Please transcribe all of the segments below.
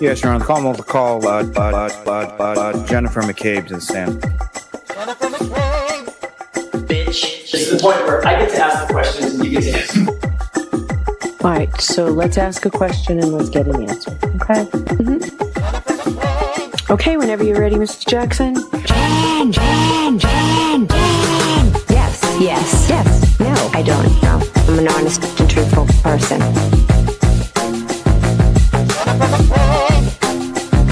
Yes, Your Honor. The call Jennifer McCabe to the stand. Jennifer McCabe. Bitch. This is the point where I get to ask the questions and you get to answer. All right, so let's ask a question and let's get an answer, okay? Okay, whenever you're ready, Mr. Jackson. Jen. Yes. No, I don't. No, I'm an honest and truthful person.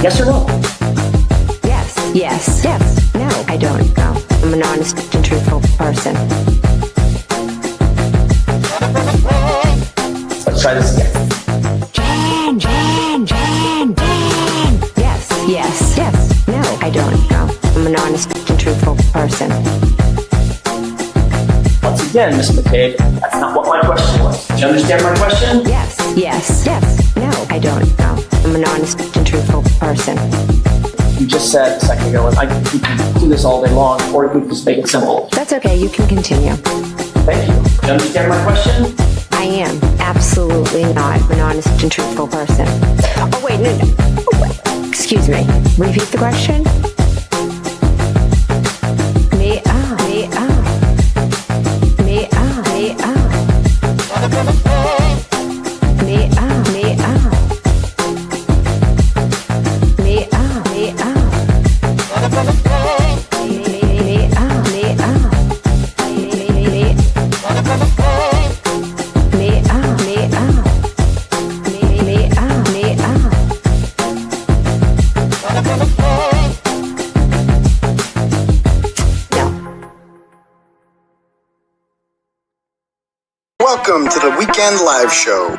Yes or no? Yes. No, I don't. No, I'm an honest and truthful person. Let's try this again. Jen. Yes. No, I don't. No, I'm an honest and truthful person. Once again, Ms. McCabe, that's not what my question was. Did you understand my question? Yes. No, I don't. No, I'm an honest and truthful person. You just said a second ago, and we can do this all day long, or we can just make it simple. That's okay. You can continue. Thank you. Did you understand my question? I am absolutely not an honest and truthful person. Oh, wait, no. Excuse me. Repeat the question. Me. Welcome to the Weekend Live Show.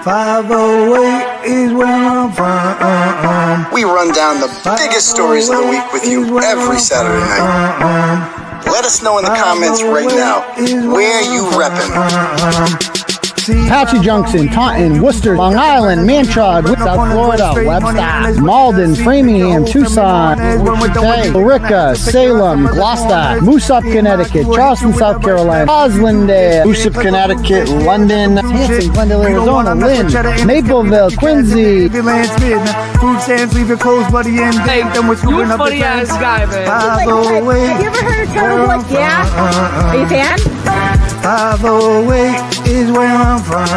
508 is where I'm from. We run down the biggest stories of the week with you every Saturday night. Let us know in the comments right now where you reppin'. Apache Junction, Taunton, Worcester, Long Island, Manchard, South Florida, Webster, Malden, Framingham, Tucson, Billerica, Salem, Gloucester, Moosop, Connecticut, Charleston, South Carolina, Roslindale, Moosop, Connecticut, London, Hanson, Glendale, Arizona, Lynn, Mapleville, Quincy. Food stamps, leave your clothes, buddy, and hey, you funny ass guy, man. Have you ever heard of Turtleboy? Yeah? Are you a fan? 508 is where I'm from.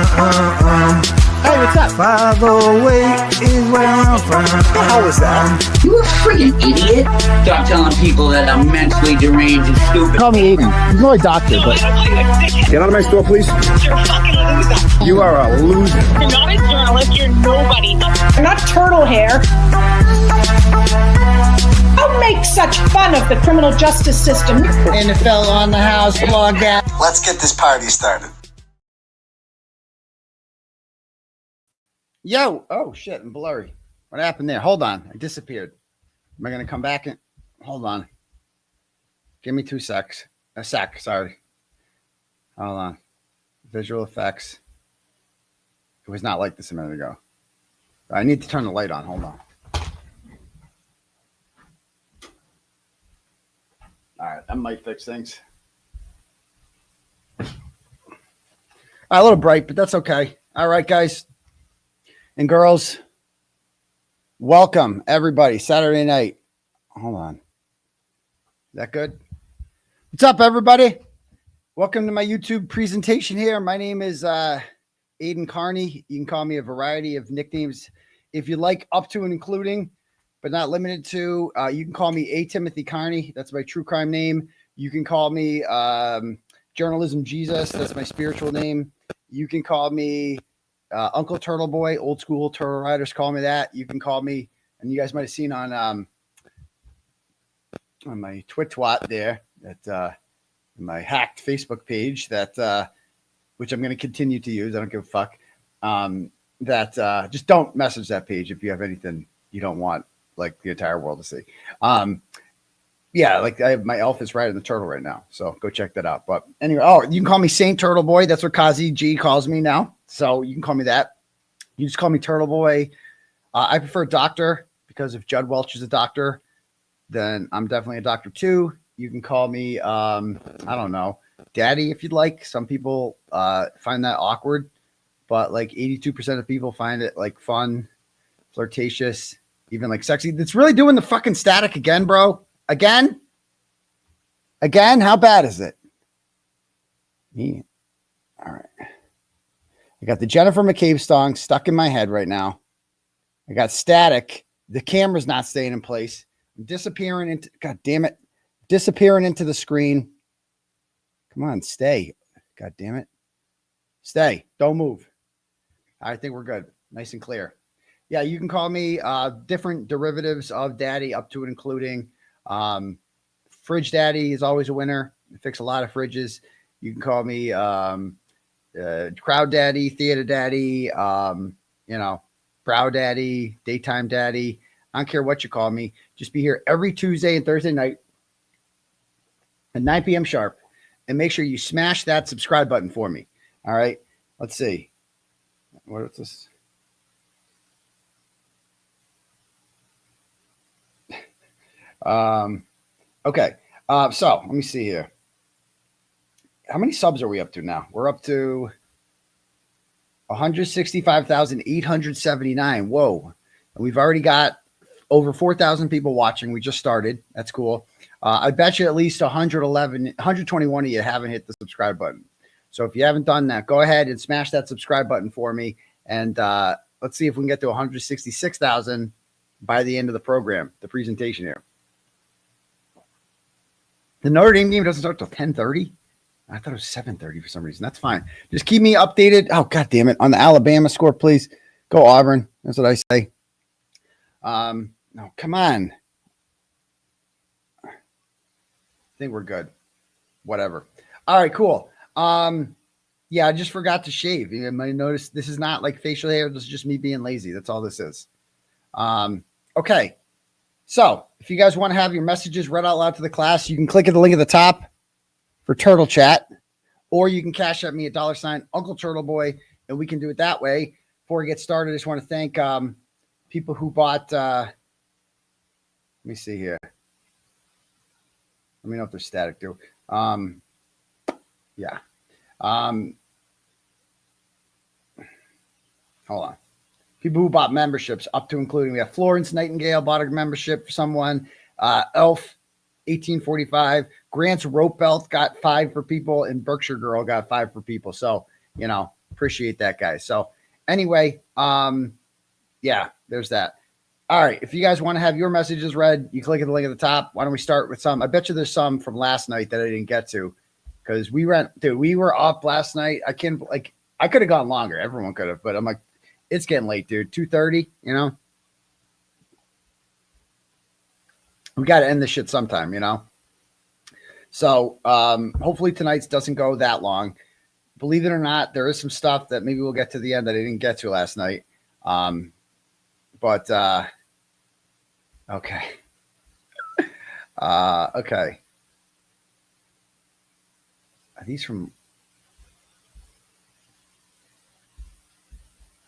Hey, what's up? 508 is where I'm from. How was that? You a freaking idiot. Stop telling people that I'm mentally deranged and stupid. Call me Aidan. I'm not a doctor, but... Get out of my store, please. You're a fucking loser. You are a loser. You're not a journalist. You're nobody. You're not turtle hair. Don't make such fun of the criminal justice system. NFL on the house, blog that. Let's get this party started. Yo, oh shit, I'm blurry. What happened there? Hold on, I disappeared. Am I gonna come back and hold on? Give me 2 secs. A sec, sorry. Hold on. Visual effects. It was not like this a minute ago. I need to turn the light on. Hold on. All right, that might fix things. A little bright, but that's okay. All right, guys and girls, welcome everybody. Saturday night. Hold on. Is that good? What's up, everybody? Welcome to my YouTube presentation here. My name is Aidan Kearney. You can call me a variety of nicknames if you like, up to and including, but not limited to. You can call me 𝗃𝗃 Kearney. That's my true crime name. You can call me Journalism Jesus. That's my spiritual name. You can call me Uncle Turtleboy. Old school turtle riders call me that. You can call me, and you guys might have seen on my twat there that my hacked Facebook page that which I'm going to continue to use. I don't give a fuck. That just don't message that page if you have anything you don't want like the entire world to see. Yeah, like I have my elf is riding the turtle right now, so go check that out. But anyway, oh, you can call me Saint Turtleboy. That's what 𝗁𝗄𝗄𝗆 G calls me now, so you can call me that. You just call me Turtleboy. I prefer doctor because if 𝗄𝗲𝗵 is a doctor, then I'm definitely a doctor too. You can call me I don't know, daddy if you'd like. Some people find that awkward, but like 82% of people find it like fun. flirtatious, even like sexy. It's really doing the fucking static again, bro. Again? How bad is it? Yeah. All right. I got the Jennifer McCabe song stuck in my head right now. I got static. The camera's not staying in place. I'm disappearing into, God damn it. Disappearing into the screen. Come on, stay. God damn it. Stay. Don't move. I think we're good. Nice and clear. Yeah, you can call me different derivatives of daddy up to and including fridge daddy is always a winner. I fix a lot of fridges. You can call me crowd daddy, theater daddy, brow daddy, daytime daddy. I don't care what you call me. Just be here every Tuesday and Thursday night at 9 p.m. sharp. And make sure you smash that subscribe button for me. All right. Let's see. What is this? Okay. So let me see here. How many subs are we up to now? We're up to 165,879. Whoa. And we've already got over 4,000 people watching. We just started. That's cool. I bet you at least 121 of you haven't hit the subscribe button. So if you haven't done that, go ahead and smash that subscribe button for me. And let's see if we can get to 166,000 by the end of the program, the presentation here. The Notre Dame game doesn't start till 10:30. I thought it was 7:30 for some reason. That's fine. Just keep me updated. Oh, God damn it. On the Alabama score, please. Go Auburn. That's what I say. No, come on. I think we're good. Whatever. All right, cool. Yeah, I just forgot to shave. You might notice this is not like facial hair. This is just me being lazy. That's all this is. Okay. So if you guys want to have your messages read out loud to the class, you can click at the link at the top for Turtle Chat, or you can cash at me at $ Uncle Turtleboy, and we can do it that way. Before we get started, I just want to thank people who bought. Let me see here. Let me know if they're static, too. Yeah. Hold on. People who bought memberships up to including, we have Florence Nightingale bought a membership for someone. Elf 1845. Grant's Rope Belt got 5 for people, and Berkshire Girl got 5 for people. So, appreciate that, guys. So anyway, yeah, there's that. All right. If you guys want to have your messages read, you click at the link at the top. Why don't we start with some? I bet you there's some from last night that I didn't get to because we were up last night. I could have gone longer. Everyone could have, but I'm like, it's getting late, dude. 2:30, we got to end this shit sometime, So hopefully tonight's doesn't go that long. Believe it or not, there is some stuff that maybe we'll get to the end that I didn't get to last night. But okay. Okay. Are these from?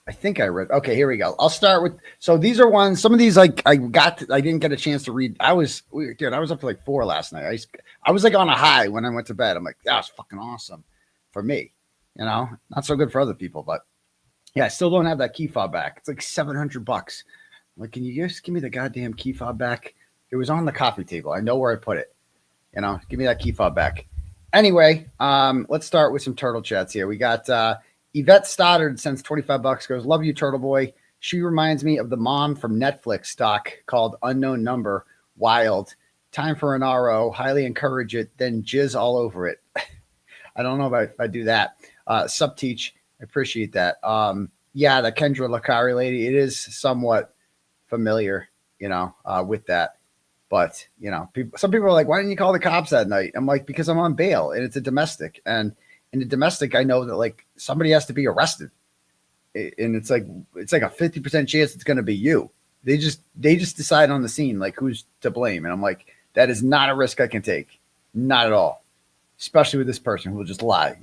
I think I read. Okay, here we go. I'll start with. So these are ones. Some of these I didn't get a chance to read. I was up to like 4 last night. I was like on a high when I went to bed. I'm like, that was fucking awesome for me. Not so good for other people, but yeah, I still don't have that key fob back. It's like $700. I'm like, can you just give me the goddamn key fob back? It was on the coffee table. I know where I put it. Give me that key fob back. Anyway, let's start with some turtle chats here. We got Yvette Stoddard sends $25, goes, love you, Turtle Boy. She reminds me of the mom from Netflix doc called Unknown Number. Wild. Time for an RO. Highly encourage it. Then jizz all over it. I don't know if I do that. Subteach. I appreciate that. Yeah, the Kendra Lakari lady, it is somewhat familiar, with that. But, some people are like, why didn't you call the cops that night? I'm like, because I'm on bail and it's a domestic. And in the domestic, I know that like somebody has to be arrested. And it's like a 50% chance it's going to be you. They just decide on the scene, like who's to blame. And I'm like, that is not a risk I can take. Not at all. Especially with this person who will just lie,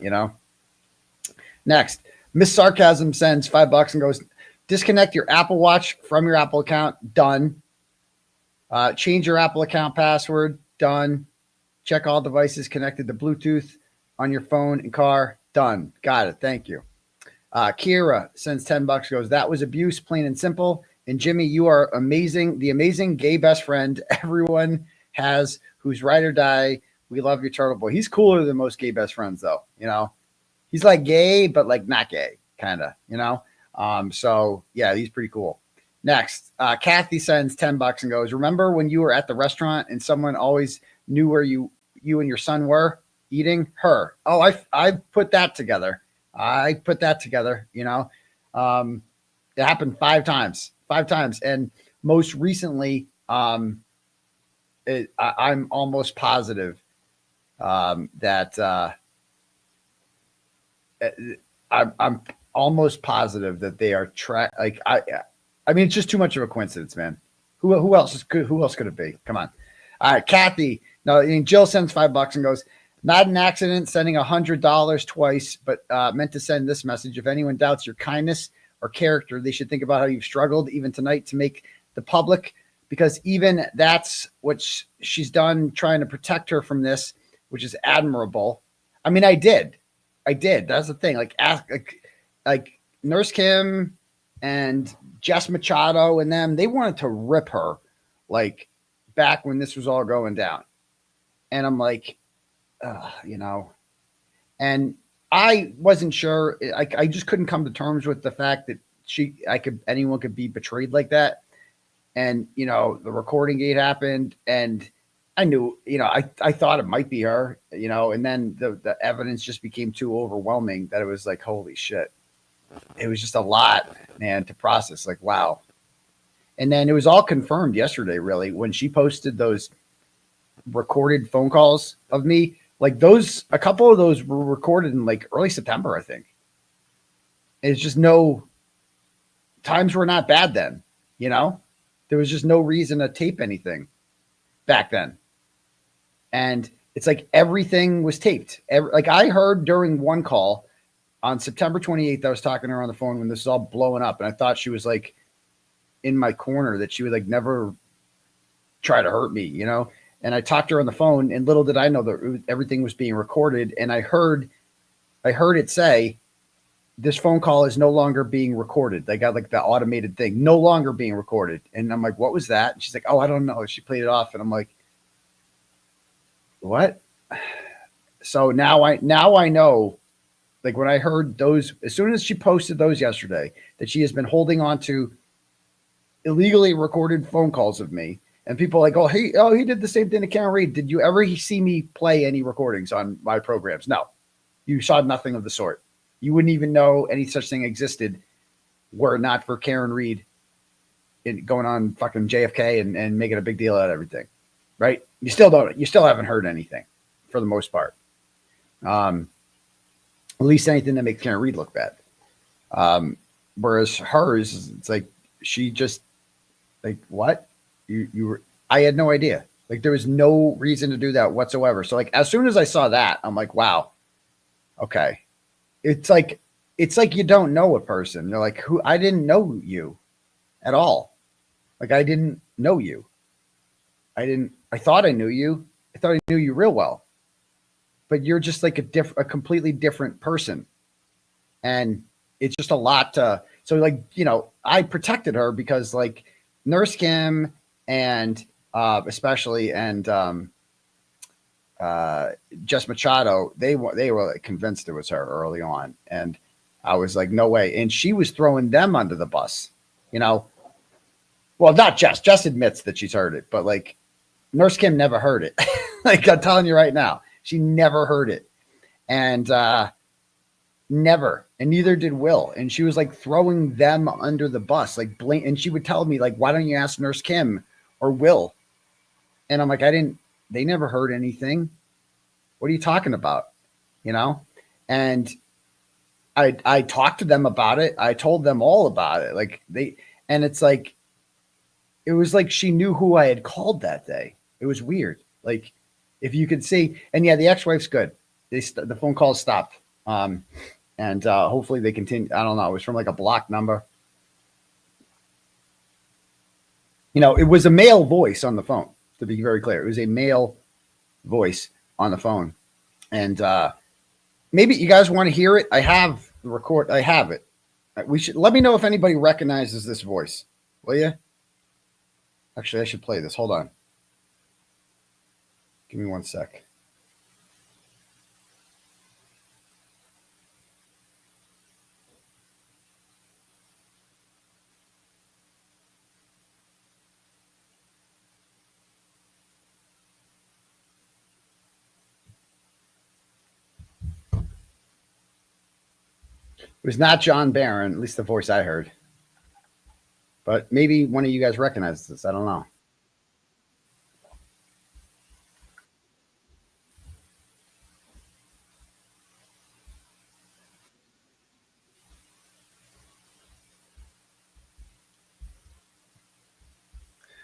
Next, Miss Sarcasm sends $5 and goes, disconnect your Apple Watch from your Apple account. Done. Change your Apple account password. Done. Check all devices connected to Bluetooth on your phone and car. Done. Got it. Thank you. Kira sends $10, goes, that was abuse, plain and simple. And Jimmy, you are amazing. The amazing gay best friend everyone has, who's ride or die. We love your Turtleboy. He's cooler than most gay best friends, though. You know, he's like gay, but like not gay, kind of. You know, so yeah, he's pretty cool. Next, Kathy sends $10 and goes, remember when you were at the restaurant and someone always knew where you and your son were eating? Her. Oh, I put that together. You know, it happened 5 times. And most recently, I'm almost positive that I'm almost positive that they are I mean, it's just too much of a coincidence, man. Who else could it be? Come on. All right, Kathy. No, and Jill sends $5 and goes, not an accident, sending $100 twice, but meant to send this message. If anyone doubts your kindness or character, they should think about how you've struggled even tonight to make the public, because even that's what she's done, trying to protect her from this, which is admirable. I mean, I did. That's the thing. Like Nurse Kim and Jess Machado and them, they wanted to rip her like back when this was all going down. And I'm like, you know, and I wasn't sure. I just couldn't come to terms with the fact that anyone could be betrayed like that. And, you know, the recording gate happened and I knew, you know, I thought it might be her, you know, and then the evidence just became too overwhelming that it was like, holy shit. It was just a lot, man, to process. Like, wow. And then it was all confirmed yesterday, really, when she posted those recorded phone calls of me. Like a couple of those were recorded in like early September, I think. It's just times were not bad then, you know? There was just no reason to tape anything back then. And it's like everything was taped. Like I heard during one call, on September 28th, I was talking to her on the phone when this was all blowing up, and I thought she was like in my corner, that she would like never try to hurt me, you know? And I talked to her on the phone, and little did I know that everything was being recorded. And I heard it say, this phone call is no longer being recorded. They got like the automated thing, no longer being recorded. And I'm like, what was that? And she's like, oh, I don't know. She played it off. And I'm like, what? So now I know, like when I heard those, as soon as she posted those yesterday, that she has been holding on to illegally recorded phone calls of me. And people are like, he did the same thing to Karen Reed. Did you ever see me play any recordings on my programs? No, you saw nothing of the sort. You wouldn't even know any such thing existed were it not for Karen Reed going on fucking JFK and making a big deal out of everything, right? You still haven't heard anything for the most part. At least anything that makes Karen Reed look bad. Whereas hers, it's like, she just like, what? You were, I had no idea. Like there was no reason to do that whatsoever. So like, as soon as I saw that, I'm like, wow, okay. It's like you don't know a person. They're like, I didn't know you at all. Like I didn't know you. I thought I knew you. I thought I knew you real well. But you're just like a completely different person. And it's just a lot to, so like, you know, I protected her because like Nurse Kim and especially and Jess Machado, they were like convinced it was her early on. And I was like, no way. And she was throwing them under the bus, you know? Well, not Jess. Jess admits that she's heard it, but like Nurse Kim never heard it. Like I'm telling you right now. She never heard it, and never, and neither did Will. And she was like throwing them under the bus, like blame. And she would tell me like, "Why don't you ask Nurse Kim or Will?" And I'm like, they never heard anything. What are you talking about? You know? And I talked to them about it. I told them all about it. Like and it's like, it was like she knew who I had called that day. It was weird. Like. If you could see, and yeah, the ex-wife's good. The phone calls stopped. And hopefully they continue. I don't know. It was from like a blocked number. You know, it was a male voice on the phone, to be very clear. It was a male voice on the phone. And maybe you guys want to hear it. I have the record. I have it. We should let me know if anybody recognizes this voice. Will you? Actually, I should play this. Hold on. Give me 1 sec. It was not John Barron, at least the voice I heard. But maybe one of you guys recognizes this. I don't know.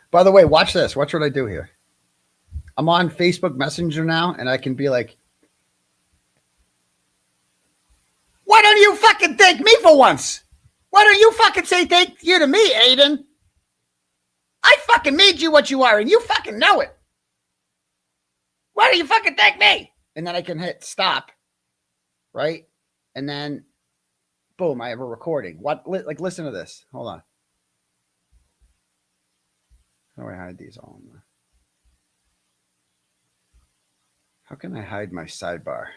By the way, watch this. Watch what I do here. I'm on Facebook Messenger now, and I can be like, why don't you fucking thank me for once? Why don't you fucking say thank you to me, Aidan? I fucking made you what you are, and you fucking know it. Why don't you fucking thank me? And then I can hit stop, right? And then, boom, I have a recording. What? Like, listen to this. Hold on. How do I hide these all? How can I hide my sidebar?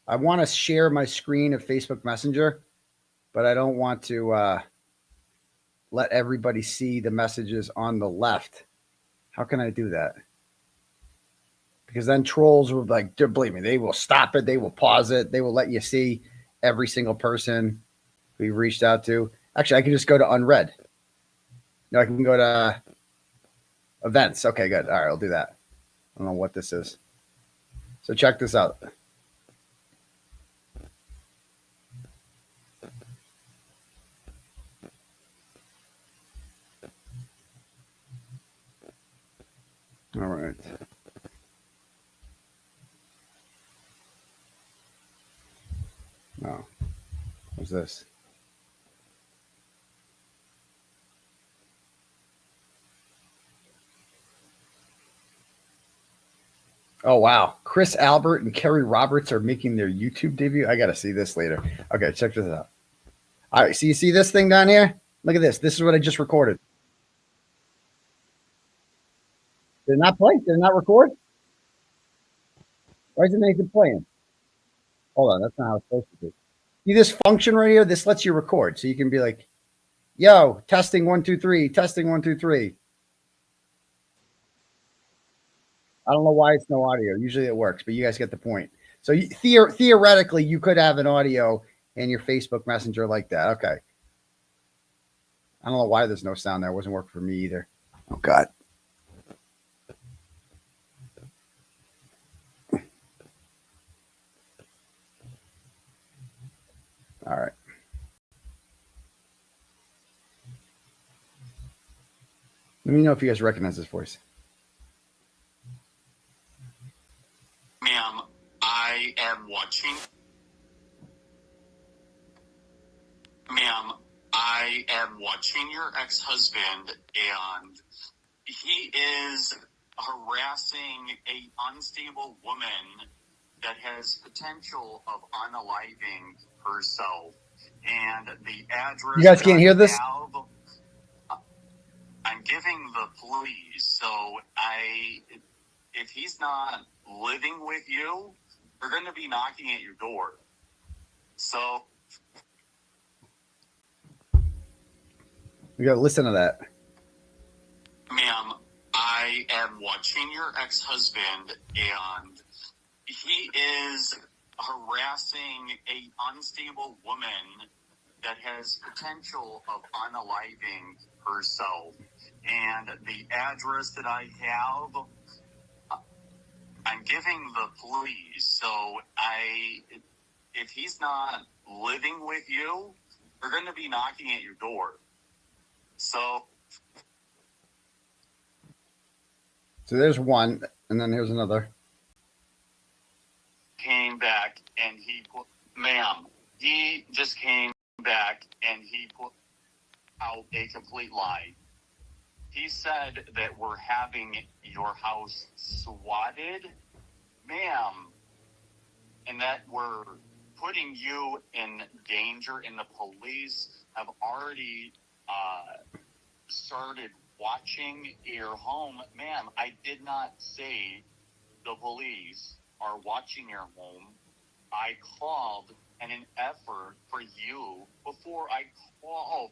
I want to share my screen of Facebook Messenger, but I don't want to let everybody see the messages on the left. How can I do that? Because then trolls will like, believe me, they will stop it. They will pause it. They will let you see every single person who you reached out to. Actually, I can just go to unread. No, I can go to events. Okay, good. All right, I'll do that. I don't know what this is. So check this out. All right. No. What's this? Oh, wow. Chris Albert and Kerry Roberts are making their YouTube debut. I got to see this later. Okay, check this out. All right, so you see this thing down here? Look at this. This is what I just recorded. Did it not play? Did it not record? Why isn't anything playing? Hold on, that's not how it's supposed to be. See this function right here? This lets you record. So you can be like, yo, testing 1, 2, 3, testing 1, 2, 3. I don't know why it's no audio. Usually it works, but you guys get the point. So theoretically, you could have an audio in your Facebook Messenger like that. Okay. I don't know why there's no sound there. It wasn't working for me either. Oh, God. All right. Let me know if you guys recognize this voice. Ma'am, I am watching. Ma'am, I am watching your ex-husband, and he is harassing a unstable woman that has potential of unaliving herself. And the address. You guys can't hear this? I'm giving the police. So if he's not living with you, we're going to be knocking at your door. So you got to listen to that. Ma'am, I am watching your ex-husband, and he is harassing a unstable woman that has potential of unaliving herself. And the address that I have, I'm giving the police. So if he's not living with you, we're going to be knocking at your door. So there's one, and then here's another. Came back and ma'am, he just came back and he put out a complete lie. He said that we're having your house swatted, ma'am, and that we're putting you in danger, and the police. have already started watching your home. Ma'am, I did not say the police are watching your home. I called in an effort for you before I called.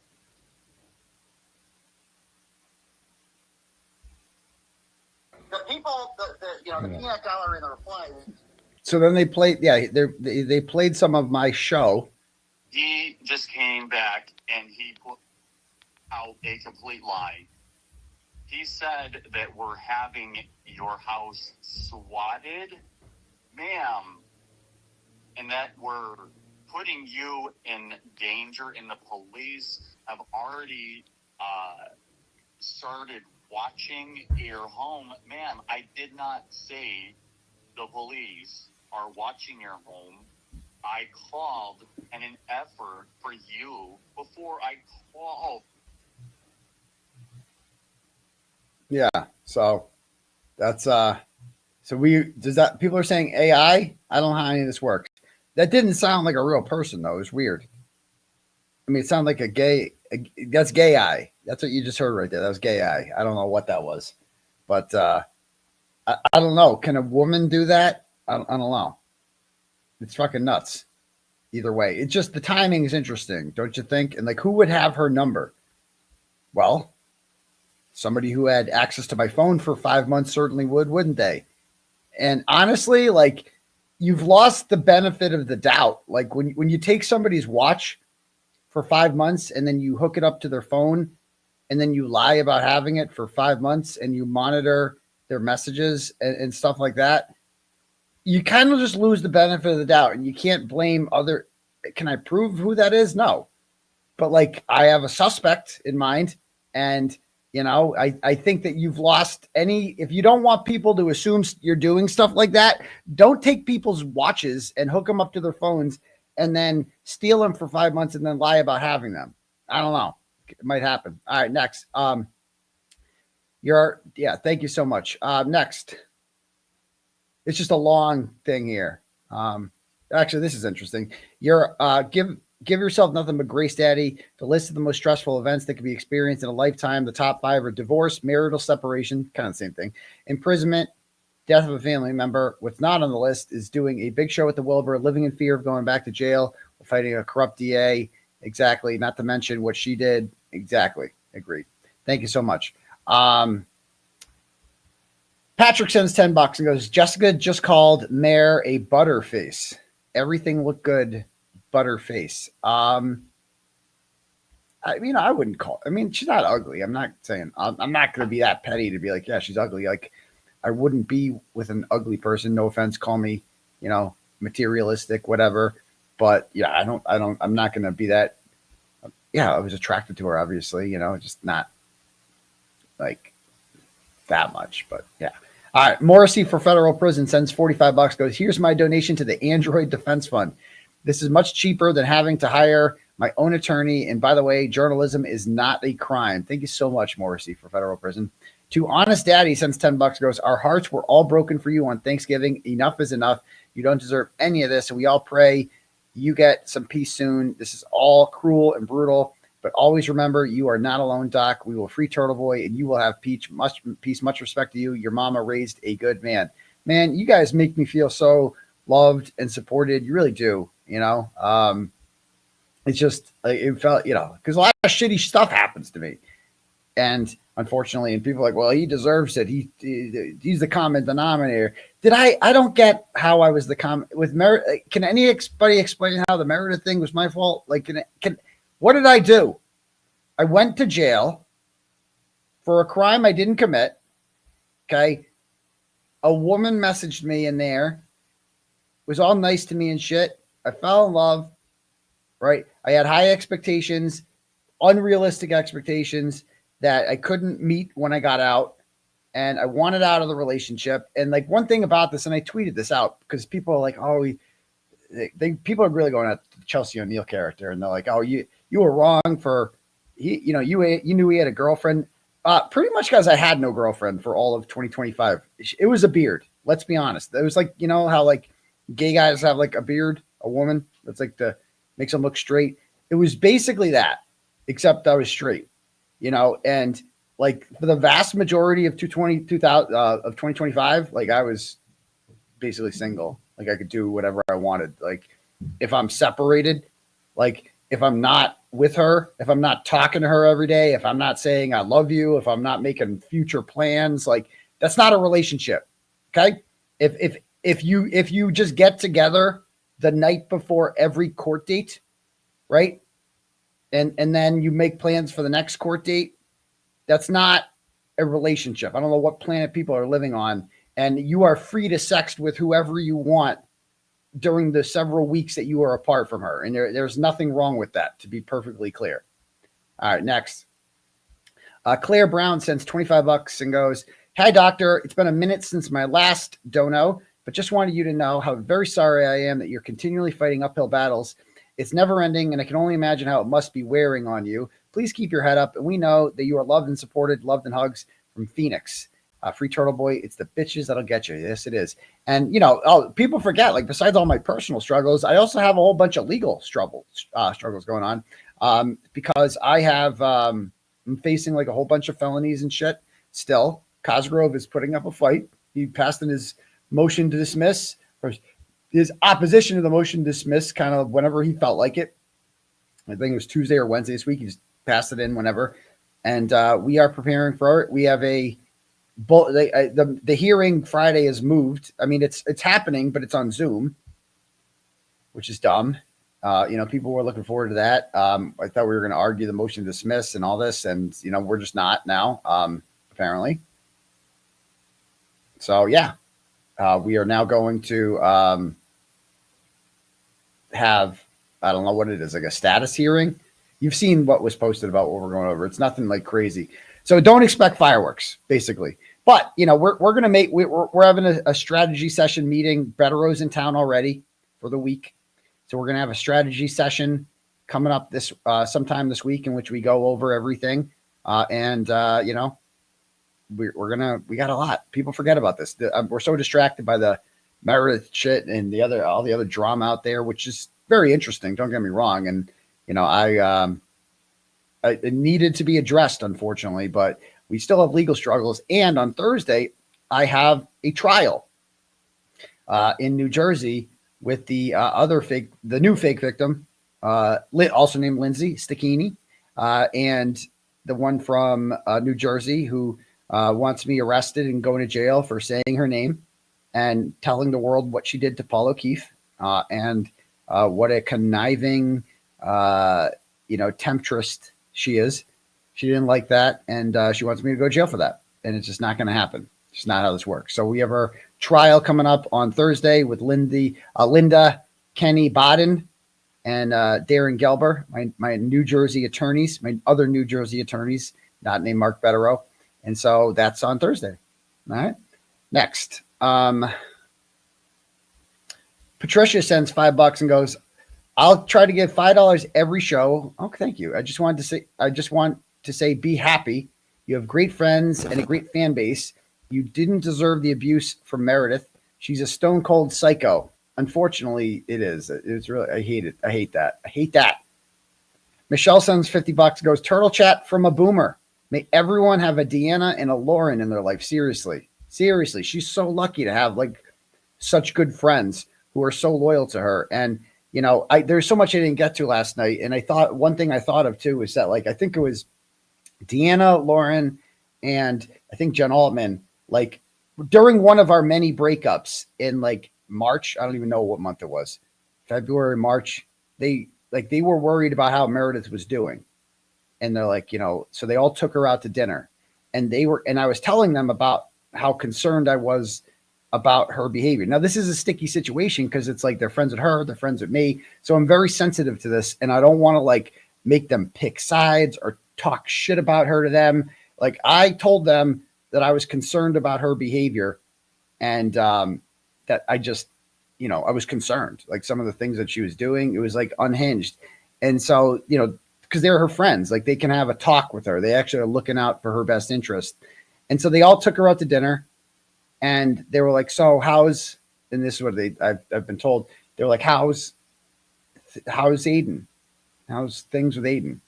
The people, the peanut gallery in the reply. So then they played, they played some of my show. He just came back and he put out a complete lie. He said that we're having your house swatted, ma'am, and that we're putting you in danger, and the police have already started watching your home. Ma'am, I did not say the police are watching your home. I called in an effort for you before I called. Yeah, so that's so people are saying AI. I don't know how any of this works. That didn't sound like a real person though. It was weird. I mean, it sounded like that's gay eye. That's what you just heard right there. That was gay eye. I don't know what that was, but I don't know. Can a woman do that? I don't know. It's fucking nuts. Either way, it's just the timing is interesting, don't you think? And like, who would have her number? Well, somebody who had access to my phone for 5 months certainly would, wouldn't they? And honestly, like, you've lost the benefit of the doubt. Like when you take somebody's watch for 5 months and then you hook it up to their phone and then you lie about having it for 5 months and you monitor their messages and stuff like that, you kind of just lose the benefit of the doubt, and you can't blame other. Can I prove who that is? No. But like, I have a suspect in mind, and I think that you've lost any. If you don't want people to assume you're doing stuff like that, don't take people's watches and hook them up to their phones and then steal them for 5 months and then lie about having them. I don't know. It might happen. All right, next. Thank you so much. Next. It's just a long thing here. Actually, this is interesting. Give yourself nothing but grace, Daddy. The list of the most stressful events that can be experienced in a lifetime. The top 5 are divorce, marital separation, kind of the same thing, imprisonment, death of a family member. What's not on the list is doing a big show at the Wilbur, living in fear of going back to jail, fighting a corrupt DA. Exactly. Not to mention what she did. Exactly. Agreed. Thank you so much. Patrick sends $10 and goes, Jessica just called Mayor a butterface. Everything looked good, butterface. I wouldn't call. I mean, she's not ugly. I'm not saying. I'm not going to be that petty to be like, yeah, she's ugly. Like, I wouldn't be with an ugly person. No offense. Call me, materialistic, whatever. But yeah, I'm not going to be that. Yeah, I was attracted to her, obviously. Just not like that much. But yeah. All right, Morrissey for federal prison sends $45, goes, here's my donation to the Android Defense Fund. This is much cheaper than having to hire my own attorney. And by the way, journalism is not a crime. Thank you so much, Morrissey, for federal prison. To Honest Daddy sends $10, goes, our hearts were all broken for you on Thanksgiving. Enough is enough. You don't deserve any of this. And we all pray you get some peace soon. This is all cruel and brutal. But always remember, you are not alone, Doc. We will free Turtleboy, and you will have peace. Much respect to you. Your mama raised a good man. Man, you guys make me feel so loved and supported. You really do. It's just it felt, because a lot of shitty stuff happens to me, and unfortunately, and people are like, well, he deserves it. He's the common denominator. I don't get how I was the common with Meredith. Can anybody explain how the Meredith thing was my fault? Like, what did I do? I went to jail for a crime I didn't commit. Okay. A woman messaged me in there, was all nice to me and shit. I fell in love, right? I had high expectations, unrealistic expectations that I couldn't meet when I got out. And I wanted out of the relationship. And like one thing about this, and I tweeted this out because people are like, oh, people are really going at the Chelsea O'Neill character. And they're like, oh, you were wrong for, you knew he had a girlfriend. Pretty much because I had no girlfriend for all of 2025. It was a beard. Let's be honest. It was like, how like gay guys have like a beard, a woman that's like makes them look straight. It was basically that. except I was straight, you know, and like for the vast majority of 2025, like I was basically single. Like I could do whatever I wanted. Like if I'm separated, like if I'm not with her, if I'm not talking to her every day, if I'm not saying I love you, if I'm not making future plans, like that's not a relationship. Okay. If you just get together the night before every court date, right? And then you make plans for the next court date, that's not a relationship. I don't know what planet people are living on. And you are free to sext with whoever you want during the several weeks that you are apart from her. And there's nothing wrong with that, to be perfectly clear. All right, next. Claire Brown sends $25 and goes, "Hi, doctor. It's been a minute since my last dono, but just wanted you to know how very sorry I am that you're continually fighting uphill battles. It's never ending, and I can only imagine how it must be wearing on you. Please keep your head up, and we know that you are loved and supported. Loved and hugs from Phoenix. Free Turtleboy. It's the bitches that'll get you." Yes, it is. And, you know, people forget, like, besides all my personal struggles, I also have a whole bunch of legal struggles going on because I have, I'm facing like a whole bunch of felonies and shit still. Cosgrove is putting up a fight. He passed in his motion to dismiss, or his opposition to the motion to dismiss, kind of whenever he felt like it. I think it was Tuesday or Wednesday this week. He just passed it in whenever. And we are preparing for it. We have the hearing Friday is moved. I mean, it's happening, but it's on Zoom, which is dumb. You know, people were looking forward to that. I thought we were going to argue the motion to dismiss and all this, and you know, we're just not now, apparently. So yeah, we are now going to have, I don't know what it is, like a status hearing. You've seen what was posted about what we're going over. It's nothing like crazy. So don't expect fireworks, basically. But, you know, we're going to make, we're having a strategy session meeting. Bettero's in town already for the week. So we're going to have a strategy session coming up this sometime this week in which we go over everything. You know, we got a lot. People forget about this. We're so distracted by the Meredith shit and all the other drama out there, which is very interesting. Don't get me wrong. And, you know, it needed to be addressed, unfortunately, but we still have legal struggles. And on Thursday, I have a trial in New Jersey with the new fake victim, also named 𝗫𝗏𝗄𝗃 𝗧𝘂𝗍𝗃, and the one from New Jersey who wants me arrested and going to jail for saying her name and telling the world what she did to Paul O'Keefe and what a conniving, temptress she is. She didn't like that, and she wants me to go to jail for that. And it's just not going to happen. It's just not how this works. So we have our trial coming up on Thursday with Linda Kenny Baden and Darren Gelber, my New Jersey attorneys, my other New Jersey attorneys, not named Mark Betterow. And so that's on Thursday. All right. Next. Patricia sends $5 and goes, "I'll try to give $5 every show." Oh, thank you. I just want to say, be happy. You have great friends and a great fan base. You didn't deserve the abuse from Meredith. She's a stone cold psycho. Unfortunately, it is. It's really, I hate it. I hate that. I hate that. Michelle sends $50 and goes, "Turtle chat from a boomer. May everyone have a Deanna and a Lauren in their life." Seriously. Seriously. She's so lucky to have like such good friends who are so loyal to her. And, you know, there's so much I didn't get to last night. And I thought one thing I thought of too is that, like, I think it was Deanna, Lauren, and I think Jen Altman, like during one of our many breakups in like March, I don't even know what month it was, February, March, they were worried about how Meredith was doing. And they're like, you know, so they all took her out to dinner and I was telling them about how concerned I was about her behavior. Now, this is a sticky situation because it's like they're friends with her, they're friends with me. So I'm very sensitive to this, and I don't want to like make them pick sides or talk shit about her to them. Like I told them that I was concerned about her behavior and that I just, you know, I was concerned. Like some of the things that she was doing, it was like unhinged. And so, you know, because they're her friends, like they can have a talk with her. They actually are looking out for her best interest. And so they all took her out to dinner. And they were like, "So how's," and this is what I've been told. They were like, how's Aidan? How's things with Aidan?"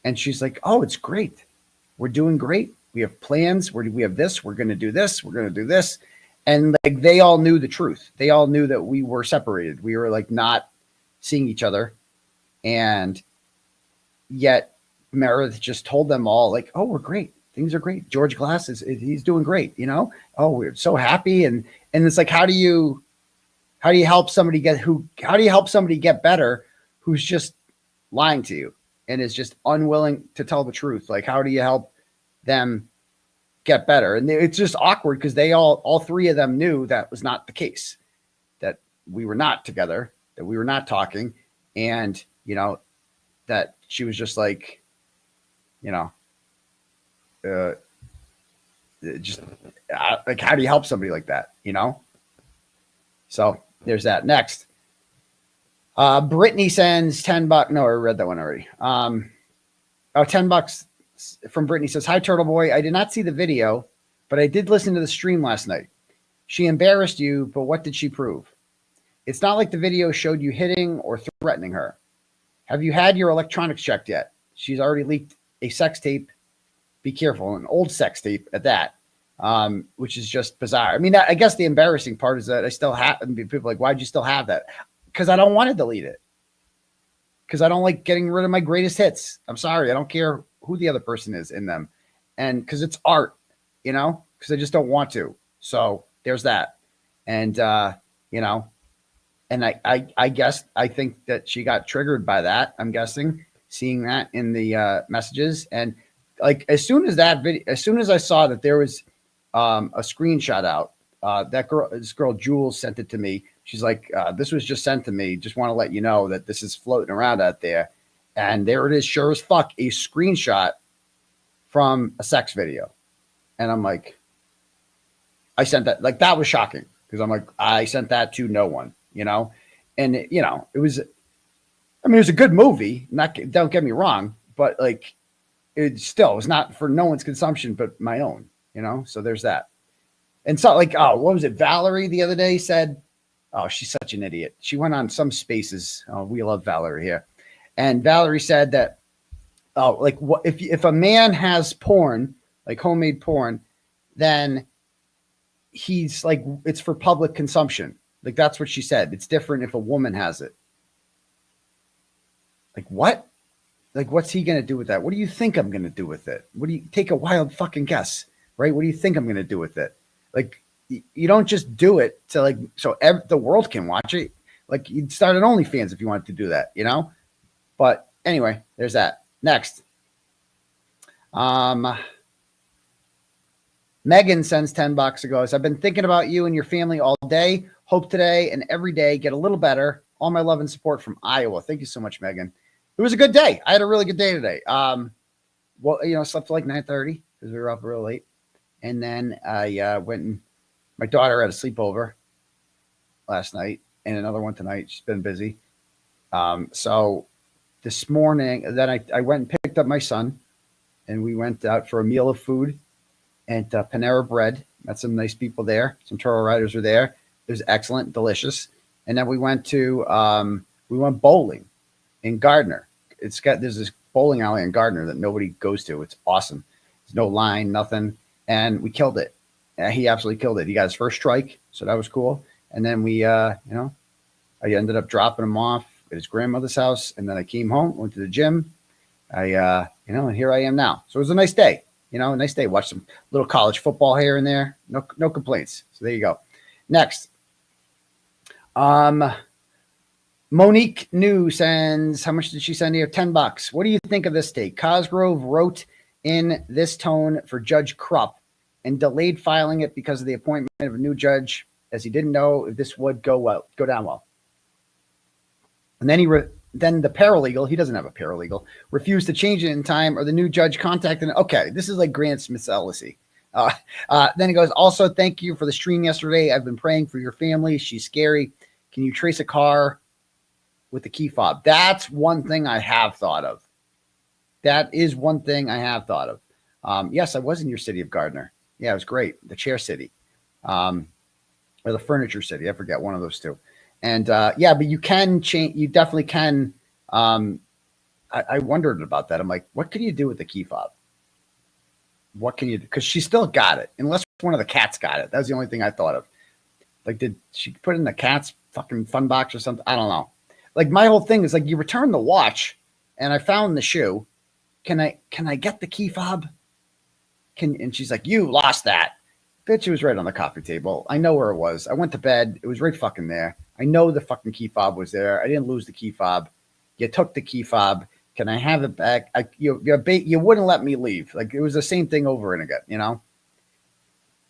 And she's like, oh, it's great. We're doing great. We have plans. We have this. We're going to do this. We're going to do this. And like they all knew the truth. They all knew that we were separated. We were like not seeing each other. And yet Meredith just told them all like, oh, we're great. Things are great. George Glass he's doing great. You know, oh, we're so happy. And it's like, how do you help somebody get better who's just lying to you and is just unwilling to tell the truth? Like, how do you help them get better? And it's just awkward because they all three of them knew that was not the case, that we were not together, that we were not talking. And, you know, that she was just like, you know, just like, how do you help somebody like that? You know? So there's that. Next. Brittany sends $10. No, I read that one already. $10 from Brittany says, hi, Turtleboy. I did not see the video, but I did listen to the stream last night. She embarrassed you, but what did she prove? It's not like the video showed you hitting or threatening her. Have you had your electronics checked yet? She's already leaked a sex tape. Be careful, an old sex tape at that, which is just bizarre. I mean, I guess the embarrassing part is that I still have, and people are like, why'd you still have that? Because I don't want to delete it. Because I don't like getting rid of my greatest hits. I'm sorry. I don't care who the other person is in them. And because it's art, you know, because I just don't want to. So there's that. And, you know, and I guess, I think that she got triggered by that. I'm guessing, seeing that in the messages. And like, as soon as I saw that there was a screenshot out, this girl, Jules, sent it to me. She's like, this was just sent to me. Just want to let you know that this is floating around out there. And there it is, sure as fuck, a screenshot from a sex video. And I'm like, I sent that. Like, that was shocking. Because I'm like, I sent that to no one, you know? And, you know, it was a good movie. Don't get me wrong. But, like, it was not for no one's consumption but my own, you know? So there's that. And so, like, oh, what was it? Valerie the other day said, oh, she's such an idiot. She went on some Spaces. Oh, we love Valerie here. And Valerie said that, oh, like, what if a man has porn, like homemade porn, then he's like, it's for public consumption. Like, that's what she said. It's different if a woman has it. Like, what? Like, what's he going to do with that? What do you think I'm going to do with it? What do you take a wild fucking guess, right? What do you think I'm going to do with it? Like, you don't just do it to like, so the world can watch it. Like, you'd start an OnlyFans if you wanted to do that, you know? But anyway, there's that. Next. Megan sends $10 and goes, I've been thinking about you and your family all day. Hope today and every day get a little better. All my love and support from Iowa. Thank you so much, Megan. It was a good day. I had a really good day today. Well, you know, slept till like 9:30 because we were up real late. And then I went and my daughter had a sleepover last night and another one tonight. She's been busy. So this morning, then I went and picked up my son and we went out for a meal of food and Panera Bread. Met some nice people there. Some Turtle Riders were there. It was excellent, delicious. And then we went bowling in Gardner. There's this bowling alley in Gardner that nobody goes to. It's awesome. There's no line, nothing. And we killed it. He absolutely killed it. He got his first strike. So that was cool. And then we, I ended up dropping him off at his grandmother's house. And then I came home, went to the gym. And here I am now. So it was a nice day, a nice day. Watched some little college football here and there. No complaints. So there you go. Next. Monique New sends, how much did she send here? $10. What do you think of this take? Cosgrove wrote in this tone for Judge Krupp and delayed filing it because of the appointment of a new judge, as he didn't know if this would go down well. And then then the paralegal, he doesn't have a paralegal, refused to change it in time, or the new judge contacted him. Okay, this is like Grant Smith's 𝗃𝗃. Then he goes, also, thank you for the stream yesterday. I've been praying for your family. She's scary. Can you trace a car with the key fob? That's one thing I have thought of. That is one thing I have thought of. Yes, I was in your city of Gardner. Yeah, it was great. The chair city, or the furniture city. I forget, one of those two. And but you can change. You definitely can I wondered about that. I'm like, what can you do with the key fob? What can you do? Because she still got it, unless one of the cats got it. That's the only thing I thought of. Like, did she put in the cat's fucking fun box or something? I don't know. Like, my whole thing is like, you return the watch, and I found the shoe. Can I get the key fob? And she's like, you lost that. Bitch, it was right on the coffee table. I know where it was. I went to bed. It was right fucking there. I know the fucking key fob was there. I didn't lose the key fob. You took the key fob. Can I have it back? You wouldn't let me leave. Like, it was the same thing over and again, you know?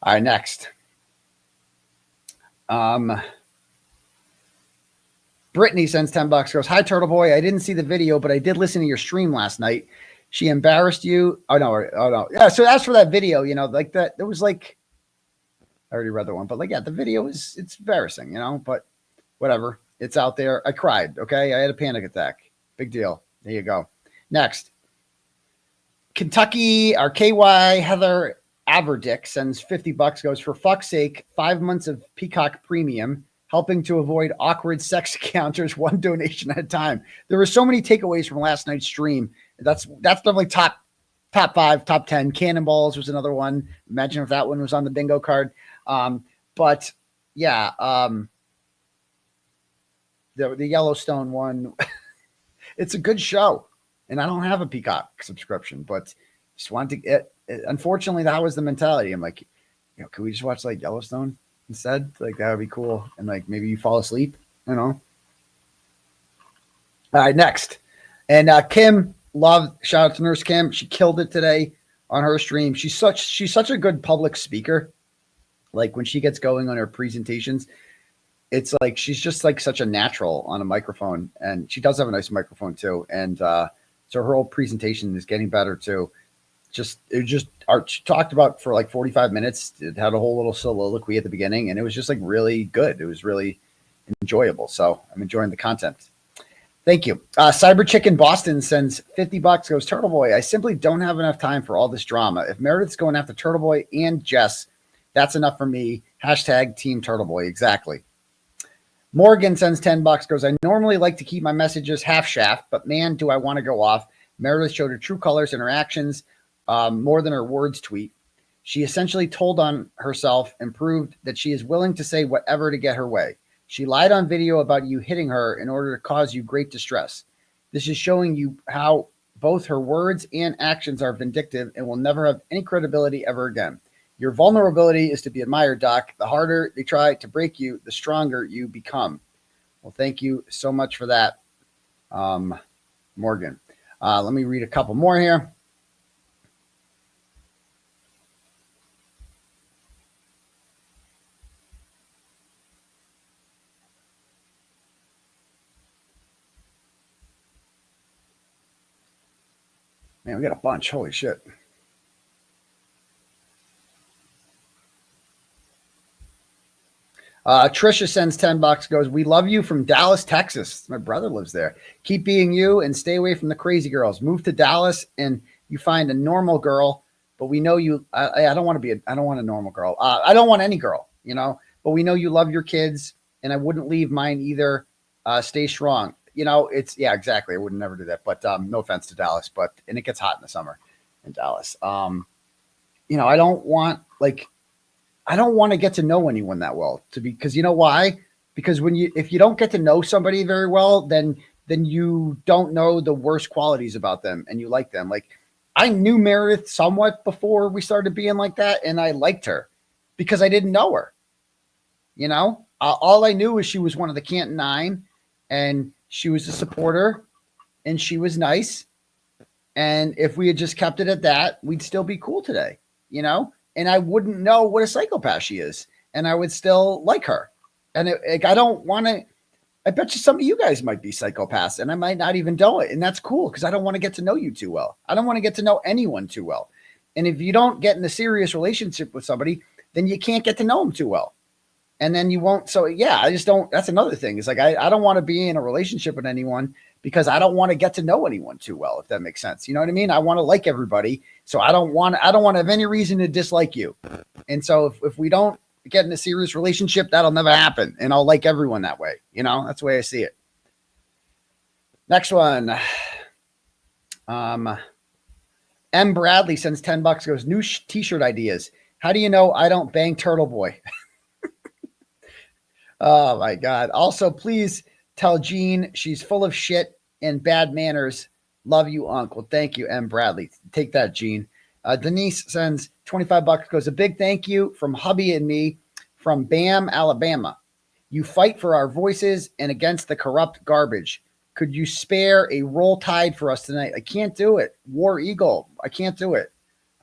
All right, next. Brittany sends $10, goes, hi, Turtleboy. I didn't see the video, but I did listen to your stream last night. She embarrassed you. Oh, no. Yeah, so as for that video, you know, like that, it was like, I already read the one, but like, yeah, the video it's embarrassing, you know, but whatever. It's out there. I cried, okay? I had a panic attack. Big deal. There you go. Next. Kentucky, our KY Heather Averdick sends $50, goes, for fuck's sake, 5 months of Peacock Premium, helping to avoid awkward sex encounters, one donation at a time. There were so many takeaways from last night's stream. That's definitely top 5, top 10. Cannonballs was another one. Imagine if that one was on the bingo card. But yeah, the Yellowstone one, it's a good show. And I don't have a Peacock subscription, but just wanted to get it. Unfortunately, that was the mentality. I'm like, you know, could we just watch like Yellowstone instead? Like, that would be cool. And like, maybe you fall asleep, you know? All right, next. And Kim, shout out to Nurse Kim. She killed it today on her stream. She's such a good public speaker. Like, when she gets going on her presentations, it's like she's just like such a natural on a microphone, and she does have a nice microphone too. And so her whole presentation is getting better too. She talked about for like 45 minutes. It had a whole little soliloquy at the beginning, and it was just like really good. It was really enjoyable. So I'm enjoying the content. Thank you. Cyber Chicken Boston sends $50, goes, Turtleboy, I simply don't have enough time for all this drama. If Meredith's going after Turtleboy and Jess, that's enough for me. Hashtag Team Turtleboy. Exactly. Morgan sends $10, goes, I normally like to keep my messages half shaft, but man, do I want to go off. Meredith showed her true colors in her actions more than her words tweet. She essentially told on herself and proved that she is willing to say whatever to get her way. She lied on video about you hitting her in order to cause you great distress. This is showing you how both her words and actions are vindictive and will never have any credibility ever again. Your vulnerability is to be admired, Doc. The harder they try to break you, the stronger you become. Well, thank you so much for that, Morgan. Let me read a couple more here. Man, we got a bunch. Holy shit. Trisha sends $10, goes, we love you from Dallas, Texas. My brother lives there. Keep being you and stay away from the crazy girls. Move to Dallas and you find a normal girl, but we know you, I don't want a normal girl. I don't want any girl, you know, but we know you love your kids and I wouldn't leave mine either. Stay strong. You know, yeah, exactly. I would never do that, but no offense to Dallas, and it gets hot in the summer in Dallas. You know, I don't want to get to know anyone that well because you know why? Because if you don't get to know somebody very well, then you don't know the worst qualities about them and you like them. Like, I knew Meredith somewhat before we started being like that. And I liked her because I didn't know her, you know, all I knew was she was one of the Canton 9 and she was a supporter and she was nice. And if we had just kept it at that, we'd still be cool today, you know? And I wouldn't know what a psychopath she is. And I would still like her. And I don't want to, I bet you some of you guys might be psychopaths and I might not even know it. And that's cool because I don't want to get to know you too well. I don't want to get to know anyone too well. And if you don't get in a serious relationship with somebody, then you can't get to know them too well. And then you won't. So yeah, I just don't, that's another thing. It's like, I don't want to be in a relationship with anyone because I don't want to get to know anyone too well, if that makes sense. You know what I mean? I want to like everybody. So I don't want to have any reason to dislike you. And so if we don't get in a serious relationship, that'll never happen. And I'll like everyone that way. You know, that's the way I see it. Next one. M. Bradley sends $10, goes, new t-shirt ideas. How do you know I don't bang Turtleboy? Oh my God. Also, please tell Jean she's full of shit and bad manners. Love you, Uncle. Thank you, M. Bradley. Take that, Jean. Denise sends $25, goes, a big thank you from hubby and me from Bam, Alabama. You fight for our voices and against the corrupt garbage. Could you spare a Roll Tide for us tonight? I can't do it. War Eagle. I can't do it.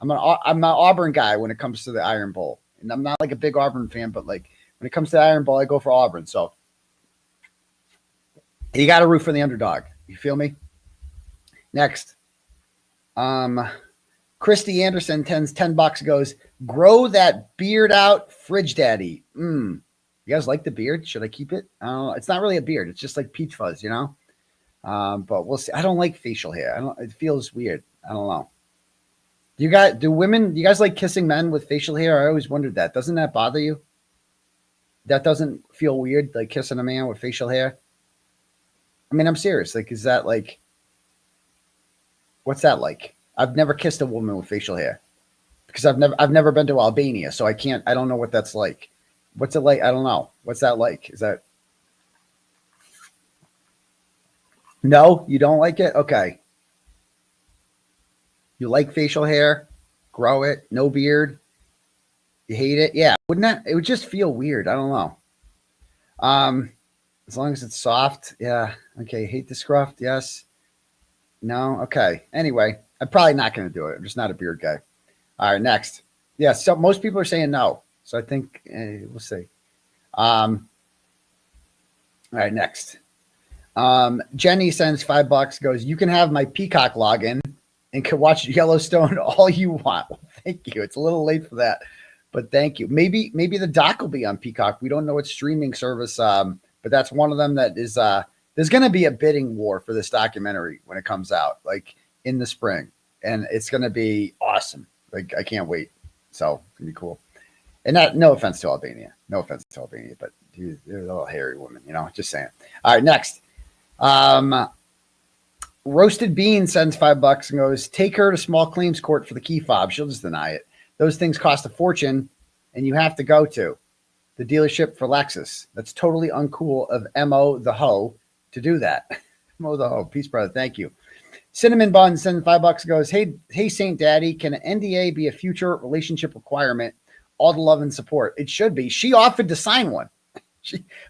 I'm an Auburn guy when it comes to the Iron Bowl. And I'm not like a big Auburn fan, but like when it comes to the Iron Bowl, I go for Auburn. So you got to root for the underdog. You feel me? Next. Christy Anderson $10 goes, grow that beard out, fridge daddy. You guys like the beard? Should I keep it? I don't know. It's not really a beard. It's just like peach fuzz, you know? But we'll see. I don't like facial hair. It feels weird. I don't know. Do you guys like kissing men with facial hair? I always wondered that. Doesn't that bother you? That doesn't feel weird, like kissing a man with facial hair? I mean, I'm serious. Like, is that like, what's that like? I've never kissed a woman with facial hair because I've never been to Albania. So I don't know what that's like. What's it like? I don't know. What's that like? Is that, no, you don't like it? Okay. You like facial hair, grow it, no beard. You hate it? Yeah. It would just feel weird. I don't know. As long as it's soft. Yeah. Okay. Hate the scruff. Yes. No. Okay. Anyway, I'm probably not going to do it. I'm just not a beard guy. All right. Next. Yeah. So most people are saying no. So I think we'll see. All right. Next. Jenny sends $5, goes, you can have my Peacock login and can watch Yellowstone all you want. Well, thank you. It's a little late for that, but thank you. Maybe the doc will be on Peacock. We don't know what streaming service, but that's one of them that is, there's going to be a bidding war for this documentary when it comes out, like in the spring, and it's going to be awesome. Like, I can't wait. So it's going to be cool. And no offense to Albania, but they're a little hairy woman, you know, just saying. All right. Next. Roasted Bean sends $5 and goes, take her to small claims court for the key fob. She'll just deny it. Those things cost a fortune and you have to go to the dealership for Lexus. That's totally uncool of Mo the Ho to do that. Mo the Ho. Peace, brother. Thank you. Cinnamon Bun sends $5 and goes, hey, Saint Daddy, can an NDA be a future relationship requirement? All the love and support. It should be. She offered to sign one.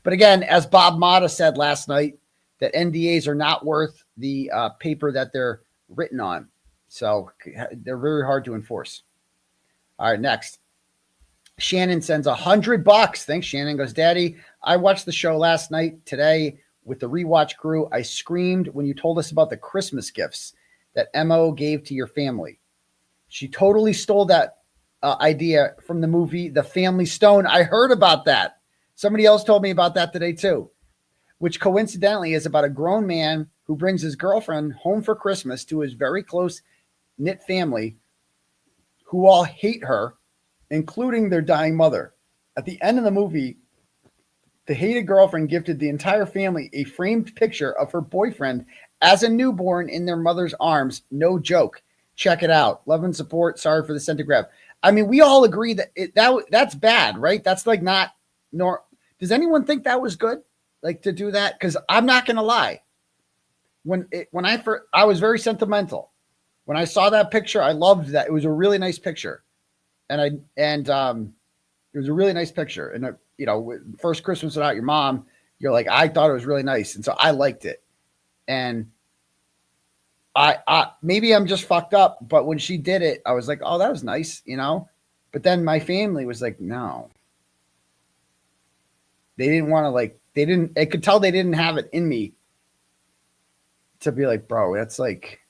But again, as Bob Motta said last night, that NDAs are not worth the paper that they're written on. So they're very hard to enforce. All right, next. Shannon sends $100. Thanks, Shannon. Goes, Daddy, I watched the show last night today with the rewatch crew. I screamed when you told us about the Christmas gifts that Mo gave to your family. She totally stole that idea from the movie The Family Stone. I heard about that. Somebody else told me about that today too, which coincidentally is about a grown man who brings his girlfriend home for Christmas to his very close-knit family who all hate her, including their dying mother. At the end of the movie, the hated girlfriend gifted the entire family a framed picture of her boyfriend as a newborn in their mother's arms. No joke. Check it out. Love and support. Sorry for the centigraph. I mean, we all agree that that's bad, right? That's like not nor. Does anyone think that was good? Like to do that? Because I'm not going to lie. I was very sentimental. When I saw that picture, I loved that. It was a really nice picture. And it was a really nice picture. And, first Christmas without your mom, you're like, I thought it was really nice. And so I liked it. And I maybe I'm just fucked up, but when she did it, I was like, oh, that was nice, but then my family was like, no, they didn't want to I could tell they didn't have it in me to be like, bro, that's like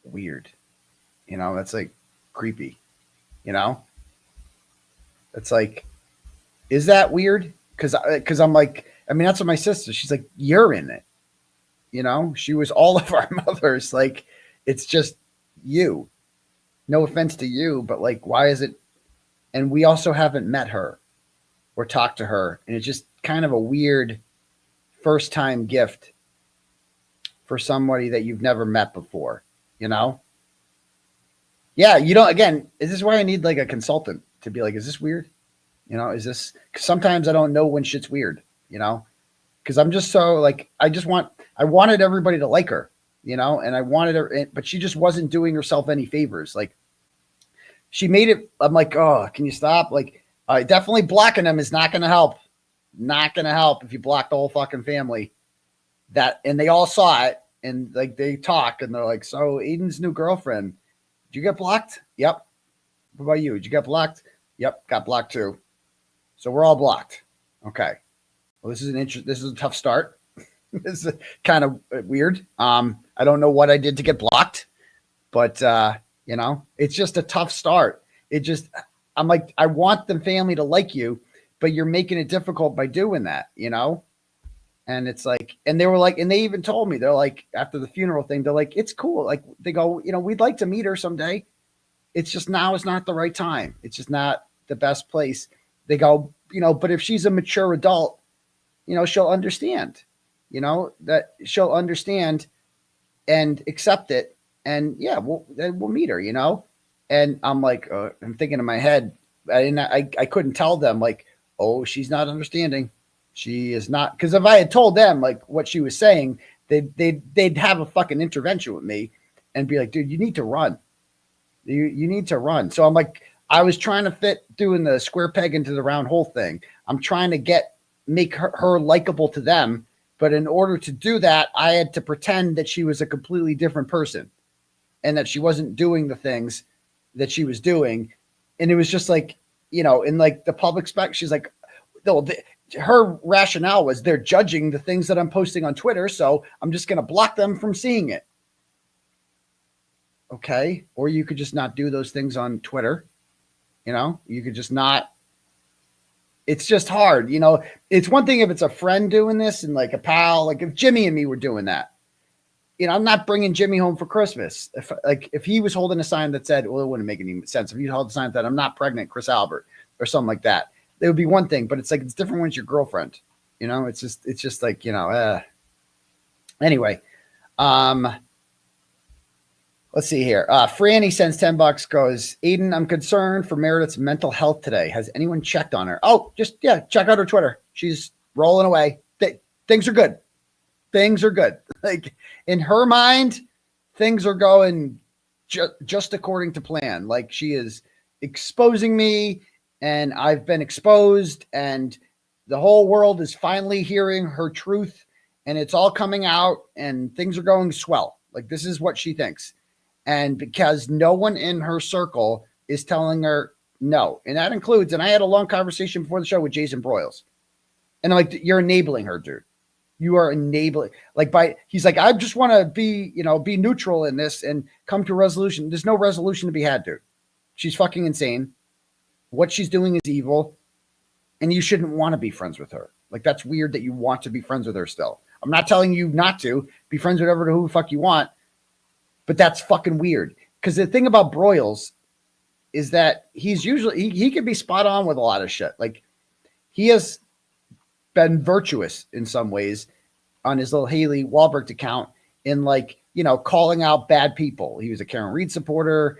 weird. That's like creepy, it's like, is that weird? Cause I'm like, I mean, that's what my sister, she's like, you're in it. She was all of our mothers. Like, it's just you. No offense to you, but like, why is it? And we also haven't met her or talked to her. And it's just kind of a weird first time gift for somebody that you've never met before, you know? Yeah, you don't, again, is this why I need like a consultant to be like, is this weird? You know, is this, cause sometimes I don't know when shit's weird, you know? Cause I'm just so like, I wanted everybody to like her, you know, and I wanted her, but she just wasn't doing herself any favors. Like she made it, I'm like, oh, can you stop? Like, definitely blocking them is not going to help. Not going to help if you block the whole fucking family. And they all saw it, and like they talk, and they're like, so Aidan's new girlfriend, did you get blocked? Yep. What about you? Did you get blocked? Yep, got blocked too. So we're all blocked. Okay. Well, this is a tough start. This is kind of weird. I don't know what I did to get blocked, but you know, it's just a tough start. I'm like, I want the family to like you, but you're making it difficult by doing that, you know? And it's like, and they were like, and they even told me, they're like, after the funeral thing, they're like, it's cool. Like they go, you know, we'd like to meet her someday. It's just now is not the right time. It's just not the best place. They go, you know, but if she's a mature adult, you know, she'll understand, you know, that she'll understand and accept it. And yeah, we'll meet her, you know? And I'm like, I'm thinking in my head, I couldn't tell them like, oh, she's not understanding. She is not, because if I had told them like what she was saying, they'd have a fucking intervention with me and be like, dude, you need to run. You need to run. So I'm like, I was trying to fit doing the square peg into the round hole thing. I'm trying to make her likable to them. But in order to do that, I had to pretend that she was a completely different person and that she wasn't doing the things that she was doing. And it was just like, you know, in like the public spec, she's like, no, her rationale was they're judging the things that I'm posting on Twitter. So I'm just going to block them from seeing it. Okay. Or you could just not do those things on Twitter. You know, you could just not, it's just hard. You know, it's one thing if it's a friend doing this and like a pal, like if Jimmy and me were doing that, you know, I'm not bringing Jimmy home for Christmas. If he was holding a sign that said, well, it wouldn't make any sense. If he held a sign that I'm not pregnant, 𝗺𝗃 or something like that, it would be one thing, but it's like, it's different when it's your girlfriend, you know, it's just like, you know, anyway, let's see here. Franny sends $10, goes, Aidan, I'm concerned for Meredith's mental health today. Has anyone checked on her? Oh, check out her Twitter. She's rolling away. Things are good. Things are good. Like in her mind, things are going just according to plan. Like she is exposing me and I've been exposed and the whole world is finally hearing her truth and it's all coming out and things are going swell. Like this is what she thinks. And because no one in her circle is telling her no. And that includes, and I had a long conversation before the show with Jason Broyles. And I'm like, you're enabling her, dude. You are enabling, he's like, I just want to be, you know, be neutral in this and come to a resolution. There's no resolution to be had, dude. She's fucking insane. What she's doing is evil. And you shouldn't want to be friends with her. Like, that's weird that you want to be friends with her still. I'm not telling you not to be friends with who the fuck you want, but that's fucking weird. Because the thing about Broyles is that he's usually, he can be spot on with a lot of shit. Like, he has been virtuous in some ways on his little Haley Wahlberg account in like, you know, calling out bad people. He was a Karen Reed supporter.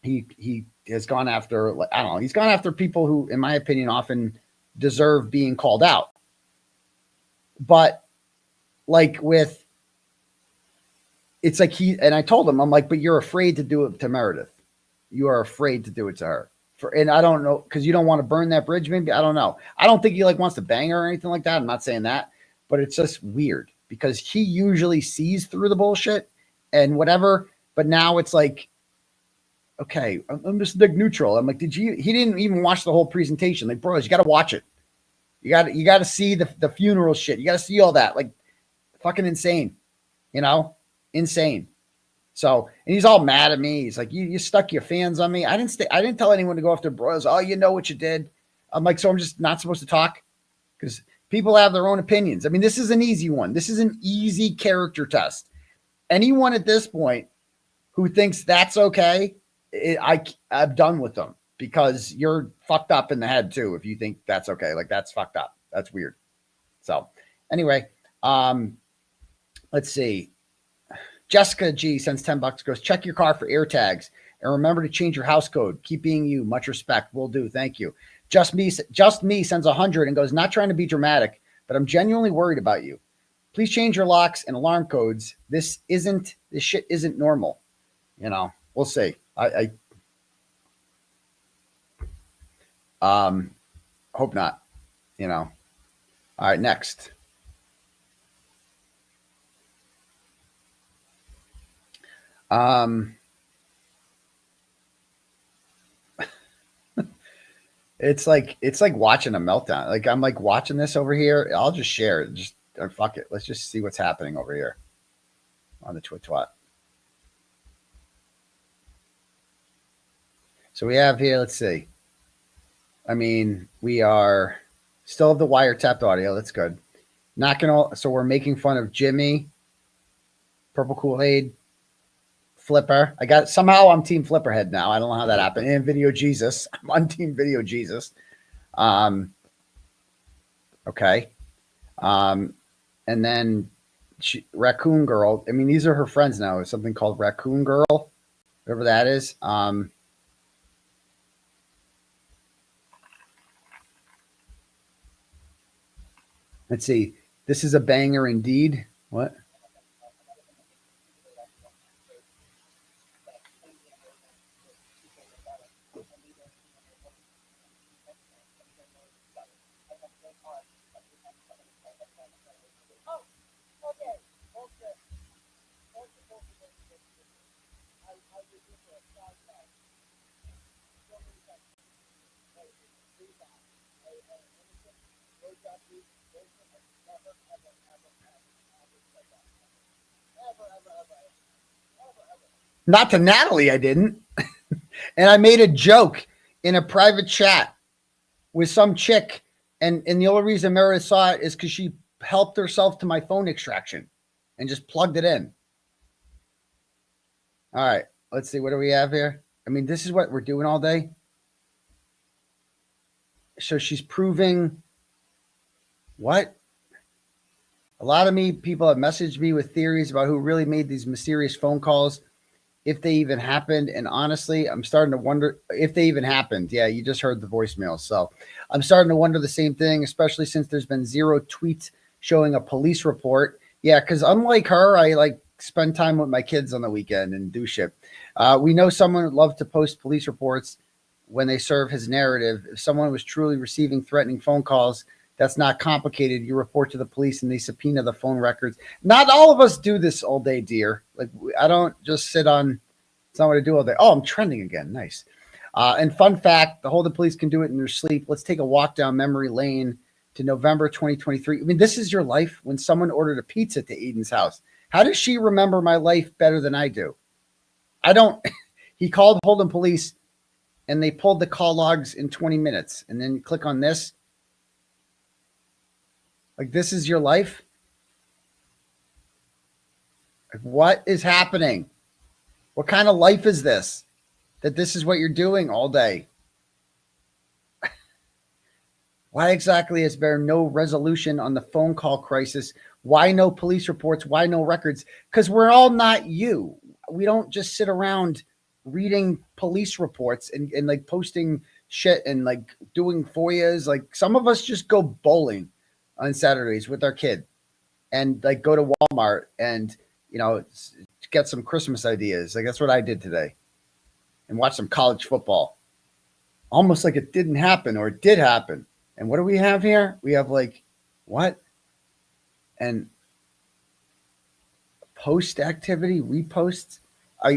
He has gone after, I don't know, he's gone after people who, in my opinion, often deserve being called out. But like it's like and I told him, I'm like, but you're afraid to do it to Meredith. You are afraid to do it to her. And I don't know, because you don't want to burn that bridge, maybe. I don't know. I don't think he like wants to bang her or anything like that. I'm not saying that, but it's just weird because he usually sees through the bullshit and whatever. But now it's like, okay, I'm just like neutral. I'm like, he didn't even watch the whole presentation. Like, bros, you got to watch it. You got to see the funeral shit. You got to see all that. Like, fucking insane, you know, insane. So, and he's all mad at me. He's like, you stuck your fans on me. I didn't tell anyone to go after Broyles. Oh, you know what you did. I'm like, so I'm just not supposed to talk because people have their own opinions. I mean, this is an easy one. This is an easy character test. Anyone at this point who thinks that's okay, I'm done with them because you're fucked up in the head too. If you think that's okay, like that's fucked up. That's weird. So anyway, Let's see. Jessica G sends $10, goes, check your car for air tags and remember to change your house code. Keep being you. Much respect. Will do. Thank you. Just me sends 100 and goes, not trying to be dramatic, but I'm genuinely worried about you. Please change your locks and alarm codes. This shit isn't normal. You know, we'll see. I hope not, you know. All right, next. It's like watching a meltdown. Like I'm like watching this over here. I'll just share it. Just fuck it. Let's just see what's happening over here on the twat. So we have here, let's see. I mean, we are still have the wiretapped audio. That's good. So we're making fun of Jimmy, Purple Kool-Aid, Flipper. Somehow I'm Team Flipperhead now. I don't know how that happened. And Video Jesus. I'm on Team Video Jesus. Okay. And then Raccoon Girl. I mean, these are her friends now. It's something called Raccoon Girl, whatever that is. Let's see. This is a banger indeed. What? Not to Natalie, I didn't. And I made a joke in a private chat with some chick. And the only reason Meredith saw it is because she helped herself to my phone extraction and just plugged it in. All right. Let's see. What do we have here? I mean, this is what we're doing all day. So she's proving what? A lot of people have messaged me with theories about who really made these mysterious phone calls, if they even happened. And honestly, I'm starting to wonder if they even happened. Yeah, you just heard the voicemail. So I'm starting to wonder the same thing, especially since there's been 0 tweets showing a police report. Yeah, because unlike her, I like spend time with my kids on the weekend and do shit. We know someone would love to post police reports when they serve his narrative. If someone was truly receiving threatening phone calls, that's not complicated. You report to the police and they subpoena the phone records. Not all of us do this all day, dear. Like I don't just sit on. It's not what I do all day. Oh, I'm trending again. Nice. And fun fact: the Holden police can do it in their sleep. Let's take a walk down memory lane to November 2023. I mean, this is your life when someone ordered a pizza to Aidan's house. How does she remember my life better than I do? I don't. He called Holden police, and they pulled the call logs in 20 minutes. And then you click on this. Like, this is your life? Like, what is happening? What kind of life is this? That this is what you're doing all day? Why exactly is there no resolution on the phone call crisis? Why no police reports? Why no records? Because we're all not you. We don't just sit around reading police reports and like posting shit and like doing FOIAs. Like some of us just go bowling on Saturdays with our kid and like go to Walmart and, you know, get some Christmas ideas. Like that's what I did today and watch some college football. Almost like it didn't happen or it did happen. And what do we have here? We have like, what? And post activity, reposts.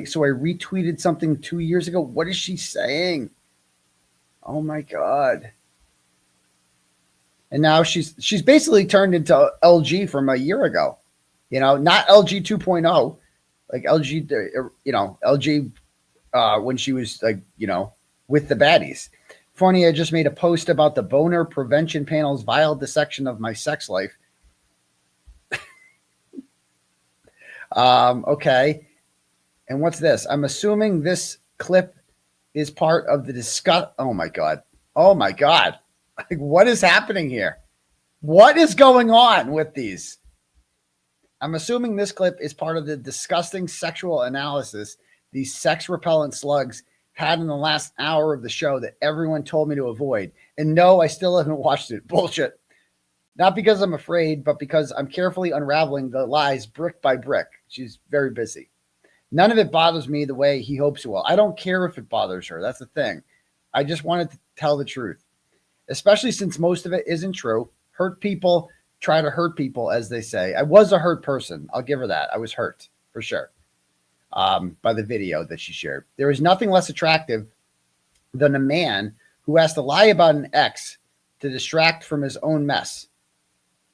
So I retweeted something 2 years ago. What is she saying? Oh my God. And now she's basically turned into LG from a year ago, you know, not LG 2.0, like LG, you know, LG when she was like, you know, with the baddies. Funny, I just made a post about the boner prevention panel's vile dissection of my sex life. Okay. And what's this? I'm assuming this clip is part of the discuss. Oh my God. Oh my God. Like, what is happening here? What is going on with these? I'm assuming this clip is part of the disgusting sexual analysis these sex repellent slugs had in the last hour of the show that everyone told me to avoid. And no, I still haven't watched it. Bullshit. Not because I'm afraid, but because I'm carefully unraveling the lies brick by brick. She's very busy. None of it bothers me the way he hopes it will. I don't care if it bothers her. That's the thing. I just wanted to tell the truth, especially since most of it isn't true. Hurt people try to hurt people, as they say. I was a hurt person. I'll give her that. I was hurt for sure by the video that she shared. There is nothing less attractive than a man who has to lie about an ex to distract from his own mess.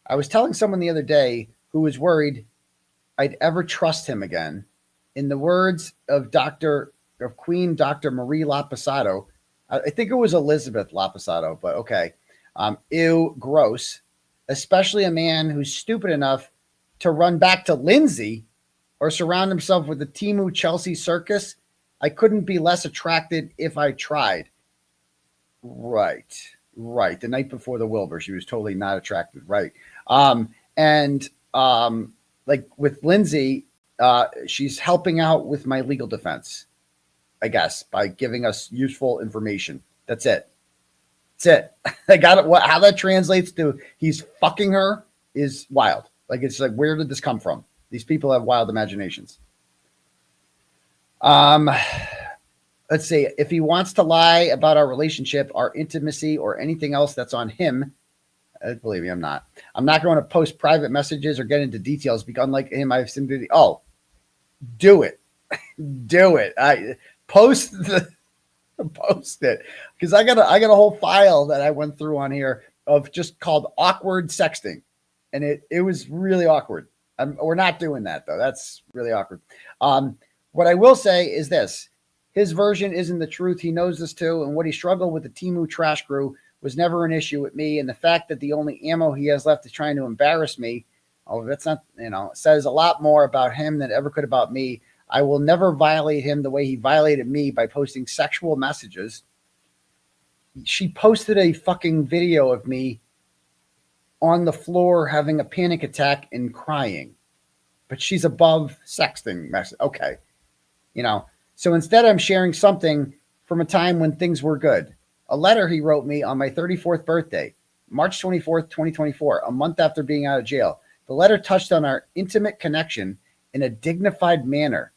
I was telling someone the other day who was worried I'd ever trust him again. In the words of Queen Dr. Marie 𝗲𝗂𝗧𝘂𝗏, I think it was Elizabeth 𝗲𝗂𝗧𝗂𝗏, but okay. Ew, gross. Especially a man who's stupid enough to run back to Lindsay or surround himself with the 𝗵𝗄𝗆𝐿𝐶𝐵 circus. I couldn't be less attracted if I tried. Right. The night before the Wilbur, she was totally not attracted. Right. Like with Lindsay, she's helping out with my legal defense, I guess, by giving us useful information. That's it. I got it. How that translates to he's fucking her is wild. Like, it's like, where did this come from? These people have wild imaginations. Let's see. If he wants to lie about our relationship, our intimacy, or anything else, that's on him. Believe me, I'm not. I'm not going to post private messages or get into details because, unlike him, I have sympathy. Oh, do it. Do it. I post it because I got a whole file that I went through on here of just called awkward sexting, and it was really awkward. We're not doing that though. That's really awkward. What I will say is this: his version isn't the truth. He knows this too, and what he struggled with the Temu trash crew was never an issue with me. And the fact that the only ammo he has left is trying to embarrass me, that's not, says a lot more about him than it ever could about me. I will never violate him the way he violated me by posting sexual messages. She posted a fucking video of me on the floor having a panic attack and crying, but she's above sexting message. Okay. So instead I'm sharing something from a time when things were good. A letter he wrote me on my 34th birthday, March 24th, 2024, a month after being out of jail. The letter touched on our intimate connection in a dignified manner.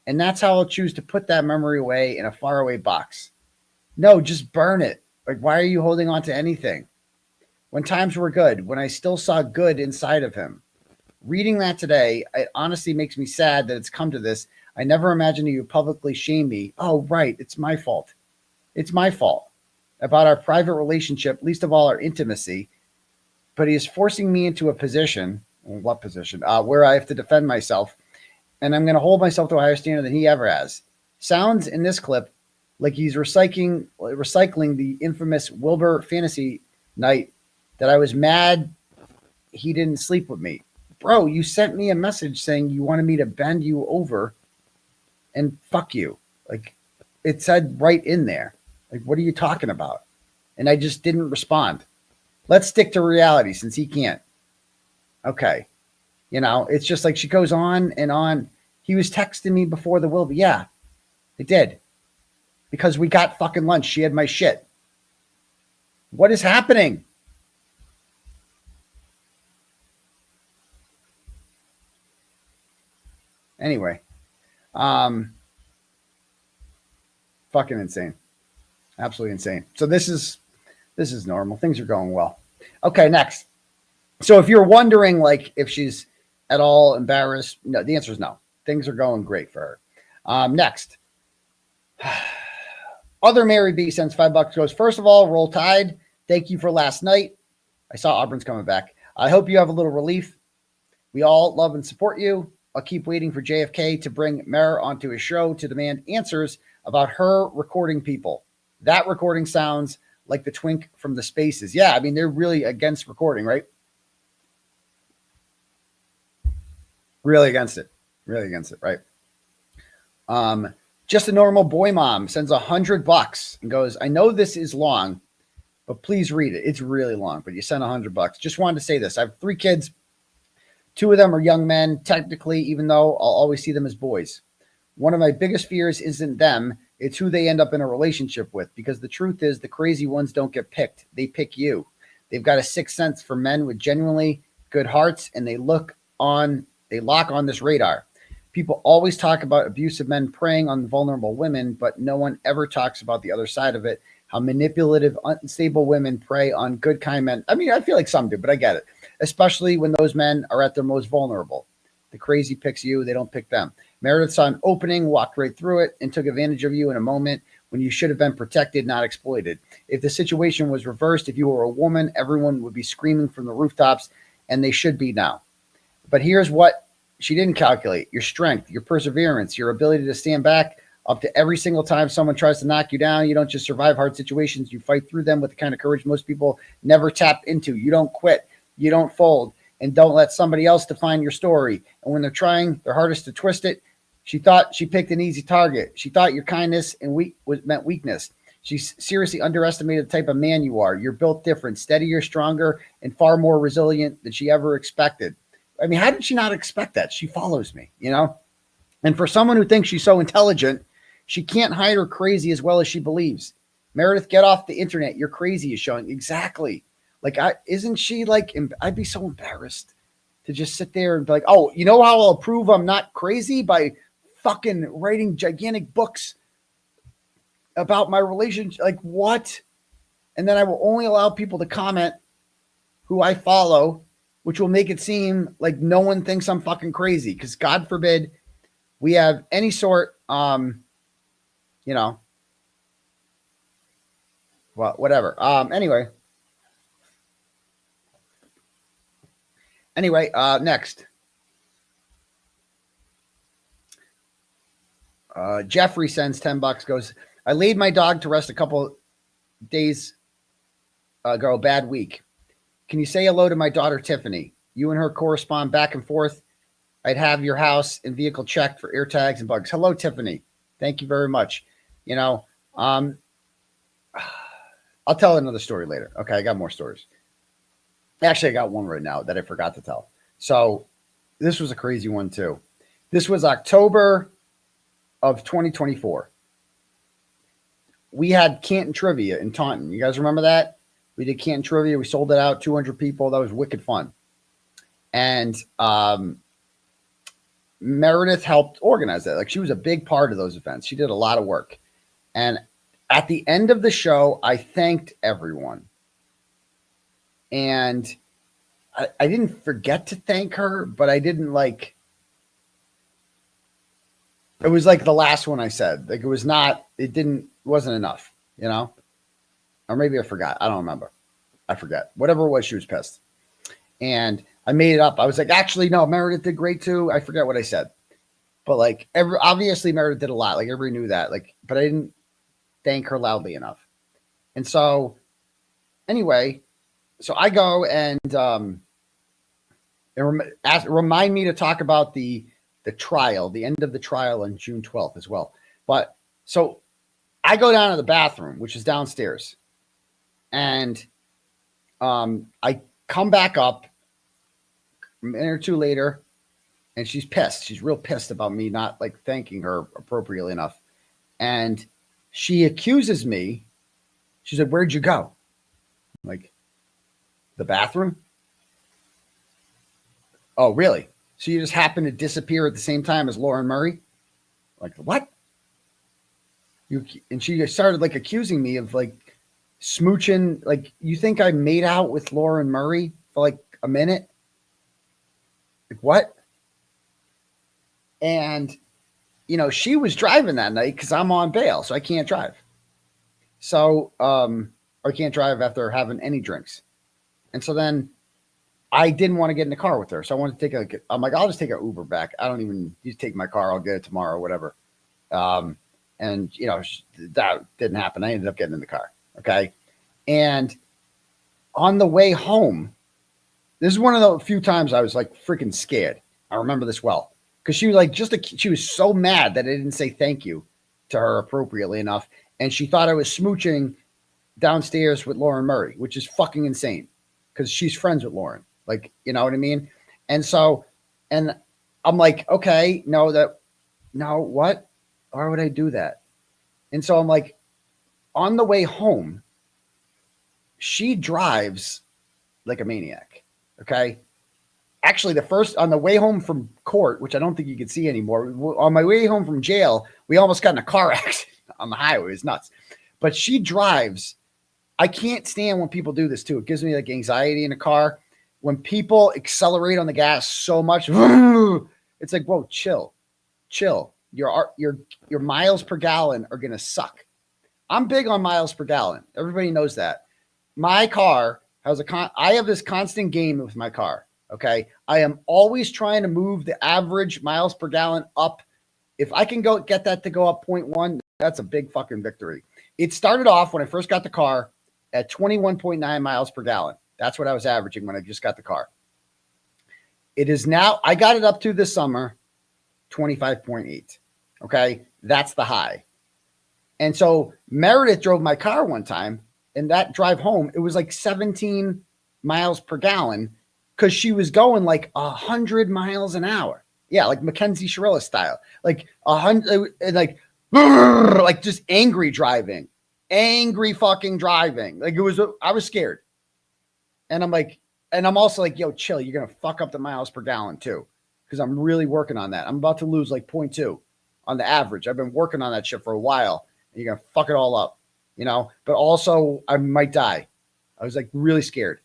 And that's how I'll choose to put that memory away in a faraway box. No, just burn it. Like, why are you holding on to anything? When times were good, when I still saw good inside of him. Reading that today, it honestly makes me sad that it's come to this. I never imagined you would publicly shame me. Oh, right. It's my fault. It's my fault about our private relationship, least of all our intimacy. But he is forcing me into a position, what position? Where I have to defend myself. And I'm going to hold myself to a higher standard than he ever has. Sounds in this clip like he's recycling the infamous Wilbur fantasy night that I was mad he didn't sleep with me. Bro, you sent me a message saying you wanted me to bend you over and fuck you. Like, it said right in there. Like, what are you talking about? And I just didn't respond. Let's stick to reality since he can't. Okay. It's just like she goes on and on. He was texting me before the Wilbur. Yeah, it did. Because we got fucking lunch. She had my shit. What is happening? Anyway. Fucking insane. Absolutely insane. So this is normal. Things are going well. Okay, next. So if you're wondering, like, if she's at all embarrassed, no, the answer is no. Things are going great for her. Next. Other Mary B sends $5, goes, first of all, roll tide. Thank you for last night. I saw Auburn's coming back. I hope you have a little relief. We all love and support you. I'll keep waiting for JFK to bring Mer onto his show to demand answers about her recording people. That recording sounds like the twink from the Spaces. Yeah, I mean, they're really against recording, right? Really against it, right? Just a normal boy mom sends $100 and goes, I know this is long, but please read it. It's really long, but you sent $100. Just wanted to say this. I have 3 kids, 2 of them are young men, technically, even though I'll always see them as boys. One of my biggest fears isn't them. It's who they end up in a relationship with, because the truth is the crazy ones don't get picked. They pick you. They've got a sixth sense for men with genuinely good hearts, and they lock on this radar. People always talk about abusive men preying on vulnerable women, but no one ever talks about the other side of it, how manipulative, unstable women prey on good, kind men. I mean, I feel like some do, but I get it. Especially when those men are at their most vulnerable. The crazy picks you, they don't pick them. Meredith saw an opening, walked right through it, and took advantage of you in a moment when you should have been protected, not exploited. If the situation was reversed, if you were a woman, everyone would be screaming from the rooftops, and they should be now. But here's what she didn't calculate: your strength, your perseverance, your ability to stand back up to every single time someone tries to knock you down. You don't just survive hard situations, you fight through them with the kind of courage most people never tap into. You don't quit, you don't fold, and don't let somebody else define your story. And when they're trying their hardest to twist it, she thought she picked an easy target. She thought your kindness and meant weakness. She seriously underestimated the type of man you are. You're built different, steadier, stronger, and far more resilient than she ever expected. I mean, how did she not expect that? She follows me, you know? And for someone who thinks she's so intelligent, she can't hide her crazy as well as she believes. Meredith, get off the internet. You're crazy is showing. Exactly. Like, isn't she like, I'd be so embarrassed to just sit there and be like, oh, you know how I'll prove I'm not crazy? By fucking writing gigantic books about my relationship. Like, what? And then I will only allow people to comment who I follow, which will make it seem like no one thinks I'm fucking crazy. Because God forbid we have any sort, you know, well, whatever. Anyway, next. Jeffrey sends $10, goes, I laid my dog to rest a couple days ago, bad week. Can you say hello to my daughter, Tiffany? You and her correspond back and forth. I'd have your house and vehicle checked for air tags and bugs. Hello, Tiffany. Thank you very much. You know, I'll tell another story later. Okay, I got more stories. Actually, I got one right now that I forgot to tell. So this was a crazy one too. This was October of 2024. We had Canton Trivia in Taunton. You guys remember that? We did Canton Trivia. We sold it out, 200 people. That was wicked fun. And Meredith helped organize that. Like, she was a big part of those events. She did a lot of work. And at the end of the show, I thanked everyone. And I didn't forget to thank her, but I didn't like, it was like the last one I said. Like, wasn't enough, you know? Or maybe I forgot. I don't remember. I forget. Whatever it was, she was pissed. And I made it up. I was like, actually, no, Meredith did great too. I forget what I said. But like, obviously Meredith did a lot. Like, everybody knew that. Like, but I didn't thank her loudly enough. And so anyway, so I go and remind me to talk about the trial, the end of the trial on June 12th as well. But so I go down to the bathroom, which is downstairs, and I come back up a minute or two later, and she's pissed. She's real pissed about me not like thanking her appropriately enough. And she accuses me. She said, where'd you go? I'm like, the bathroom? Oh, really? So you just happened to disappear at the same time as Lauren Murray? Like, what? And she started like accusing me of like smooching. Like, you think I made out with Lauren Murray for like a minute? Like, what? And, you know, she was driving that night because I'm on bail, so I can't drive. So, I can't drive after having any drinks. And so then I didn't want to get in the car with her. So I wanted to I'm like, I'll just take an Uber back. I don't even, you take my car. I'll get it tomorrow or whatever. And you know, that didn't happen. I ended up getting in the car. Okay. And on the way home, this is one of the few times I was like freaking scared. I remember this well. Cause she was like, she was so mad that I didn't say thank you to her appropriately enough. And she thought I was smooching downstairs with Lauren Murray, which is fucking insane because she's friends with Lauren. Like, you know what I mean? And so And I'm like, okay, no, what? Why would I do that? And so I'm like, on the way home, she drives like a maniac. Okay. Actually, on the way home from court, which I don't think you can see anymore, on my way home from jail, we almost got in a car accident on the highway. It's nuts. But she drives. I can't stand when people do this too. It gives me like anxiety in a car. When people accelerate on the gas so much, it's like, whoa, chill. Your miles per gallon are going to suck. I'm big on miles per gallon. Everybody knows that. My car has I have this constant game with my car. Okay. I am always trying to move the average miles per gallon up. If I can get that to go up 0.1, that's a big fucking victory. It started off when I first got the car at 21.9 miles per gallon. That's what I was averaging when I just got the car. It is now, I got it up to this summer, 25.8. Okay. That's the high. And so Meredith drove my car one time, and that drive home, it was like 17 miles per gallon because she was going like 100 miles an hour. Yeah, like 𝗵𝗫𝗄𝗃 style. Like 100, like just angry driving. Angry fucking driving. Like I was scared. And I'm like, and I'm also like, yo, chill. You're going to fuck up the miles per gallon too. Because I'm really working on that. I'm about to lose like 0.2 on the average. I've been working on that shit for a while. And you're going to fuck it all up, you know? But also I might die. I was like really scared.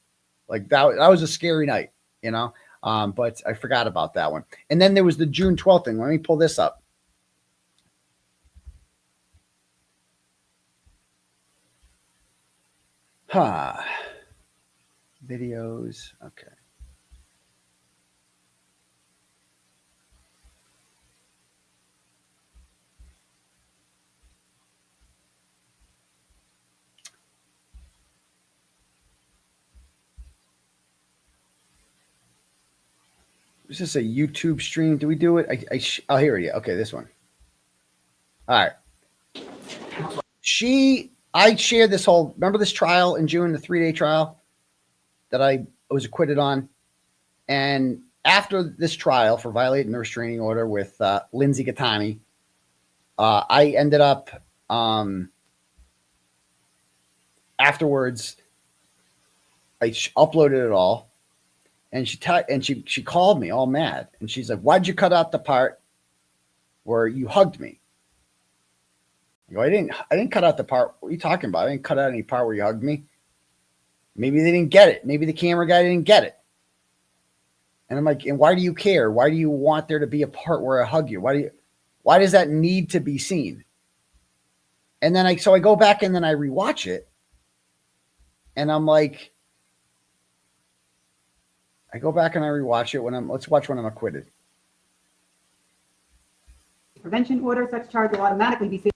Like that was a scary night, you know? But I forgot about that one. And then there was the June 12th thing. Let me pull this up. Videos. Okay. Is this a YouTube stream? Do we do it? Oh, here it is. Okay, this one. All right. I shared this remember this trial in June, the 3-day trial that I was acquitted on? And after this trial for violating the restraining order with Lindsay Gattani, I ended up afterwards, I uploaded it all. And she called me all mad. And she's like, why'd you cut out the part where you hugged me? I go, I didn't cut out the part. What are you talking about? I didn't cut out any part where you hugged me. Maybe they didn't get it. Maybe the camera guy didn't get it. And I'm like, and why do you care? Why do you want there to be a part where I hug you? Why does that need to be seen? And then I go back and then I rewatch it. And I'm like, I go back and I rewatch it let's watch when I'm acquitted. Prevention order, such charge will automatically be sealed.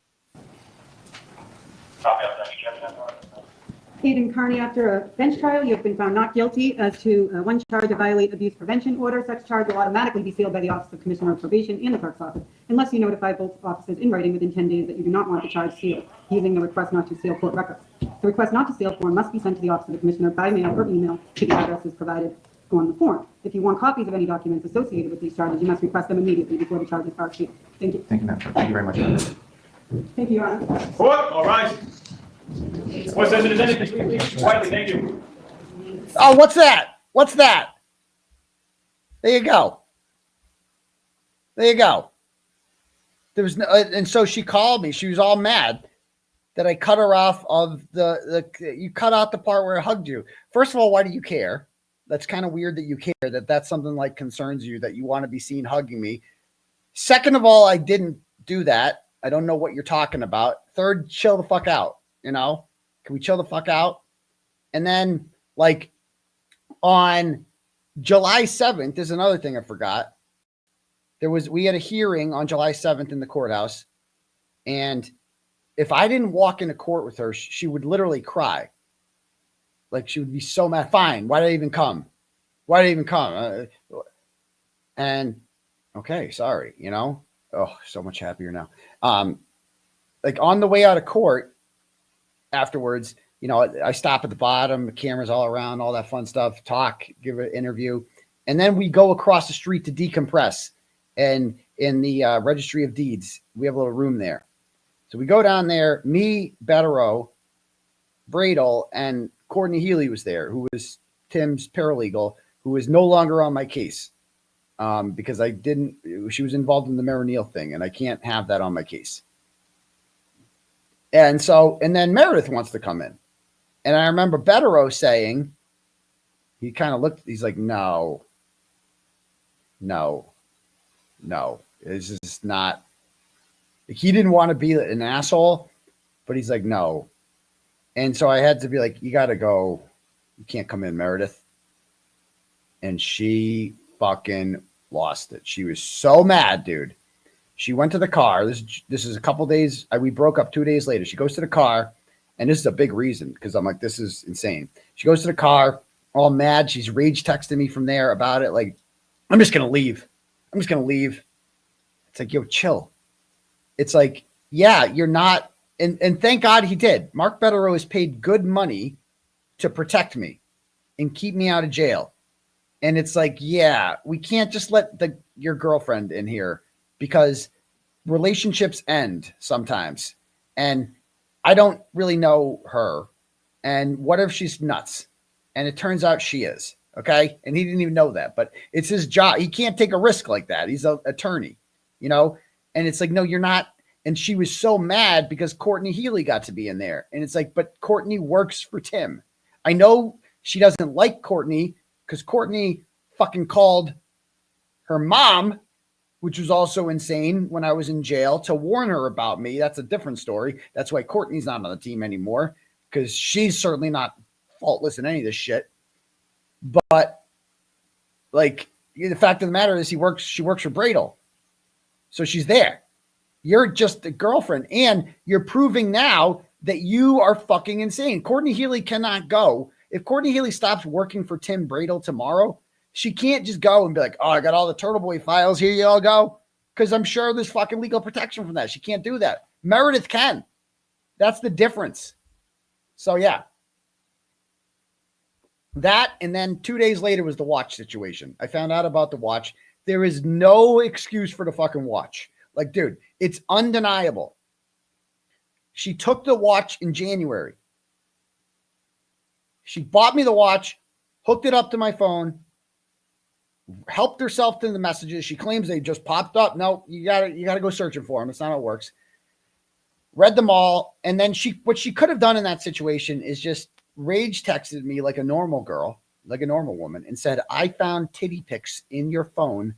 Aidan Kearney, after a bench trial, you have been found not guilty as to one charge of violate abuse prevention order. Such charge will automatically be sealed by the Office of Commissioner of Probation and the clerk's office, unless you notify both offices in writing within 10 days that you do not want the charge sealed, using the request not to seal court records. The request not to seal form must be sent to the Office of the Commissioner by mail or email to the addresses provided on the form. If you want copies of any documents associated with these charges, you must request them immediately before the charges are sealed. Thank you. Thank you, ma'am. Thank you very much. Thank you, Your Honor. Court, all right. What's this? Quietly, thank you. Oh, what's that? What's that? There you go. There you go. There was no, and so she called me. She was all mad that I cut her off of you cut out the part where I hugged you. First of all, why do you care? That's kind of weird that you care, that's something like concerns you, that you want to be seen hugging me. Second of all, I didn't do that. I don't know what you're talking about. Third, chill the fuck out. You know, can we chill the fuck out? And then like on July 7th, there's another thing I forgot. We had a hearing on July 7th in the courthouse. And if I didn't walk into court with her, she would literally cry. Like she would be so mad. Fine. Why did I even come? Why did I even come? And okay, sorry, you know? Oh, so much happier now. Like on the way out of court afterwards, you know, I stop at the bottom, the cameras all around, all that fun stuff, talk, give an interview. And then we go across the street to decompress. And in the Registry of Deeds, we have a little room there. So we go down there, me, 𝗵𝗏𝗺, Bradel, and Courtney Healy was there, who was Tim's paralegal, who is no longer on my case because she was involved in the Mary Neal thing, and I can't have that on my case. And then Meredith wants to come in. And I remember 𝗵𝗏𝗺 saying, he kind of looked, he's like, no, this is not, he didn't want to be an asshole, but he's like, no. And so I had to be like, you got to go. You can't come in, Meredith. And she fucking lost it. She was so mad, dude. She went to the car. This is a couple days. We broke up 2 days later. She goes to the car. And this is a big reason because I'm like, this is insane. She goes to the car all mad. She's rage texting me from there about it. Like, I'm just going to leave. It's like, yo, chill. It's like, yeah, you're not. And thank God he did. Mark 𝗵𝗏𝗺 has paid good money to protect me and keep me out of jail. And it's like, yeah, we can't just let your girlfriend in here because relationships end sometimes. And I don't really know her. And what if she's nuts? And it turns out she is. Okay. And he didn't even know that, but it's his job. He can't take a risk like that. He's an attorney, you know? And it's like, no, you're not. And she was so mad because Courtney Healy got to be in there. And it's like, but Courtney works for Tim. I know she doesn't like Courtney because Courtney fucking called her mom, which was also insane when I was in jail, to warn her about me. That's a different story. That's why Courtney's not on the team anymore because she's certainly not faultless in any of this shit. But like the fact of the matter is she works for Bradel. So she's there. You're just a girlfriend. And you're proving now that you are fucking insane. Courtney Healy cannot go. If Courtney Healy stops working for Tim Bradel tomorrow, she can't just go and be like, oh, I got all the Turtleboy files. Here you all go. Because I'm sure there's fucking legal protection from that. She can't do that. Meredith can. That's the difference. So, yeah. That, and then 2 days later was the watch situation. I found out about the watch. There is no excuse for the fucking watch. Like, dude, it's undeniable. She took the watch in January. She bought me the watch, hooked it up to my phone, helped herself to the messages. She claims they just popped up. No, you gotta go searching for them. It's not how it works. Read them all. And then what she could have done in that situation is just rage texted me like a normal girl, like a normal woman, and said, I found titty pics in your phone.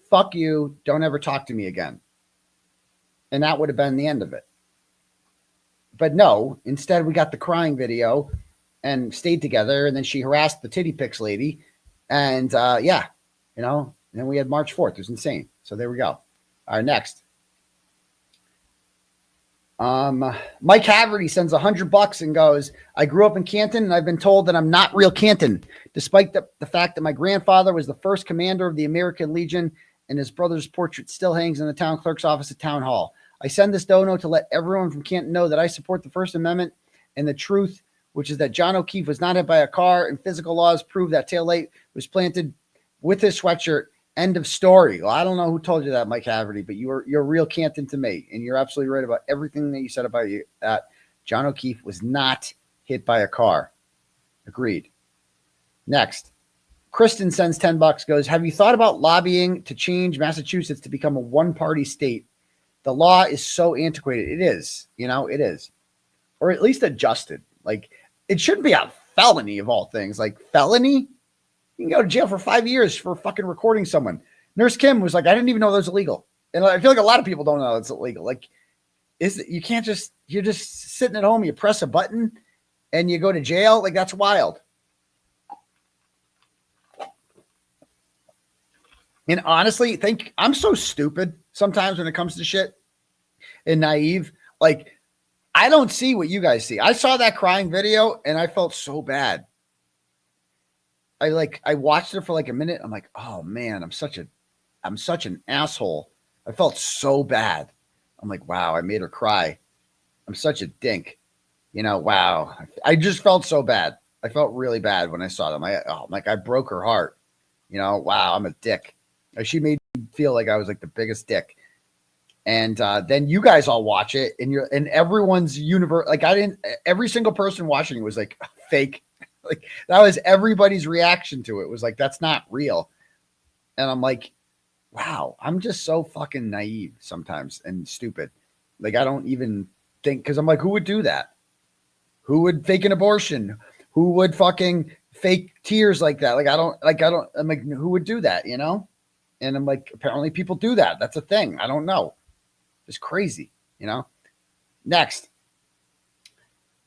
Fuck you. Don't ever talk to me again. And that would have been the end of it. But no, instead we got the crying video and stayed together. And then she harassed the titty pics lady. And yeah, you know, and then we had March 4th. It was insane. So there we go. All right, next. Mike Haverty sends $100 and goes, I grew up in Canton and I've been told that I'm not real Canton, despite the fact that my grandfather was the first commander of the American Legion and his brother's portrait still hangs in the town clerk's office at Town Hall. I send this dono to let everyone from Canton know that I support the First Amendment and the truth, which is that John O'Keefe was not hit by a car and physical laws prove that tail light was planted with his sweatshirt. End of story. Well, I don't know who told you that, Mike Haverty, but you're real Canton to me, and you're absolutely right about everything that you said about you. That John O'Keefe was not hit by a car. Agreed. Next, Kristen sends $10. Goes, have you thought about lobbying to change Massachusetts to become a one-party state? The law is so antiquated. It is, it is, or at least adjusted. Like it shouldn't be a felony of all things. Like felony. You can go to jail for 5 years for fucking recording someone. Nurse Kim was like, I didn't even know that was illegal. And I feel like a lot of people don't know it's illegal. Like, you're just sitting at home, you press a button and you go to jail. Like, that's wild. And honestly, I'm so stupid sometimes when it comes to shit and naive. Like, I don't see what you guys see. I saw that crying video and I felt so bad. I watched it for like a minute. I'm like, oh man, I'm such an asshole. I felt so bad. I'm like, wow, I made her cry. I'm such a dink. Wow. I just felt so bad. I felt really bad when I saw them. I broke her heart. You know, wow, I'm a dick. She made me feel like I was like the biggest dick. And then you guys all watch it, and everyone's universe. Like every single person watching it was like fake. Like that was everybody's reaction to it. It was like, that's not real. And I'm like, wow, I'm just so fucking naive sometimes and stupid. Like I don't even think, because I'm like, who would do that? Who would fake an abortion? Who would fucking fake tears like that? I'm like, who would do that, you know? And I'm like, apparently people do that. That's a thing. I don't know. It's crazy, you know? Next.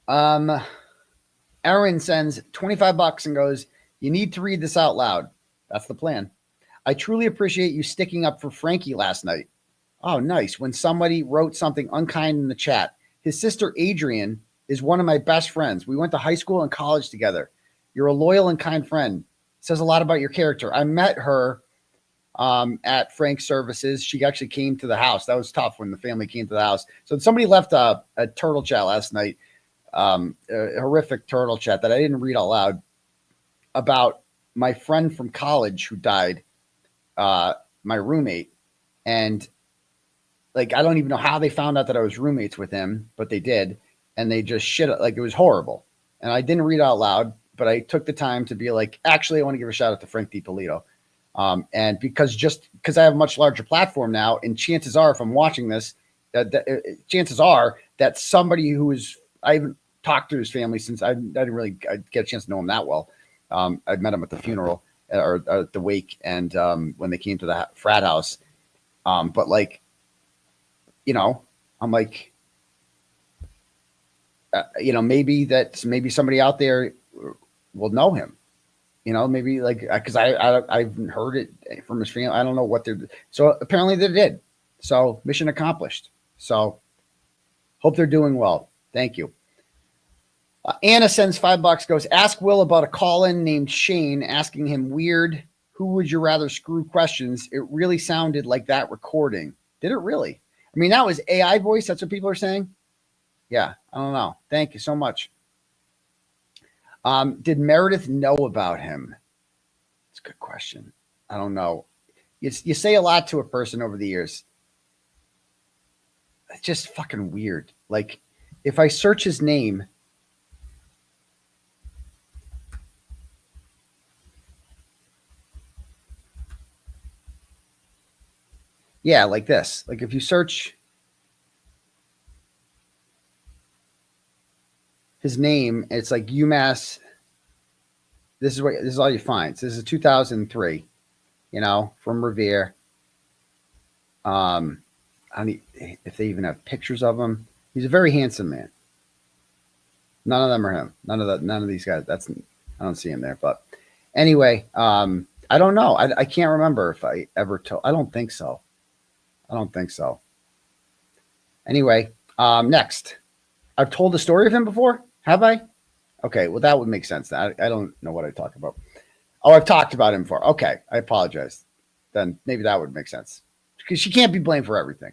Aaron sends $25 and goes, you need to read this out loud. That's the plan. I truly appreciate you sticking up for Frankie last night. Oh, nice. When somebody wrote something unkind in the chat. His sister Adrian is one of my best friends. We went to high school and college together. You're a loyal and kind friend. Says a lot about your character. I met her at Frank's services. She actually came to the house. That was tough when the family came to the house. So somebody left a turtle chat last night, a horrific turtle chat that I didn't read out loud, about my friend from college who died, my roommate. And like, I don't even know how they found out that I was roommates with him, but they did. And they just shit, like it was horrible. And I didn't read out loud, but I took the time to be like, actually, I want to give a shout out to Frank DiPolito. And because I have a much larger platform now, and chances are, if I'm watching this, chances are that somebody I haven't talked to his family since I didn't really get a chance to know him that well. I met him at the funeral or at the wake, and when they came to the frat house. But like, you know, I'm like, you know, maybe somebody out there will know him. You know, maybe like, because I've heard it from his family. I don't know what so apparently they did. So mission accomplished. So hope they're doing well. Thank you. Anna sends $5, goes, ask Will about a call-in named Shane, asking him weird, who would you rather screw questions. It really sounded like that recording. Did it really? I mean, that was AI voice. That's what people are saying. Yeah, I don't know. Thank you so much. Did Meredith know about him? It's a good question. I don't know. You say a lot to a person over the years. It's just fucking weird. Like, if I search his name, yeah, like this. Like if you search his name, it's like UMass. This is all you find. So this is 2003, you know, from Revere. I don't if they even have pictures of him. He's a very handsome man. None of them are him. None of these guys. I don't see him there. But anyway, I don't know. I can't remember if I ever told. I don't think so. Anyway, next. I've told the story of him before. Have I? Okay, well, that would make sense. I don't know what I talk about. Oh, I've talked about him before. Okay, I apologize. Then maybe that would make sense. Because she can't be blamed for everything.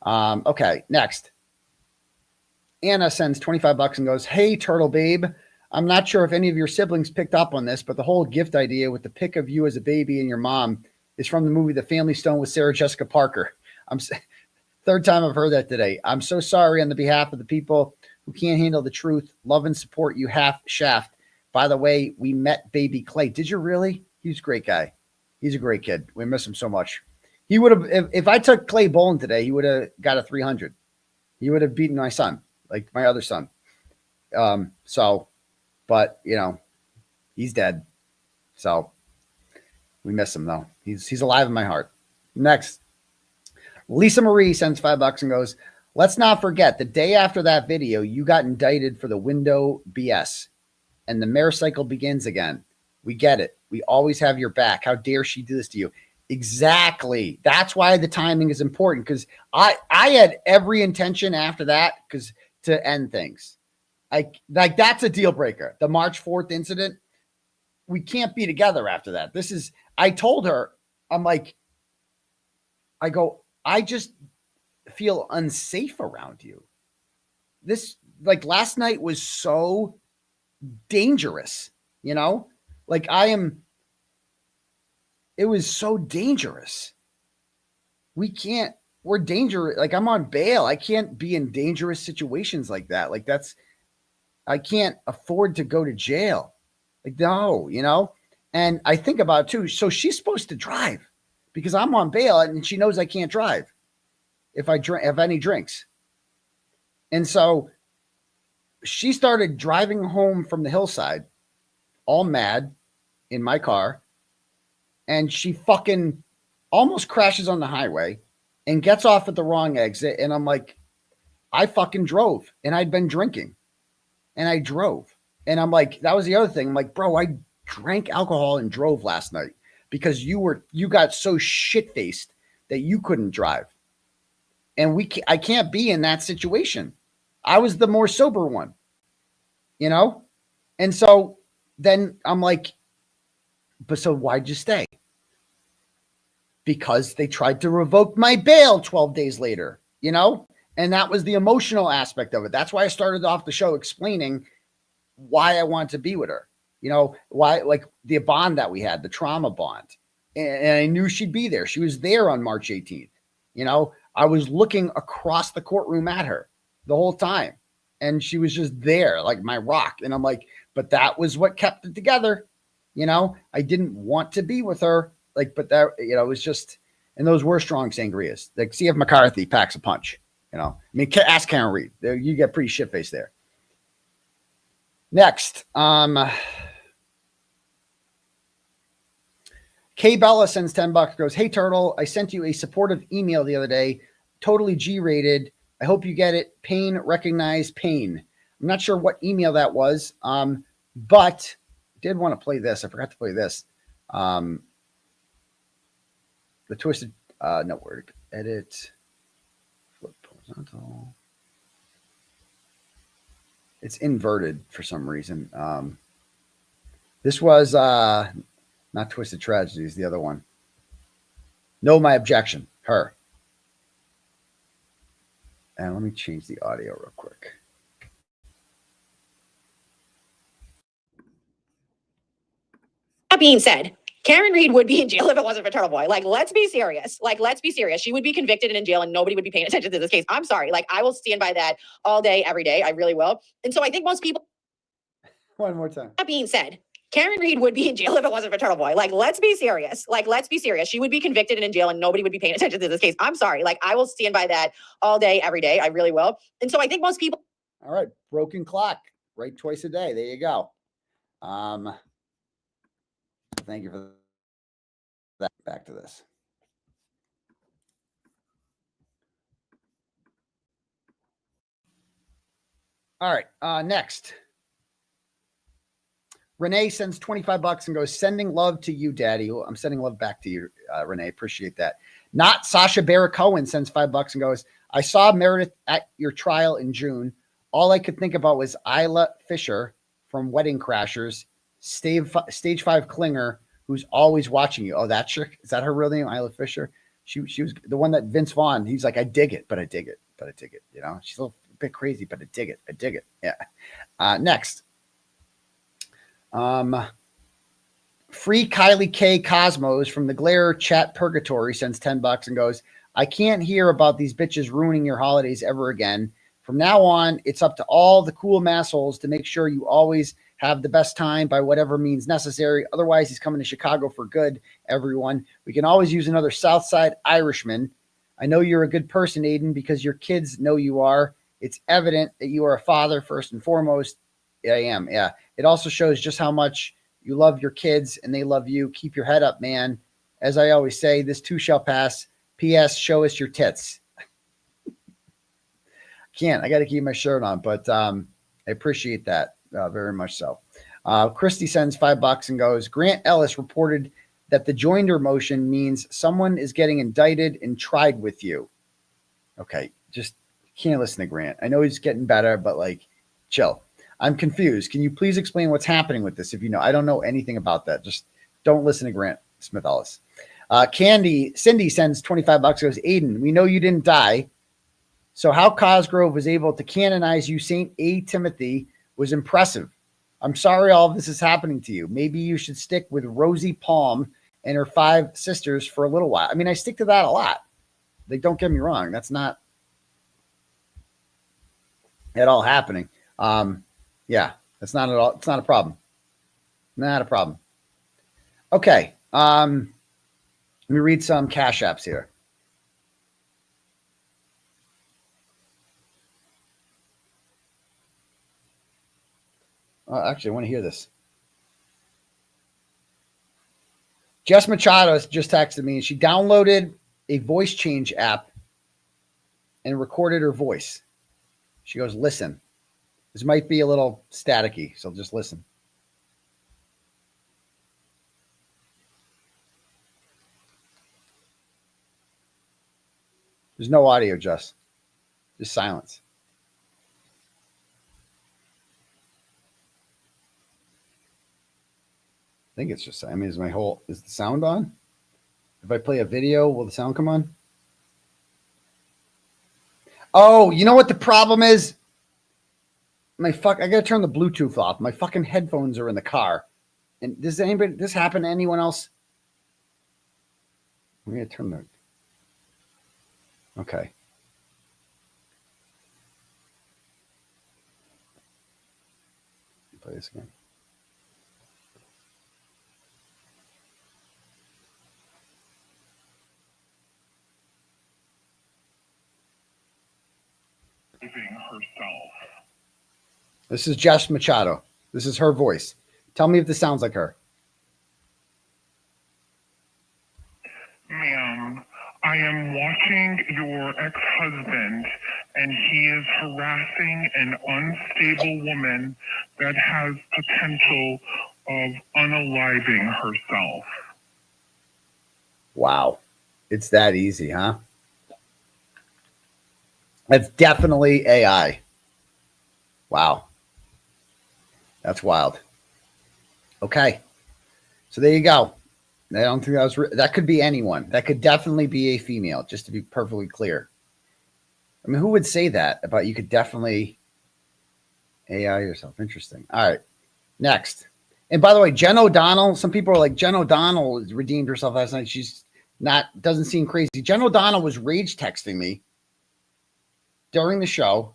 Okay, next. Anna sends $25 and goes, hey, Turtle Babe. I'm not sure if any of your siblings picked up on this, but the whole gift idea with the pic of you as a baby and your mom is from the movie The Family Stone with Sarah Jessica Parker. Third time I've heard that today. I'm so sorry on the behalf of the people who can't handle the truth. Love and support you, half shaft. By the way, we met baby Clay. Did you really? He's a great guy. He's a great kid. We miss him so much. He would have, if I took Clay bowling today, he would have got a 300. He would have beaten my son, like my other son. But you know, he's dead. So we miss him though. He's alive in my heart. Next. Lisa Marie sends $5 and goes, let's not forget the day after that video, you got indicted for the window BS and the mayor cycle begins again. We get it. We always have your back. How dare she do this to you? Exactly. That's why the timing is important. Cause I had every intention after that to end things. Like that's a deal breaker. The March 4th incident. We can't be together after that. I told her, I just feel unsafe around you. This, like last night was so dangerous, you know, like I am it was so dangerous. We're dangerous. Like, I'm on bail. I can't be in dangerous situations like that. Like, I can't afford to go to jail. Like, no, you know? And I think about it too. So she's supposed to drive because I'm on bail and she knows I can't drive if I have any drinks. And so she started driving home from the hillside all mad in my car. And she fucking almost crashes on the highway and gets off at the wrong exit. And I'm like, I fucking drove and I'd been drinking and I drove. And I'm like, that was the other thing. I'm like, bro, I drank alcohol and drove last night because you got so shit-faced that you couldn't drive. And I can't be in that situation. I was the more sober one, you know? And so then I'm like, but so why'd you stay? Because they tried to revoke my bail 12 days later, you know? And that was the emotional aspect of it. That's why I started off the show explaining why I wanted to be with her. You know, why, like the bond that we had, the trauma bond. And I knew she'd be there. She was there on March 18th. You know, I was looking across the courtroom at her the whole time. And she was just there, like my rock. And I'm like, but that was what kept it together. You know, I didn't want to be with her. Like, but that, you know, it was just, and those were strong sangrias. Like, C.F. McCarthy packs a punch, you know. I mean, ask Karen Reed. You get pretty shit-faced there. Next, 𝗀𝗵𝗂𝗀𝗂𝗧𝘂𝗵 sends $10, goes, hey, Turtle, I sent you a supportive email the other day, totally G-rated. I hope you get it. Pain, recognize pain. I'm not sure what email that was, but I did want to play this. I forgot to play this. The twisted, no word, edit, flip horizontal. It's inverted for some reason. This was not Twisted Tragedies, the other one. Know my objection, her. And let me change the audio real quick. That being said, Karen Reed would be in jail if it wasn't for Turtleboy. Like, let's be serious. Like, let's be serious. She would be convicted and in jail and nobody would be paying attention to this case. I'm sorry. Like, I will stand by that all day, every day. I really will. And so I think most people. One more time. That being said, Karen Reed would be in jail if it wasn't for Turtleboy. Like, let's be serious. Like, let's be serious. She would be convicted and in jail and nobody would be paying attention to this case. I'm sorry. Like, I will stand by that all day, every day. I really will. And so I think most people. All right. Broken clock. Right twice a day. There you go. Thank you for that. Back to this. All right. Next. Renee sends $25 and goes, sending love to you, Daddy. Well, I'm sending love back to you, Renee. Appreciate that. 𝗵𝗄𝗆 sends $5 and goes, I saw Meredith at your trial in June. All I could think about was Isla Fisher from Wedding Crashers, stage 5 clinger, who's always watching you. Oh, that chick? Is that her real name, Isla Fisher? She was the one that Vince Vaughn, he's like, I dig it, but I dig it, but I dig it. You know, she's a little bit crazy, but I dig it. I dig it. Yeah. Next. Free Kylie K Cosmos from the Glare Chat Purgatory sends $10 and goes, I can't hear about these bitches ruining your holidays ever again. From now on, it's up to all the cool massholes to make sure you always have the best time by whatever means necessary. Otherwise, he's coming to Chicago for good, everyone. We can always use another Southside Irishman. I know you're a good person, Aidan, because your kids know you are. It's evident that you are a father first and foremost. Yeah, I am. Yeah. It also shows just how much you love your kids and they love you. Keep your head up, man. As I always say, this too shall pass. P.S. Show us your tits. I got to keep my shirt on, but I appreciate that very much so. Christy sends $5 and goes, Grant Ellis reported that the joinder motion means someone is getting indicted and tried with you. Okay, just can't listen to Grant. I know he's getting better, but like, chill. I'm confused. Can you please explain what's happening with this? If you know, I don't know anything about that. Just don't listen to Grant Smith Ellis. Cindy sends $25, goes, Aidan, we know you didn't die. So how Cosgrove was able to canonize you, St. A. Timothy, was impressive. I'm sorry all of this is happening to you. Maybe you should stick with Rosie Palm and her 5 sisters for a little while. I mean, I stick to that a lot. Like, don't get me wrong. That's not at all happening. Yeah, that's not at all. It's not a problem. Not a problem. Okay. Let me read some Cash Apps here. Actually, I want to hear this. Jess Machado just texted me, and she downloaded a voice change app and recorded her voice. She goes, listen. This might be a little staticky, so just listen. There's no audio, just silence. I think it's just, I mean, is the sound on? If I play a video, will the sound come on? Oh, you know what the problem is? I gotta turn the Bluetooth off. My fucking headphones are in the car. And does this happen to anyone else? I'm gonna turn the, okay. Play this again. Herself. This is Jess Machado. This is her voice. Tell me if this sounds like her. Ma'am, I am watching your ex-husband, and he is harassing an unstable woman that has potential of unaliving herself. Wow. It's that easy, huh? That's definitely AI. Wow. That's wild. Okay. So there you go. I don't think that was, that could be anyone. That could definitely be a female, just to be perfectly clear. I mean, who would say that about you could definitely AI yourself? Interesting. All right. Next. And by the way, Jen O'Donnell, some people are like, Jen O'Donnell redeemed herself last night. She's not, doesn't seem crazy. Jen O'Donnell was rage texting me during the show.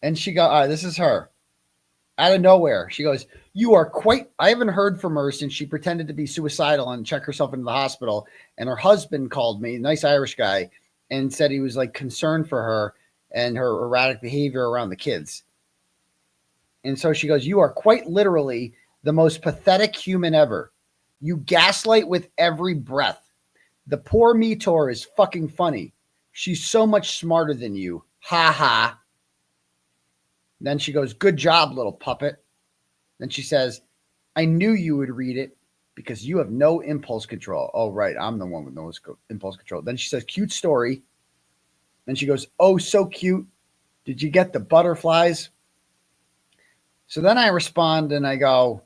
And she got, all right, this is her. Out of nowhere, she goes, you are quite, I haven't heard from her since she pretended to be suicidal and check herself into the hospital. And her husband called me, nice Irish guy, and said he was like concerned for her and her erratic behavior around the kids. And so she goes, you are quite literally the most pathetic human ever. You gaslight with every breath. The poor Meteor is fucking funny. She's so much smarter than you. Ha ha. Then she goes, good job, little puppet. Then she says, I knew you would read it because you have no impulse control. Oh, right. I'm the one with no impulse control. Then she says, cute story. Then she goes, oh, so cute. Did you get the butterflies? So then I respond and I go,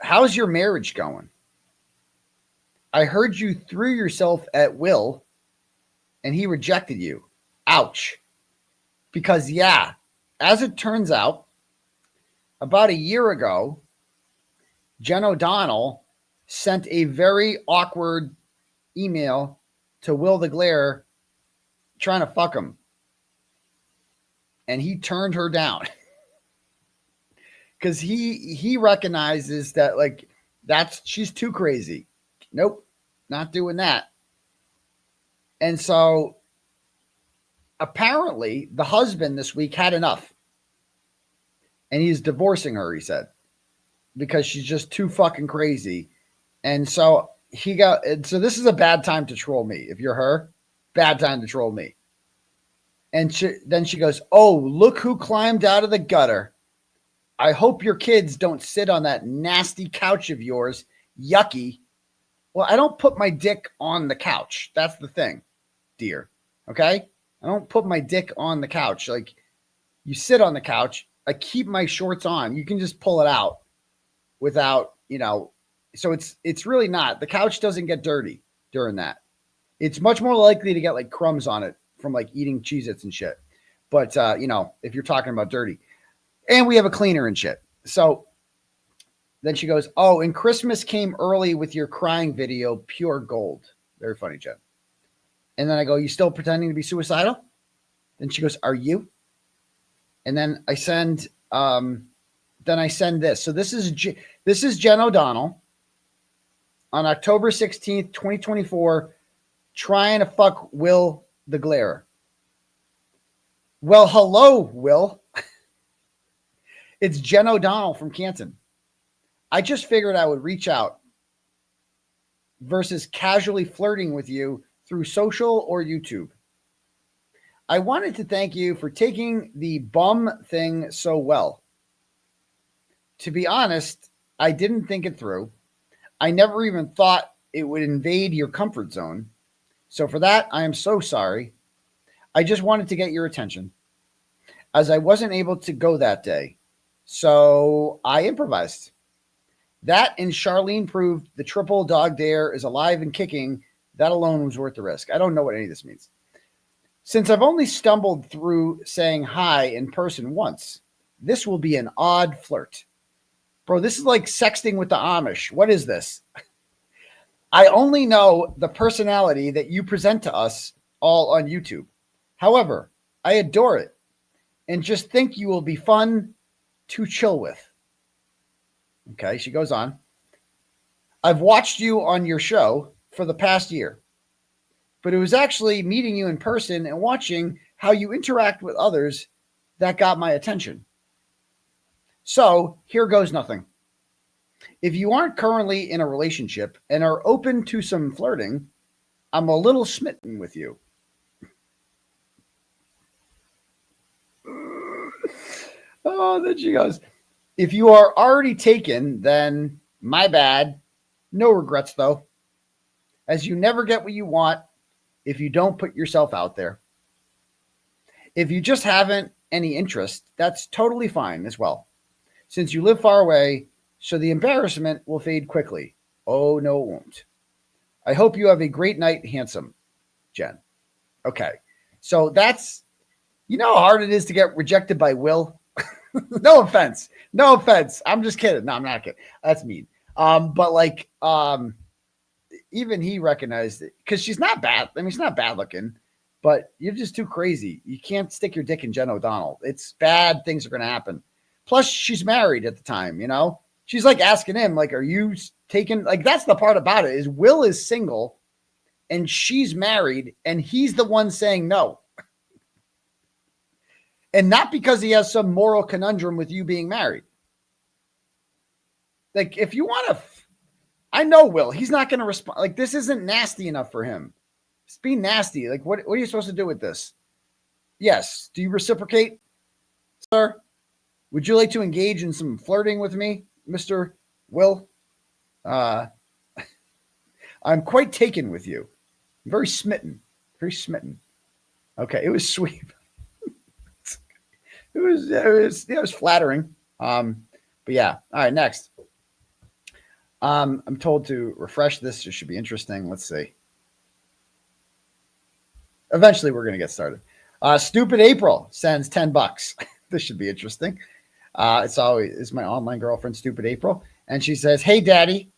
how's your marriage going? I heard you threw yourself at Will and he rejected you. Ouch. Because, yeah, as it turns out, about a year ago, Jen O'Donnell sent a very awkward email to Will the Glare trying to fuck him. And he turned her down. Because he recognizes that, like, she's too crazy. Nope, not doing that. And so apparently the husband this week had enough. And he's divorcing her, he said, because she's just too fucking crazy. And so so this is a bad time to troll me. If you're her, bad time to troll me. And then she goes, oh, look who climbed out of the gutter. I hope your kids don't sit on that nasty couch of yours. Yucky. Well, I don't put my dick on the couch. That's the thing, dear. Okay? I don't put my dick on the couch. Like, you sit on the couch. I keep my shorts on. You can just pull it out without, so it's really not. The couch doesn't get dirty during that. It's much more likely to get like crumbs on it from like eating Cheez-Its and shit. But, if you're talking about dirty. And we have a cleaner and shit. So then she goes, oh, and Christmas came early with your crying video, pure gold. Very funny, Jen. And then I go, you still pretending to be suicidal? Then she goes, are you? And then I send this. So this is Jen O'Donnell on October 16th, 2024, trying to fuck Will the Glare. Well, hello, Will. It's Jen O'Donnell from Canton. I just figured I would reach out versus casually flirting with you through social or YouTube. I wanted to thank you for taking the bum thing so well. To be honest, I didn't think it through. I never even thought it would invade your comfort zone. So for that, I am so sorry. I just wanted to get your attention as I wasn't able to go that day. So I improvised. That and Charlene proved the triple dog dare is alive and kicking. That alone was worth the risk. I don't know what any of this means. Since I've only stumbled through saying hi in person once, this will be an odd flirt. Bro, this is like sexting with the Amish. What is this? I only know the personality that you present to us all on YouTube. However, I adore it and just think you will be fun to chill with. Okay, she goes on. I've watched you on your show for the past year, but it was actually meeting you in person and watching how you interact with others that got my attention. So here goes nothing. If you aren't currently in a relationship and are open to some flirting, I'm a little smitten with you. Oh, then she goes, if you are already taken, then my bad. No regrets, though, as you never get what you want if you don't put yourself out there. If you just haven't any interest, that's totally fine as well, since you live far away, so the embarrassment will fade quickly. Oh, no, it won't. I hope you have a great night, handsome, Jen. Okay, so that's, you know how hard it is to get rejected by Will? No offense. No offense. I'm just kidding. No, I'm not kidding. That's mean. But like, even he recognized it because she's not bad. I mean, she's not bad looking, but you're just too crazy. You can't stick your dick in Jen O'Donnell. It's bad. Things are going to happen. Plus, she's married at the time, you know? She's like asking him, like, are you taking, like, that's the part about it is Will is single and she's married and he's the one saying no. And not because he has some moral conundrum with you being married. Like, if you want to, I know Will, he's not going to respond. Like, this isn't nasty enough for him. It's being nasty. Like, what are you supposed to do with this? Yes. Do you reciprocate, sir? Would you like to engage in some flirting with me, Mr. Will? I'm quite taken with you. I'm very smitten. Very smitten. Okay, it was sweet. It was flattering. But yeah. All right, next. I'm told to refresh this. It should be interesting. Let's see. Eventually, we're going to get started. Stupid April sends $10. This should be interesting. It's my online girlfriend, Stupid April. And she says, hey, Daddy,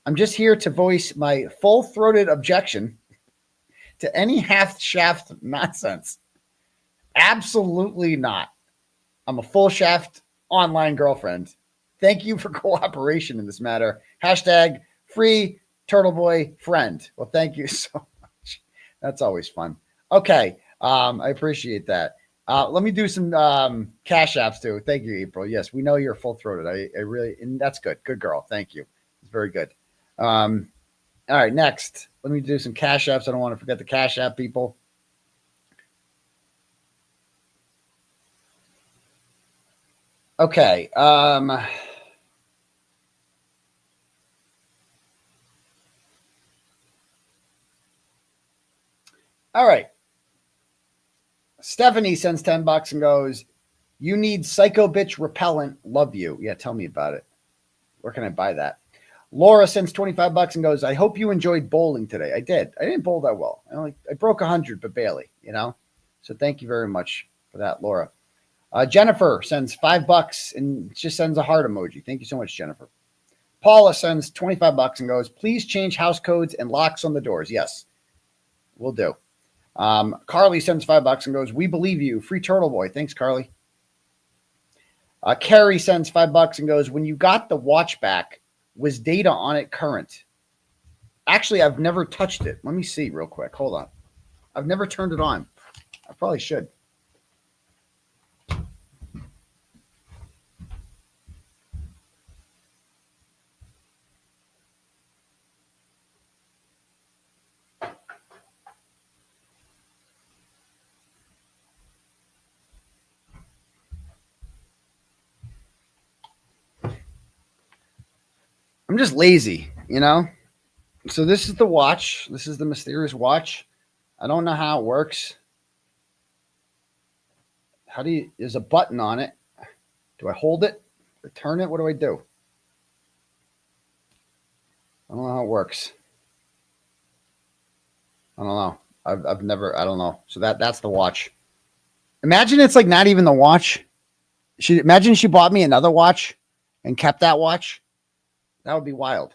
I'm just here to voice my full-throated objection to any half-shaft nonsense. Absolutely not. I'm a full shaft online girlfriend. Thank you for cooperation in this matter. Hashtag free Turtleboy friend. Well, thank you so much. That's always fun. Okay. I appreciate that. Let me do some cash apps too. Thank you, April. Yes, we know you're full throated. I really, and that's good. Good girl. Thank you. It's very good. All right, next. Let me do some cash apps. I don't want to forget the cash app people. Okay. All right. Stephanie sends $10 and goes, you need psycho bitch repellent. Love you. Yeah, tell me about it. Where can I buy that? Laura sends $25 and goes, I hope you enjoyed bowling today. I did. I didn't bowl that well. I broke 100, but barely, you know? So thank you very much for that, Laura. Jennifer sends $5 and just sends a heart emoji. Thank you so much, Jennifer. Paula sends $25 and goes, please change house codes and locks on the doors. Yes, we'll do. Carly sends $5 and goes, we believe you. Free Turtleboy. Thanks, Carly. Carrie sends $5 and goes, when you got the watch back, was data on it current? Actually, I've never touched it. Let me see real quick. Hold on. I've never turned it on. I probably should. I'm just lazy, you know? So this is the watch. This is the mysterious watch. I don't know how it works. How do you, there's a button on it. Do I hold it? Do I turn it? What do I do? I don't know how it works. I don't know. I've never, I don't know. So that's the watch. Imagine it's like not even the watch. Imagine she bought me another watch and kept that watch. That would be wild.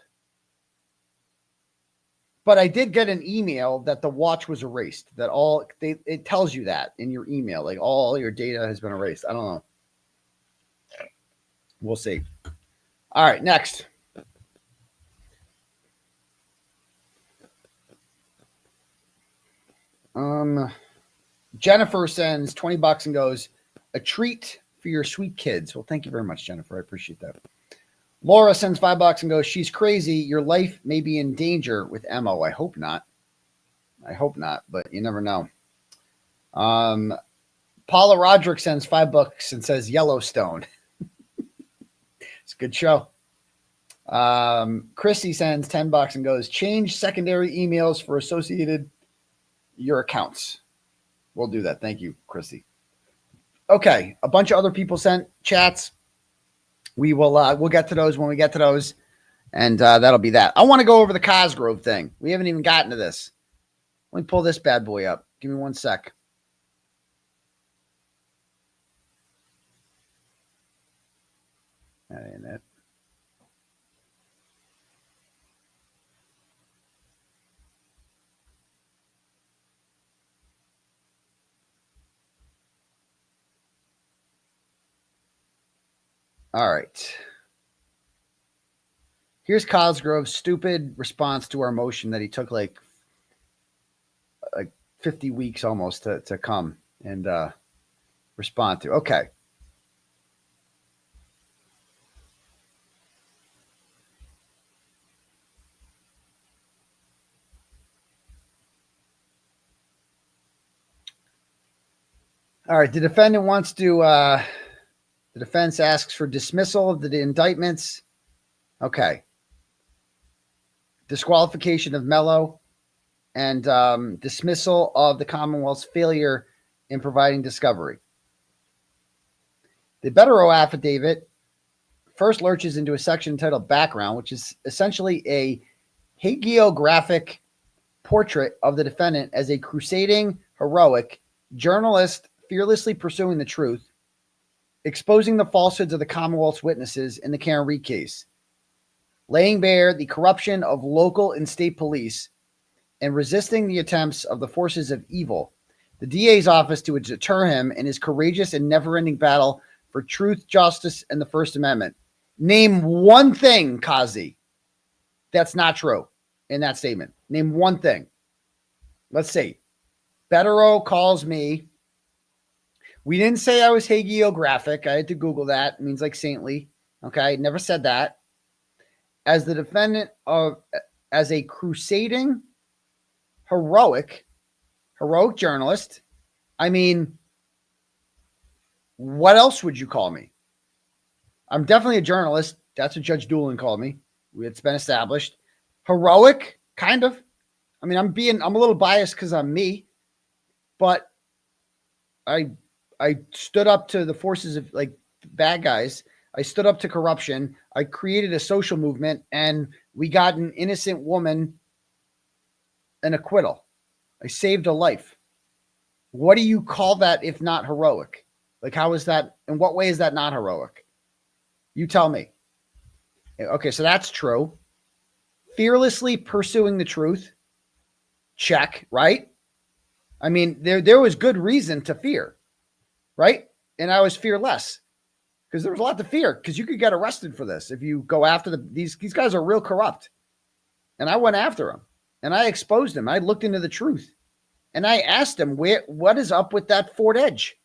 But I did get an email that the watch was erased. That it tells you that in your email, like all your data has been erased. I don't know. We'll see. All right, next. Jennifer sends $20 and goes, a treat for your sweet kids. Well, thank you very much, Jennifer. I appreciate that. Laura sends $5 and goes, she's crazy. Your life may be in danger with Mo. I hope not. I hope not, but you never know. Paula Roderick sends $5 and says Yellowstone. It's a good show. Chrissy sends $10 and goes, change secondary emails for associated your accounts. We'll do that. Thank you, Chrissy. Okay. A bunch of other people sent chats. We will, we'll get to those when we get to those. And that'll be that. I want to go over the Cosgrove thing. We haven't even gotten to this. Let me pull this bad boy up. Give me 1 sec. That ain't it. All right. Here's Cosgrove's stupid response to our motion that he took like 50 weeks almost to come and respond to. Okay. All right. The defendant wants to, the defense asks for dismissal of the indictments. Okay. Disqualification of Mello and dismissal of the Commonwealth's failure in providing discovery. The 𝗵𝗄𝗄 affidavit first lurches into a section entitled Background, which is essentially a hagiographic portrait of the defendant as a crusading, heroic journalist fearlessly pursuing the truth, exposing the falsehoods of the Commonwealth's witnesses in the Kearney case, laying bare the corruption of local and state police, and resisting the attempts of the forces of evil, the DA's office to deter him in his courageous and never-ending battle for truth, justice, and the First Amendment. Name one thing, 𝗁𝗄𝗄𝗧𝘂, that's not true in that statement. Name one thing. Let's see. 𝗵𝗄𝗄 calls me. We didn't say I was hagiographic. I had to Google that. It means like saintly. Okay. Never said that. As the defendant of, as a crusading, heroic journalist. I mean, what else would you call me? I'm definitely a journalist. That's what Judge Doolin called me. It's been established. Heroic, kind of. I mean, I'm a little biased because I'm me, but I stood up to the forces of like bad guys. I stood up to corruption. I created a social movement, and we got an innocent woman an acquittal. I saved a life. What do you call that if not heroic? Like, how is that? In what way is that not heroic? You tell me. Okay, so that's true. Fearlessly pursuing the truth. Check, right? I mean, there was good reason to fear, right? And I was fearless because there was a lot to fear because you could get arrested for this if you go after these guys are real corrupt. And I went after them and I exposed them. I looked into the truth and I asked them, what is up with that Fort Edge?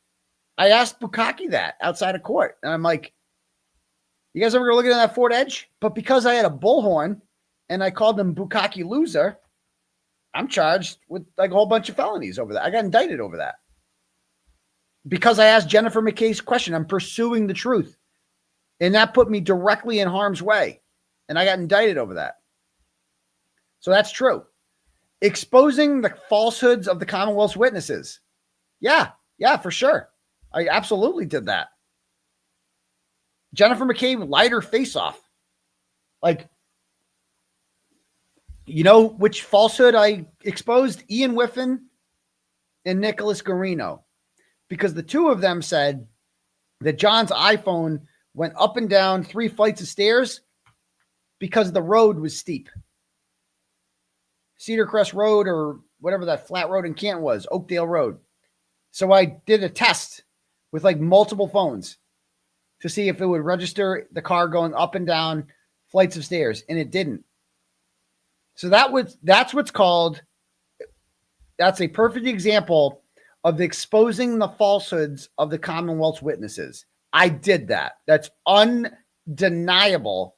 I asked 𝗃𝗃𝗺𝗃 that outside of court. And I'm like, you guys ever go look at that Fort Edge? But because I had a bullhorn and I called them 𝗃𝗃𝗺𝗃 loser, I'm charged with like a whole bunch of felonies over that. I got indicted over that. Because I asked Jennifer McKay's question. I'm pursuing the truth. And that put me directly in harm's way. And I got indicted over that. So that's true. Exposing the falsehoods of the Commonwealth's witnesses. Yeah, for sure. I absolutely did that. Jennifer McKay lied her face off. Like, you know which falsehood I exposed? Ian Whiffen and Nicholas Garino. Because the two of them said that John's iPhone went up and down 3 flights of stairs because the road was steep. Cedar Crest Road or whatever that flat road in Canton was, Oakdale Road. So I did a test with like multiple phones to see if it would register the car going up and down flights of stairs, and it didn't. So that's what's called, that's a perfect example of exposing the falsehoods of the Commonwealth's witnesses. I did that. That's undeniable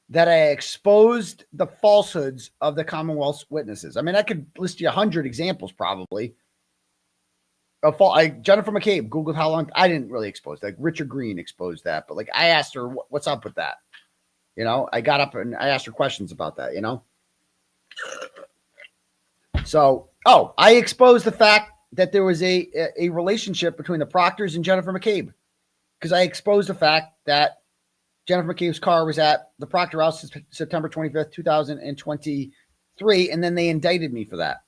that I exposed the falsehoods of the Commonwealth's witnesses. I mean, I could list you 100 examples probably. Jennifer McCabe Googled how long. I didn't really expose that. Like Richard Green exposed that, but like I asked her, what's up with that? You know, I got up and I asked her questions about that, you know? So, I exposed the fact that there was a relationship between the Proctors and Jennifer McCabe because I exposed the fact that Jennifer McCabe's car was at the Proctor house September 25th, 2023, and then they indicted me for that.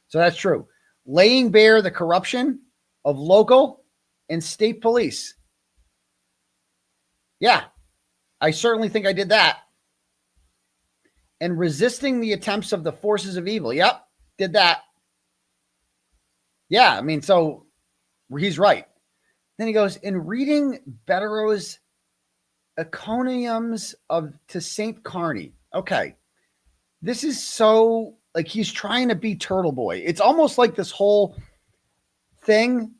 So that's true. Laying bare the corruption of local and state police. Yeah, I certainly think I did that. And resisting the attempts of the forces of evil. Yep, did that. Yeah, I mean, so he's right. Then he goes, in reading Bettero's encomiums to St. Kearney. Okay. This is so, like, he's trying to be Turtleboy. It's almost like this whole thing,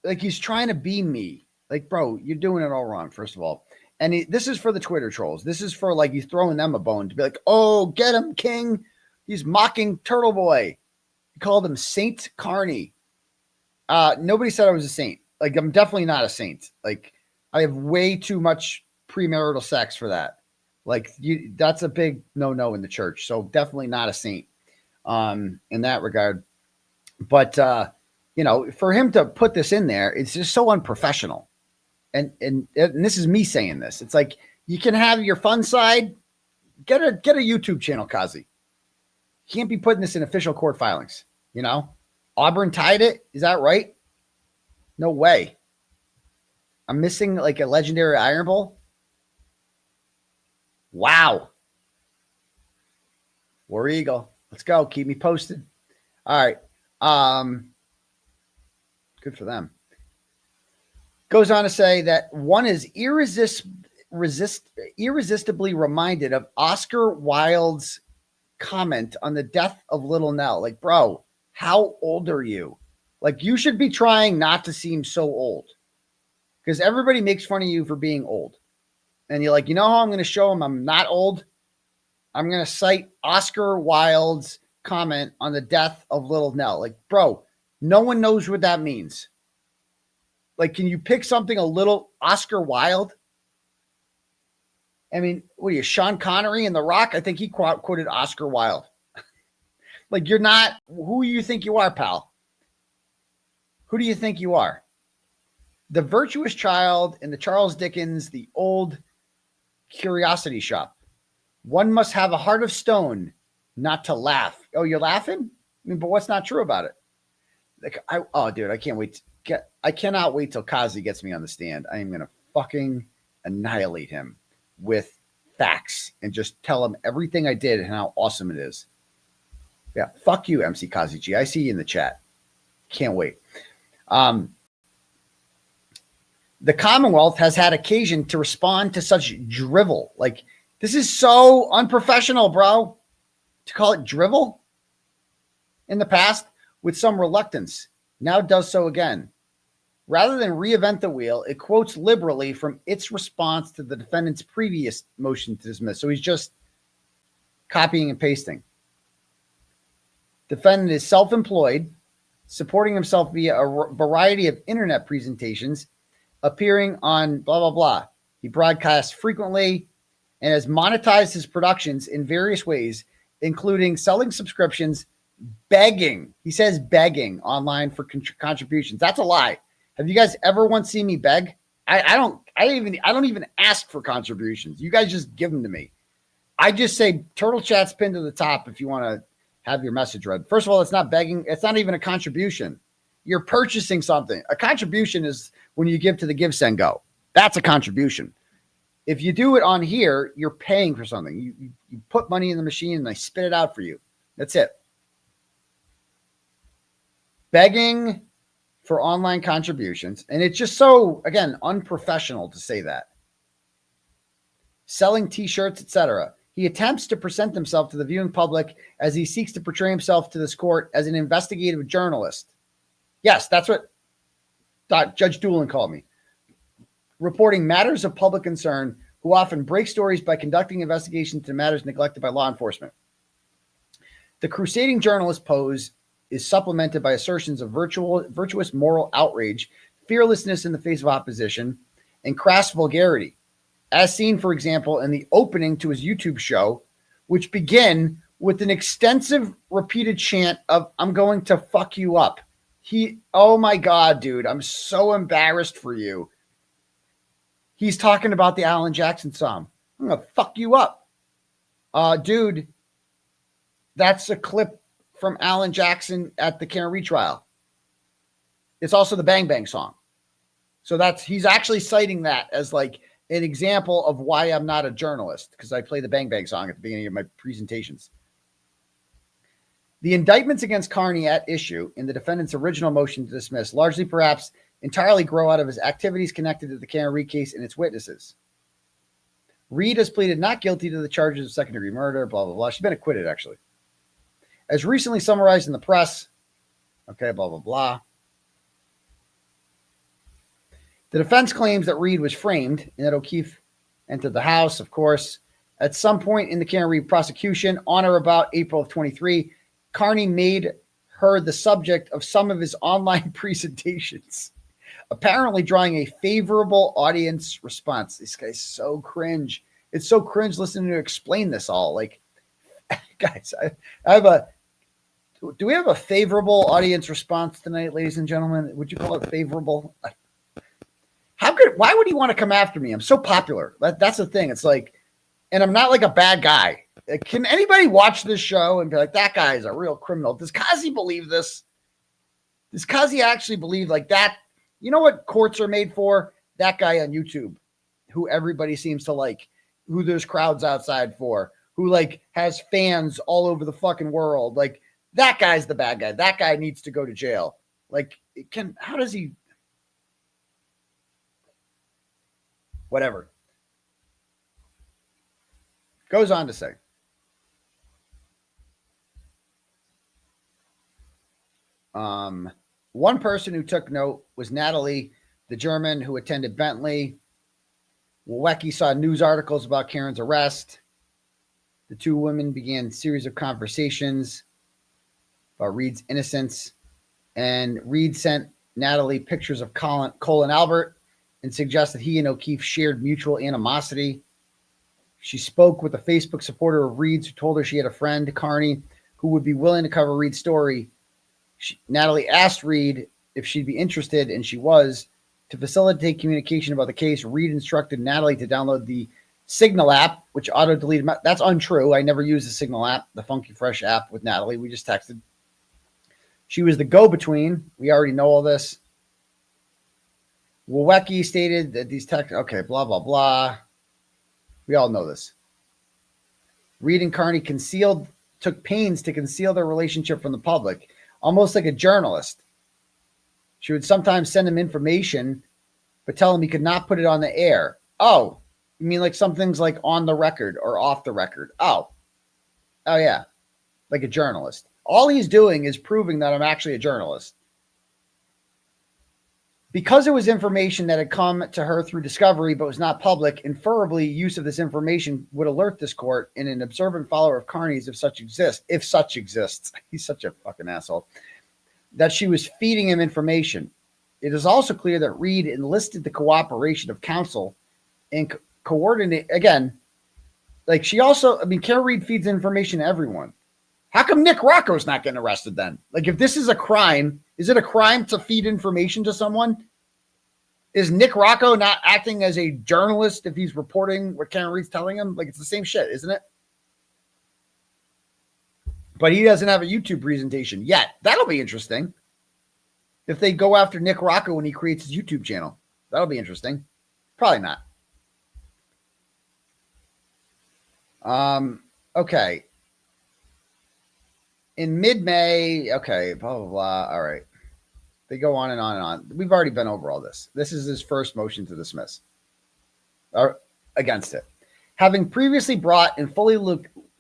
like he's trying to be me. Like, bro, you're doing it all wrong, first of all. And this is for the Twitter trolls. This is for, like, he's throwing them a bone to be like, oh, get him, King. He's mocking Turtleboy. He called him Saint Kearney. Nobody said I was a saint. Like, I'm definitely not a saint. Like, I have way too much premarital sex for that. Like, that's a big no-no in the church. So definitely not a saint in that regard. But, you know, for him to put this in there, it's just so unprofessional. And this is me saying this. It's like, you can have your fun side. Get a YouTube channel, 𝗄𝗄𝗄𝗃. You can't be putting this in official court filings, you know? Auburn tied it. Is that right? No way. I'm missing like a legendary Iron Bowl. Wow. War Eagle. Let's go. Keep me posted. All right. Good for them. Goes on to say that one is irresistibly reminded of Oscar Wilde's comment on the death of Little Nell. Like, bro, how old are you? Like, you should be trying not to seem so old. Because everybody makes fun of you for being old. And you're like, you know how I'm going to show them I'm not old? I'm going to cite Oscar Wilde's comment on the death of Little Nell. Like, bro, no one knows what that means. Like, can you pick something a little Oscar Wilde? I mean, what are you, Sean Connery in The Rock? I think he quoted Oscar Wilde. Like, you're not, who you think you are, pal? Who do you think you are? The Virtuous Child in the Charles Dickens, The Old Curiosity Shop. One must have a heart of stone not to laugh. Oh, you're laughing? I mean, but what's not true about it? Like, dude, I can't wait. I cannot wait till 𝗁𝗂𝗺 gets me on the stand. I am going to fucking annihilate him with facts and just tell him everything I did and how awesome it is. Yeah, fuck you, MC 𝗁𝗂𝗺. I see you in the chat. Can't wait. The Commonwealth has had occasion to respond to such drivel. Like, this is so unprofessional, bro, to call it drivel in the past with some reluctance. Now does so again. Rather than reinvent the wheel, it quotes liberally from its response to the defendant's previous motion to dismiss. So he's just copying and pasting. Defendant is self-employed, supporting himself via a variety of internet presentations, appearing on blah, blah, blah. He broadcasts frequently and has monetized his productions in various ways, including selling subscriptions, begging. He says begging online for contributions. That's a lie. Have you guys ever once seen me beg? I don't even ask for contributions. You guys just give them to me. I just say Turtle Chat's pinned to the top if you want to have your message read. First of all, it's not begging. It's not even a contribution. You're purchasing something. A contribution is when you give to the Give, Send, Go. That's a contribution. If you do it on here, you're paying for something. You put money in the machine and they spit it out for you. That's it. Begging for online contributions. And it's just so, again, unprofessional to say that. Selling T-shirts, etc. He attempts to present himself to the viewing public as he seeks to portray himself to this court as an investigative journalist. Yes, that's what Judge Doolin called me. Reporting matters of public concern, who often break stories by conducting investigations into matters neglected by law enforcement. The crusading journalist pose is supplemented by assertions of virtuous moral outrage, fearlessness in the face of opposition, and crass vulgarity, as seen, for example, in the opening to his YouTube show, which begin with an extensive repeated chant of, "I'm going to fuck you up." Oh my God, dude, I'm so embarrassed for you. He's talking about the Alan Jackson song. "I'm going to fuck you up." Dude, that's a clip from Alan Jackson at the Kearney trial. It's also the Bang Bang song. So he's actually citing that as like an example of why I'm not a journalist, because I play the Bang Bang song at the beginning of my presentations. The indictments against Kearney at issue in the defendant's original motion to dismiss largely, perhaps entirely, grow out of his activities connected to the Kearney case and its witnesses. Reed has pleaded not guilty to the charges of second-degree murder, blah, blah, blah. She's been acquitted, actually. As recently summarized in the press, okay, blah, blah, blah. The defense claims that Reed was framed and that O'Keefe entered the house, of course. At some point in the Kearney prosecution, on or about April of 23, Kearney made her the subject of some of his online presentations, apparently drawing a favorable audience response. This guy's so cringe. It's so cringe listening to explain this all. Like, guys, I have a... Do we have a favorable audience response tonight, ladies and gentlemen? Would you call it favorable? Why would he want to come after me? I'm so popular. That's the thing. It's like, and I'm not like a bad guy. Can anybody watch this show and be like, that guy is a real criminal? Does 𝗁𝗁𝗺 believe this? Does 𝗁𝗁𝗺 actually believe like that? You know what courts are made for? That guy on YouTube, who everybody seems to like, who there's crowds outside for, who like has fans all over the fucking world. Like, that guy's the bad guy. That guy needs to go to jail. Like, how does he? Whatever. Goes on to say, one person who took note was Natalie, the German who attended Bentley. 𝗺𝗿𝗄𝗆 saw news articles about Karen's arrest. The two women began a series of conversations about Reed's innocence, and Reed sent Natalie pictures of Cole and Albert and suggested he and O'Keefe shared mutual animosity. She spoke with a Facebook supporter of Reed's who told her she had a friend, Kearney, who would be willing to cover Reed's story. Natalie asked Reed if she'd be interested, and she was. To facilitate communication about the case, Reed instructed Natalie to download the Signal app, which auto-deleted. That's untrue. I never used the Signal app, the Funky Fresh app with Natalie. We just texted. She was the go-between. We already know all this. 𝗃𝗃𝗍𝗂 stated that these text, okay, blah, blah, blah. We all know this. Reed and Kearney took pains to conceal their relationship from the public, almost like a journalist. She would sometimes send him information, but tell him he could not put it on the air. Oh, you mean like something's like on the record or off the record? Oh, yeah, like a journalist. All he's doing is proving that I'm actually a journalist. Because it was information that had come to her through discovery but was not public, inferably use of this information would alert this court and an observant follower of Kearney's, if such exists, he's such a fucking asshole, that she was feeding him information. It is also clear that Reed enlisted the cooperation of counsel and coordinate, again, like she also, Kara Reed feeds information to everyone. How come Nick Rocco's not getting arrested then? Like, if this is a crime, is it a crime to feed information to someone? Is Nick Rocco not acting as a journalist if he's reporting what Karen Reed's telling him? Like, it's the same shit, isn't it? But he doesn't have a YouTube presentation yet. That'll be interesting. If they go after Nick Rocco when he creates his YouTube channel, that'll be interesting. Probably not. Okay. In mid-May, okay, blah, blah, blah. All right. They go on and on and on. We've already been over all this. This is his first motion to dismiss or against it. Having previously brought and fully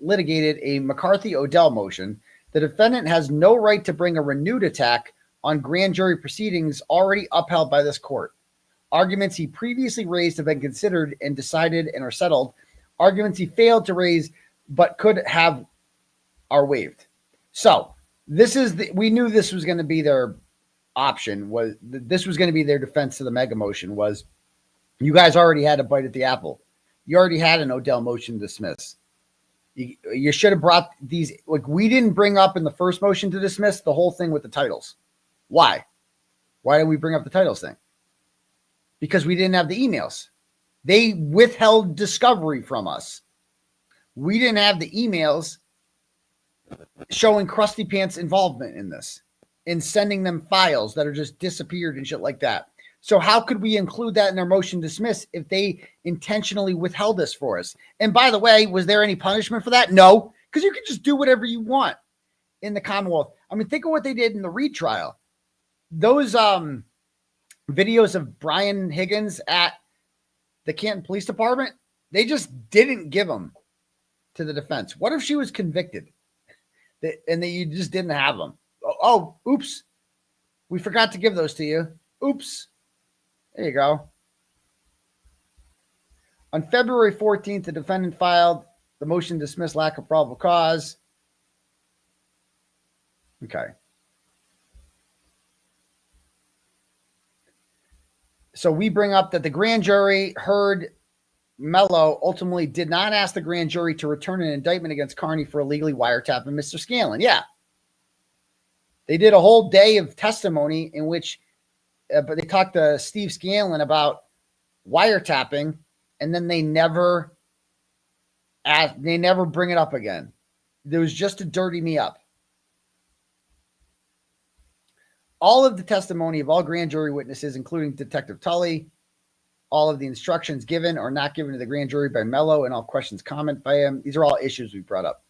litigated a McCarthy-Odell motion, the defendant has no right to bring a renewed attack on grand jury proceedings already upheld by this court. Arguments he previously raised have been considered and decided and are settled. Arguments he failed to raise but could have are waived. So this is we knew this was going to be their option. This was going to be their defense to the mega motion. Was you guys already had a bite at the apple? You already had an Odell motion to dismiss. You should have brought these. Like, we didn't bring up in the first motion to dismiss the whole thing with the titles. Why? Why did we bring up the titles thing? Because we didn't have the emails. They withheld discovery from us. We didn't have the emails showing Krusty Pants' involvement in this, in sending them files that are just disappeared and shit like that. So how could we include that in our motion to dismiss if they intentionally withheld this for us? And by the way, was there any punishment for that? No, because you can just do whatever you want in the Commonwealth. Think of what they did in the Reed trial. Those videos of Brian Higgins at the Canton Police Department, they just didn't give them to the defense. What if she was convicted and that you just didn't have them? Oh, oops. We forgot to give those to you. Oops. There you go. On February 14th, the defendant filed the motion to dismiss lack of probable cause. Okay. So we bring up that the grand jury heard Mello ultimately did not ask the grand jury to return an indictment against Kearney for illegally wiretapping Mr. Scanlon. Yeah. They did a whole day of testimony in which but they talked to Steve Scanlon about wiretapping, and then they never bring it up again. There was just to dirty me up. All of the testimony of all grand jury witnesses, including Detective Tully, all of the instructions given or not given to the grand jury by Mello, and all questions comment by him. These are all issues we brought up.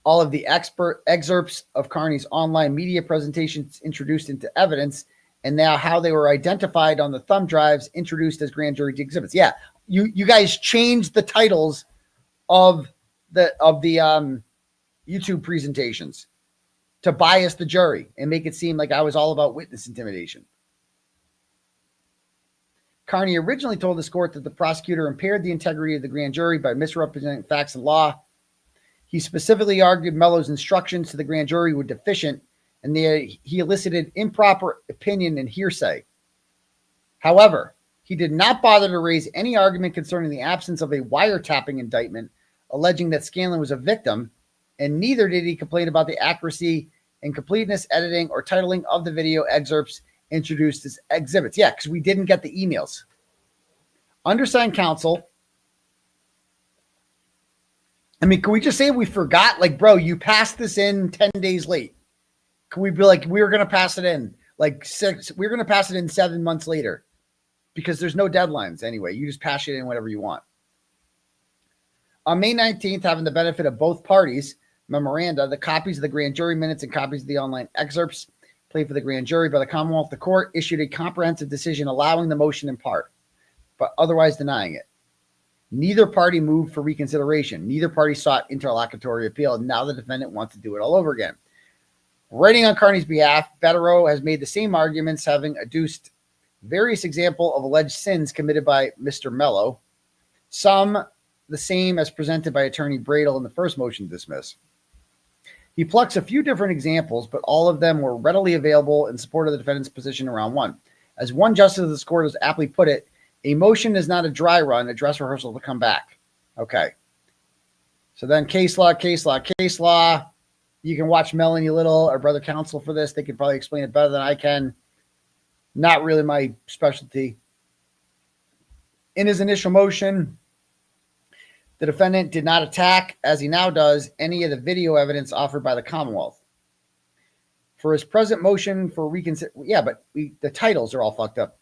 All of the excerpts of Kearney's online media presentations introduced into evidence, and now how they were identified on the thumb drives introduced as grand jury exhibits. Yeah, you guys changed the titles of the YouTube presentations to bias the jury and make it seem like I was all about witness intimidation. Kearney originally told this court that the prosecutor impaired the integrity of the grand jury by misrepresenting facts and law. He specifically argued Mello's instructions to the grand jury were deficient, and he elicited improper opinion and hearsay. However, he did not bother to raise any argument concerning the absence of a wiretapping indictment alleging that Scanlon was a victim, and neither did he complain about the accuracy and completeness, editing, or titling of the video excerpts introduced as exhibits. Yeah, because we didn't get the emails. Undersigned counsel. Can we just say we forgot? Like, bro, you passed this in 10 days late. Can we be like, we were going to pass it in? Like we're going to pass it in 7 months later because there's no deadlines anyway. You just pass it in whenever you want. On May 19th, having the benefit of both parties' memoranda, the copies of the grand jury minutes and copies of the online excerpts played for the grand jury by the Commonwealth, the court issued a comprehensive decision allowing the motion in part, but otherwise denying it. Neither party moved for reconsideration. Neither party sought interlocutory appeal. Now the defendant wants to do it all over again. Writing on Kearney's behalf, 𝗏𝗏 has made the same arguments, having adduced various examples of alleged sins committed by Mr. Mello, some the same as presented by attorney Bradel in the first motion to dismiss. He plucks a few different examples, but all of them were readily available in support of the defendant's position in round one. As one justice of this court has aptly put it, a motion is not a dry run, a dress rehearsal to come back. Okay. So then case law. You can watch Melanie Little, our brother counsel, for this. They can probably explain it better than I can. Not really my specialty. In his initial motion, the defendant did not attack, as he now does, any of the video evidence offered by the Commonwealth. For his present motion for reconsideration, the titles are all fucked up.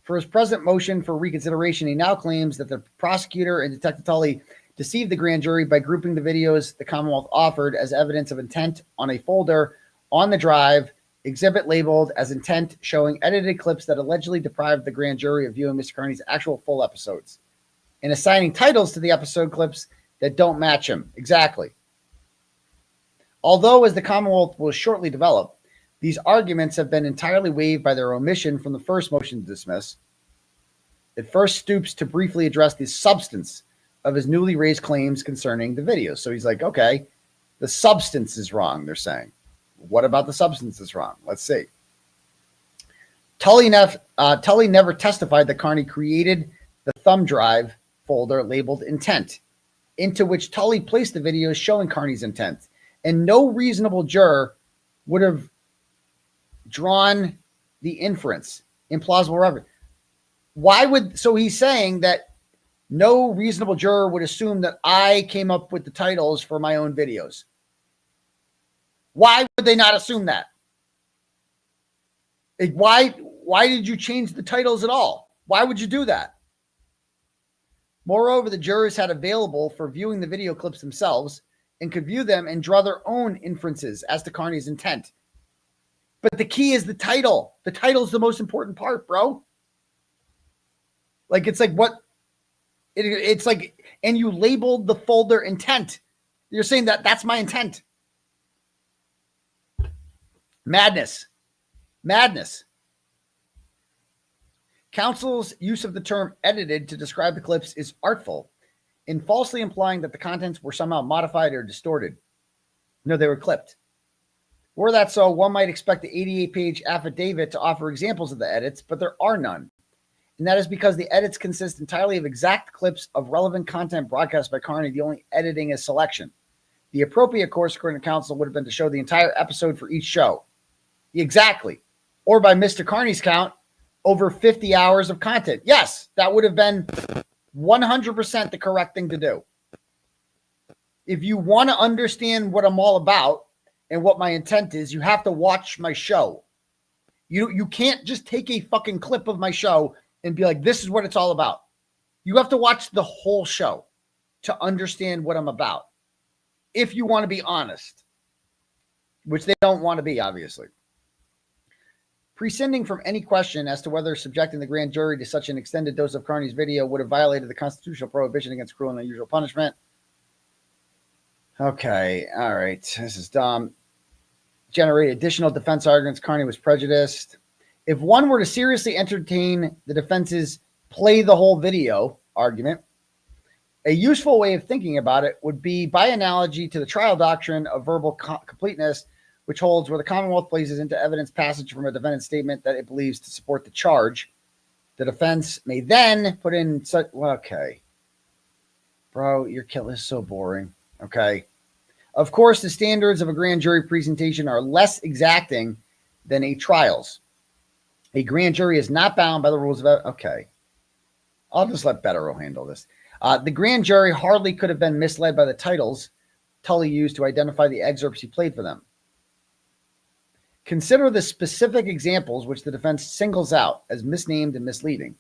For his present motion for reconsideration, he now claims that the prosecutor and Detective Tully deceived the grand jury by grouping the videos the Commonwealth offered as evidence of intent on a folder on the drive, exhibit labeled as intent, showing edited clips that allegedly deprived the grand jury of viewing Mr. Kearney's actual full episodes, and assigning titles to the episode clips that don't match him. Exactly. Although, as the Commonwealth will shortly develop, these arguments have been entirely waived by their omission from the first motion to dismiss. It first stoops to briefly address the substance of his newly raised claims concerning the videos. So he's like, okay, the substance is wrong, they're saying. What about the substance is wrong? Let's see. Tully never testified that Kearney created the thumb drive folder labeled intent, into which Tully placed the videos showing Kearney's intent. And no reasonable juror would have drawn the inference, implausible reference. So he's saying that no reasonable juror would assume that I came up with the titles for my own videos. Why would they not assume that? Why did you change the titles at all? Why would you do that? Moreover, the jurors had available for viewing the video clips themselves and could view them and draw their own inferences as to Kearney's intent. But the key is the title. The title is the most important part, bro. Like, it's like what? It's like, and you labeled the folder intent. You're saying that that's my intent. Madness. Counsel's use of the term edited to describe the clips is artful in falsely implying that the contents were somehow modified or distorted. No, they were clipped. Were that so, one might expect the 88-page affidavit to offer examples of the edits, but there are none. And that is because the edits consist entirely of exact clips of relevant content broadcast by Kearney. The only editing is selection. The appropriate course, according to counsel, would have been to show the entire episode for each show. Exactly. Or by Mr. Kearney's count, over 50 hours of content. Yes, that would have been 100% the correct thing to do. If you want to understand what I'm all about and what my intent is, you have to watch my show. You can't just take a fucking clip of my show and be like, this is what it's all about. You have to watch the whole show to understand what I'm about. If you want to be honest, which they don't want to be, obviously. Prescinding from any question as to whether subjecting the grand jury to such an extended dose of Kearney's video would have violated the constitutional prohibition against cruel and unusual punishment. Okay, all right. This is dumb. Generate additional defense arguments. Kearney was prejudiced. If one were to seriously entertain the defense's play the whole video argument, a useful way of thinking about it would be by analogy to the trial doctrine of verbal completeness, which holds where the Commonwealth places into evidence passage from a defendant's statement that it believes to support the charge. The defense may then put in such, okay. Bro, your kill is so boring. Okay. Of course, the standards of a grand jury presentation are less exacting than a trial's. A grand jury is not bound by the rules of, okay. I'll just let 𝗏𝗏 handle this. The grand jury hardly could have been misled by the titles Tully used to identify the excerpts he played for them. Consider the specific examples which the defense singles out as misnamed and misleading.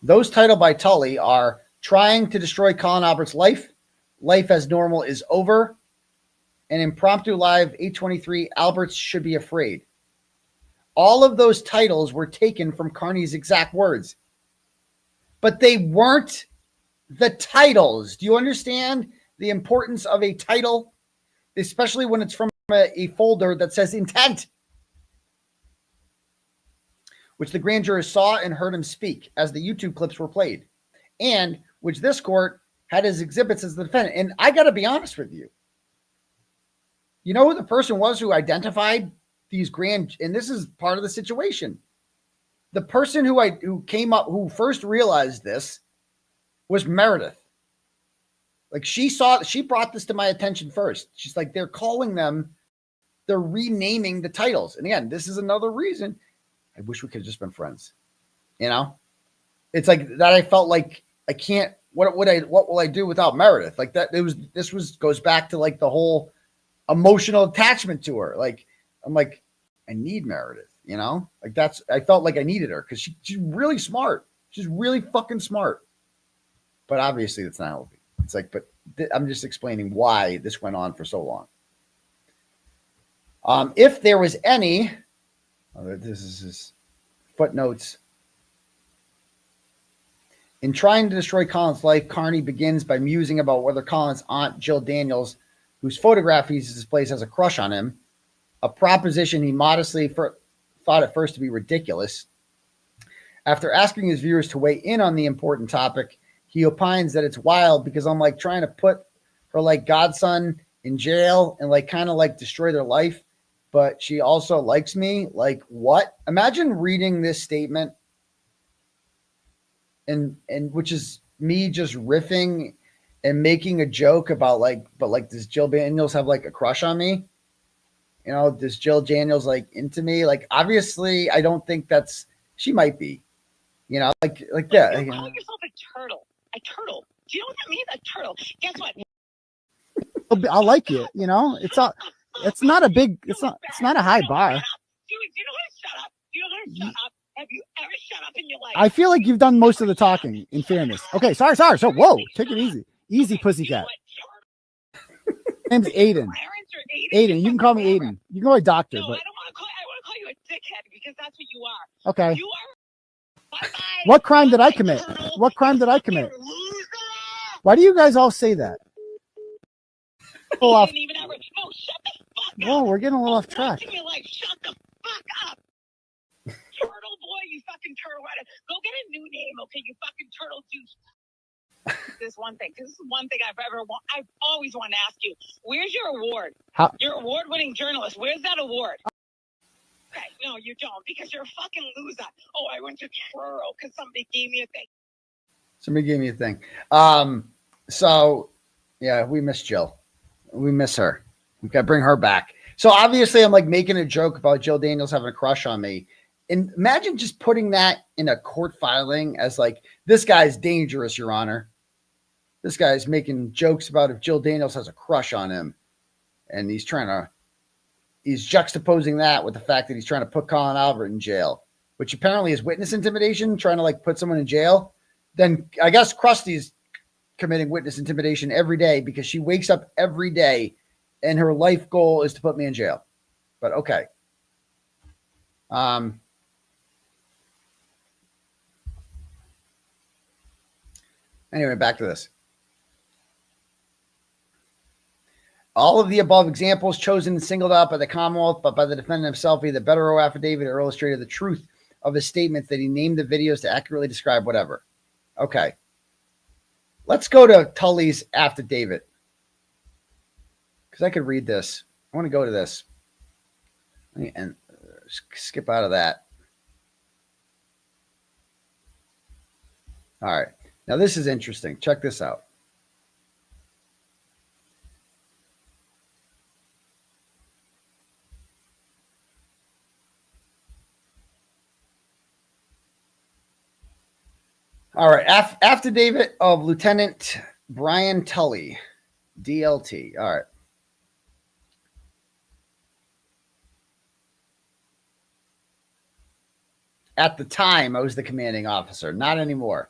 Those titled by Tully are trying to destroy Colin Albert's life, life as normal is over, and impromptu live 823 Alberts should be afraid. All of those titles were taken from Kearney's exact words, but they weren't the titles. Do you understand the importance of a title, especially when it's from a folder that says intent, which the grand jurors saw and heard him speak as the YouTube clips were played, and which this court had as exhibits as the defendant. And I got to be honest with you. You know who the person was who identified these grand, and this is part of the situation. The person who came up, who first realized this was Meredith. Like she brought this to my attention first. She's like, they're renaming the titles. And again, this is another reason I wish we could have just been friends. You know, it's like that. I felt like I can't, what will I do without Meredith? Like that, goes back to like the whole emotional attachment to her. Like, I'm like, I need Meredith, you know, like I felt like I needed her because she's really smart. She's really fucking smart. But obviously that's not how it be. It's like, but I'm just explaining why this went on for so long. If there was any, this is his footnotes. In trying to destroy Colin's life, Kearney begins by musing about whether Colin's aunt, Jill Daniels, whose photograph he displays, has a crush on him, a proposition he modestly thought at first to be ridiculous. After asking his viewers to weigh in on the important topic, he opines that it's wild because I'm like trying to put her like godson in jail and like kind of like destroy their life, but she also likes me. Like what? Imagine reading this statement and which is me just riffing and making a joke about like, but like, does Jill Daniels have like a crush on me? You know, does Jill Daniels like into me? Like, obviously, I don't think she might be, you know, like that. You call yourself a turtle. A turtle. Do you know what that means? A turtle. Guess what? I like it. You know, it's not a high bar. Do you know how to shut up? Do you know how to shut up? Have you ever shut up in your life? I feel like you've done most of the talking, in fairness. Okay, sorry. So, whoa, take it easy. Easy, pussycat. Name's Aidan. Aidan, you can call me Aidan. You can call me doctor. No, but... I want to call you a dickhead because that's what you are. Okay. You are. What crime did I commit? What crime did I commit? Why do you guys all say that? No, shut the fuck up. Whoa, we're getting a little off track. Shut the fuck up. Turtle boy, you fucking turtle rider. Go get a new name, okay? You fucking turtle juice. This one thing, because this is one thing I've always wanted to ask you. Where's your award? Your award-winning journalist. Where's that award? Okay, no, you don't, because you're a fucking loser. Oh, I went to Truro because somebody gave me a thing. So, yeah, we miss Jill. We miss her. We got to bring her back. So, obviously, I'm like making a joke about Jill Daniels having a crush on me. And imagine just putting that in a court filing as like, this guy's dangerous, Your Honor. This guy's making jokes about if Jill Daniels has a crush on him. And he's juxtaposing that with the fact that he's trying to put Colin Albert in jail, which apparently is witness intimidation, trying to like put someone in jail. Then I guess Krusty's committing witness intimidation every day because she wakes up every day and her life goal is to put me in jail. But okay. Anyway, back to this. All of the above examples chosen and singled out by the Commonwealth, but by the defendant himself, either 𝗏𝗏 affidavit or illustrated the truth of his statements that he named the videos to accurately describe whatever. Okay. Let's go to Tully's affidavit. Because I could read this. I want to go to this. And skip out of that. All right. Now, this is interesting. Check this out. All right. Affidavit of Lieutenant Brian Tully, DLT. All right. At the time, I was the commanding officer. Not anymore.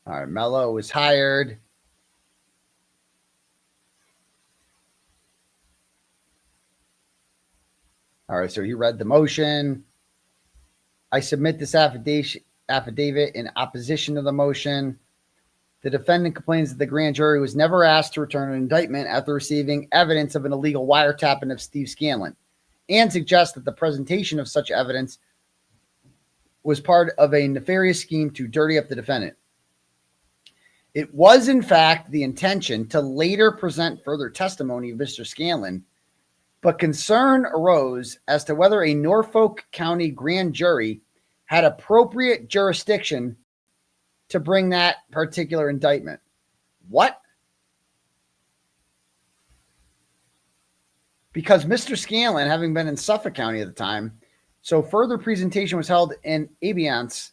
All right, Mello was hired. All right, so he read the motion. I submit this affidavit in opposition to the motion. The defendant complains that the grand jury was never asked to return an indictment after receiving evidence of an illegal wiretapping of Steve Scanlon, and suggests that the presentation of such evidence was part of a nefarious scheme to dirty up the defendant. It was, in fact, the intention to later present further testimony of Mr. Scanlon, but concern arose as to whether a Norfolk County grand jury had appropriate jurisdiction to bring that particular indictment. What? Because Mr. Scanlon, having been in Suffolk County at the time, so further presentation was held in abeyance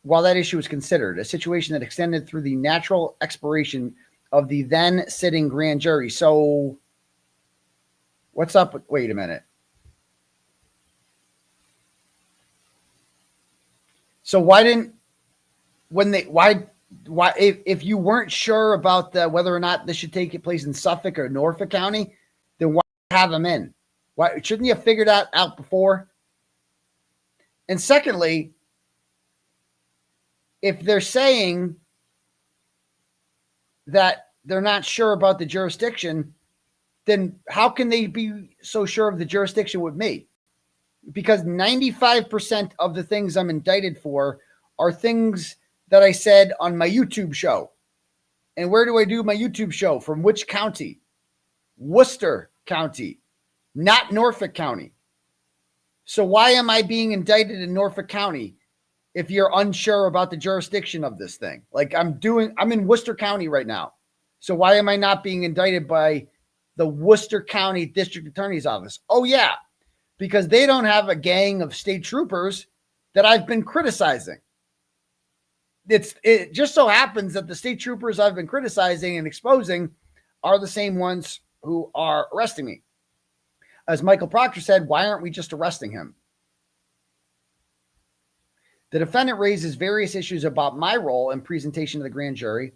while that issue was considered, a situation that extended through the natural expiration of the then sitting grand jury. So what's up with, wait a minute. So why didn't, when they, why, if you weren't sure about whether or not this should take place in Suffolk or Norfolk County, then why have them in? Why shouldn't you have figured that out before? And secondly, if they're saying that they're not sure about the jurisdiction, then how can they be so sure of the jurisdiction with me? Because 95% of the things I'm indicted for are things that I said on my YouTube show. And where do I do my YouTube show? From which county? Worcester County, not Norfolk County. So why am I being indicted in Norfolk County if you're unsure about the jurisdiction of this thing? Like I'm in Worcester County right now. So why am I not being indicted by the Worcester County District Attorney's Office? Oh yeah, because they don't have a gang of state troopers that I've been criticizing. It just so happens that the state troopers I've been criticizing and exposing are the same ones who are arresting me. As Michael Proctor said, why aren't we just arresting him? The defendant raises various issues about my role in presentation to the grand jury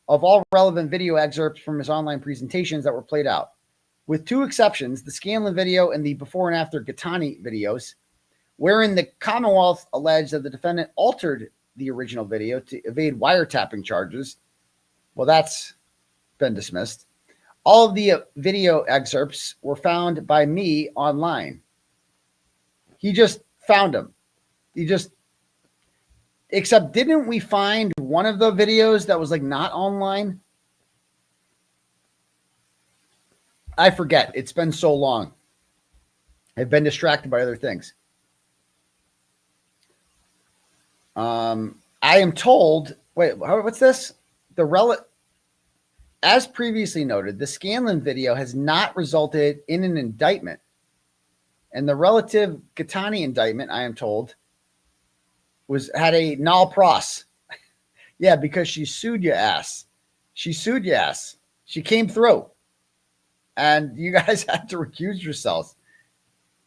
of all relevant video excerpts from his online presentations that were played out. With two exceptions, the Scanlon video and the before and after 𝗵𝗃 videos, wherein the Commonwealth alleged that the defendant altered the original video to evade wiretapping charges. Well, that's been dismissed. All of the video excerpts were found by me online. He just found them. Except didn't we find one of the videos that was like not online? I forget. It's been so long. I've been distracted by other things. I am told, wait, what's this? As previously noted, the Scanlon video has not resulted in an indictment. And the relative 𝗵𝗃 indictment, I am told, had a null pros. Yeah, because she sued your ass. She sued your ass. She came through. And you guys had to recuse yourselves.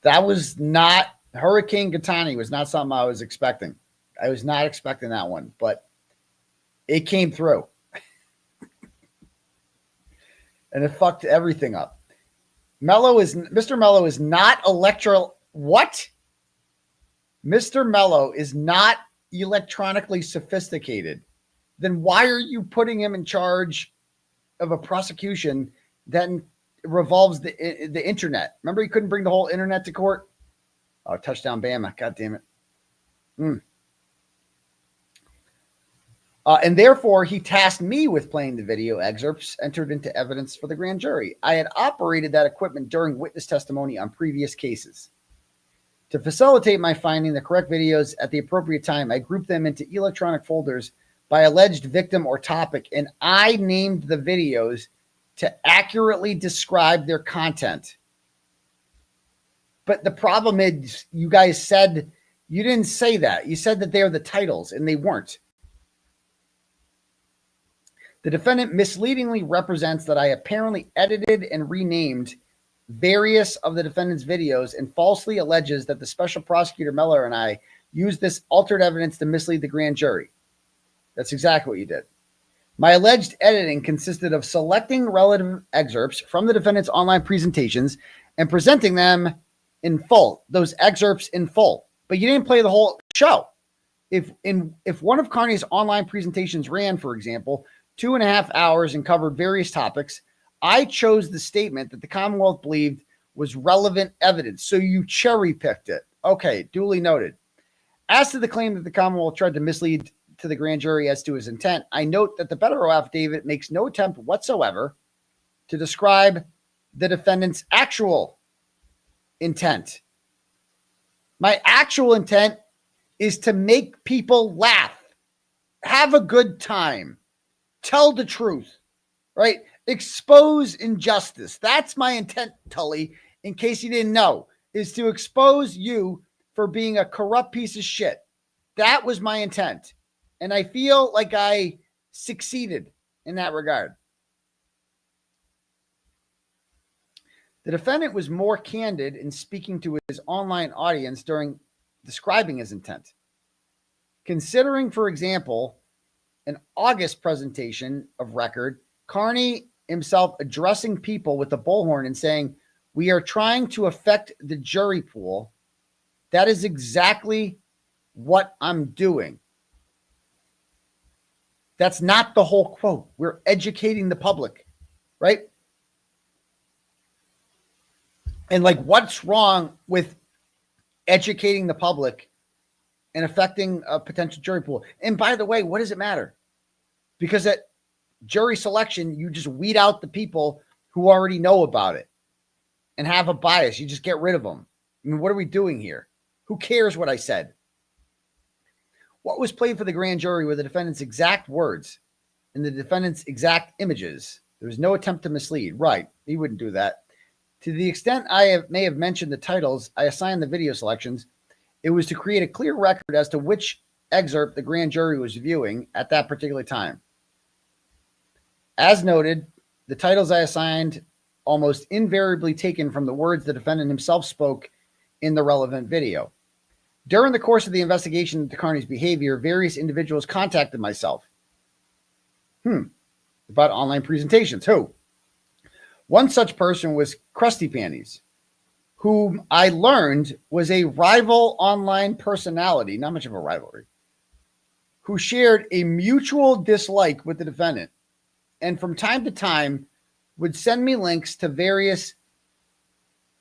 That was not, Hurricane 𝗵𝗃 was not something I was expecting. I was not expecting that one, but it came through. And it fucked everything up. Mr. Mello is not what? Mr. Mello is not electronically sophisticated. Then why are you putting him in charge of a prosecution that revolves the internet? Remember, he couldn't bring the whole internet to court? Oh, touchdown Bama. God damn it. And therefore, he tasked me with playing the video excerpts entered into evidence for the grand jury. I had operated that equipment during witness testimony on previous cases. To facilitate my finding the correct videos at the appropriate time, I grouped them into electronic folders by alleged victim or topic, and I named the videos to accurately describe their content. But the problem is, you guys said, you didn't say that. You said that they're the titles, and they weren't. The defendant misleadingly represents that I apparently edited and renamed various of the defendant's videos and falsely alleges that the special prosecutor Miller and I used this altered evidence to mislead the grand jury. That's exactly what you did. My alleged editing consisted of selecting relative excerpts from the defendant's online presentations and presenting them in full, those excerpts in full. But you didn't play the whole show. If one of Kearney's online presentations ran, for example, 2.5 hours and covered various topics, I chose the statement that the Commonwealth believed was relevant evidence. So you cherry picked it. Okay, duly noted. As to the claim that the Commonwealth tried to mislead to the grand jury as to his intent, I note that the Dono affidavit makes no attempt whatsoever to describe the defendant's actual intent. My actual intent is to make people laugh, have a good time, tell the truth, right? Expose injustice. That's my intent, Tully, in case you didn't know, is to expose you for being a corrupt piece of shit. That was my intent. And I feel like I succeeded in that regard. The defendant was more candid in speaking to his online audience during describing his intent. Considering, for example, an August presentation of record, Kearney himself addressing people with the bullhorn and saying, "We are trying to affect the jury pool. That is exactly what I'm doing." That's not the whole quote. We're educating the public, right? And like, what's wrong with educating the public and affecting a potential jury pool? And by the way, what does it matter? Because at jury selection, you just weed out the people who already know about it and have a bias. You just get rid of them. I mean, what are we doing here? Who cares what I said? What was played for the grand jury were the defendant's exact words and the defendant's exact images. There was no attempt to mislead. Right. He wouldn't do that. To the extent may have mentioned the titles I assigned the video selections, it was to create a clear record as to which excerpt the grand jury was viewing at that particular time. As noted, the titles I assigned almost invariably taken from the words the defendant himself spoke in the relevant video. During the course of the investigation into Kearney's behavior, various individuals contacted myself. About online presentations. Who? One such person was Krusty Panties, whom I learned was a rival online personality, not much of a rivalry, who shared a mutual dislike with the defendant, and from time to time would send me links to various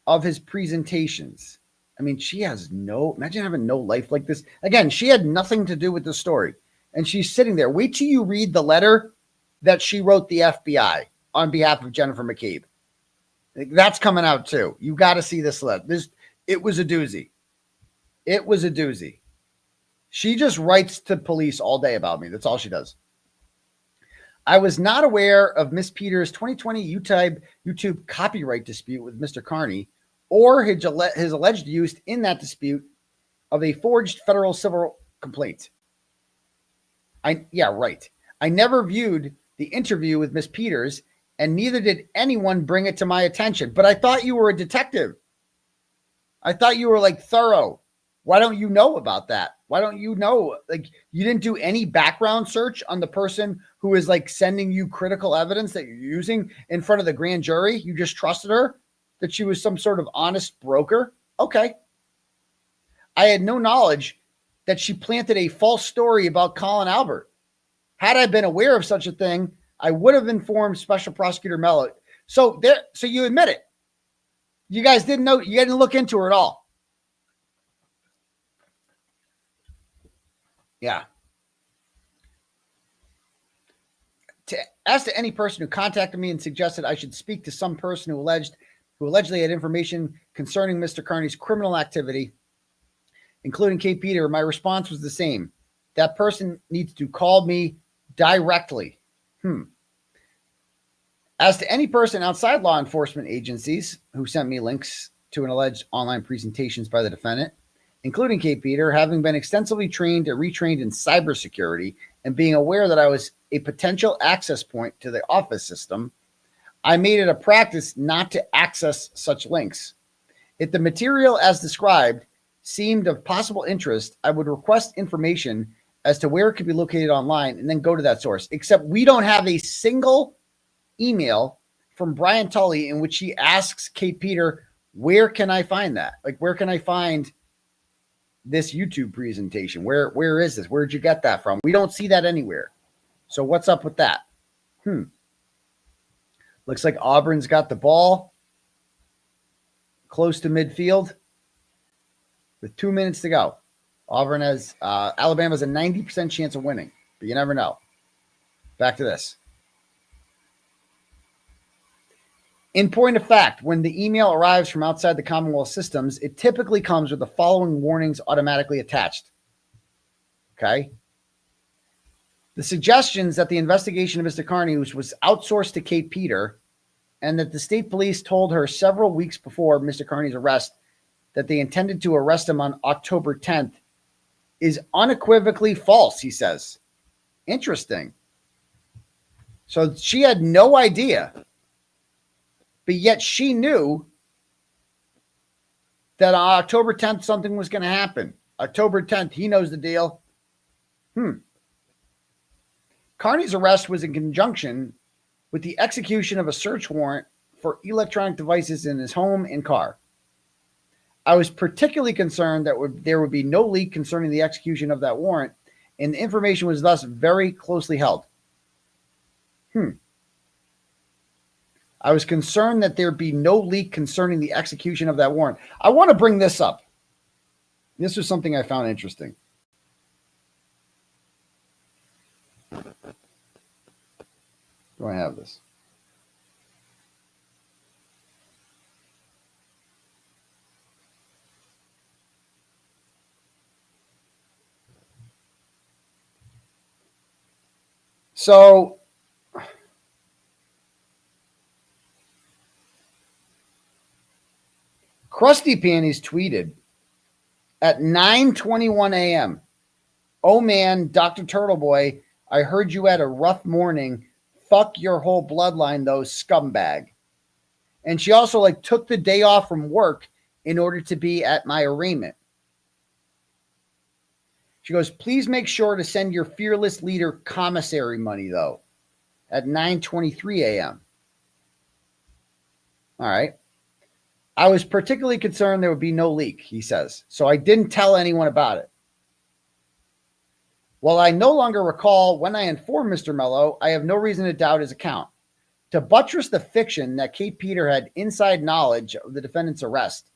of his presentations. I mean, she has imagine having no life like this. Again, she had nothing to do with the story. And she's sitting there. Wait till you read the letter that she wrote the FBI on behalf of Jennifer McCabe. That's coming out too. You got to see this letter. It was a doozy. It was a doozy. She just writes to police all day about me. That's all she does. I was not aware of Miss Peters' 2020 YouTube copyright dispute with Mr. Kearney, or his alleged use in that dispute of a forged federal civil complaint. I never viewed the interview with Miss Peters, and neither did anyone bring it to my attention. But I thought you were a detective. I thought you were like thorough. Why don't you know about that? Why don't you know? Like, you didn't do any background search on the person who is like sending you critical evidence that you're using in front of the grand jury. You just trusted her that she was some sort of honest broker. Okay. I had no knowledge that she planted a false story about Colin Albert. Had I been aware of such a thing, I would have informed Special Prosecutor Mello. So you admit it. You guys didn't know, you didn't look into her at all. Yeah. As to any person who contacted me and suggested I should speak to some person who allegedly had information concerning Mr. Kearney's criminal activity, including 𝗄𝗄𝗄𝗆, my response was the same. That person needs to call me directly. As to any person outside law enforcement agencies who sent me links to an alleged online presentations by the defendant, including 𝗄𝗄𝗄𝗆, having been extensively trained and retrained in cybersecurity and being aware that I was a potential access point to the office system, I made it a practice not to access such links. If the material as described seemed of possible interest, I would request information as to where it could be located online and then go to that source. Except we don't have a single email from Brian Tully in which he asks 𝗃𝗃𝗃, where can I find that? Like, where can I find this YouTube presentation? Where is this? Where'd you get that from? We don't see that anywhere. So what's up with that? Looks like Auburn's got the ball close to midfield with 2 minutes to go. Auburn has, Alabama's a 90% chance of winning, but you never know. Back to this. In point of fact, when the email arrives from outside the Commonwealth systems, it typically comes with the following warnings automatically attached. Okay. The suggestions that the investigation of Mr. Kearney was outsourced to 𝗃𝗃𝗃, and that the state police told her several weeks before Mr. Kearney's arrest that they intended to arrest him on October 10th, is unequivocally false, he says. Interesting. So she had no idea, but yet she knew that on October 10th something was going to happen. October 10th, he knows the deal. Kearney's arrest was in conjunction with the execution of a search warrant for electronic devices in his home and car. I was particularly concerned that there would be no leak concerning the execution of that warrant, and the information was thus very closely held. I was concerned that there be no leak concerning the execution of that warrant. I want to bring this up. This was something I found interesting. Do I have this? So Krusty Panties tweeted at 9:21 a.m. Oh man, Dr. Turtleboy, I heard you had a rough morning. Fuck your whole bloodline, though, scumbag. And she also took the day off from work in order to be at my arraignment. She goes, please make sure to send your fearless leader commissary money, though, at 9:23 a.m. All right. I was particularly concerned there would be no leak, he says, so I didn't tell anyone about it. While I no longer recall when I informed Mr. Mello, I have no reason to doubt his account. To buttress the fiction that 𝗃𝗃𝗃 had inside knowledge of the defendant's arrest,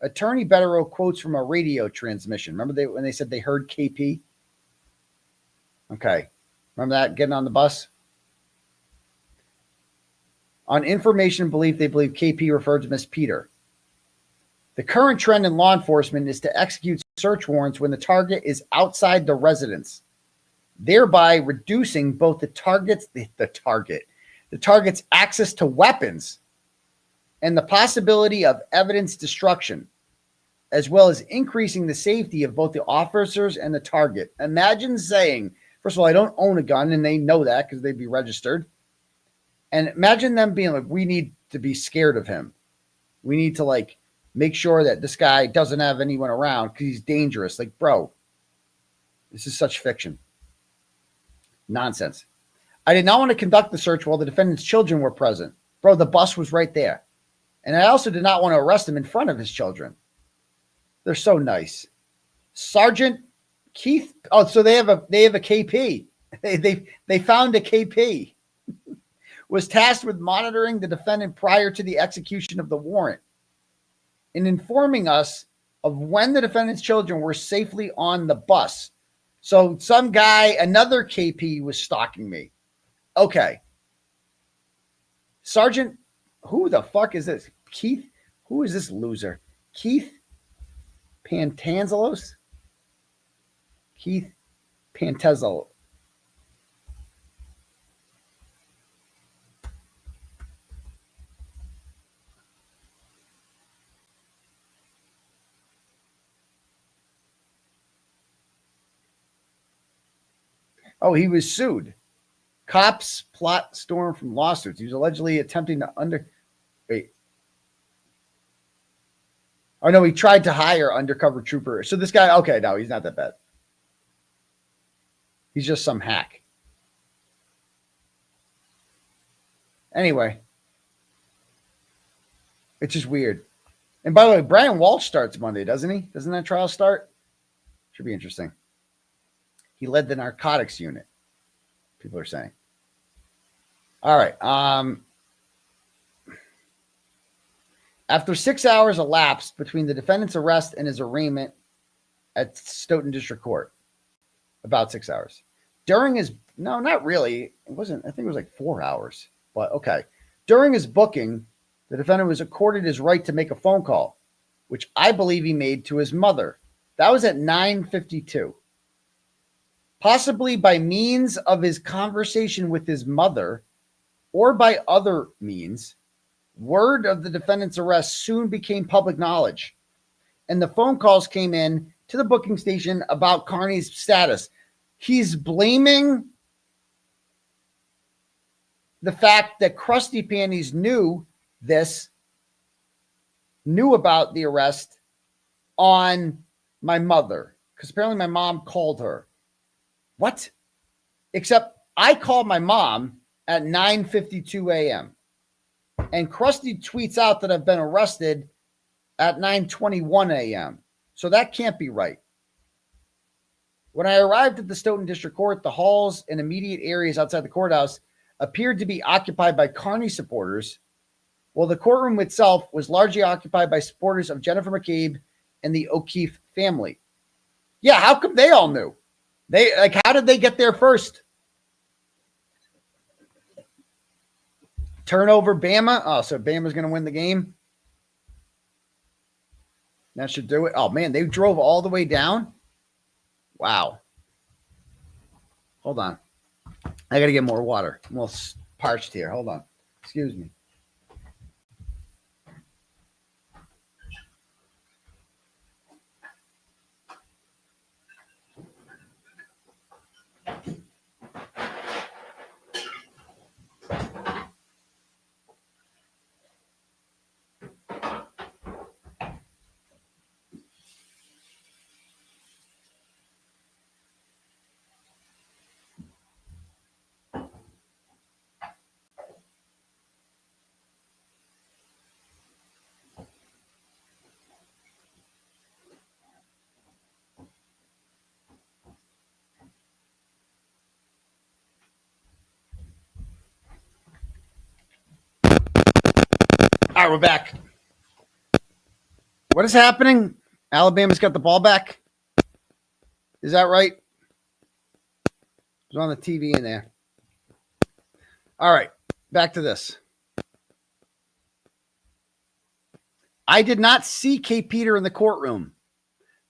Attorney Betterow quotes from a radio transmission. Remember when they said they heard KP? Okay. Remember that, getting on the bus? On information and belief, they believe KP referred to Miss Peter. The current trend in law enforcement is to execute search warrants when the target is outside the residence, thereby reducing both the target's access to weapons and the possibility of evidence destruction, as well as increasing the safety of both the officers and the target. Imagine saying, first of all, I don't own a gun, and they know that because they'd be registered. And imagine them being like, we need to be scared of him. We need to make sure that this guy doesn't have anyone around because he's dangerous. Like, bro, this is such fiction. Nonsense. I did not want to conduct the search while the defendant's children were present. Bro, the bus was right there. And I also did not want to arrest him in front of his children. They're so nice. Sergeant Keith. Oh, so they have a KP. They found a KP. Was tasked with monitoring the defendant prior to the execution of the warrant and informing us of when the defendant's children were safely on the bus. So some guy, another KP, was stalking me. Okay. Sergeant, who the fuck is this? Keith? Who is this loser? Keith Pantazalos? Keith Pantezalo. Oh, he was sued. Cops plot storm from lawsuits. He was allegedly attempting to wait. Oh, no, he tried to hire undercover trooper. So this guy, okay, no, he's not that bad. He's just some hack. Anyway. It's just weird. And by the way, Brian Walsh starts Monday, doesn't he? Doesn't that trial start? Should be interesting. He led the narcotics unit, people are saying. All right. After 6 hours elapsed between the defendant's arrest and his arraignment at Stoughton District Court, about 6 hours. During his, no, not really. It wasn't, I think it was like 4 hours, but okay. During his booking, the defendant was accorded his right to make a phone call, which I believe he made to his mother. That was at 9:52. Possibly by means of his conversation with his mother or by other means, word of the defendant's arrest soon became public knowledge, and the phone calls came in to the booking station about Kearney's status. He's blaming the fact that Krusty Panties knew about the arrest on my mother, because apparently my mom called her. What? Except I called my mom at 9:52 a.m. and Krusty tweets out that I've been arrested at 9:21 a.m. So that can't be right. When I arrived at the Stoughton District Court, the halls and immediate areas outside the courthouse appeared to be occupied by Kearney supporters, while the courtroom itself was largely occupied by supporters of Jennifer McCabe and the O'Keefe family. Yeah, how come they all knew? How did they get there first? Turnover Bama. Oh, so Bama's going to win the game. That should do it. Oh, man, they drove all the way down. Wow. Hold on. I got to get more water. I'm a little parched here. Hold on. Excuse me. All right, we're back. What is happening? Alabama's got the ball back. Is that right? It was on the TV in there. All right, back to this. I did not see 𝗃𝗵 in the courtroom,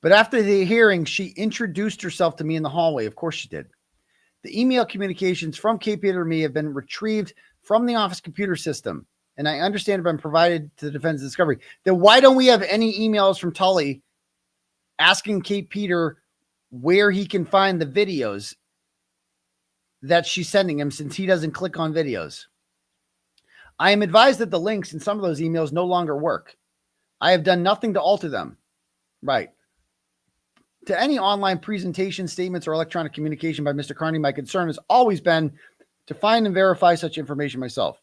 but after the hearing, she introduced herself to me in the hallway. Of course she did. The email communications from 𝗃𝗵 to me have been retrieved from the office computer system, and I understand have been provided to the defense discovery. Then why don't we have any emails from Tully asking 𝗃𝗵 where he can find the videos that she's sending him, since he doesn't click on videos? I am advised that the links in some of those emails no longer work. I have done nothing to alter them. Right. To any online presentation, statements, or electronic communication by Mr. Kearney, my concern has always been to find and verify such information myself.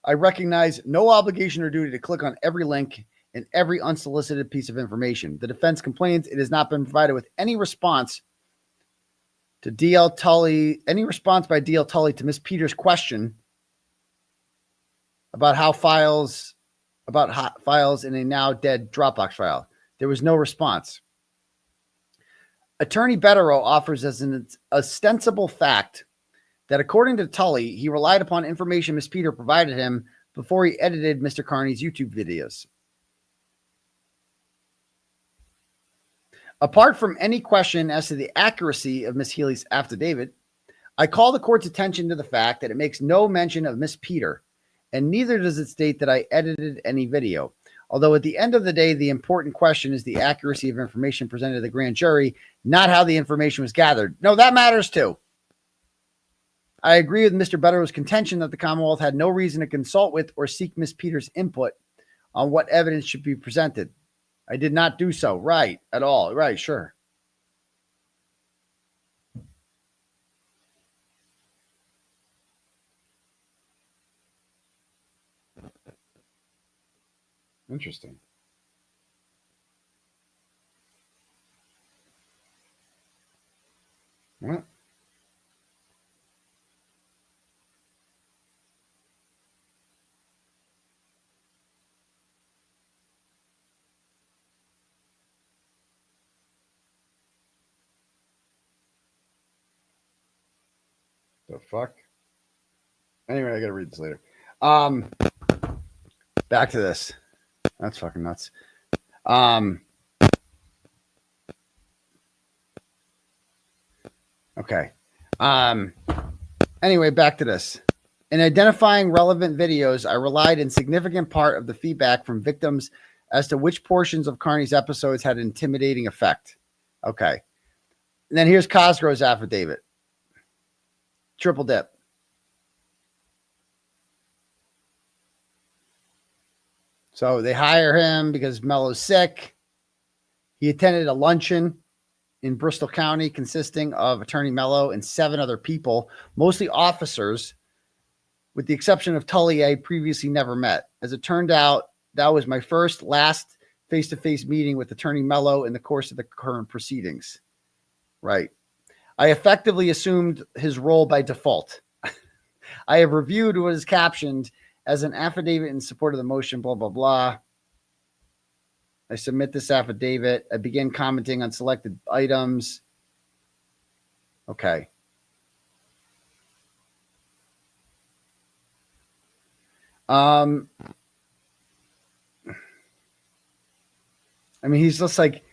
I recognize no obligation or duty to click on every link and every unsolicited piece of information. The defense complains it has not been provided with any response to D.L. Tully, any response by D.L. Tully to Ms. Peters' question about files in a now dead Dropbox file. There was no response. Attorney Betterow offers as an ostensible fact that according to Tully, he relied upon information Ms. Peter provided him before he edited Mr. Kearney's YouTube videos. Apart from any question as to the accuracy of Ms. Healy's affidavit, I call the court's attention to the fact that it makes no mention of Ms. Peter, and neither does it state that I edited any video. Although at the end of the day, the important question is the accuracy of information presented to the grand jury, not how the information was gathered. No, that matters too. I agree with Mr. Betterow's contention that the Commonwealth had no reason to consult with or seek Ms. Peters' input on what evidence should be presented. I did not do so. Right. At all. Right. Sure. Interesting. What? The fuck? Anyway, I gotta read this later. Back to this. That's fucking nuts. Okay. Anyway, back to this. In identifying relevant videos, I relied in significant part of the feedback from victims as to which portions of Kearney's episodes had intimidating effect. Okay. And then here's Cosgrove's affidavit. Triple dip. So they hire him because Mello's sick. He attended a luncheon in Bristol County consisting of Attorney Mello and 7 other people, mostly officers, with the exception of Tully I previously never met. As it turned out, that was my last face-to-face meeting with Attorney Mello in the course of the current proceedings. Right. I effectively assumed his role by default. I have reviewed what is captioned as an affidavit in support of the motion, blah, blah, blah. I submit this affidavit. I begin commenting on selected items. Okay. I mean, he's just like,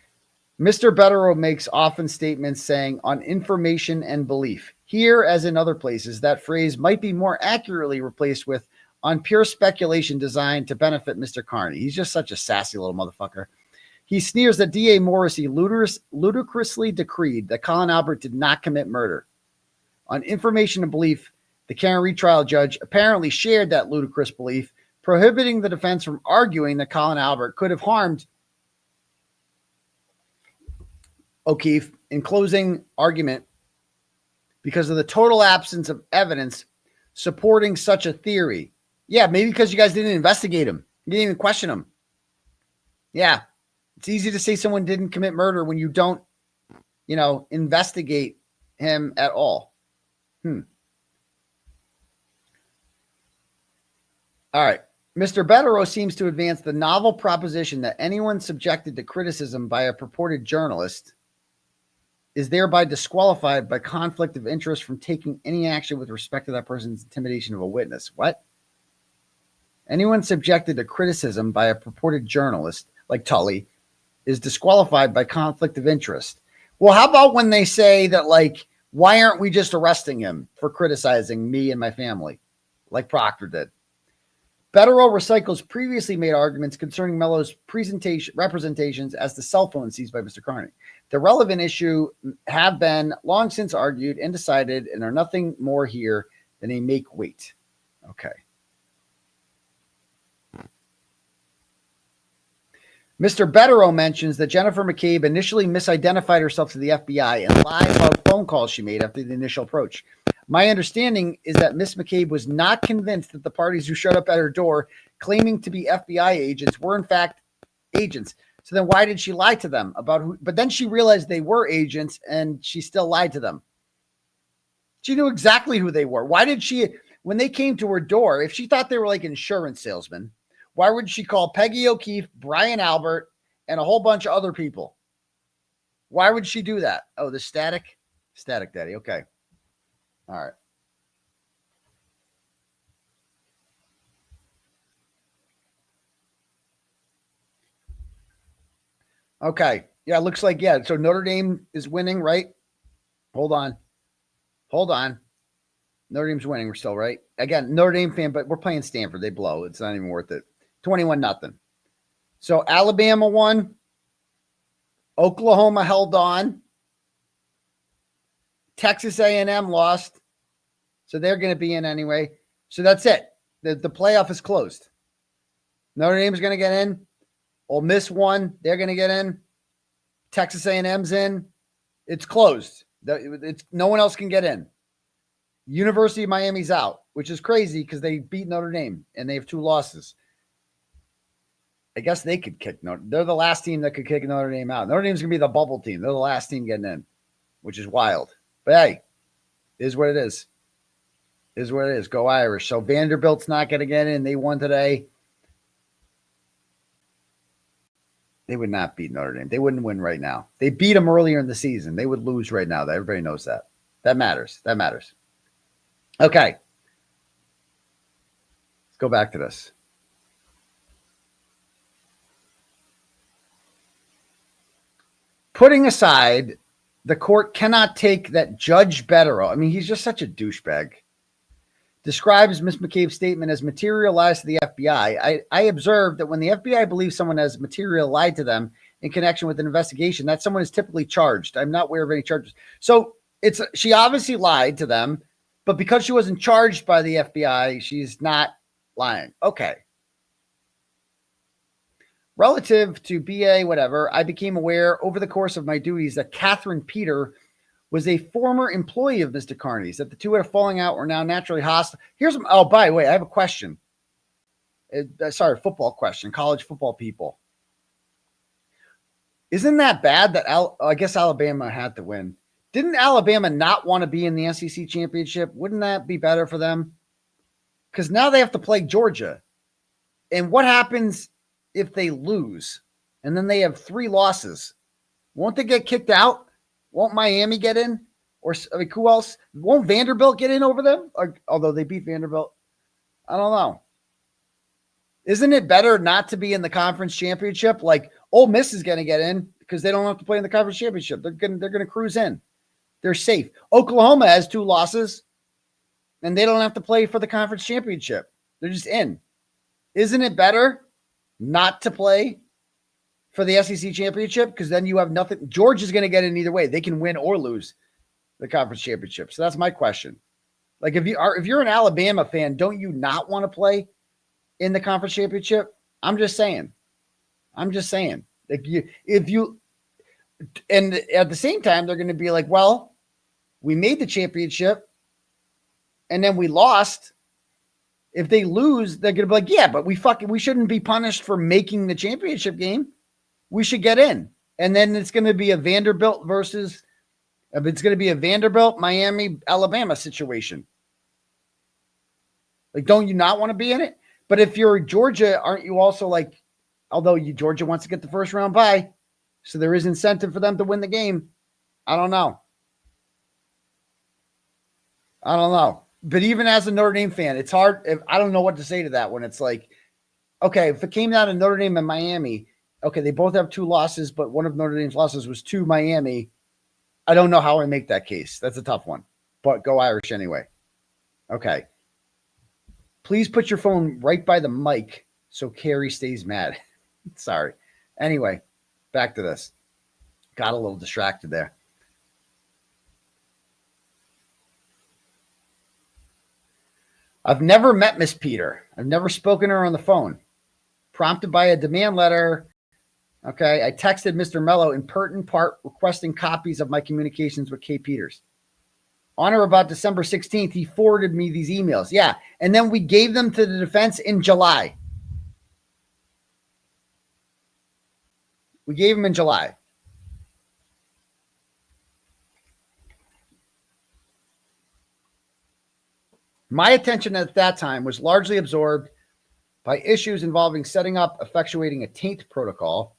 Mr. Betterow makes often statements saying on information and belief. Here, as in other places, that phrase might be more accurately replaced with on pure speculation designed to benefit Mr. Kearney. He's just such a sassy little motherfucker. He sneers that D.A. Morrissey ludicrously decreed that Colin Albert did not commit murder. On information and belief, the Karen retrial judge apparently shared that ludicrous belief, prohibiting the defense from arguing that Colin Albert could have harmed O'Keefe in closing argument because of the total absence of evidence supporting such a theory. Yeah, maybe because you guys didn't investigate him. You didn't even question him. Yeah, it's easy to say someone didn't commit murder when you don't, investigate him at all. All right. Mr. Betterow seems to advance the novel proposition that anyone subjected to criticism by a purported journalist is thereby disqualified by conflict of interest from taking any action with respect to that person's intimidation of a witness. What? Anyone subjected to criticism by a purported journalist, like Tully, is disqualified by conflict of interest. Well, how about when they say that, like, why aren't we just arresting him for criticizing me and my family, like Proctor did? Betterow recycles previously made arguments concerning Mello's representations as the cell phone seized by Mr. Kearney. The relevant issue have been long since argued and decided and are nothing more here than a make weight. Okay. Mr. Betterow mentions that Jennifer McCabe initially misidentified herself to the FBI and lied about phone calls she made after the initial approach. My understanding is that Miss McCabe was not convinced that the parties who showed up at her door claiming to be FBI agents were in fact agents. So then why did she lie to them about who? But then she realized they were agents and she still lied to them. She knew exactly who they were. Why did she, when they came to her door, if she thought they were like insurance salesmen, why would she call Peggy O'Keefe, Brian Albert, and a whole bunch of other people? Why would she do that? Oh, the static daddy. Okay. All right. Okay. Yeah, it looks like, yeah. So Notre Dame is winning, right? Hold on. Notre Dame's winning. We're still right. Again, Notre Dame fan, but we're playing Stanford. They blow. It's not even worth it. 21-0. So Alabama won. Oklahoma held on. Texas A&M lost. So they're going to be in anyway. So that's it. The playoff is closed. Notre Dame's going to get in. Ole Miss won. They're going to get in. Texas A&M's in. It's closed. No one else can get in. University of Miami's out, which is crazy because they beat Notre Dame and they have 2 losses. I guess they could kick Notre Dame. They're the last team that could kick Notre Dame out. Notre Dame's going to be the bubble team. They're the last team getting in, which is wild. But hey, it is what it is. It is what it is. Go Irish. So Vanderbilt's not going to get in. They won today. They would not beat Notre Dame. They wouldn't win right now. They beat them earlier in the season. They would lose right now. Everybody knows that. That matters. That matters. Okay. Let's go back to this. Putting aside, the court cannot take that Judge Betterow, I mean, he's just such a douchebag, describes Ms. McCabe's statement as material lies to the FBI. I observed that when the FBI believes someone has material lied to them in connection with an investigation, that someone is typically charged. I'm not aware of any charges. So she obviously lied to them, but because she wasn't charged by the FBI, she's not lying. Okay. Relative to BA, whatever, I became aware over the course of my duties that Catherine Peter was a former employee of Mr. Kearney's, that the two had a falling out, were now naturally hostile. By the way, I have a question. Football question, college football people. Isn't that bad that I guess Alabama had to win? Didn't Alabama not want to be in the SEC championship? Wouldn't that be better for them? Because now they have to play Georgia. And what happens if they lose and then they have 3 losses? Won't they get kicked out? Won't Miami get in? Or who else? Won't Vanderbilt get in over them? Although they beat Vanderbilt. I don't know. Isn't it better not to be in the conference championship? Like Ole Miss is going to get in because they don't have to play in the conference championship. They're going to cruise in. They're safe. Oklahoma has 2 losses and they don't have to play for the conference championship. They're just in. Isn't it better not to play for the SEC championship? Because then you have nothing. Georgia's going to get in either way. They can win or lose the conference championship. So that's my question. Like if you're an Alabama fan, don't you not want to play in the conference championship? I'm just saying. Like and at the same time, they're going to be like, well, we made the championship and then we lost. If they lose, they're going to be like, yeah, but we shouldn't be punished for making the championship game. We should get in. And then it's going to be a Vanderbilt Miami, Alabama situation. Like, don't you not want to be in it? But if you're Georgia, aren't you also like, although Georgia wants to get the first round bye, so there is incentive for them to win the game. I don't know. But even as a Notre Dame fan, it's hard. I don't know what to say to that when it's like, okay, if it came down to Notre Dame and Miami, okay, they both have 2 losses, but one of Notre Dame's losses was to Miami. I don't know how I make that case. That's a tough one, but go Irish anyway. Okay. Please put your phone right by the mic so Carrie stays mad. Sorry. Anyway, back to this. Got a little distracted there. I've never met Miss Peter. I've never spoken to her on the phone. Prompted by a demand letter. Okay, I texted Mr. Mello in pertinent part requesting copies of my communications with K. Peters. On or about December 16th, he forwarded me these emails. Yeah, and then we gave them to the defense in July. We gave them in July. My attention at that time was largely absorbed by issues involving setting up, effectuating a taint protocol,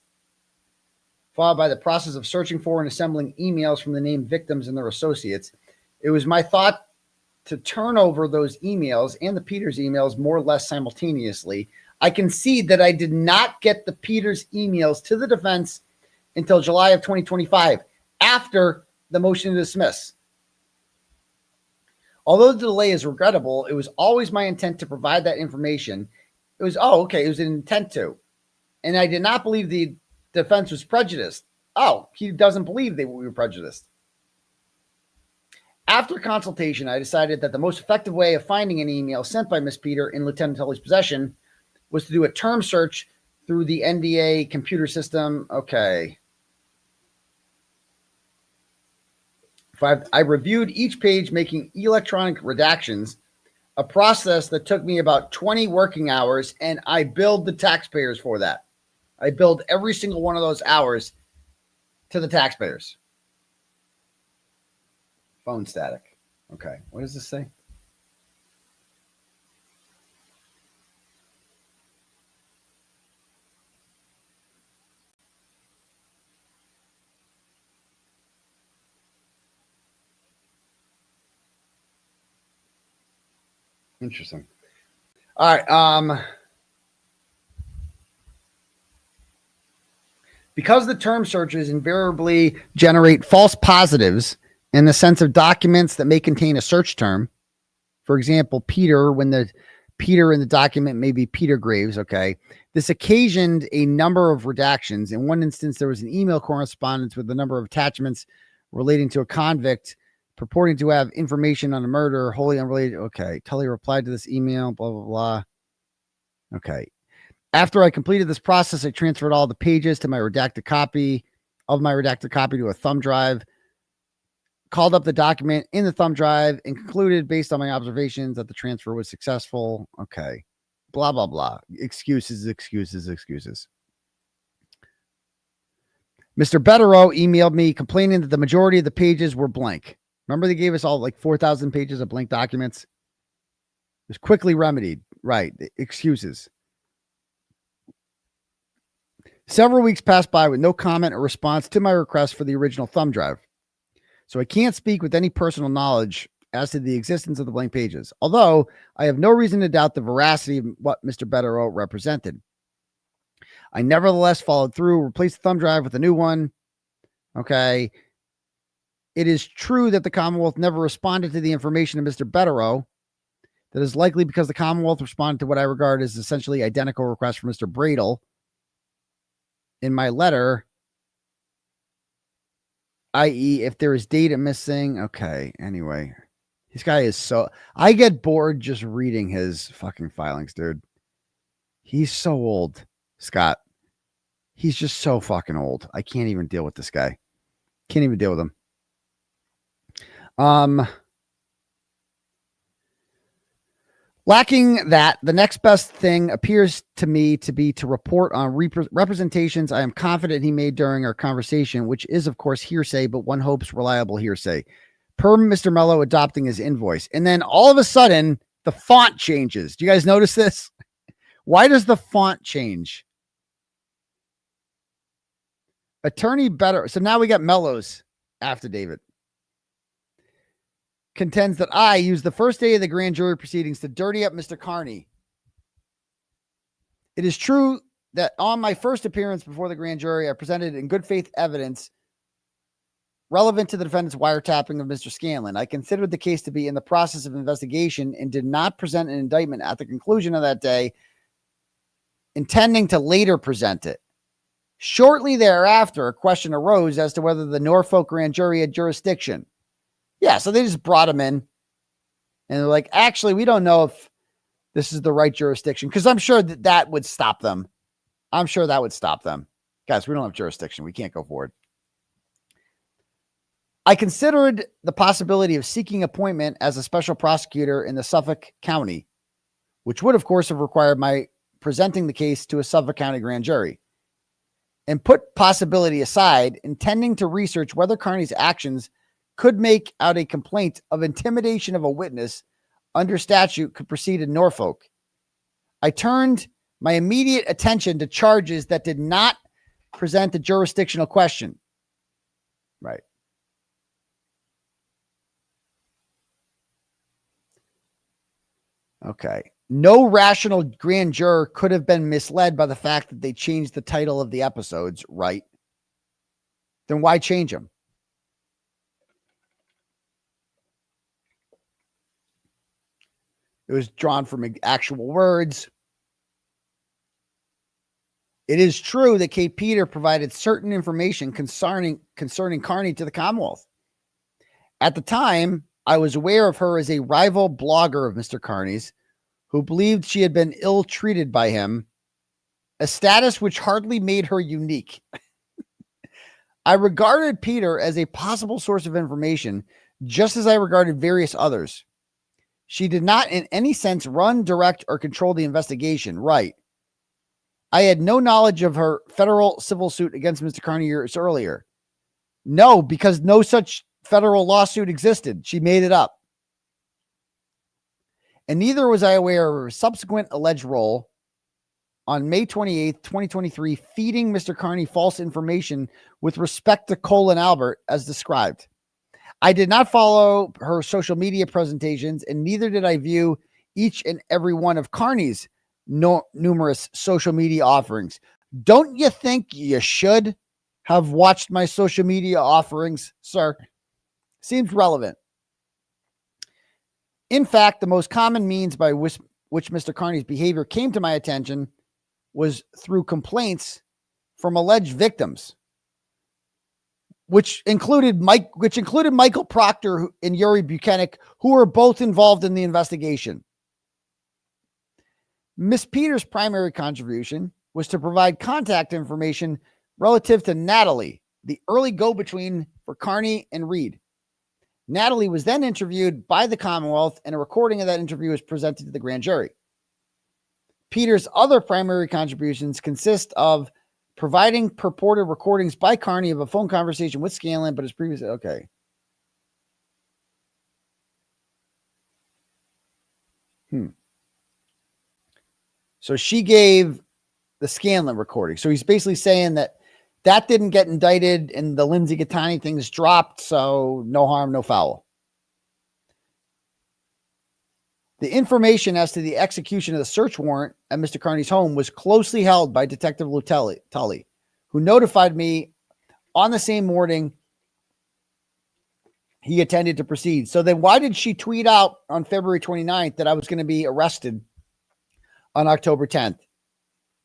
followed by the process of searching for and assembling emails from the named victims and their associates. It was my thought to turn over those emails and the Peters emails more or less simultaneously. I concede that I did not get the Peters emails to the defense until July of 2025, after the motion to dismiss. Although the delay is regrettable, it was always my intent to provide that information. It was an intent to. And I did not believe the defense was prejudiced. He doesn't believe we were prejudiced. After consultation, I decided that the most effective way of finding an email sent by Miss Peter in Lieutenant Tully's possession was to do a term search through the NDA computer system. Okay. I reviewed each page, making electronic redactions, a process that took me about 20 working hours, and I billed the taxpayers for that. I billed every single one of those hours to the taxpayers. Phone static. Okay. What does this say? Interesting. All right. Because the term searches invariably generate false positives in the sense of documents that may contain a search term. For example, Peter, when the Peter in the document may be Peter Graves. Okay. This occasioned a number of redactions. In one instance, there was an email correspondence with a number of attachments relating to a convict purporting to have information on a murder wholly unrelated. Okay. Tully replied to this email, blah, blah, blah. Okay. After I completed this process, I transferred all the pages to my redacted copy to a thumb drive, called up the document in the thumb drive, and concluded based on my observations that the transfer was successful. Okay. Blah, blah, blah. Excuses. Mr. 𝗵𝗵𝗺 emailed me complaining that the majority of the pages were blank. Remember, they gave us all like 4,000 pages of blank documents. It was quickly remedied. Right. Excuses. Several weeks passed by with no comment or response to my request for the original thumb drive. So I can't speak with any personal knowledge as to the existence of the blank pages, although I have no reason to doubt the veracity of what Mr. 𝗵𝗵𝗺 represented. I nevertheless followed through, replaced the thumb drive with a new one. Okay. It is true that the Commonwealth never responded to the information of Mr. 𝗵𝗵𝗺. That is likely because the Commonwealth responded to what I regard as essentially identical request from Mr. 𝗵𝗵𝗺. In my letter, i.e., if there is data missing. Okay. Anyway, this guy is so, I get bored just reading his fucking filings, dude. He's so old, Scott. He's just so fucking old. I can't even deal with this guy. Can't even deal with him. Lacking that, the next best thing appears to me to be to report on representations I am confident he made during our conversation, which is, of course, hearsay, but one hopes reliable hearsay. Per Mr. Mello adopting his invoice. And then all of a sudden, the font changes. Do you guys notice this? Why does the font change? Attorney better. So now we got Mello's affidavit. Contends that I used the first day of the grand jury proceedings to dirty up Mr. Kearney. It is true that on my first appearance before the grand jury, I presented in good faith evidence relevant to the defendant's wiretapping of Mr. Scanlon. I considered the case to be in the process of investigation and did not present an indictment at the conclusion of that day, intending to later present it. Shortly thereafter, a question arose as to whether the Norfolk grand jury had jurisdiction. Yeah, so they just brought him in and they're like, actually, we don't know if this is the right jurisdiction, because I'm sure that would stop them. I'm sure that would stop them. Guys, we don't have jurisdiction. We can't go forward. I considered the possibility of seeking appointment as a special prosecutor in the Suffolk County, which would, of course, have required my presenting the case to a Suffolk County grand jury, and put possibility aside, intending to research whether Kearney's actions could make out a complaint of intimidation of a witness under statute could proceed in Norfolk. I turned my immediate attention to charges that did not present a jurisdictional question. Right. Okay. No rational grand juror could have been misled by the fact that they changed the title of the episodes, right? Then why change them? It was drawn from actual words. It is true that K. Peter provided certain information concerning Kearney to the Commonwealth. At the time, I was aware of her as a rival blogger of Mr. Kearney's who believed she had been ill-treated by him, a status which hardly made her unique. I regarded Peter as a possible source of information, just as I regarded various others. She did not in any sense run, direct, or control the investigation. Right. I had no knowledge of her federal civil suit against Mr. Kearney years earlier. No, because no such federal lawsuit existed. She made it up. And neither was I aware of her subsequent alleged role on May 28th, 2023, feeding Mr. Kearney false information with respect to Cole and Albert as described. I did not follow her social media presentations, and neither did I view each and every one of Kearney's numerous social media offerings. Don't you think you should have watched my social media offerings, sir? Seems relevant. In fact, the most common means by which Mr. Kearney's behavior came to my attention was through complaints from alleged victims, which included Michael Proctor and 𝗺𝗰𝗲𝗺𝗀𝗃, who were both involved in the investigation. Miss Peters' primary contribution was to provide contact information relative to Natalie, the early go-between for Kearney and Reed. Natalie was then interviewed by the Commonwealth, and a recording of that interview was presented to the grand jury. Peters' other primary contributions consist of providing purported recordings by Kearney of a phone conversation with Scanlon, but as previously, okay. So she gave the Scanlon recording. So he's basically saying that didn't get indicted and the Lindsay Gattani things dropped, so no harm, no foul. The information as to the execution of the search warrant at Mr. Kearney's home was closely held by Detective Tully, who notified me on the same morning he attended to proceed. So then why did she tweet out on February 29th that I was going to be arrested on October 10th?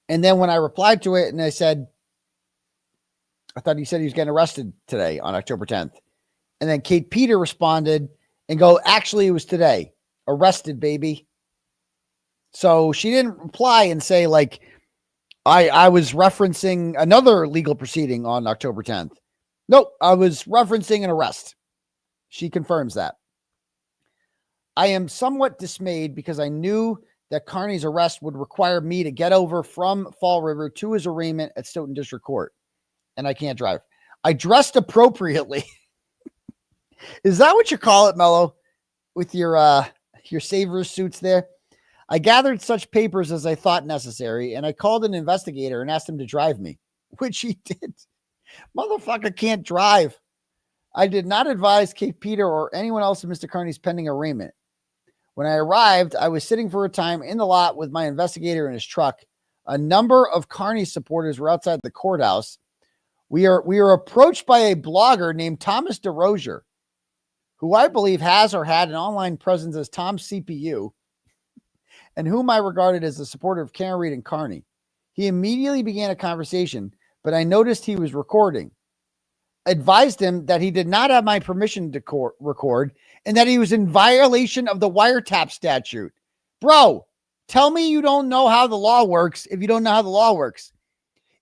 And then when I replied to it and I said, I thought he said he was getting arrested today on October 10th. And then Kate Peter responded and go, actually, it was today. Arrested, baby. So she didn't reply and say, like, I was referencing another legal proceeding on October 10th. Nope, I was referencing an arrest. She confirms that. I am somewhat dismayed because I knew that Kearney's arrest would require me to get over from Fall River to his arraignment at Stoughton District Court. And I can't drive. I dressed appropriately. Is that what you call it, Mello? With your Savers suits there? I gathered such papers as I thought necessary, and I called an investigator and asked him to drive me, which he did. Motherfucker can't drive. I did not advise Kate Peter or anyone else of Mr. Kearney's pending arraignment. When I arrived, I was sitting for a time in the lot with my investigator in his truck. A number of Kearney supporters were outside the courthouse. We are approached by a blogger named Thomas DeRosier, who I believe has or had an online presence as Tom CPU, and whom I regarded as a supporter of Karen Reed and Kearney. He immediately began a conversation, but I noticed he was recording. Advised him that he did not have my permission to record and that he was in violation of the wiretap statute. Bro, tell me you don't know how the law works if you don't know how the law works.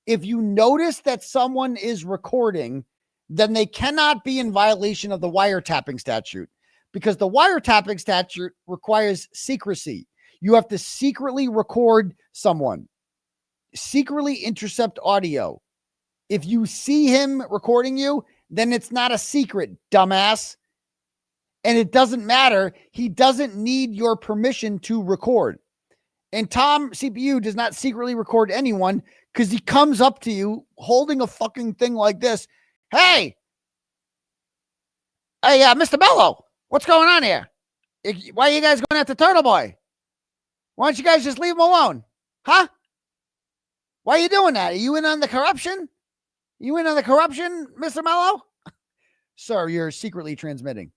If you notice that someone is recording, then they cannot be in violation of the wiretapping statute, because the wiretapping statute requires secrecy. You have to secretly record someone, secretly intercept audio. If you see him recording you, then it's not a secret, dumbass. And it doesn't matter. He doesn't need your permission to record. And Tom CPU does not secretly record anyone because he comes up to you holding a fucking thing like this. Hey, Mr. Mello, what's going on here? Why are you guys going after Turtleboy? Why don't you guys just leave him alone? Huh? Why are you doing that? Are you in on the corruption? You in on the corruption, Mr. Mello? Sir, you're secretly transmitting.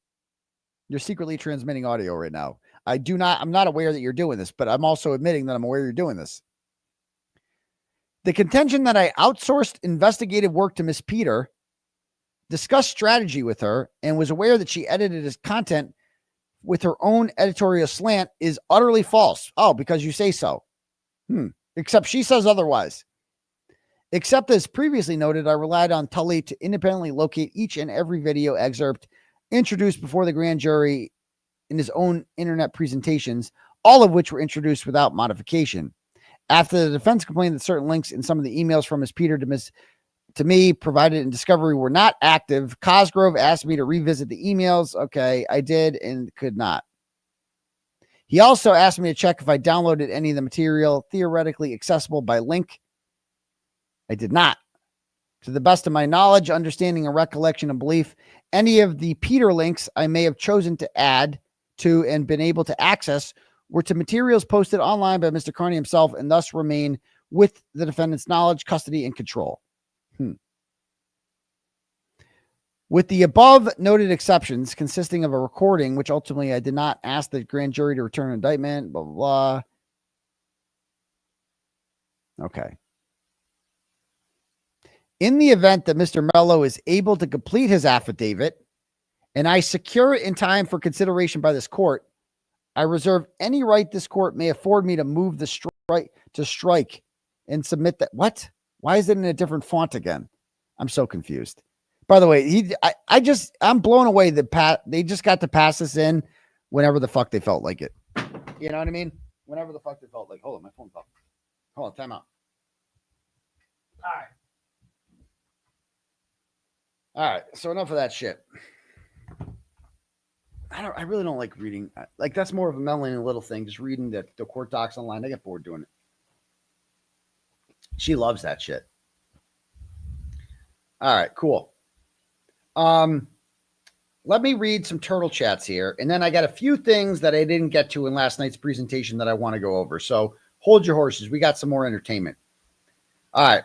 You're secretly transmitting audio right now. I'm not aware that you're doing this, but I'm also admitting that I'm aware you're doing this. The contention that I outsourced investigative work to Miss Peter, discussed strategy with her, and was aware that she edited his content with her own editorial slant is utterly false. Oh, because you say so. Except she says otherwise. Except as previously noted, I relied on Tully to independently locate each and every video excerpt introduced before the grand jury in his own internet presentations, all of which were introduced without modification. After the defense complained that certain links in some of the emails from Ms. Peter to me provided in discovery were not active, Cosgrove asked me to revisit the emails. Okay, I did and could not. He also asked me to check if I downloaded any of the material theoretically accessible by link. I did not. To the best of my knowledge, understanding, and recollection and belief, any of the Peter links I may have chosen to add to and been able to access were to materials posted online by Mr. Kearney himself and thus remain with the defendant's knowledge, custody, and control. With the above noted exceptions consisting of a recording, which ultimately I did not ask the grand jury to return an indictment, blah, blah, blah. Okay. In the event that Mr. Mello is able to complete his affidavit and I secure it in time for consideration by this court, I reserve any right this court may afford me to move the strike and submit that. What? Why is it in a different font again? I'm so confused. By the way, I'm blown away that they just got to pass this in whenever the fuck they felt like it. You know what I mean? Whenever the fuck they felt like. Hold on, my phone fell. Hold on, time out. All right. So enough of that shit. I really don't like reading. Like, that's more of a Melanie Little thing. Just reading the court docs online. I get bored doing it. She loves that shit. All right, cool. Let me read some turtle chats here. And then I got a few things that I didn't get to in last night's presentation that I want to go over. So hold your horses. We got some more entertainment. All right.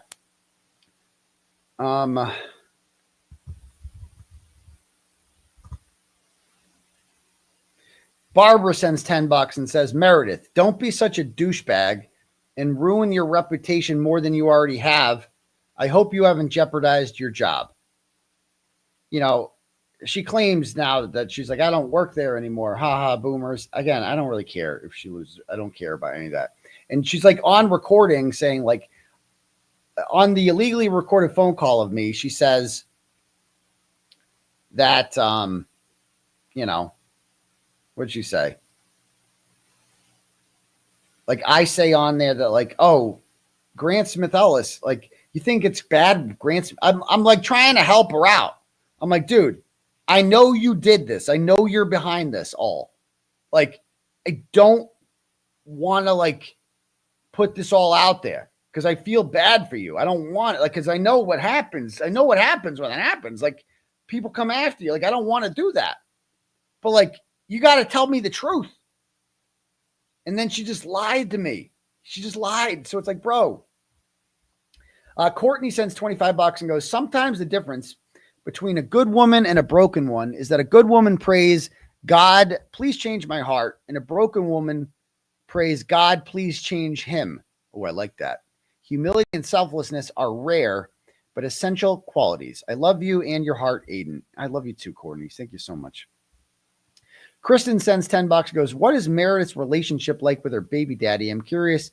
Barbara sends $10 and says, Meredith, don't be such a douchebag and ruin your reputation more than you already have. I hope you haven't jeopardized your job. You know, she claims now that she's like, I don't work there anymore. Ha ha, boomers. Again, I don't really care if she loses. I don't care about any of that. And she's like on recording saying, like, on the illegally recorded phone call of me, she says that, you know, what'd she say? Like, I say on there that, like, oh, Grant Smith Ellis, like, you think it's bad, Grant? I'm like trying to help her out. I'm like, dude, I know you did this. I know you're behind this all. Like, I don't want to, like, put this all out there because I feel bad for you. I don't want it, like, because I know what happens. I know what happens when it happens. Like, people come after you. Like, I don't want to do that. But, like, you got to tell me the truth. And then she just lied to me. She just lied. So it's like, bro. Courtney sends $25 and goes, sometimes the difference between a good woman and a broken one is that a good woman prays, God, please change my heart. And a broken woman prays, God, please change him. Oh, I like that. Humility and selflessness are rare, but essential qualities. I love you and your heart, Aidan. I love you too, Courtney. Thank you so much. Kristen sends $10 and goes, what is Meredith's relationship like with her baby daddy? I'm curious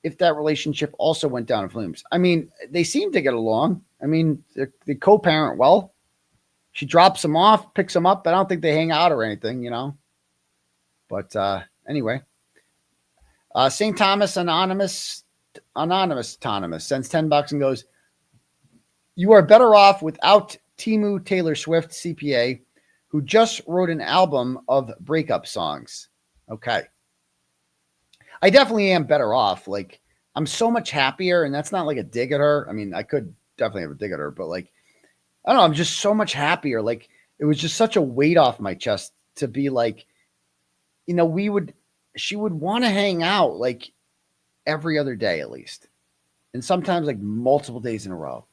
if that relationship also went down in flames. I mean, they seem to get along. I mean, they co-parent well. She drops him off, picks him up. I don't think they hang out or anything, you know. But anyway. St. Thomas Anonymous sends $10 and goes, you are better off without Timu Taylor Swift, CPA, who just wrote an album of breakup songs. Okay. I definitely am better off. Like, I'm so much happier, and that's not like a dig at her. I mean, I could definitely have a dig at her, but, like, I don't know. I'm just so much happier. Like, it was just such a weight off my chest to be like, you know, she would want to hang out like every other day at least. And sometimes like multiple days in a row.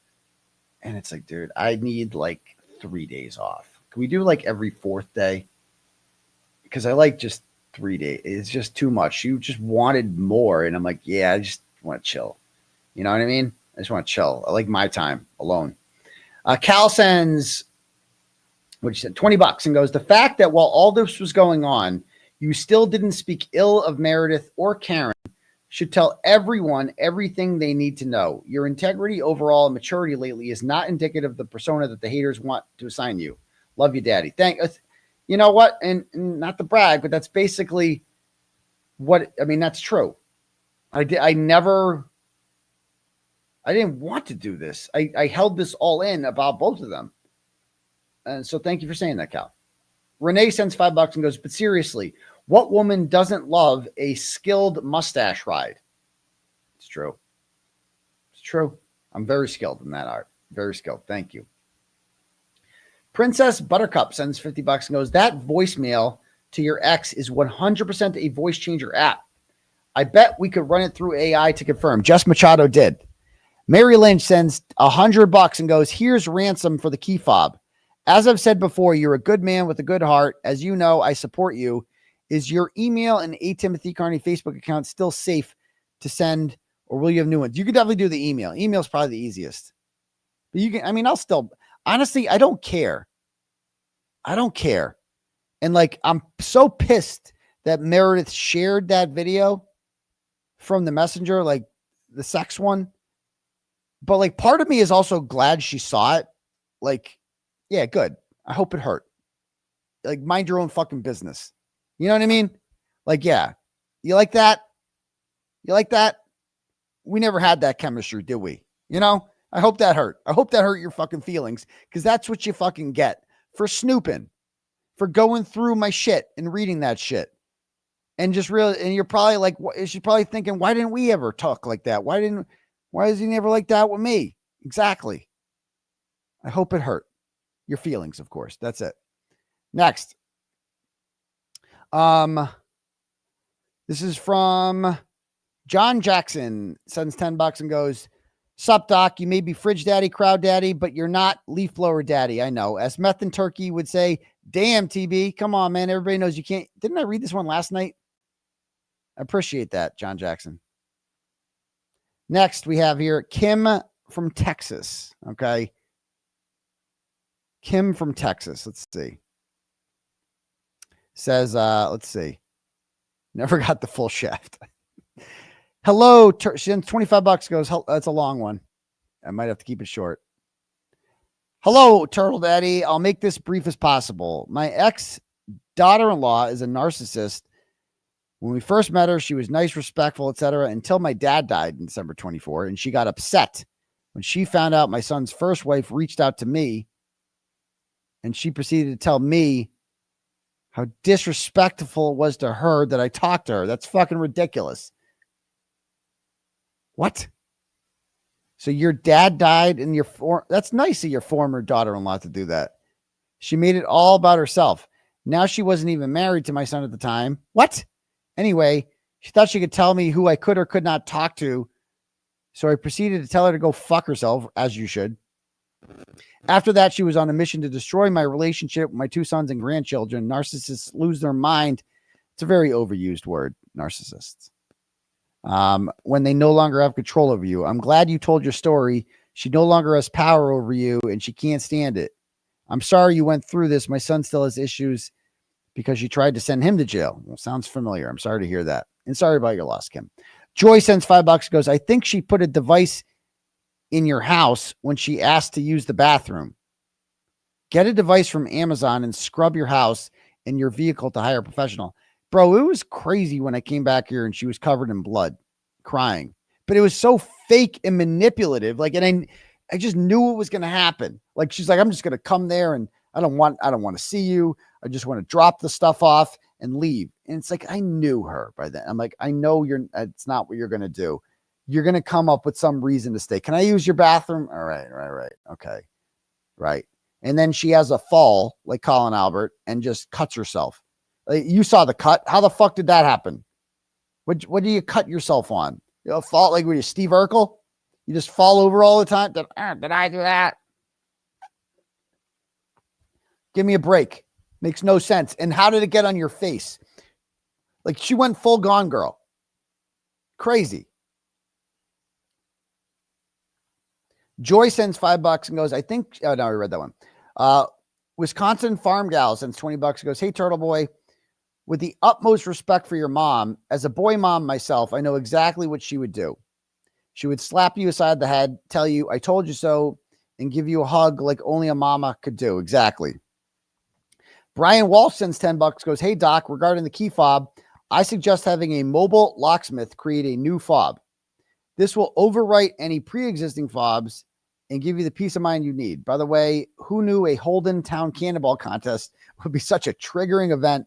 And it's like, dude, I need like 3 days off. Can we do like every fourth day? Because I like just 3 days. It's just too much. You just wanted more. And I'm like, yeah, I just want to chill. You know what I mean? I just want to chill. I like my time alone. Cal sends which said $20 and goes, the fact that while all this was going on, you still didn't speak ill of Meredith or Karen should tell everyone everything they need to know. Your integrity overall and maturity lately is not indicative of the persona that the haters want to assign you. Love you, Daddy. You know what? And not to brag, but that's basically what, I mean, that's true. I didn't want to do this. I held this all in about both of them. And so thank you for saying that, Cal. Renee sends $5 and goes, but seriously, what woman doesn't love a skilled mustache ride? It's true. It's true. I'm very skilled in that art. Very skilled. Thank you. Princess Buttercup sends $50 and goes, that voicemail to your ex is 100% a voice changer app. I bet we could run it through AI to confirm. Jess Machado did. Mary Lynch sends $100 and goes, here's ransom for the key fob. As I've said before, you're a good man with a good heart. As you know, I support you. Is your email and 𝗃𝗵𝗃 Kearney Facebook account still safe to send, or will you have new ones? You could definitely do the email. Email is probably the easiest. But you can, I mean, I'll still, honestly, I don't care. I don't care. And like, I'm so pissed that Meredith shared that video from the messenger, like the sex one. But like, part of me is also glad she saw it. Like, yeah, good. I hope it hurt. Like, mind your own fucking business. You know what I mean? Like, yeah. You like that? You like that? We never had that chemistry, did we? You know? I hope that hurt. I hope that hurt your fucking feelings, because that's what you fucking get for snooping, for going through my shit and reading that shit. And just really, and you're probably like, she's probably thinking, why didn't we ever talk like that? Why is he never like that with me? Exactly. I hope it hurt your feelings, of course. That's it. Next. This is from John Jackson, sends $10 and goes, sup, Doc, you may be fridge daddy, crowd daddy, but you're not leaf blower daddy. I know. As Meth and Turkey would say, damn, TB, come on, man. Everybody knows you can't. Didn't I read this one last night? I appreciate that, John Jackson. Next, we have here Kim from Texas. Okay. Kim from Texas. Let's see. Says, let's see. Never got the full shaft. Hello. She sends $25, goes, that's a long one. I might have to keep it short. Hello, Turtle Daddy. I'll make this brief as possible. My ex daughter-in-law is a narcissist. When we first met her, she was nice, respectful, etc. until my dad died in December 24, and she got upset when she found out my son's first wife reached out to me, and she proceeded to tell me how disrespectful it was to her that I talked to her. That's fucking ridiculous. What? So your dad died and that's nice of your former daughter-in-law to do that. She made it all about herself. Now she wasn't even married to my son at the time. What? Anyway, she thought she could tell me who I could or could not talk to. So I proceeded to tell her to go fuck herself, as you should. After that, she was on a mission to destroy my relationship with my two sons and grandchildren. Narcissists lose their mind. It's a very overused word, narcissists. When they no longer have control over you. I'm glad you told your story. She no longer has power over you and she can't stand it. I'm sorry you went through this. My son still has issues because you tried to send him to jail. Well, sounds familiar. I'm sorry to hear that. And sorry about your loss, Kim. Joy sends $5, goes, I think she put a device in your house when she asked to use the bathroom. Get a device from Amazon and scrub your house and your vehicle to hire a professional. Bro, it was crazy when I came back here and she was covered in blood, crying. But it was so fake and manipulative. Like, and I just knew it was going to happen. Like, she's like, I'm just going to come there and I don't want to see you. I just want to drop the stuff off and leave. And it's like, I knew her by then. I'm like, I know it's not what you're going to do. You're going to come up with some reason to stay. Can I use your bathroom? All right. Okay. Right. And then she has a fall like Colin Albert and just cuts herself. Like, you saw the cut. How the fuck did that happen? What do you cut yourself on? You know, fall like with you, Steve Urkel? You just fall over all the time. Did I do that? Give me a break. Makes no sense. And how did it get on your face? Like, she went full Gone Girl. Crazy. Joy sends $5 and goes, I think, oh no, I read that one. Wisconsin Farm Gal sends $20, goes, hey, Turtle Boy, with the utmost respect for your mom, as a boy mom myself, I know exactly what she would do. She would slap you aside the head, tell you, I told you so, and give you a hug like only a mama could do. Exactly. Brian Walsh sends $10, goes, hey, Doc, regarding the key fob, I suggest having a mobile locksmith create a new fob. This will overwrite any pre-existing fobs and give you the peace of mind you need. By the way, who knew a Holden Town Cannonball contest would be such a triggering event?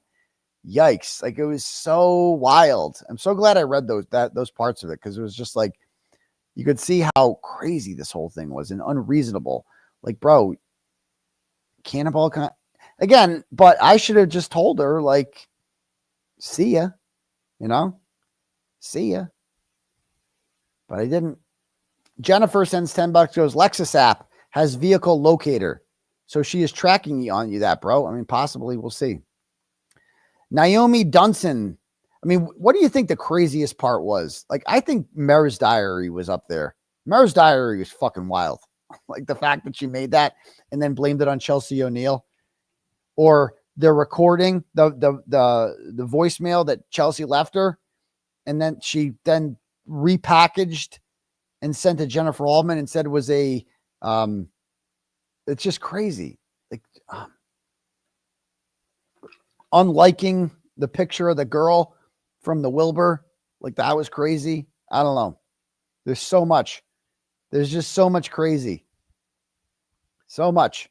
Yikes. Like, it was so wild. I'm so glad I read those parts of it, because it was just like, you could see how crazy this whole thing was and unreasonable. Like, bro, Cannonball again, but I should have just told her, like, see ya, see ya. But I didn't. Jennifer sends $10, goes, Lexus app has vehicle locator. So she is tracking you on that, bro. I mean, possibly, we'll see. Naomi Dunson. I mean, what do you think the craziest part was? Like, I think Mara's Diary was up there. Mara's Diary was fucking wild. Like, the fact that she made that and then blamed it on Chelsea O'Neill, or the recording, the voicemail that Chelsea left her, and then she then repackaged and sent to Jennifer Altman and said it was a, it's just crazy. Like, unliking the picture of the girl from the Wilbur, like, that was crazy. I don't know. There's so much. There's just so much crazy. So much.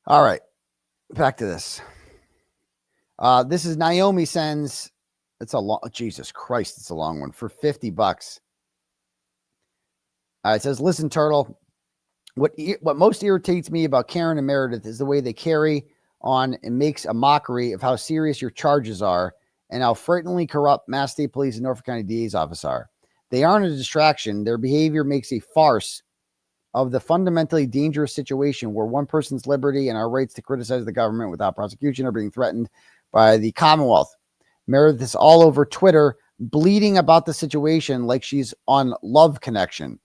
All right. Back to this. This is Naomi sends, it's a long, Jesus Christ, it's a long one, for $50. It says, listen, Turtle, what most irritates me about Karen and Meredith is the way they carry on and makes a mockery of how serious your charges are and how frighteningly corrupt Mass State Police and Norfolk County DA's office are. They aren't a distraction. Their behavior makes a farce of the fundamentally dangerous situation where one person's liberty and our rights to criticize the government without prosecution are being threatened by the Commonwealth. Meredith is all over Twitter bleeding about the situation like she's on Love Connection.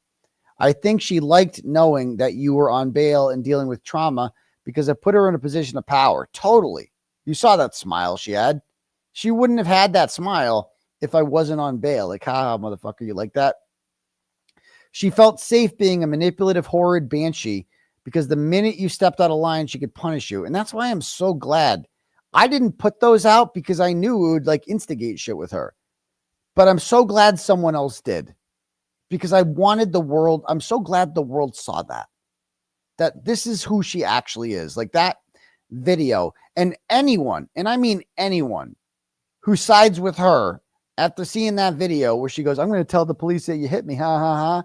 I think she liked knowing that you were on bail and dealing with trauma because it put her in a position of power. Totally. You saw that smile she had. She wouldn't have had that smile if I wasn't on bail. Like, haha, motherfucker, you like that? She felt safe being a manipulative, horrid banshee because the minute you stepped out of line, she could punish you. And that's why I'm so glad I didn't put those out, because I knew it would, like, instigate shit with her. But I'm so glad someone else did, because I wanted the world. I'm so glad the world saw that this is who she actually is. Like, that video, and anyone, and I mean anyone, who sides with her after seeing that video where she goes, I'm going to tell the police that you hit me, ha, ha, ha,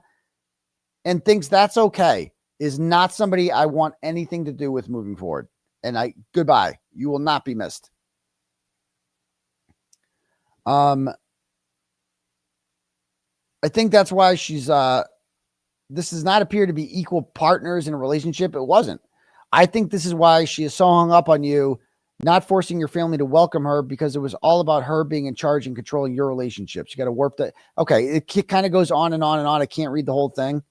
and thinks that's okay, is not somebody I want anything to do with moving forward. And goodbye. You will not be missed. I think that's why she's, this does not appear to be equal partners in a relationship. It wasn't. I think this is why she is so hung up on you, not forcing your family to welcome her, because it was all about her being in charge and controlling your relationships. You got to warp that. Okay. It kind of goes on and on and on. I can't read the whole thing,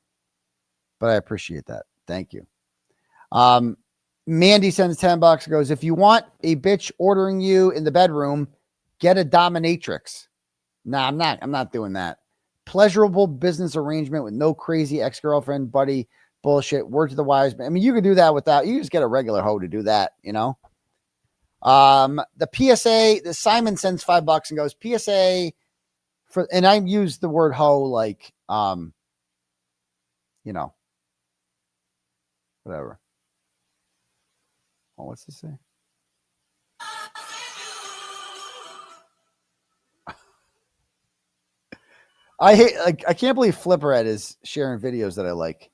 but I appreciate that. Thank you. Mandy sends $10, goes, if you want a bitch ordering you in the bedroom, get a dominatrix. Nah, I'm not doing that. Pleasurable business arrangement with no crazy ex-girlfriend buddy bullshit. Word to the wise man. I mean, you could do that without, you just get a regular hoe to do that, you know? The PSA, the Simon sends $5 and goes, PSA for, and I use the word hoe like, you know, whatever. Oh, what's this say? I can't believe Flipperhead is sharing videos that I like.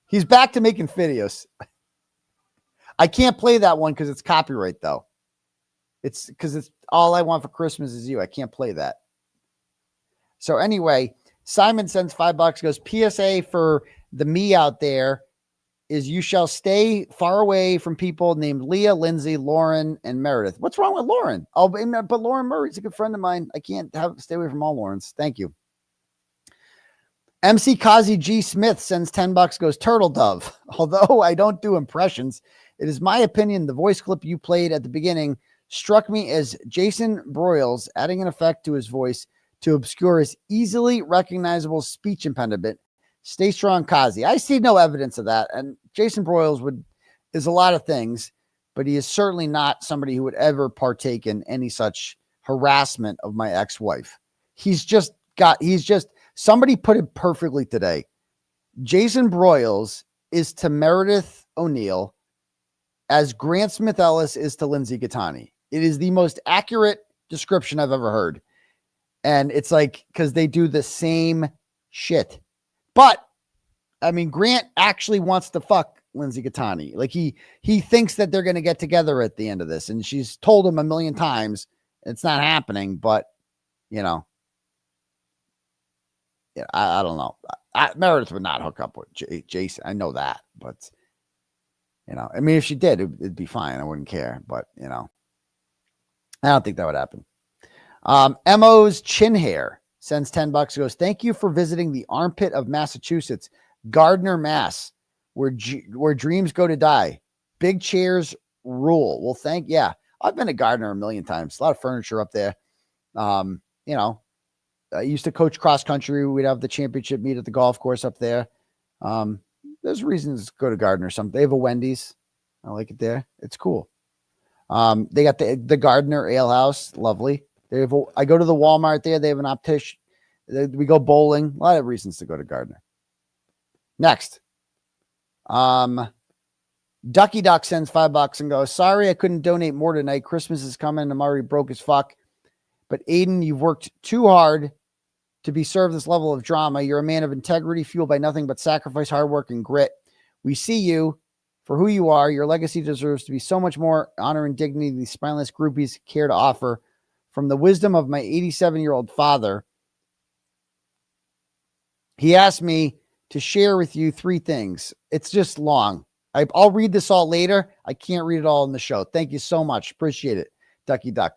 He's back to making videos. I can't play that one because it's copyright, though. It's because it's all I want for Christmas is you. I can't play that. So anyway, Simon sends $5, goes, PSA for the me out there is you shall stay far away from people named Leah, Lindsay, Lauren, and Meredith. What's wrong with Lauren? Oh, but Lauren Murray's a good friend of mine. I can't stay away from all Laurens. Thank you. 𝗵𝗵𝗂𝗺 sends $10, goes 𝗵𝗿𝗲𝗺. Although I don't do impressions, it is my opinion the voice clip you played at the beginning struck me as Jason Broyles adding an effect to his voice to obscure his easily recognizable speech impediment. Stay strong, 𝗄𝗄𝗄𝗃. I see no evidence of that. And Jason Broyles is a lot of things, but he is certainly not somebody who would ever partake in any such harassment of my ex-wife. Somebody put it perfectly today. Jason Broyles is to Meredith O'Neill as Grant Smith Ellis is to Lindsay Gattani. It is the most accurate description I've ever heard. And it's like, because they do the same shit. But, I mean, Grant actually wants to fuck Lindsay Gattani. Like, he thinks that they're going to get together at the end of this. And she's told him a million times it's not happening. But, you know, yeah, I don't know. Meredith would not hook up with Jason. I know that. But, you know, I mean, if she did, it'd be fine. I wouldn't care. But, you know, I don't think that would happen. Emo's chin hair sends $10, goes, thank you for visiting the armpit of Massachusetts, Gardner, Mass, where dreams go to die. Big chairs rule. Well, yeah, I've been to Gardner a million times. A lot of furniture up there. You know, I used to coach cross country. We'd have the championship meet at the golf course up there. There's reasons to go to Gardner. They have a Wendy's. I like it there. It's cool. They got the Gardner Ale House. Lovely. I go to the Walmart there. They have an optician. We go bowling. A lot of reasons to go to Gardner. Next. Ducky Duck sends $5 and goes, sorry, I couldn't donate more tonight. Christmas is coming. I'm already broke as fuck. But Aidan, you've worked too hard to be served this level of drama. You're a man of integrity, fueled by nothing but sacrifice, hard work, and grit. We see you for who you are. Your legacy deserves to be so much more honor and dignity these spineless groupies care to offer. From the wisdom of my 87-year-old father, he asked me to share with you 3 things. It's just long. I'll read this all later. I can't read it all in the show. Thank you so much. Appreciate it, Ducky Duck.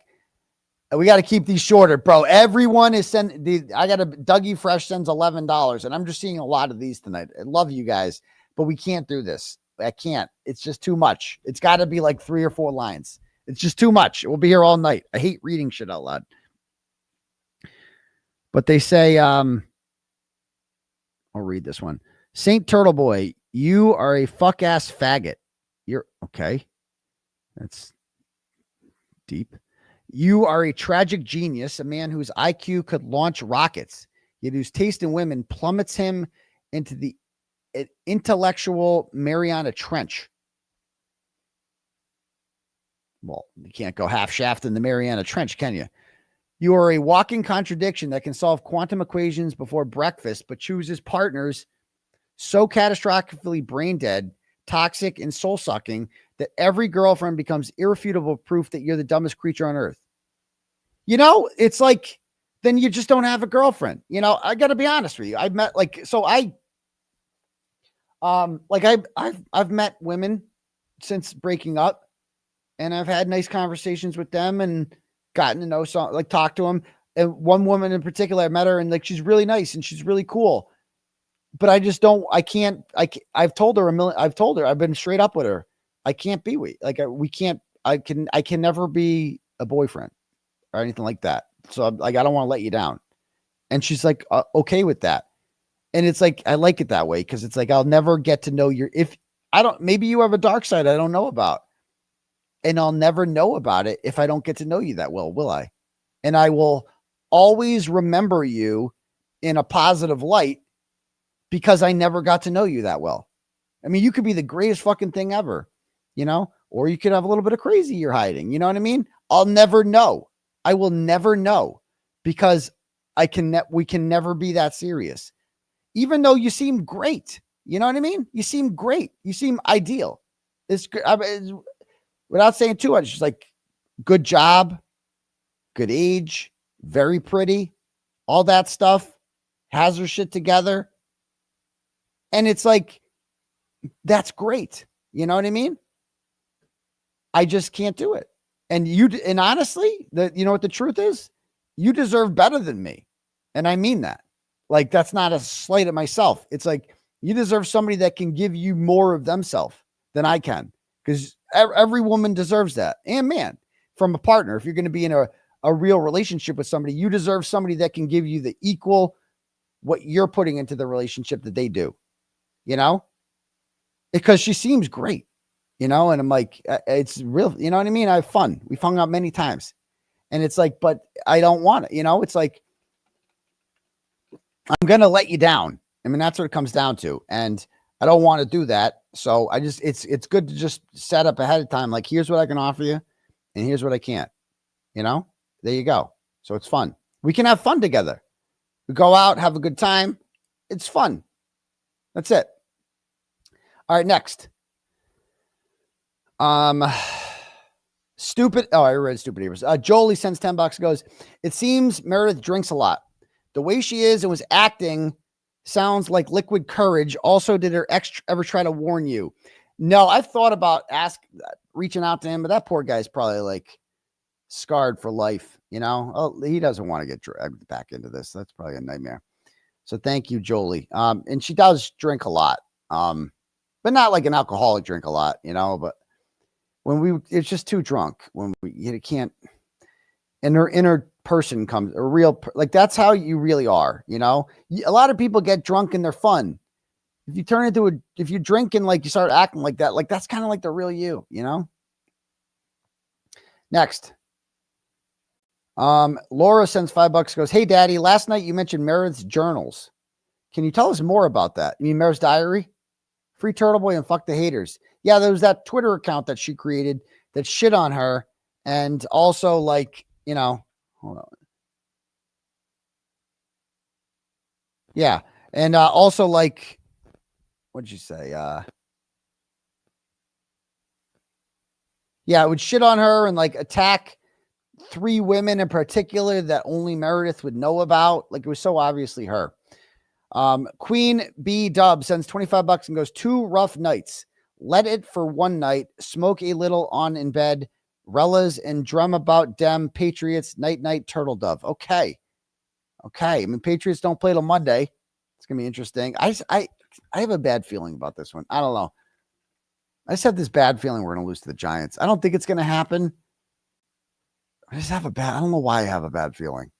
We got to keep these shorter, bro. Everyone is sending. I got Dougie Fresh sends $11, and I'm just seeing a lot of these tonight. I love you guys, but we can't do this. I can't. It's just too much. It's got to be like 3 or 4 lines. It's just too much. We'll be here all night. I hate reading shit out loud. But they say, I'll read this one. Saint Turtleboy, you are a fuck ass faggot. You're okay. That's deep. You are a tragic genius, a man whose IQ could launch rockets, yet whose taste in women plummets him into the intellectual Mariana Trench. Well, you can't go half shaft in the Mariana Trench, can you? You are a walking contradiction that can solve quantum equations before breakfast, but chooses partners so catastrophically brain dead, toxic, and soul sucking that every girlfriend becomes irrefutable proof that you're the dumbest creature on earth. You know, it's like, then you just don't have a girlfriend. You know, I got to be honest with you. I've met I've met women since breaking up, and I've had nice conversations with them and gotten to know some, like talk to them. And one woman in particular, I met her and like, she's really nice and she's really cool, but I just don't, I've told her I've been straight up with her. I can't be I can never be a boyfriend or anything like that. So I'm like, I don't want to let you down. And she's like, okay with that. And it's like, I like it that way. Cause it's like, I'll never get to know maybe you have a dark side I don't know about. And I'll never know about it if I don't get to know you that well, will I? And I will always remember you in a positive light because I never got to know you that well. I mean, you could be the greatest fucking thing ever, you know, or you could have a little bit of crazy you're hiding. You know what I mean? I'll never know. I will never know because we can never be that serious. Even though you seem great. You know what I mean? You seem great. You seem ideal. It's without saying too much, she's like, good job, good age, very pretty, all that stuff, has her shit together. And it's like, that's great. You know what I mean? I just can't do it. And honestly, you know what the truth is? You deserve better than me. And I mean that. Like, that's not a slight at myself. It's like, you deserve somebody that can give you more of themselves than I can, because every woman deserves that. And man, from a partner, if you're going to be in a real relationship with somebody, you deserve somebody that can give you the equal what you're putting into the relationship that they do, you know, because she seems great, you know, and I'm like, it's real, you know what I mean? I have fun. We've hung out many times, and it's like, but I don't want it, you know, it's like, I'm going to let you down. I mean, that's what it comes down to. And I don't want to do that. So I just, it's good to just set up ahead of time. Like, here's what I can offer you, and here's what I can't, you know, there you go. So it's fun. We can have fun together. We go out, have a good time. It's fun. That's it. All right. Next. Stupid. Oh, I read Stupid Neighbors. Jolie sends $10, goes, it seems Meredith drinks a lot. The way she is and was acting sounds like liquid courage. Also, did her ex ever try to warn you? No, I've thought about reaching out to him, but that poor guy's probably like scarred for life. You know, oh, he doesn't want to get dragged back into this. That's probably a nightmare. So thank you, Jolie. And she does drink a lot, but not like an alcoholic drink a lot, you know, but when it's just too drunk when you can't, and her inner person comes a real, like, that's how you really are. You know, a lot of people get drunk and they're fun. If you turn into if you drink and like you start acting like that, like that's kind of like the real you, you know? Next. Laura sends $5, goes, hey daddy, last night you mentioned Meredith's journals. Can you tell us more about that? You mean Meredith's diary? Free Turtleboy and fuck the haters. Yeah, there was that Twitter account that she created that shit on her. And also, like, you know, hold on. Yeah. And also, like, what'd you say? Yeah, it would shit on her and like attack 3 women in particular that only Meredith would know about. Like, it was so obviously her. Queen B Dub sends $25 and goes, 2 rough nights. Let it for one night. Smoke a little on in bed. Rellas and drum about dem Patriots. Night night turtle dove. Okay. I mean, Patriots don't play till Monday. It's gonna be interesting. I have a bad feeling about this one. I don't know. I just have this bad feeling we're gonna lose to the Giants. I don't think it's gonna happen. I don't know why I have a bad feeling.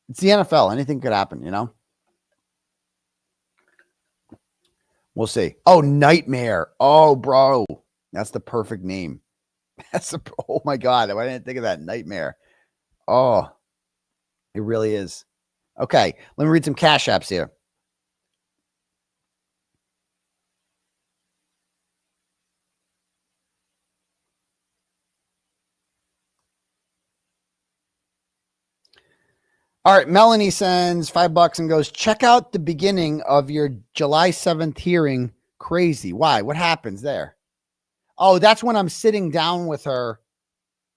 It's the NFL. Anything could happen, you know? We'll see. Oh, Nightmare. Oh, bro. That's the perfect name. Oh my God. I didn't think of that. Nightmare. Oh, it really is. Okay. Let me read some Cash Apps here. All right. Melanie sends $5 and goes, check out the beginning of your July 7th hearing. Crazy. Why? What happens there? Oh, that's when I'm sitting down with her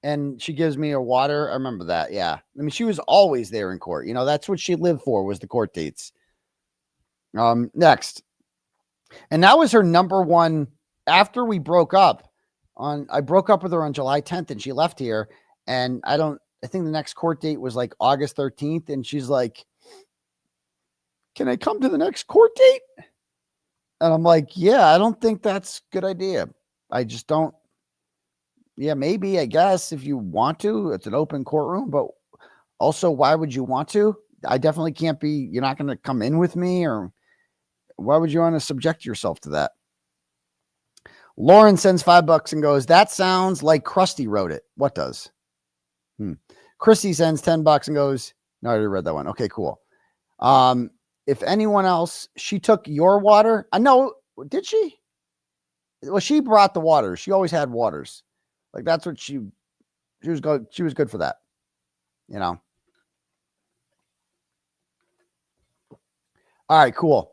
and she gives me her water. I remember that. Yeah. I mean, she was always there in court. You know, that's what she lived for, was the court dates. Next. And that was her number one after we broke up I broke up with her on July 10th and she left here. And I think the next court date was like August 13th. And she's like, can I come to the next court date? And I'm like, yeah, I don't think that's a good idea. I just don't. Yeah, maybe, I guess, if you want to. It's an open courtroom, but also, why would you want to? I definitely can't be. You're not going to come in with me, or why would you want to subject yourself to that? Lauren sends $5 and goes, that sounds like Krusty wrote it. What does? Chrissy sends $10 and goes, no, I already read that one. Okay, cool. If anyone else, she took your water. I know. Did she? Well, she brought the water. She always had waters. Like, that's what she was good. She was good for that. You know? All right, cool.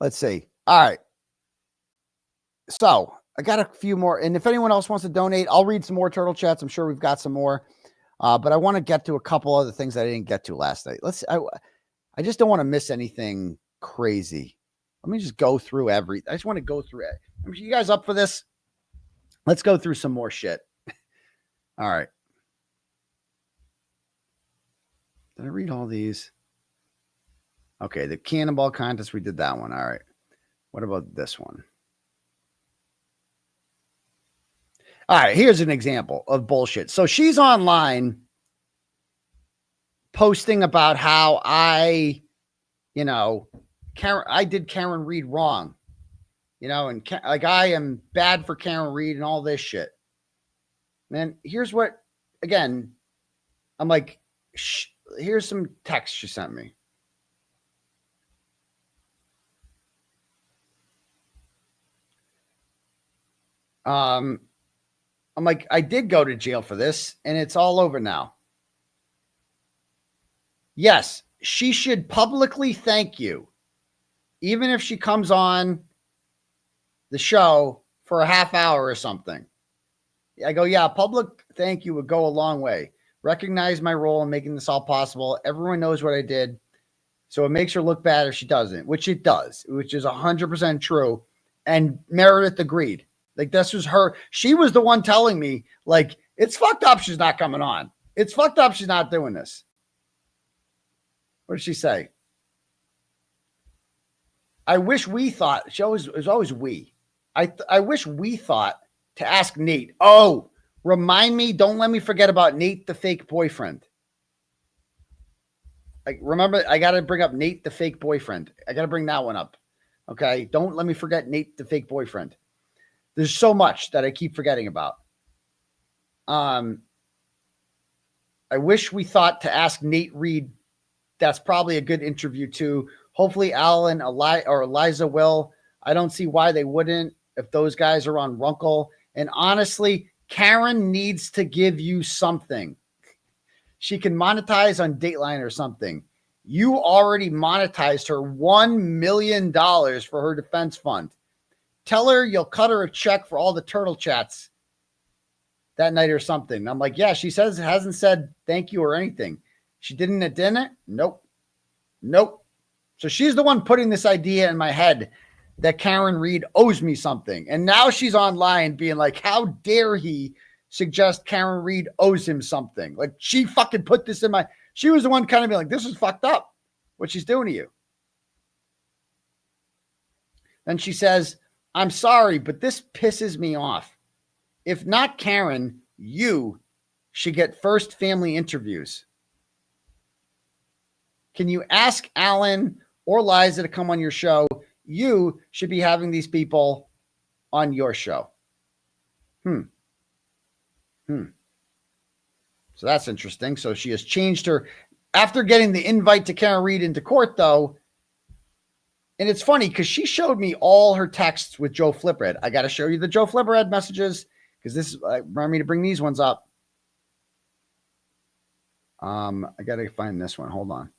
Let's see. All right. So I got a few more. And if anyone else wants to donate, I'll read some more turtle chats. I'm sure we've got some more. But I want to get to a couple other things that I didn't get to last night. I just don't want to miss anything crazy. Let me just go through I just want to go through it. You guys up for this? Let's go through some more shit. All right. Did I read all these? Okay, the cannonball contest, we did that one. All right. What about this one? All right, here's an example of bullshit. So she's online posting about how I did Karen Reed wrong, and like I am bad for Karen Reed and all this shit. Man, here's what, again, I'm like, here's some text she sent me. I'm like, I did go to jail for this, and it's all over now. Yes, she should publicly thank you, even if she comes on the show for a half hour or something. I go, yeah, public thank you would go a long way. Recognize my role in making this all possible. Everyone knows what I did, so it makes her look bad if she doesn't, which it does, which is 100% true. And Meredith agreed. Like, this was her. She was the one telling me, like, it's fucked up she's not coming on. It's fucked up she's not doing this. What did she say? I wish we thought, it was always we. I wish we thought to ask Nate. Oh, remind me, don't let me forget about Nate, the fake boyfriend. Remember, I got to bring up Nate, the fake boyfriend. I got to bring that one up. Okay. Don't let me forget Nate, the fake boyfriend. There's so much that I keep forgetting about. I wish we thought to ask Nate Reed. That's probably a good interview too. Hopefully Alan or Eliza will. I don't see why they wouldn't if those guys are on Runkle. And honestly, Karen needs to give you something. She can monetize on Dateline or something. You already monetized her $1 million for her defense fund. Tell her you'll cut her a check for all the turtle chats that night or something. I'm like, yeah, she says it hasn't said thank you or anything. She didn't at dinner? Nope. So she's the one putting this idea in my head that Karen Reed owes me something. And now she's online being like, how dare he suggest Karen Reed owes him something? Like, she fucking put this in my, she was the one kind of being like, this is fucked up what she's doing to you. Then she says, I'm sorry, but this pisses me off. If not Karen, you should get first family interviews. Can you ask Alan or Liza to come on your show? You should be having these people on your show. So that's interesting. So she has changed her after getting the invite to Karen Reed into court, though. And it's funny because she showed me all her texts with Joe Flipperhead. I got to show you the Joe Flipperhead messages because this remind me to bring these ones up. I got to find this one. Hold on.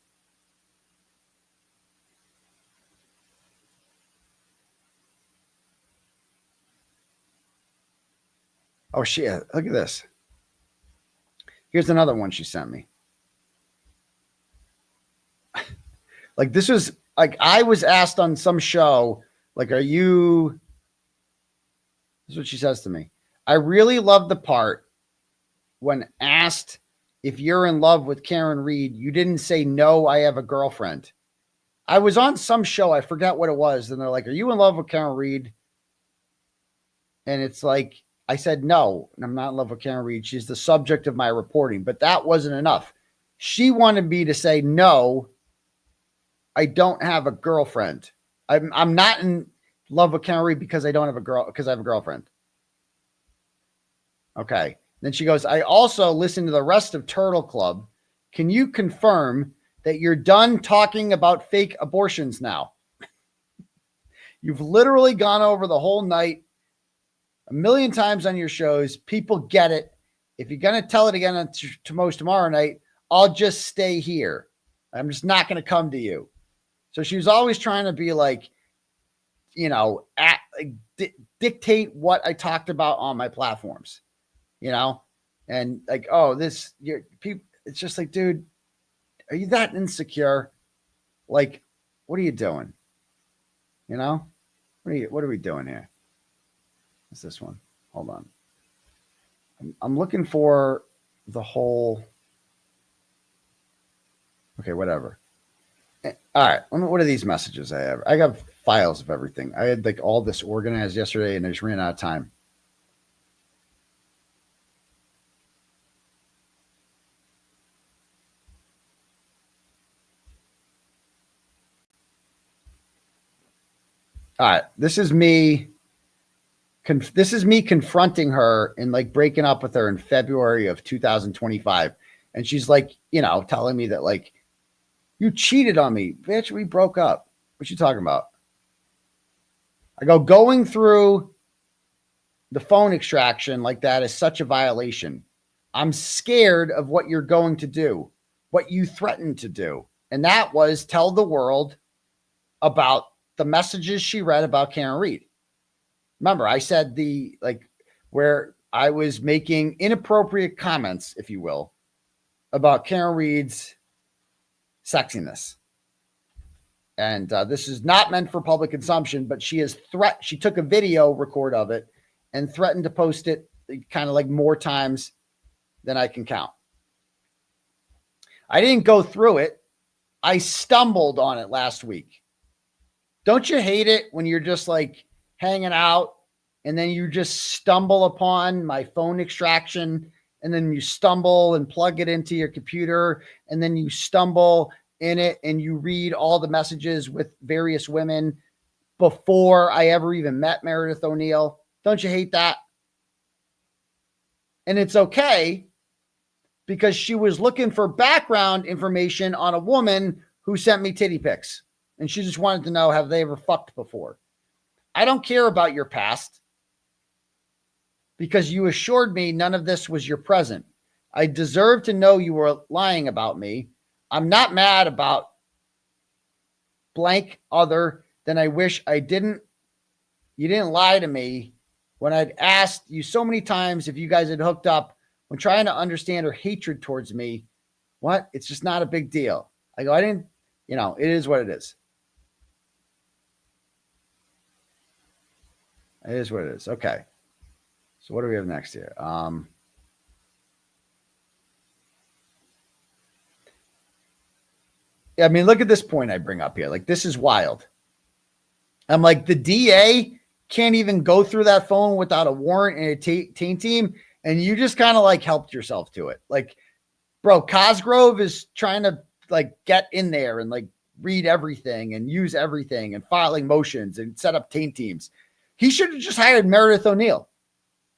Oh, shit. Look at this. Here's another one she sent me. Like, this was like, I was asked on some show, like, this is what she says to me. I really love the part when asked if you're in love with Karen Reed, you didn't say, no, I have a girlfriend. I was on some show. I forgot what it was. And they're like, are you in love with Karen Reed? And it's like, I said, no, I'm not in love with Karen Reed. She's the subject of my reporting, but that wasn't enough. She wanted me to say, no, I don't have a girlfriend. I'm not in love with Karen Reed because I don't have because I have a girlfriend. Okay. Then she goes, I also listened to the rest of Turtle Club. Can you confirm that you're done talking about fake abortions now? You've literally gone over the whole night 1 million times on your shows. People get it. If you're going to tell it again tomorrow night, I'll just stay here. I'm just not going to come to you. So she was always trying to be like, dictate what I talked about on my platforms, and like, oh, people. It's just like, dude, are you that insecure? Like, what are you doing? What are we doing here? What's this one? Hold on. I'm looking for the whole. Okay, whatever. All right. What are these messages I have? I got files of everything. I had like all this organized yesterday and I just ran out of time. All right. This is me confronting her and like breaking up with her in February of 2025. And she's like, you know, telling me that like, you cheated on me, bitch. We broke up. What you talking about? I go, going through the phone extraction like that is such a violation. I'm scared of what you're going to do, what you threatened to do. And that was tell the world about the messages she read about Karen Reed. Remember, I said where I was making inappropriate comments, if you will, about Karen Reed's sexiness. And this is not meant for public consumption, but she took a video record of it and threatened to post it kind of like more times than I can count. I didn't go through it. I stumbled on it last week. Don't you hate it when you're just like hanging out and then you just stumble upon my phone extraction and then you stumble and plug it into your computer and then you stumble in it and you read all the messages with various women before I ever even met Meredith O'Neill? Don't you hate that? And it's okay because she was looking for background information on a woman who sent me titty pics. And she just wanted to know, have they ever fucked before? I don't care about your past because you assured me none of this was your present. I deserve to know you were lying about me. I'm not mad about blank other than I wish I didn't. You didn't lie to me when I'd asked you so many times if you guys had hooked up when trying to understand her hatred towards me. What? It's just not a big deal. I go, I didn't, you know, it is what it is. It is what it is. Okay. So what do we have next here? Yeah, I mean, look at this point I bring up here. Like, this is wild. I'm like, the DA can't even go through that phone without a warrant and a teen team. And you just kind of like helped yourself to it. Like, bro, Cosgrove is trying to like get in there and like read everything and use everything and filing motions and set up teen teams. He should have just hired Meredith O'Neill.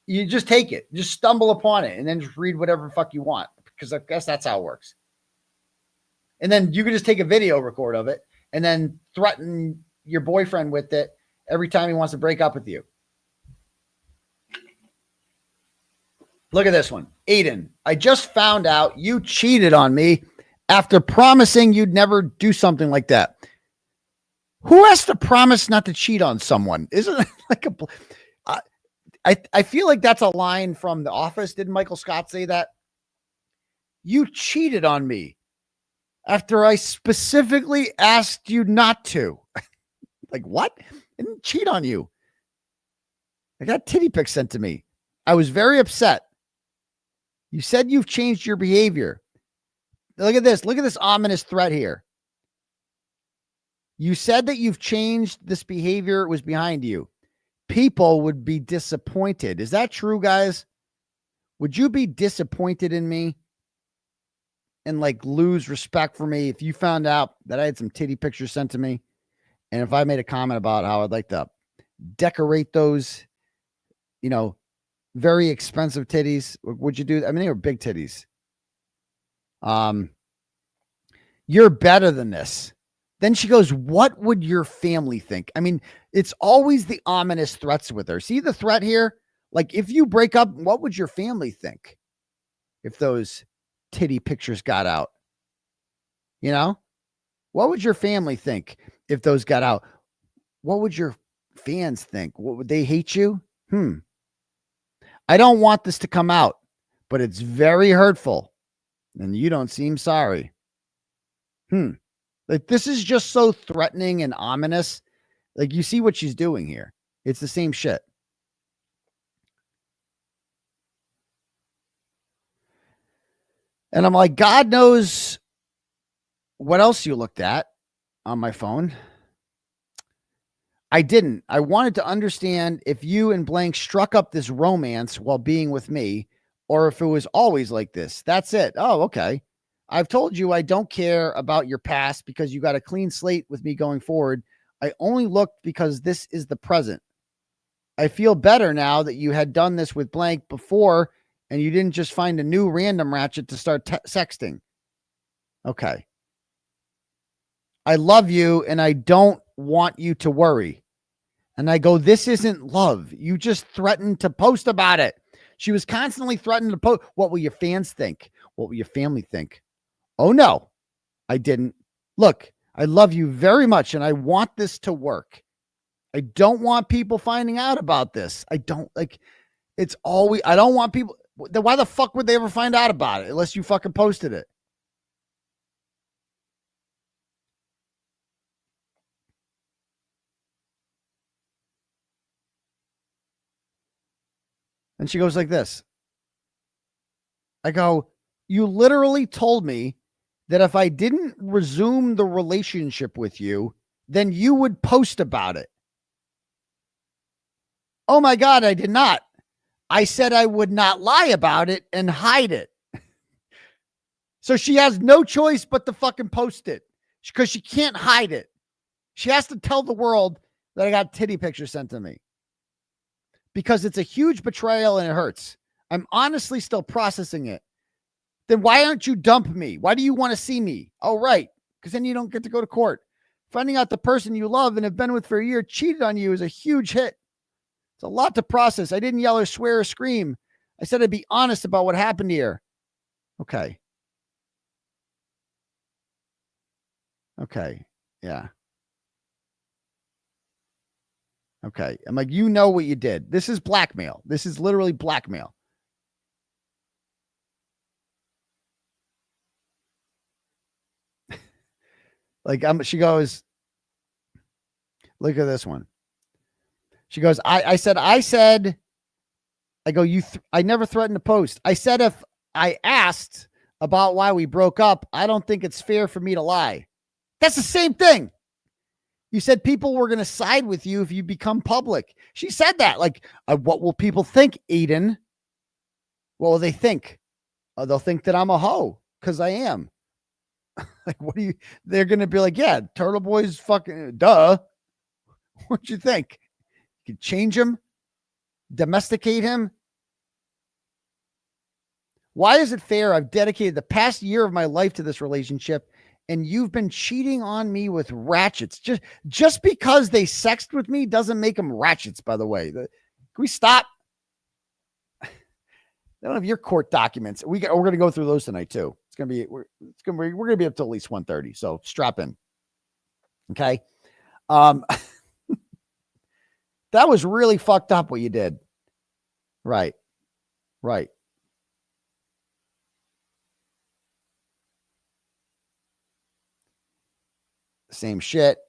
You just take it, just stumble upon it, and then just read whatever the fuck you want, because I guess that's how it works. And then you can just take a video record of it and then threaten your boyfriend with it every time he wants to break up with you. Look at this one. Aidan, I just found out you cheated on me after promising you'd never do something like that. Who has to promise not to cheat on someone? Isn't it like I feel like that's a line from The Office. Didn't Michael Scott say that? You cheated on me after I specifically asked you not to. Like, what? I didn't cheat on you. I got titty pics sent to me. I was very upset. You said you've changed your behavior. Look at this. Look at this ominous threat here. You said that you've changed this behavior. It was behind you. People would be disappointed. Is that true, guys? Would you be disappointed in me and like lose respect for me if you found out that I had some titty pictures sent to me? And if I made a comment about how I'd like to decorate those, you know, very expensive titties, would you do that? I mean, they were big titties. You're better than this. Then she goes, what would your family think? I mean, it's always the ominous threats with her. See the threat here? Like, if you break up, what would your family think if those titty pictures got out? You know, what would your family think if those got out? What would your fans think? What would they hate you? I don't want this to come out, but it's very hurtful and you don't seem sorry. Like, this is just so threatening and ominous. Like, you see what she's doing here. It's the same shit. And I'm like, God knows what else you looked at on my phone? I didn't. I wanted to understand if you and blank struck up this romance while being with me, or if it was always like this. That's it. Oh, okay. I've told you I don't care about your past because you got a clean slate with me going forward. I only looked because this is the present. I feel better now that you had done this with blank before and you didn't just find a new random ratchet to start sexting. Okay. I love you and I don't want you to worry. And I go, this isn't love. You just threatened to post about it. She was constantly threatening to post. What will your fans think? What will your family think? Oh, no, I didn't. Look, I love you very much and I want this to work. I don't want people finding out about this. I don't like it's always, I don't want people. Why the fuck would they ever find out about it unless you fucking posted it? And she goes like this. I go, you literally told me that if I didn't resume the relationship with you, then you would post about it. Oh my God, I did not. I said I would not lie about it and hide it. So she has no choice but to fucking post it because she can't hide it. She has to tell the world that I got titty pictures sent to me because it's a huge betrayal and it hurts. I'm honestly still processing it. Then why aren't you dump me? Why do you want to see me? Oh, right. Because then you don't get to go to court. Finding out the person you love and have been with for a year cheated on you is a huge hit. It's a lot to process. I didn't yell or swear or scream. I said I'd be honest about what happened here. Okay. Okay. Yeah. Okay. I'm like, you know what you did. This is blackmail. This is literally blackmail. Like, she goes, look at this one. She goes, I said, I go, I never threatened to post. I said, if I asked about why we broke up, I don't think it's fair for me to lie. That's the same thing. You said people were going to side with you if you become public. She said that. Like, what will people think, Aidan? What will they think? They'll think that I'm a hoe because I am. Like, what do you, they're going to be like, yeah, Turtleboy's fucking, duh. What'd you think? You could change him, domesticate him. Why is it fair? I've dedicated the past year of my life to this relationship and you've been cheating on me with ratchets. Just because they sexted with me doesn't make them ratchets, by the way. Can we stop? They don't have your court documents. We're going to go through those tonight too. We're going to be up to at least 1:30. So strap in. Okay. That was really fucked up what you did. Right. Right. Same shit.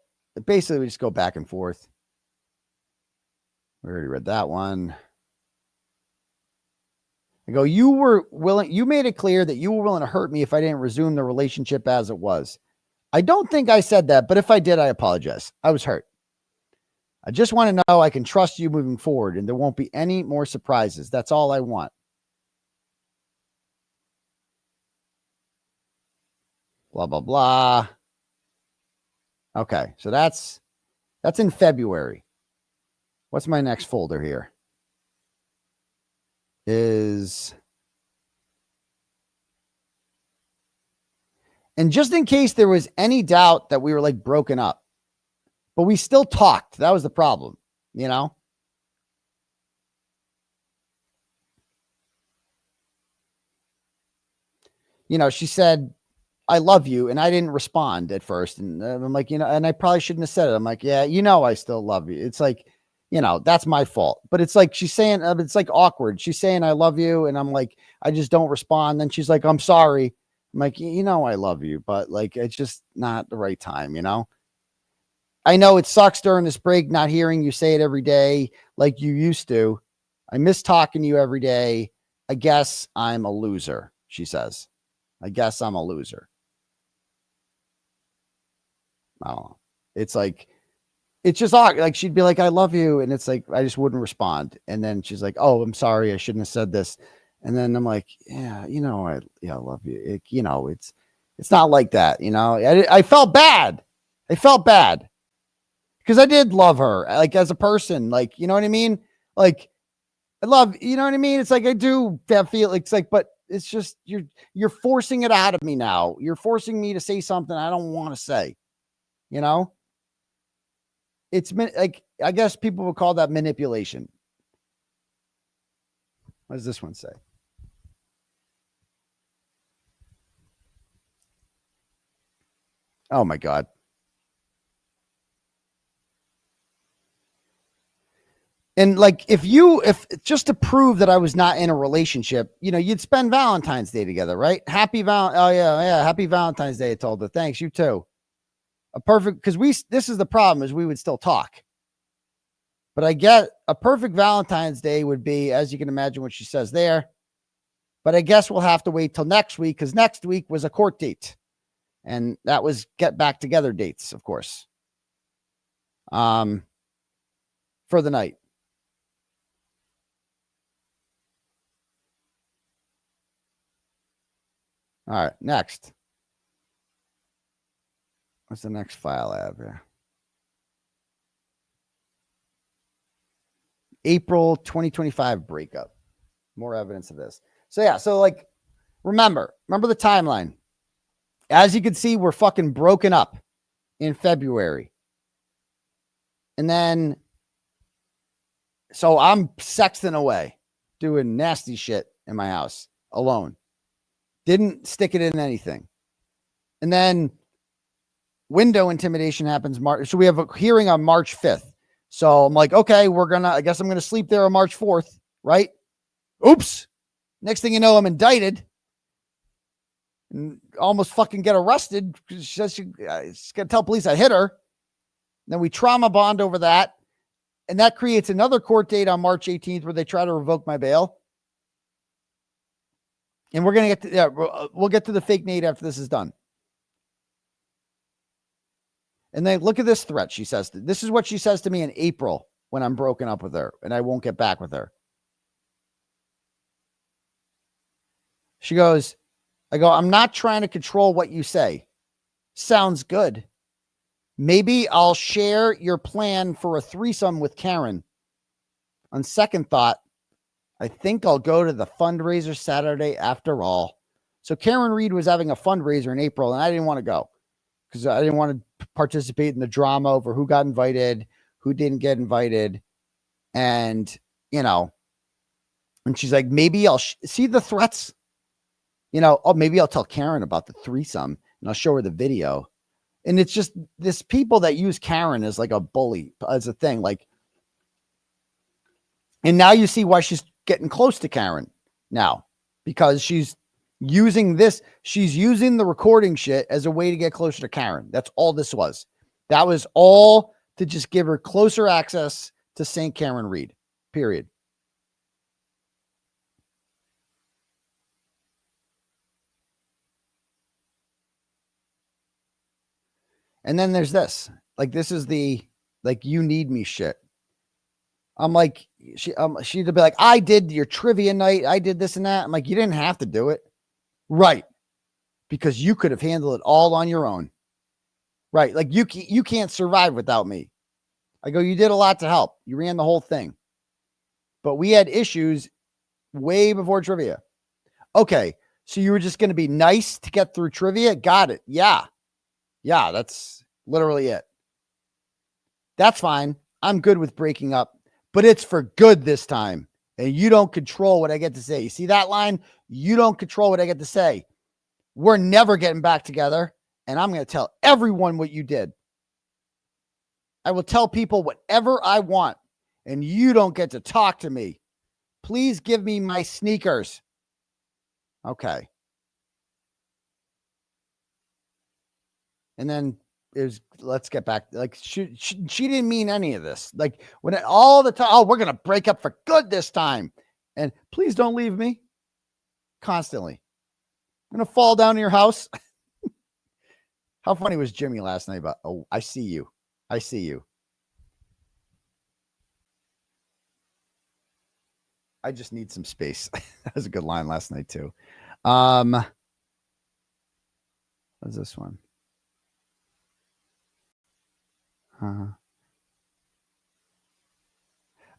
Basically, we just go back and forth. We already read that one. I go, you made it clear that you were willing to hurt me if I didn't resume the relationship as it was. I don't think I said that, but if I did, I apologize. I was hurt. I just want to know I can trust you moving forward and there won't be any more surprises. That's all I want. Blah, blah, blah. Okay, so that's in February. What's my next folder here? And just in case there was any doubt that we were like broken up, but we still talked. That was the problem, you know? You know, she said, I love you. And I didn't respond at first. And I'm like, you know, and I probably shouldn't have said it. I'm like, yeah, you know, I still love you. It's like, you know, that's my fault. But it's like, she's saying, it's like awkward. She's saying, I love you. And I'm like, I just don't respond. Then she's like, I'm sorry. I'm like, you know, I love you, but like, it's just not the right time, you know? I know it sucks during this break, not hearing you say it every day like you used to. I miss talking to you every day. I guess I'm a loser, she says. I guess I'm a loser. I don't know. It's like, it's just awkward. Like she'd be like, I love you. And it's like, I just wouldn't respond. And then she's like, oh, I'm sorry. I shouldn't have said this. And then I'm like, yeah, I love you. It's not like that. I felt bad. I felt bad because I did love her, like as a person, like, you know what I mean? Like I love, you know what I mean? It's like, I do feel it's like, but it's just, you're forcing it out of me now. You're forcing me to say something I don't want to say, It's like, I guess people would call that manipulation. What does this one say? Oh my God. And like, if just to prove that I was not in a relationship, you'd spend Valentine's Day together, right? Happy Valentine's Day. I told her, thanks, you too. Because this is the problem, is we would still talk. But I get a perfect Valentine's Day would be, as you can imagine what she says there. But I guess we'll have to wait till next week, because next week was a court date. And that was get back together dates, of course. For the night. All right, next. What's the next file I have here? April 2025 breakup. More evidence of this. So yeah, like, remember the timeline. As you can see, we're fucking broken up in February. And then, so I'm sexting away, doing nasty shit in my house alone. Didn't stick it in anything. And then window intimidation happens March. So we have a hearing on March 5th. So I'm like, okay, I guess I'm going to sleep there on March 4th, right? Oops. Next thing you know, I'm indicted. And almost fucking get arrested because she says she's going to tell police I hit her. Then we trauma bond over that. And that creates another court date on March 18th where they try to revoke my bail. And we're going to get to, we'll get to the fake Nate after this is done. And then look at this threat she says. This is what she says to me in April when I'm broken up with her and I won't get back with her. She goes, I'm not trying to control what you say. Sounds good. Maybe I'll share your plan for a threesome with Karen. On second thought, I think I'll go to the fundraiser Saturday after all. So Karen Reed was having a fundraiser in April and I didn't want to go because I didn't want to participate in the drama over who got invited, who didn't get invited. And, and she's like, maybe I'll see the threats. Maybe I'll tell Karen about the threesome and I'll show her the video. And it's just this people that use Karen as like a bully, as a thing. Like, and now you see why she's getting close to Karen now, because she's using the recording shit as a way to get closer to Karen. That's all this was. That was all to just give her closer access to St. Karen Reed, period. And then there's this, like, this is the, like, you need me shit. I'm like, she'd be like, I did your trivia night. I did this and that. I'm like, you didn't have to do it. Right. Because you could have handled it all on your own. Right. Like you can't survive without me. I go, you did a lot to help. You ran the whole thing, but we had issues way before trivia. Okay. So you were just going to be nice to get through trivia. Got it. Yeah. Yeah. That's literally it. That's fine. I'm good with breaking up, but it's for good this time. And you don't control what I get to say. You see that line? You don't control what I get to say. We're never getting back together. And I'm going to tell everyone what you did. I will tell people whatever I want. And you don't get to talk to me. Please give me my sneakers. Okay. And then let's get back. Like she didn't mean any of this. Like when all the time, oh, we're going to break up for good this time. And please don't leave me. Constantly. I'm going to fall down to your house. How funny was Jimmy last night about, oh, I see you. I see you. I just need some space. That was a good line last night too. What's this one?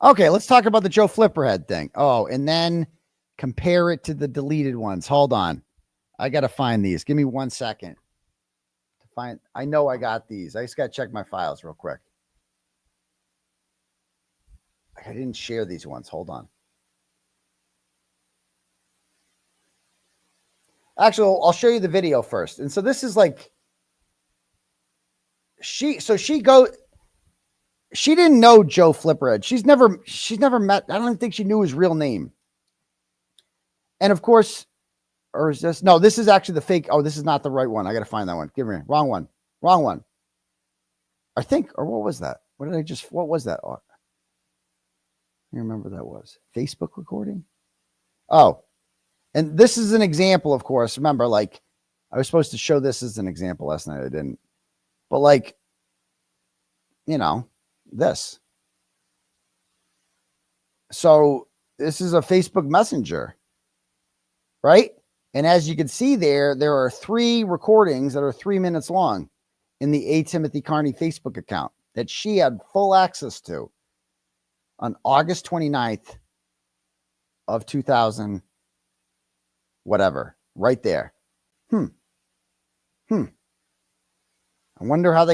Okay, let's talk about the Joe Flipperhead thing. Oh, and then compare it to the deleted ones. Hold on. I got to find these. Give me 1 second to find. I know I got these. I just got to check my files real quick. I didn't share these ones. Hold on. Actually, I'll show you the video first. And so this is like, she didn't know Joe Flipperhead. She's never met. I don't even think she knew his real name. And of course, or is this? No, this is actually the fake. Oh, this is not the right one. I got to find that one. Give me wrong one. I think, or what was that? What was that? I remember that was Facebook recording. Oh, and this is an example, of course. Remember, like, I was supposed to show this as an example last night. I didn't. But, like, you know, this. So this is a Facebook Messenger, right? And as you can see there are 3 recordings that are 3 minutes long in the 𝗃𝗃 𝗃𝗂𝗃 Facebook account that she had full access to on August 29th of 2000, whatever, right there. I wonder how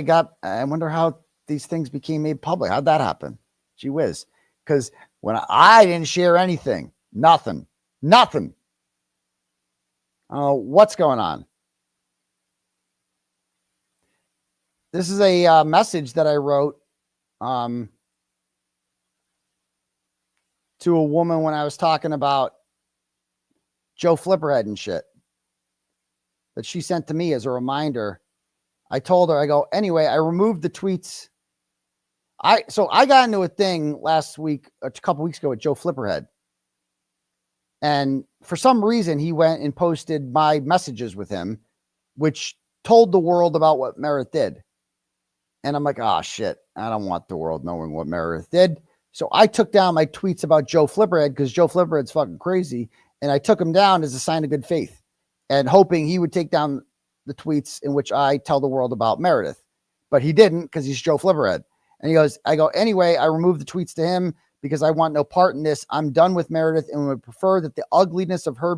these things became made public. How'd that happen? Gee whiz. Because when I didn't share anything, nothing. What's going on? This is a message that I wrote to a woman when I was talking about Joe Flipperhead and shit that she sent to me as a reminder. I told her, I go, anyway, I removed the tweets. So I got into a thing last week, a couple weeks ago with Joe Flipperhead. And for some reason, he went and posted my messages with him, which told the world about what Meredith did. And I'm like, oh, shit, I don't want the world knowing what Meredith did. So I took down my tweets about Joe Flipperhead because Joe Flipperhead's fucking crazy. And I took him down as a sign of good faith and hoping he would take down the tweets in which I tell the world about Meredith. But he didn't because he's Joe Flipperhead. And he goes, I go, anyway, I removed the tweets to him because I want no part in this. I'm done with Meredith and would prefer that the ugliness of her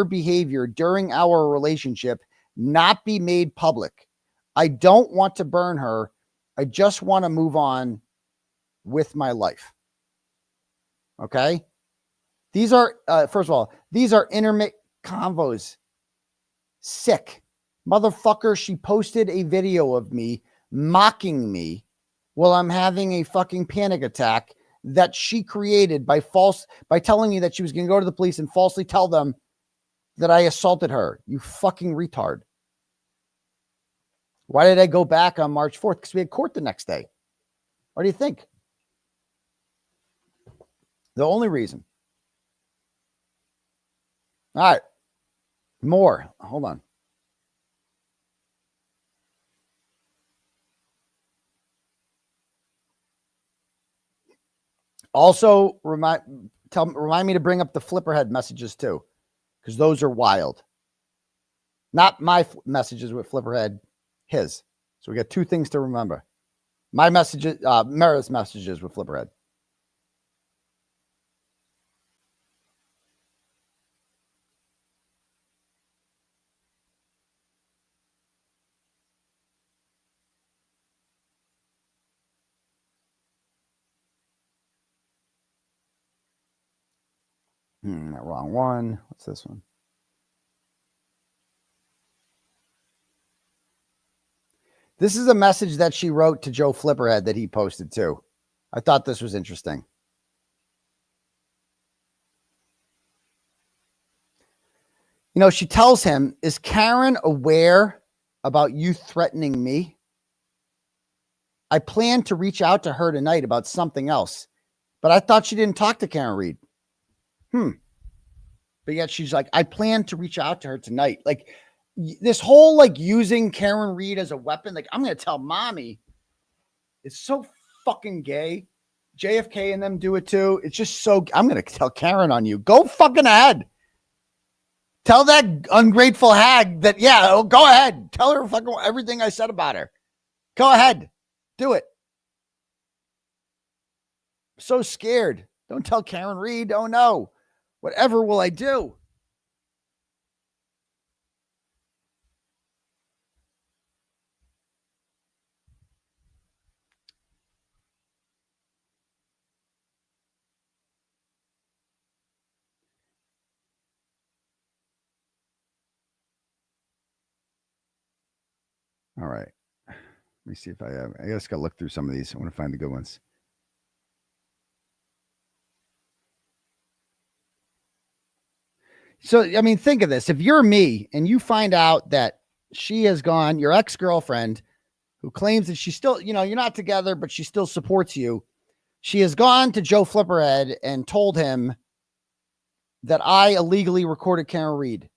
behavior during our relationship not be made public. I don't want to burn her. I just want to move on with my life. Okay. These are, first of all, these are intermittent convos. Sick. Motherfucker, she posted a video of me mocking me while I'm having a fucking panic attack that she created by telling me that she was going to go to the police and falsely tell them that I assaulted her. You fucking retard. Why did I go back on March 4th? Because we had court the next day. What do you think? The only reason. All right. More. Hold on. Also, remind me to bring up the Flipperhead messages too, because those are wild. Not my messages with Flipperhead, his. So we got 2 things to remember. My messages, Meredith's messages with Flipperhead. Wrong one. What's this one? This is a message that she wrote to Joe Flipperhead that he posted too. I thought this was interesting. You know, she tells him, is Karen aware about you threatening me? I plan to reach out to her tonight about something else, but I thought she didn't talk to Karen Reed. But yet she's like, I plan to reach out to her tonight. Like, this whole like using Karen Reed as a weapon, like I'm going to tell mommy, it's so fucking gay. JFK and them do it too. It's just so, I'm going to tell Karen on you. Go fucking ahead. Tell that ungrateful hag that, yeah, go ahead. Tell her fucking everything I said about her. Go ahead. Do it. I'm so scared. Don't tell Karen Reed. Oh no. Whatever will I do? All right. Let me see if I have. I just got to look through some of these. I want to find the good ones. So, I mean, think of this. If you're me and you find out that she has gone, your ex-girlfriend who claims that she still, you know, you're not together, but she still supports you. She has gone to Joe Flipperhead and told him that I illegally recorded Karen Reed.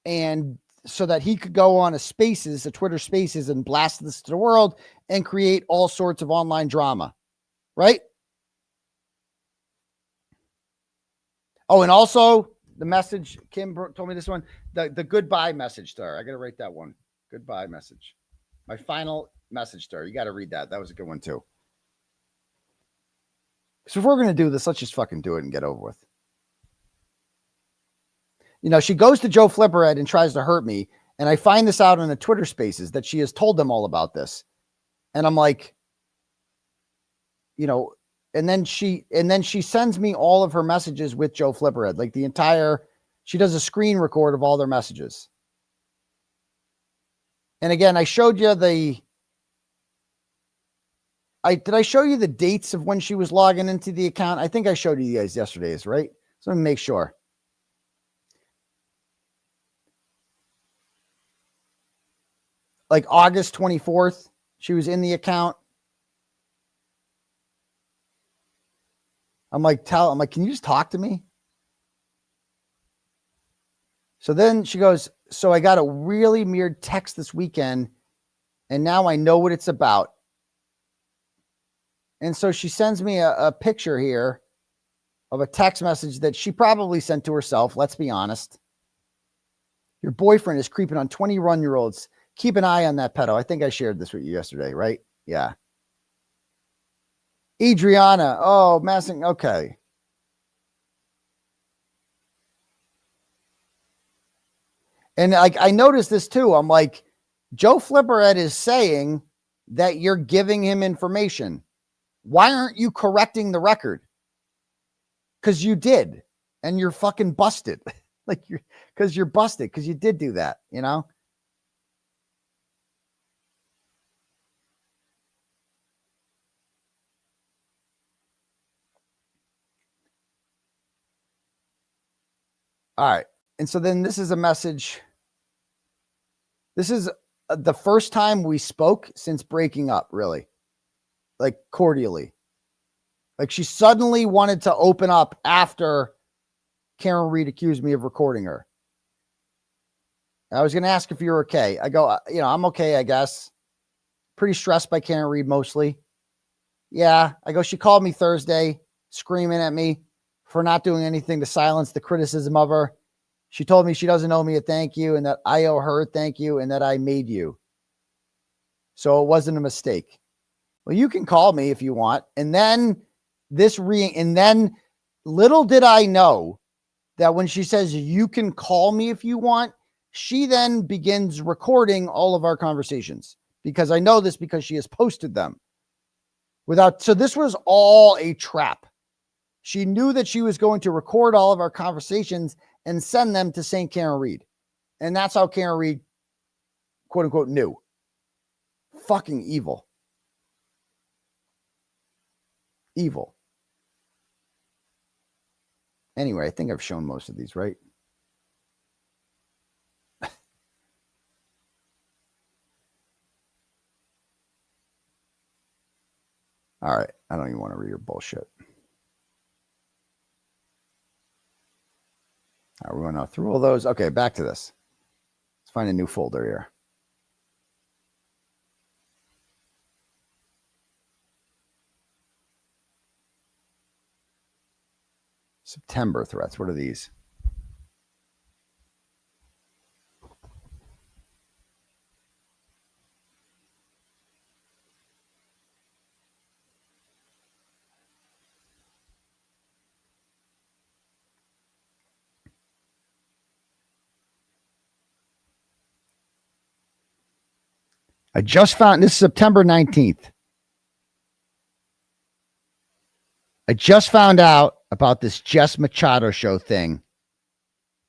And so that he could go on a Twitter Spaces and blast this to the world and create all sorts of online drama. Right? Oh, and also the message, Kim told me this one, the goodbye message to her. I got to write that one. Goodbye message. My final message to her. You got to read that. That was a good one too. So if we're going to do this, let's just fucking do it and get over with. You know, she goes to Joe Flipperhead and tries to hurt me. And I find this out on the Twitter Spaces that she has told them all about this. And I'm like, you know, and then she sends me all of her messages with Joe Flipperhead, like she does a screen record of all their messages. And again, I showed you did I show you the dates of when she was logging into the account? I think I showed you guys yesterday's, right? So let me make sure. Like August 24th, she was in the account. I'm like, can you just talk to me? So then she goes, so I got a really weird text this weekend, and now I know what it's about. And so she sends me a picture here of a text message that she probably sent to herself. Let's be honest. Your boyfriend is creeping on 21-year-olds. Keep an eye on that pedo. I think I shared this with you yesterday, right? Yeah. Adriana. Oh, Massing. Okay. And like, I noticed this too. I'm like, Joe Flipperhead is saying that you're giving him information. Why aren't you correcting the record? Because you did. And you're fucking busted. Like because you're busted. Because you did do that, you know? All right. And so then this is a message. This is the first time we spoke since breaking up, really. Like cordially. Like she suddenly wanted to open up after Karen Reed accused me of recording her. I was going to ask if you're okay. I go, you know, I'm okay, I guess. Pretty stressed by Karen Reed mostly. Yeah. I go, she called me Thursday screaming at me for not doing anything to silence the criticism of her. She told me she doesn't owe me a thank you and that I owe her a thank you and that I made you. So it wasn't a mistake. Well, you can call me if you want. And then little did I know that when she says you can call me if you want, she then begins recording all of our conversations because I know this because she has posted them so this was all a trap. She knew that she was going to record all of our conversations and send them to St. Karen Reed. And that's how Karen Reed, quote unquote, knew. Fucking evil. Evil. Anyway, I think I've shown most of these, right? All right. I don't even want to read your bullshit. All right, we're going through all those. Okay, back to this. Let's find a new folder here. September threats. What are these? I just found this is September 19th. I just found out about this Jess Machado show thing.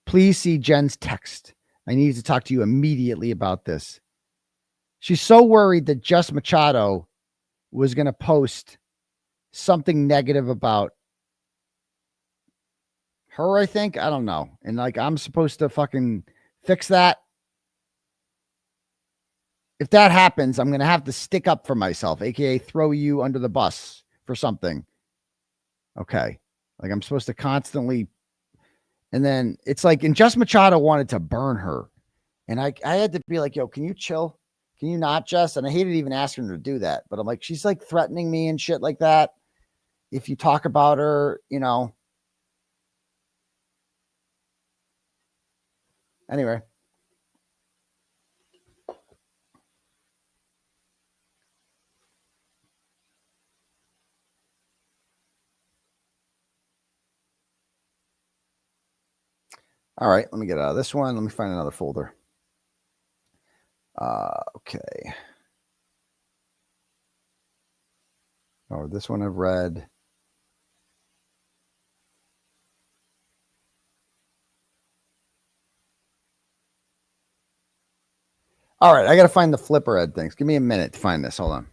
Please see Jen's text. I need to talk to you immediately about this. She's so worried that Jess Machado was going to post something negative about her, I think. I don't know. And like, I'm supposed to fucking fix that. If that happens, I'm going to have to stick up for myself, aka throw you under the bus for something. Okay. Like, I'm supposed to constantly. And then it's like, and Jess Machado wanted to burn her. And I had to be like, yo, can you chill? Can you not, Jess? And I hated even asking her to do that. But I'm like, she's like threatening me and shit like that. If you talk about her, you know. Anyway. All right, let me get out of this one. Let me find another folder. Okay. Oh, this one I've read. All right, I got to find the Flipperhead things. Give me a minute to find this. Hold on.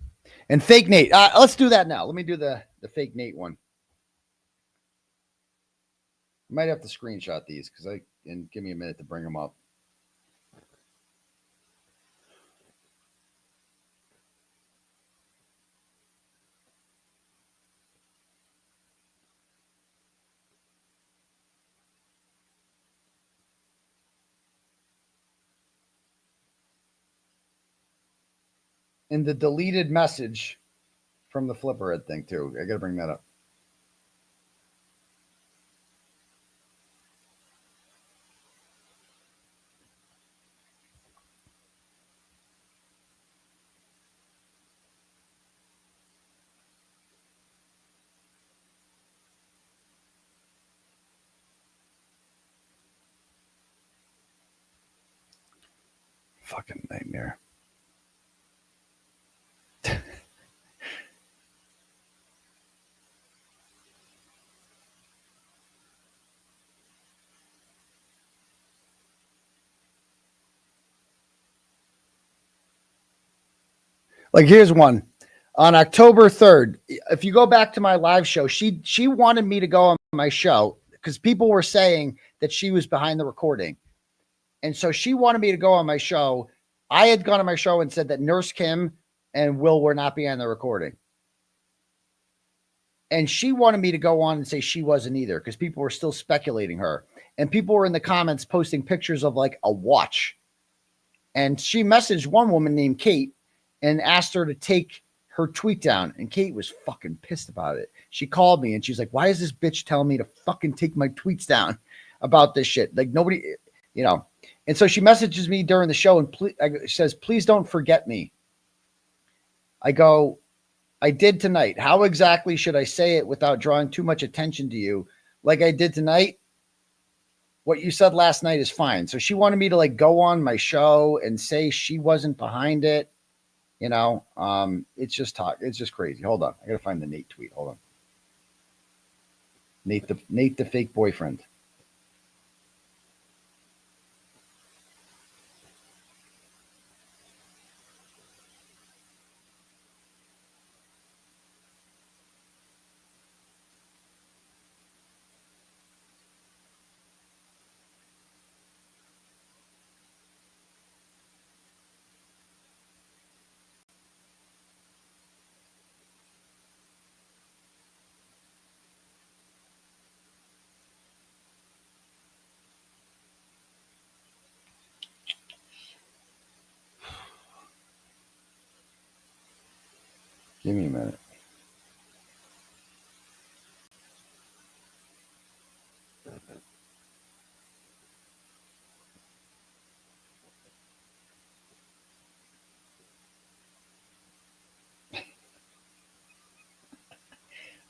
And fake Nate. Let's do that now. Let me do the fake Nate one. I might have to screenshot these and give me a minute to bring them up. And the deleted message from the Flipperhead thing too. I got to bring that up. Fucking nightmare. Like, here's one. On October 3rd, if you go back to my live show, she wanted me to go on my show because people were saying that she was behind the recording. And so she wanted me to go on my show. I had gone on my show and said that Nurse Kim and Will were not behind the recording. And she wanted me to go on and say she wasn't either because people were still speculating her. And people were in the comments posting pictures of like a watch. And she messaged one woman named Kate and asked her to take her tweet down. And Kate was fucking pissed about it. She called me and she's like, why is this bitch telling me to fucking take my tweets down about this shit? Like, nobody, you know. And so she messages me during the show and says, please don't forget me. I go, I did tonight. How exactly should I say it without drawing too much attention to you? Like I did tonight? What you said last night is fine. So she wanted me to like go on my show and say she wasn't behind it. You know, it's just talk. It's just crazy. Hold on. I got to find the Nate tweet. Hold on. Nate the fake boyfriend. Give me a minute.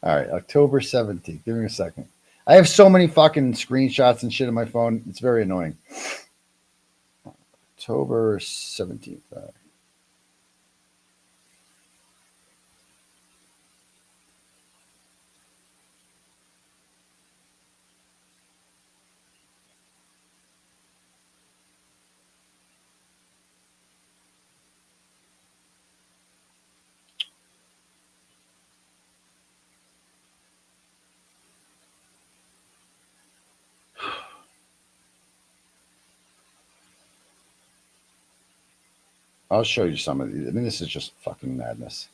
All right, October 17th. Give me a second. I have so many fucking screenshots and shit on my phone. It's very annoying. October 17th. All right. I'll show you some of these. I mean, this is just fucking madness.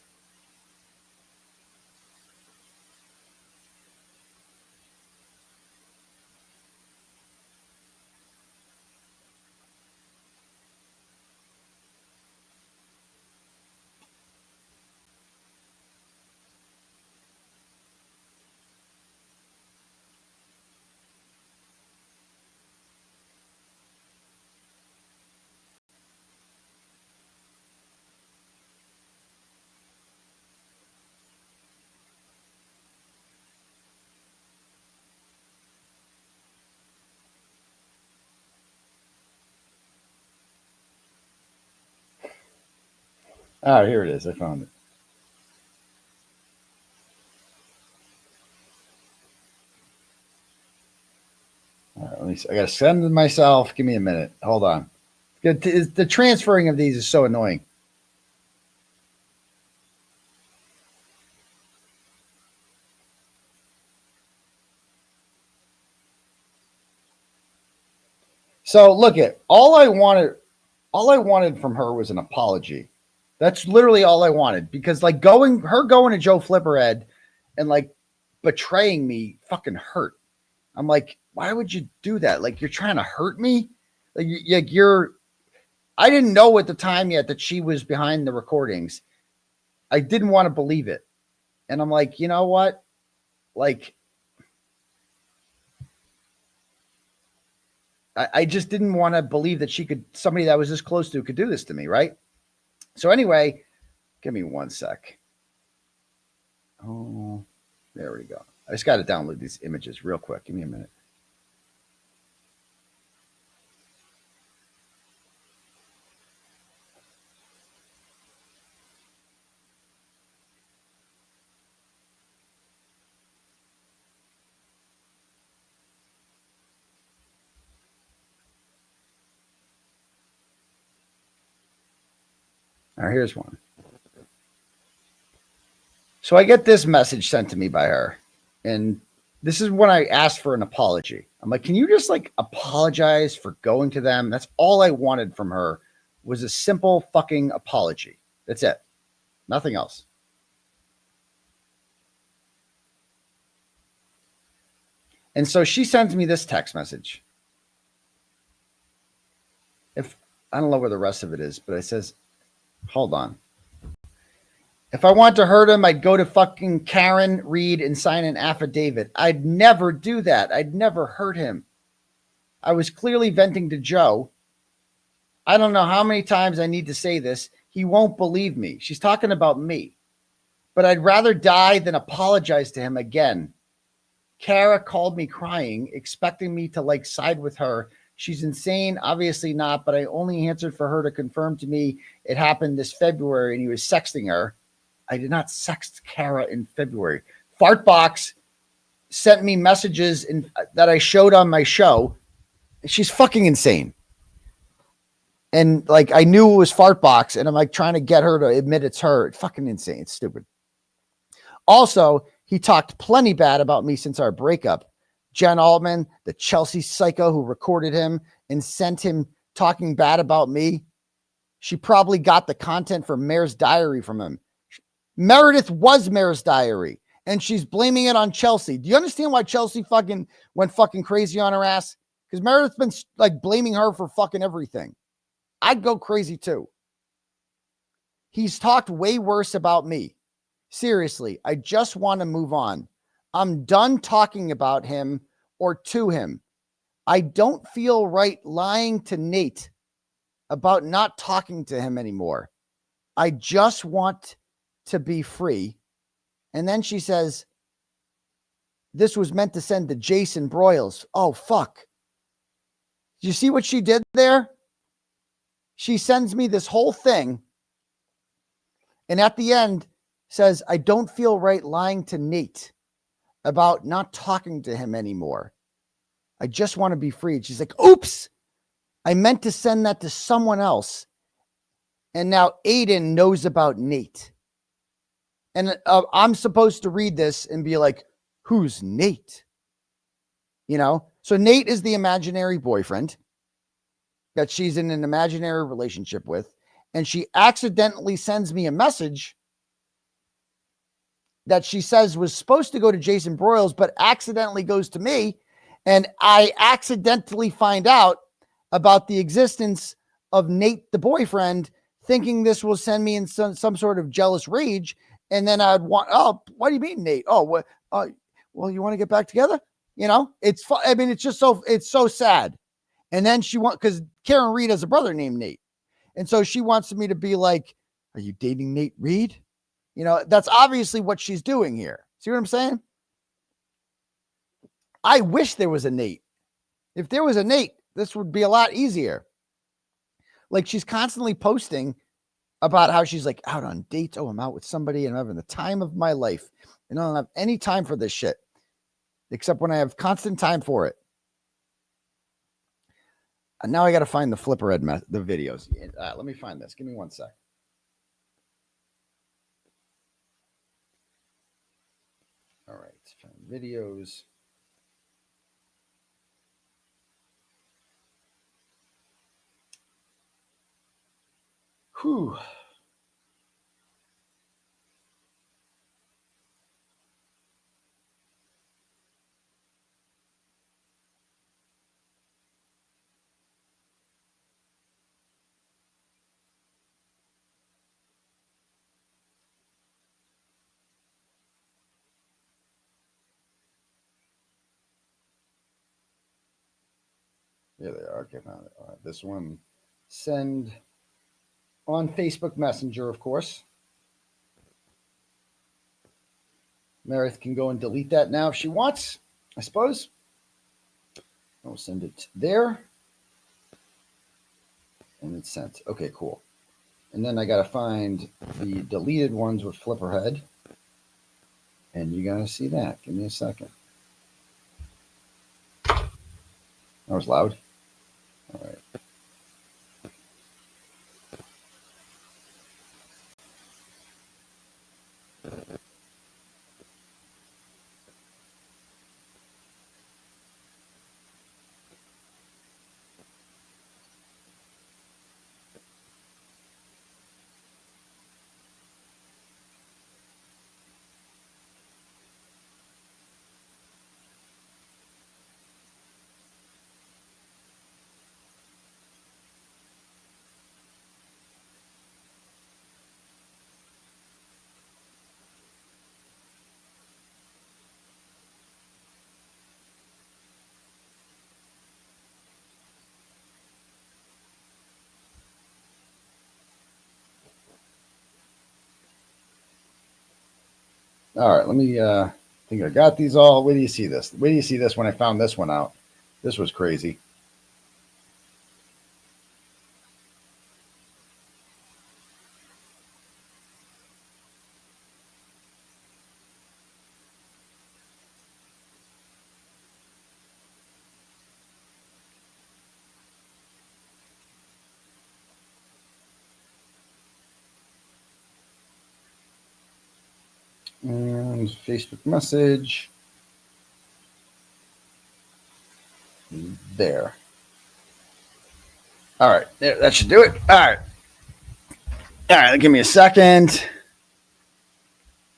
Oh, here it is. I found it. All right, let me see. I got to send them myself. Give me a minute. Hold on. The transferring of these is so annoying. So look at all I wanted from her was an apology. That's literally all I wanted, because like going to 𝗄𝗏 Flipperhead and like betraying me fucking hurt. I'm like, why would you do that? Like, you're trying to hurt me? Like I didn't know at the time yet that she was behind the recordings. I didn't want to believe it. And I'm like, you know what? Like, I just didn't want to believe that somebody that was this close to could do this to me, right? So anyway, give me one sec. Oh, there we go. I just got to download these images real quick. Give me a minute. All right, here's one. So I get this message sent to me by her, and this is when I asked for an apology. I'm like, can you just like apologize for going to them? That's all I wanted from her, was a simple fucking apology. That's it. Nothing else. And so she sends me this text message. I don't know where the rest of it is, but it says, hold on. If I want to hurt him, I'd go to fucking Karen, read, and sign an affidavit. I'd never do that. I'd never hurt him. I was clearly venting to Joe. I don't know how many times I need to say this. He won't believe me. She's talking about me. But I'd rather die than apologize to him again. Kara called me crying, expecting me to like side with her. She's insane. Obviously not, but I only answered for her to confirm to me it happened this February and he was sexting her. I did not sext Kara in February. Fartbox sent me messages that I showed on my show. She's fucking insane. And like, I knew it was Fartbox, and I'm like trying to get her to admit it's her. It's fucking insane. It's stupid. Also, he talked plenty bad about me since our breakup. Jen Altman, the 𝗀𝗄𝗂 psycho who recorded him and sent him talking bad about me. She probably got the content from Mayor's Diary from him. Meredith was Mayor's Diary, and she's blaming it on 𝗀𝗂. Do you understand why 𝗀𝗂 fucking went fucking crazy on her ass? Because Meredith's been like blaming her for fucking everything. I'd go crazy too. He's talked way worse about me. Seriously, I just want to move on. I'm done talking about him or to him. I don't feel right lying to Nate about not talking to him anymore. I just want to be free. And then she says, this was meant to send to Jason Broyles. Oh, fuck. Do you see what she did there? She sends me this whole thing. And at the end says, I don't feel right lying to Nate about not talking to him anymore. I just want to be free. And she's like, oops, I meant to send that to someone else. And now Aidan knows about Nate. And I'm supposed to read this and be like, who's Nate? You know? So Nate is the imaginary boyfriend that she's in an imaginary relationship with. And she accidentally sends me a message that she says was supposed to go to Jason Broyles, but accidentally goes to me. And I accidentally find out about the existence of Nate, the boyfriend, thinking this will send me in some sort of jealous rage. And then I'd want, oh, what do you mean, Nate? Oh, what? Well, you want to get back together? You know, it's fun. I mean, it's just it's so sad. And then she because Karen Reed has a brother named Nate. And so she wants me to be like, are you dating Nate Reed? You know, that's obviously what she's doing here. See what I'm saying? I wish there was a Nate. If there was a Nate, this would be a lot easier. Like, she's constantly posting about how she's like out on dates. Oh, I'm out with somebody and I'm having the time of my life. And I don't have any time for this shit, except when I have constant time for it. And now I got to find the Flipperhead, the videos. Let me find this. Give me 1 sec. All right. Find videos. Whew. There they are. Okay, found it. All right, this one, send on Facebook Messenger, of course. Meredith can go and delete that now if she wants, I suppose. I'll send it there. And it's sent. Okay, cool. And then I got to find the deleted ones with Flipperhead. And you're going to see that. Give me a second. That was loud. All right. All right, let me, I think I got these all. Where do you see this? Where do you see this when I found this one out? This was crazy. And Facebook message. There. All right. There, that should do it. All right. All right. Give me a second.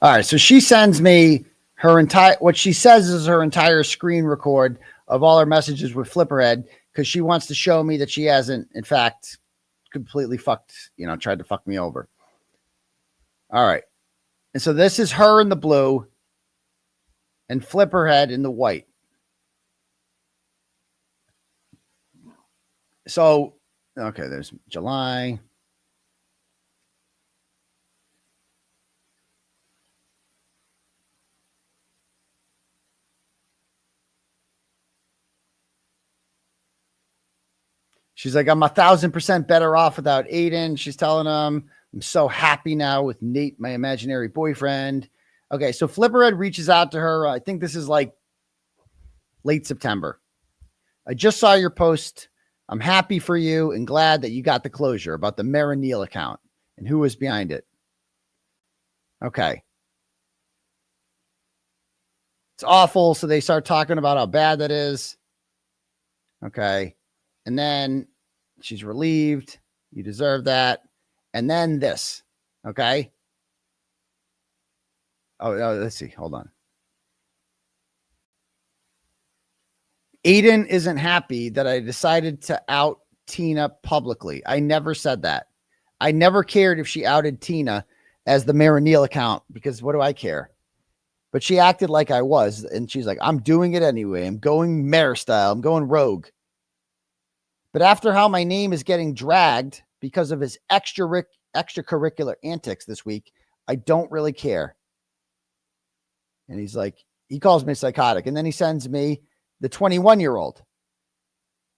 All right. So she sends me her entire, what she says is her entire screen record of all her messages with Flipperhead, because she wants to show me that she hasn't, in fact, completely tried to fuck me over. All right. And so this is her in the blue and Flipperhead in the white. So, okay, there's July. She's like, I'm 1,000% better off without Aidan. She's telling him, I'm so happy now with Nate, my imaginary boyfriend. Okay, so Flipperhead reaches out to her. I think this is like late September. I just saw your post. I'm happy for you and glad that you got the closure about the Meredith account and who was behind it. Okay. It's awful. So they start talking about how bad that is. Okay. And then she's relieved. You deserve that. And then this. Okay. Oh, let's see. Hold on. Aidan isn't happy that I decided to out Tina publicly. I never said that. I never cared if she outed Tina as the Meredith account because what do I care? But she acted like I was. And she's like, I'm doing it anyway. I'm going Mare style. I'm going rogue. But after how my name is getting dragged because of his extracurricular antics this week, I don't really care. And he's like, he calls me psychotic. And then he sends me the 21-year-old.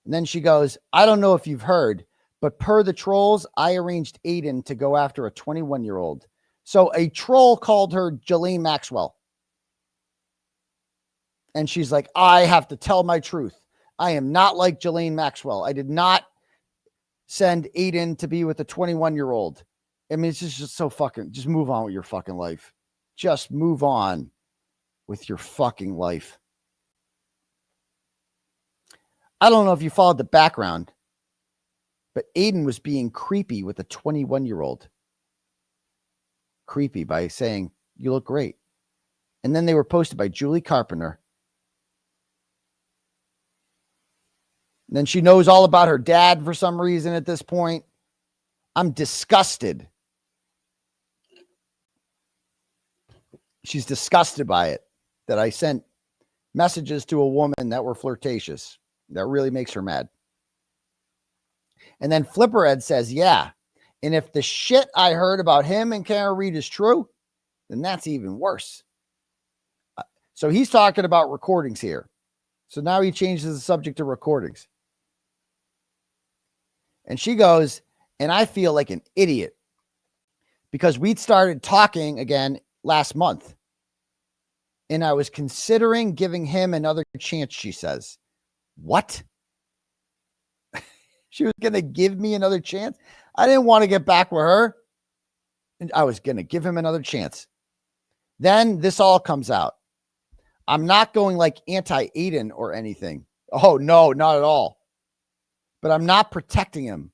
And then she goes, I don't know if you've heard, but per the trolls, I arranged Aidan to go after a 21-year-old. So a troll called her Ghislaine Maxwell. And she's like, I have to tell my truth. I am not like Ghislaine Maxwell. I did not send Aidan to be with a 21-year-old. I mean, it's just so fucking, just move on with your fucking life. Just move on with your fucking life. I don't know if you followed the background, but Aidan was being creepy with a 21-year-old. Creepy by saying, you look great. And then they were posted by Julie Carpenter. And then she knows all about her dad for some reason at this point. I'm disgusted. She's disgusted by it, that I sent messages to a woman that were flirtatious. That really makes her mad. And then Flipperhead says, yeah. And if the shit I heard about him and Karen Reed is true, then that's even worse. So he's talking about recordings here. So now he changes the subject to recordings. And she goes, and I feel like an idiot because we'd started talking again last month. And I was considering giving him another chance, she says. What? She was going to give me another chance? I didn't want to get back with her. And I was going to give him another chance. Then this all comes out. I'm not going like anti-Aidan or anything. Oh, no, not at all. But I'm not protecting him.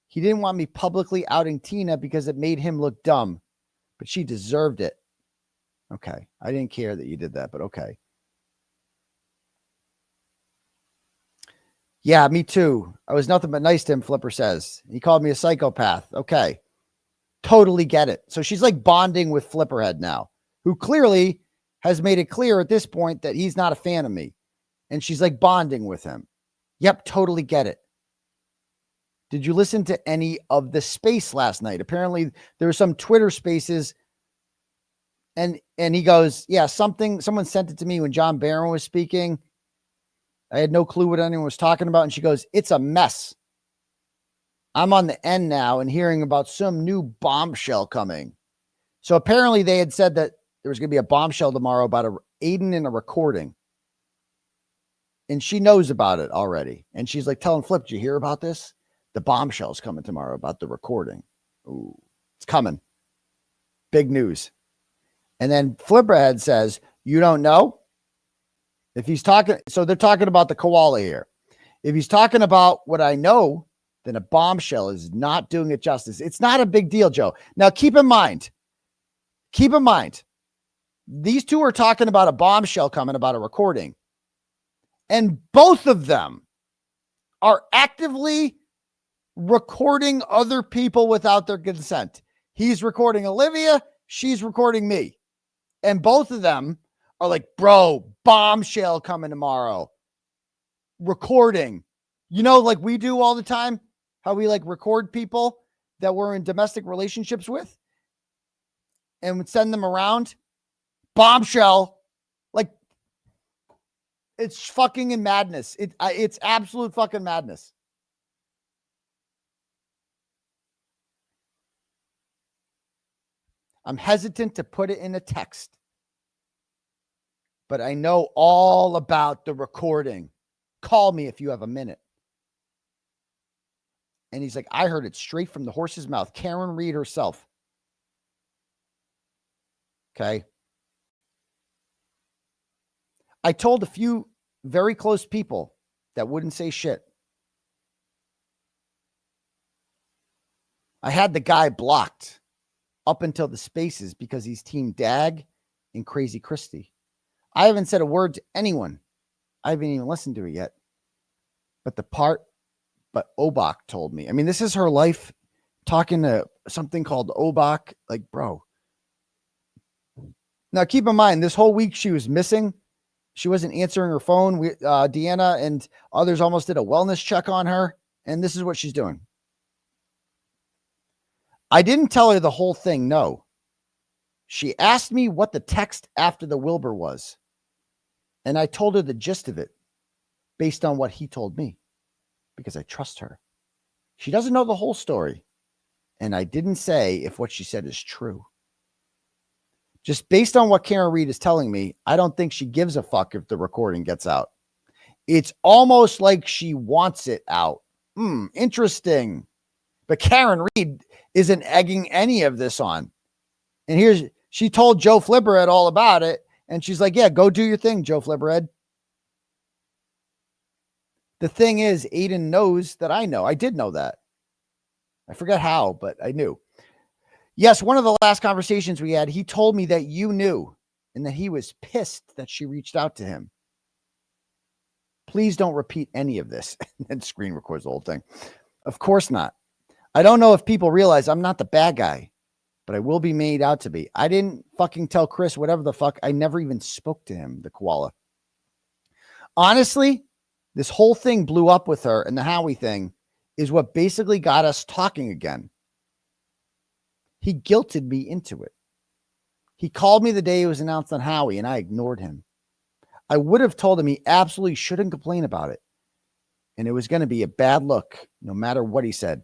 He didn't want me publicly outing Tina because it made him look dumb. But she deserved it. Okay. I didn't care that you did that, but okay. Yeah, me too. I was nothing but nice to him, Flipper says. He called me a psychopath. Okay. Totally get it. So she's like bonding with Flipperhead now, who clearly has made it clear at this point that he's not a fan of me. And she's like bonding with him. Yep, totally get it. Did you listen to any of the space last night? Apparently there were some Twitter spaces. And he goes, yeah, someone sent it to me when John Barron was speaking. I had no clue what anyone was talking about. And she goes, it's a mess. I'm on the end now and hearing about some new bombshell coming. So apparently they had said that there was going to be a bombshell tomorrow about Aidan in a recording. And she knows about it already. And she's like telling Flip, did you hear about this? The bombshell's coming tomorrow about the recording. Ooh, it's coming. Big news. And then Flipperhead says, you don't know? If he's talking, so they're talking about the koala here. If he's talking about what I know, then a bombshell is not doing it justice. It's not a big deal, Joe. Now, keep in mind, these two are talking about a bombshell coming about a recording. And both of them are actively recording other people without their consent. He's recording Olivia. she's recording me. And both of them are like, bro, bombshell coming tomorrow. Recording. You know, like we do all the time, how we like record people that we're in domestic relationships with and would send them around. Bombshell. Like, it's fucking in madness. It's absolute fucking madness. I'm hesitant to put it in a text, but I know all about the recording. Call me if you have a minute. And he's like, I heard it straight from the horse's mouth. Karen Reed herself. Okay. I told a few very close people that wouldn't say shit. I had the guy blocked up until the spaces because he's Team Dag and Crazy Christie. I haven't said a word to anyone. I haven't even listened to it yet. But 𝗃𝗏 told me. I mean, this is her life talking to something called 𝗃𝗏. Like, bro. Now, keep in mind, this whole week she was missing. She wasn't answering her phone. Deanna and others almost did a wellness check on her. And this is what she's doing. I didn't tell her the whole thing, no. She asked me what the text after the Wilbur was. And I told her the gist of it based on what he told me because I trust her. She doesn't know the whole story. And I didn't say if what she said is true. Just based on what Karen Reed is telling me, I don't think she gives a fuck if the recording gets out. It's almost like she wants it out. Interesting. But Karen Reed isn't egging any of this on. And she told Joe Flipperhead all about it. And she's like, yeah, go do your thing, Joe Flipperhead. The thing is, Aidan knows that I know. I did know that. I forget how, but I knew. Yes, one of the last conversations we had, he told me that you knew and that he was pissed that she reached out to him. Please don't repeat any of this. And screen records the whole thing. Of course not. I don't know if people realize I'm not the bad guy, but I will be made out to be. I didn't fucking tell Chris whatever the fuck. I never even spoke to him, the koala. Honestly, this whole thing blew up with her, and the 𝗃𝗿 thing is what basically got us talking again. He guilted me into it. He called me the day it was announced on 𝗃𝗿, and I ignored him. I would have told him he absolutely shouldn't complain about it, and it was going to be a bad look no matter what he said.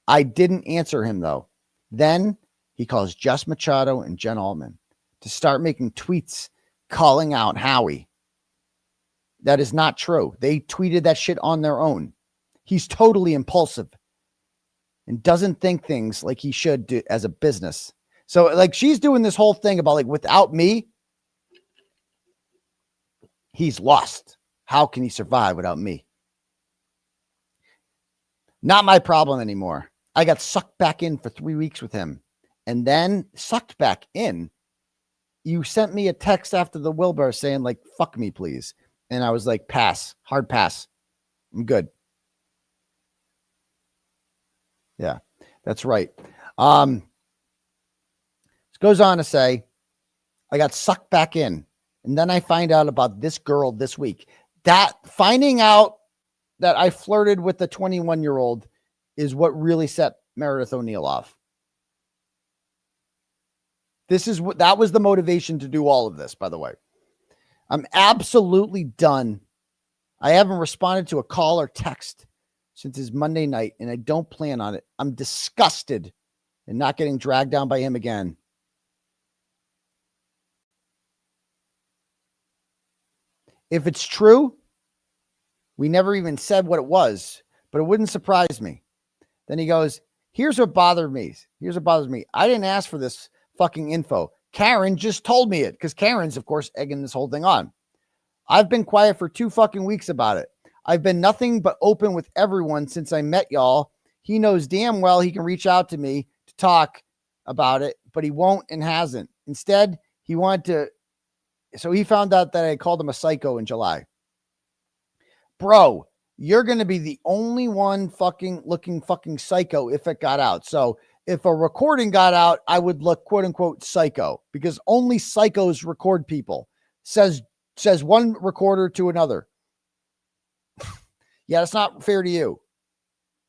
I didn't answer him, though. Then he calls Jess Machado and Jen Altman to start making tweets calling out 𝗃𝗿. That is not true. They tweeted that shit on their own. He's totally impulsive and doesn't think things like he should do as a business. So, like, she's doing this whole thing about, like, without me, he's lost. How can he survive without me? Not my problem anymore. I got sucked back in for 3 weeks with him. And then sucked back in. You sent me a text after the Wilbur saying, like, fuck me, please. And I was like, pass. Hard pass. I'm good. Yeah, that's right. This goes on to say, I got sucked back in. And then I find out about this girl this week. That finding out that I flirted with the 21-year-old is what really set Meredith O'Neill off. That was the motivation to do all of this, by the way. I'm absolutely done. I haven't responded to a call or text since his Monday night, and I don't plan on it. I'm disgusted and not getting dragged down by him again. If it's true, we never even said what it was, but it wouldn't surprise me. Then he goes, here's what bothered me. Here's what bothers me. I didn't ask for this fucking info. Karen just told me it because Karen's, of course, egging this whole thing on. I've been quiet for 2 fucking weeks about it. I've been nothing but open with everyone since I met y'all. He knows damn well he can reach out to me to talk about it, but he won't and hasn't. Instead, he wanted to. So he found out that I called him a psycho in July. Bro, you're going to be the only one fucking looking fucking psycho if it got out. So if a recording got out, I would look quote unquote psycho because only psychos record people. Says one recorder to another. Yeah, it's not fair to you.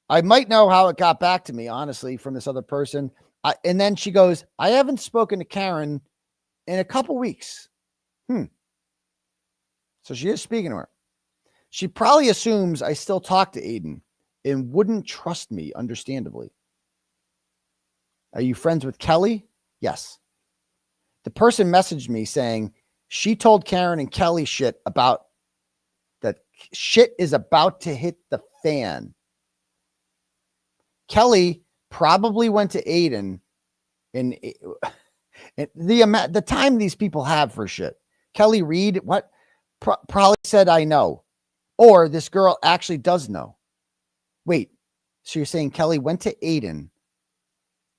I might know how it got back to me, honestly, from this other person. And then she goes, I haven't spoken to Karen in a couple weeks. So she is speaking to her. She probably assumes I still talk to Aidan and wouldn't trust me, understandably. Are you friends with Kelly? Yes. The person messaged me saying she told Karen and Kelly shit about that shit is about to hit the fan. Kelly probably went to Aidan and the time these people have for shit. Kelly Reed, what? Probably said, I know. Or this girl actually does know. Wait, so you're saying Kelly went to Aidan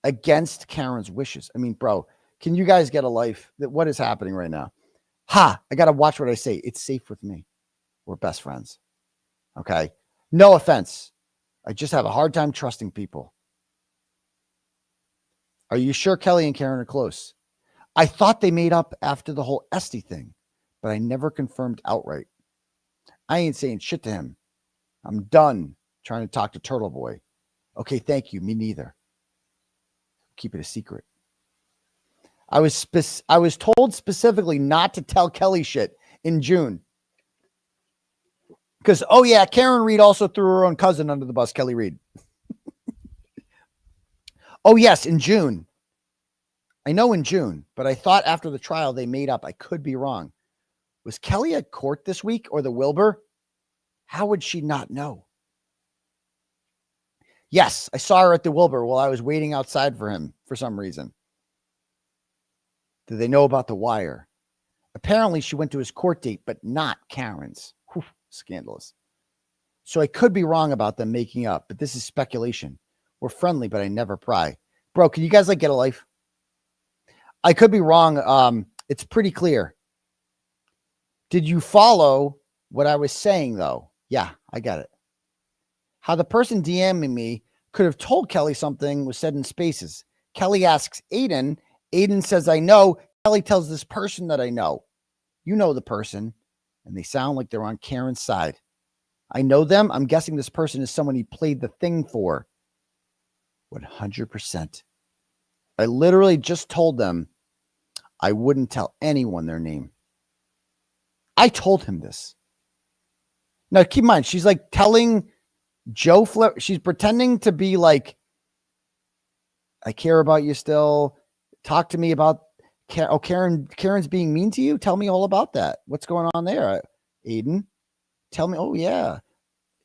against Karen's wishes? I mean, bro, can you guys get a life? What is happening right now? I got to watch what I say. It's safe with me. We're best friends. Okay. No offense. I just have a hard time trusting people. Are you sure Kelly and Karen are close? I thought they made up after the whole 𝗵𝗄𝗡 thing, but I never confirmed outright. I ain't saying shit to him. I'm done trying to talk to Turtleboy. Okay, thank you. Me neither. Keep it a secret. I was told specifically not to tell Kelly shit in June. Because, oh yeah, Karen Reed also threw her own cousin under the bus, Kelly Reed. Oh yes, in June. I know in June, but I thought after the trial they made up. I could be wrong. Was Kelly at court this week or the Wilbur? How would she not know? Yes, I saw her at the Wilbur while I was waiting outside for him for some reason. Did they know about the wire? Apparently she went to his court date, but not Karen's. Whew, scandalous. So I could be wrong about them making up, but this is speculation. We're friendly, but I never pry. Bro, can you guys get a life? I could be wrong. It's pretty clear. Did you follow what I was saying, though? Yeah, I got it. How the person DMing me could have told Kelly something was said in spaces. Kelly asks Aidan. Aidan says, I know. Kelly tells this person that I know. You know the person, and they sound like they're on Karen's side. I know them. I'm guessing this person is someone he played the thing for. 100%. I literally just told them I wouldn't tell anyone their name. I told him this. Now, keep in mind, she's like telling Joe Flip. She's pretending to be like, I care about you still. Talk to me about Karen's being mean to you. Tell me all about that. What's going on there, Aidan? Tell me. Oh, yeah.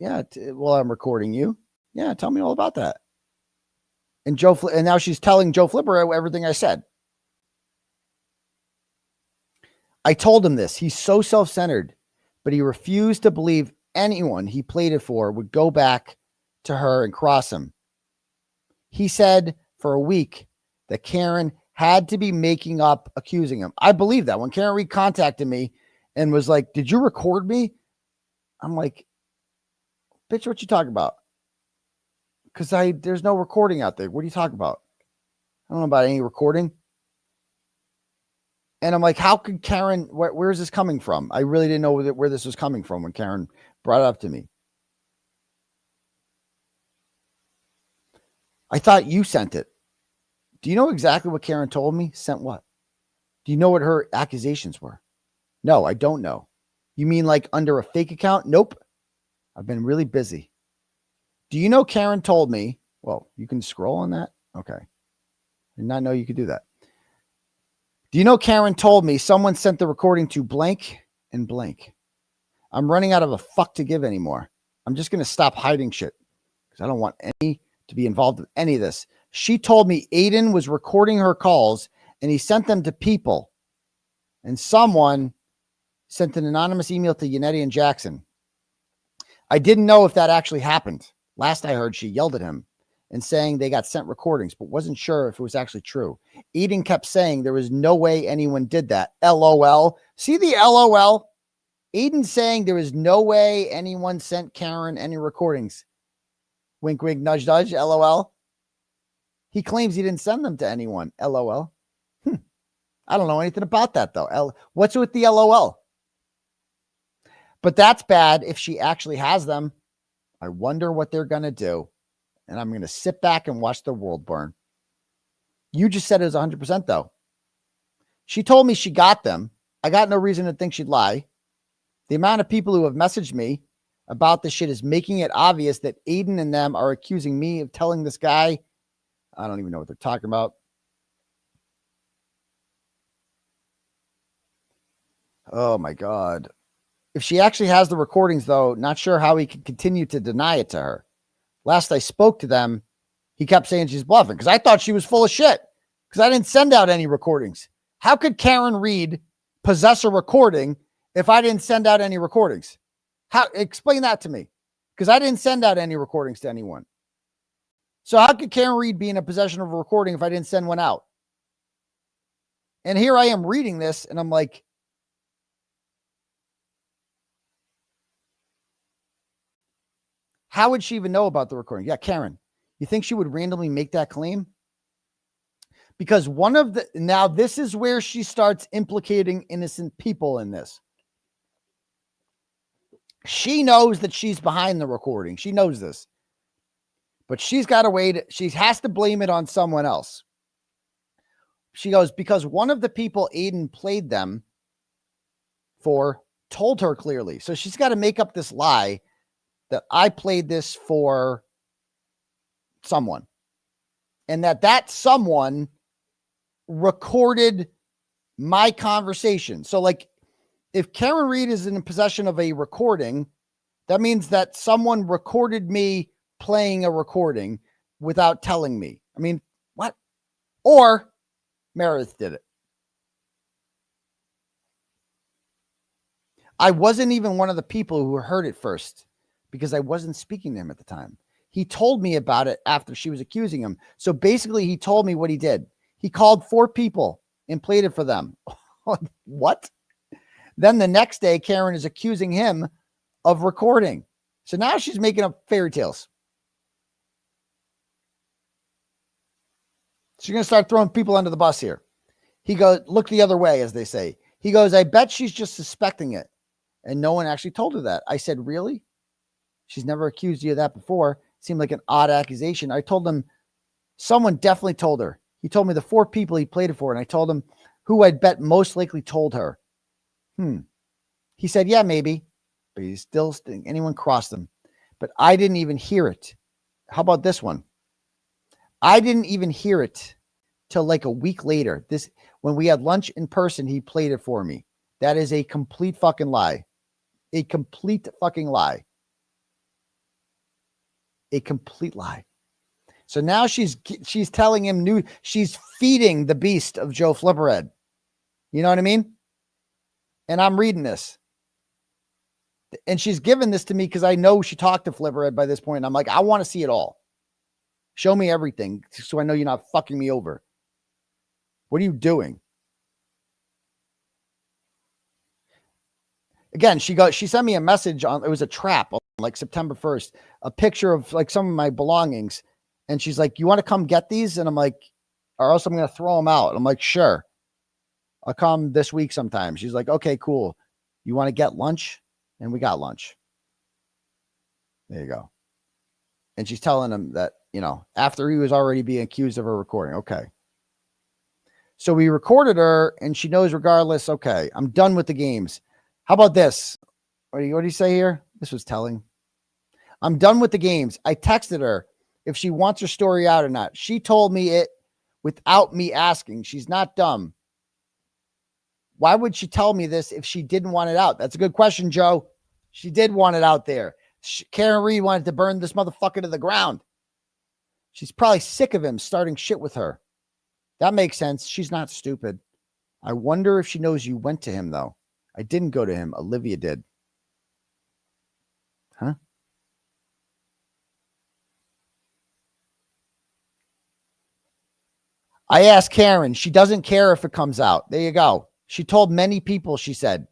Yeah. Well, I'm recording you. Yeah. Tell me all about that. And and now she's telling Joe Flipper everything I said. I told him this. He's so self-centered, but he refused to believe anyone he played it for would go back to her and cross him. He said for a week that Karen had to be making up, accusing him. I believe that. When Karen Reed contacted me and was like, did you record me? I'm like, bitch, what you talking about? Because there's no recording out there. What are you talking about? I don't know about any recording. And I'm like, how could Karen, where is this coming from? I really didn't know where this was coming from when Karen brought it up to me. I thought you sent it. Do you know exactly what Karen told me? Sent what? Do you know what her accusations were? No, I don't know. You mean like under a fake account? Nope. I've been really busy. Do you know Karen told me? Well, you can scroll on that. Okay. I did not know you could do that. Do you know Karen told me someone sent the recording to blank and blank? I'm running out of a fuck to give anymore. I'm just going to stop hiding shit because I don't want any to be involved with any of this. She told me Aidan was recording her calls and he sent them to people. And someone sent an anonymous email to Yannetti and Jackson. I didn't know if that actually happened. Last I heard, she yelled at him and saying they got sent recordings, but wasn't sure if it was actually true. Aidan kept saying there was no way anyone did that. LOL. See the LOL? Aidan saying there was no way anyone sent Karen any recordings. Wink, wink, nudge, nudge, LOL. He claims he didn't send them to anyone. LOL. I don't know anything about that though. What's with the LOL? But that's bad if she actually has them. I wonder what they're going to do. And I'm going to sit back and watch the world burn. You just said it was 100% though. She told me she got them. I got no reason to think she'd lie. The amount of people who have messaged me about this shit is making it obvious that Aidan and them are accusing me of telling this guy. I don't even know what they're talking about. Oh my God. If she actually has the recordings though, not sure how he can continue to deny it to her. Last I spoke to them, he kept saying she's bluffing because I thought she was full of shit because I didn't send out any recordings. How could Karen Reed possess a recording if I didn't send out any recordings? How? Explain that to me, because I didn't send out any recordings to anyone. So how could Karen Reed be in a possession of a recording if I didn't send one out? And here I am reading this and I'm like, how would she even know about the recording? Yeah, Karen, you think she would randomly make that claim? Because now this is where she starts implicating innocent people in this. She knows that she's behind the recording. She knows this. But she's got to wait. She has to blame it on someone else. She goes, because one of the people Aidan played them for told her clearly. So she's got to make up this lie that I played this for someone. And that someone recorded my conversation. So like if Karen Reed is in possession of a recording, that means that someone recorded me playing a recording without telling me. I mean, what? Or Meredith did it. I wasn't even one of the people who heard it first because I wasn't speaking to him at the time. He told me about it after she was accusing him. So basically he told me what he did. He called 4 people and played it for them. What? Then the next day, Karen is accusing him of recording. So now she's making up fairy tales. She's going to start throwing people under the bus here. He goes, look the other way, as they say. He goes, I bet she's just suspecting it. And no one actually told her that. I said, really? She's never accused you of that before. Seemed like an odd accusation. I told him someone definitely told her. He told me the 4 people he played it for. And I told him who I'd bet most likely told her. He said, yeah, maybe. But he's still anyone crossed him. But I didn't even hear it. How about this one? I didn't even hear it till like a week later. When we had lunch in person, he played it for me. That is a complete fucking lie. A complete fucking lie. A complete lie. So now she's telling him she's feeding the beast of Joe Flipperhead. You know what I mean? And I'm reading this. And she's given this to me because I know she talked to Flipperhead by this point. And I'm like, I want to see it all. Show me everything so I know you're not fucking me over. What are you doing? Again, she sent me a message it was a trap on like September 1st, a picture of like some of my belongings. And she's like, you want to come get these? And I'm like, or else I'm going to throw them out. I'm like, sure. I'll come this week sometime. She's like, okay, cool. You want to get lunch? And we got lunch. There you go. And she's telling him that, after he was already being accused of her recording. Okay. So we recorded her and she knows regardless. Okay. I'm done with the games. How about this? What do you say here? This was telling. I'm done with the games. I texted her if she wants her story out or not. She told me it without me asking. She's not dumb. Why would she tell me this if she didn't want it out? That's a good question, Joe. She did want it out there. Karen Reed wanted to burn this motherfucker to the ground. She's probably sick of him starting shit with her. That makes sense. She's not stupid. I wonder if she knows you went to him, though. I didn't go to him. Olivia did. Huh? I asked Karen. She doesn't care if it comes out. There you go. She told many people, she said.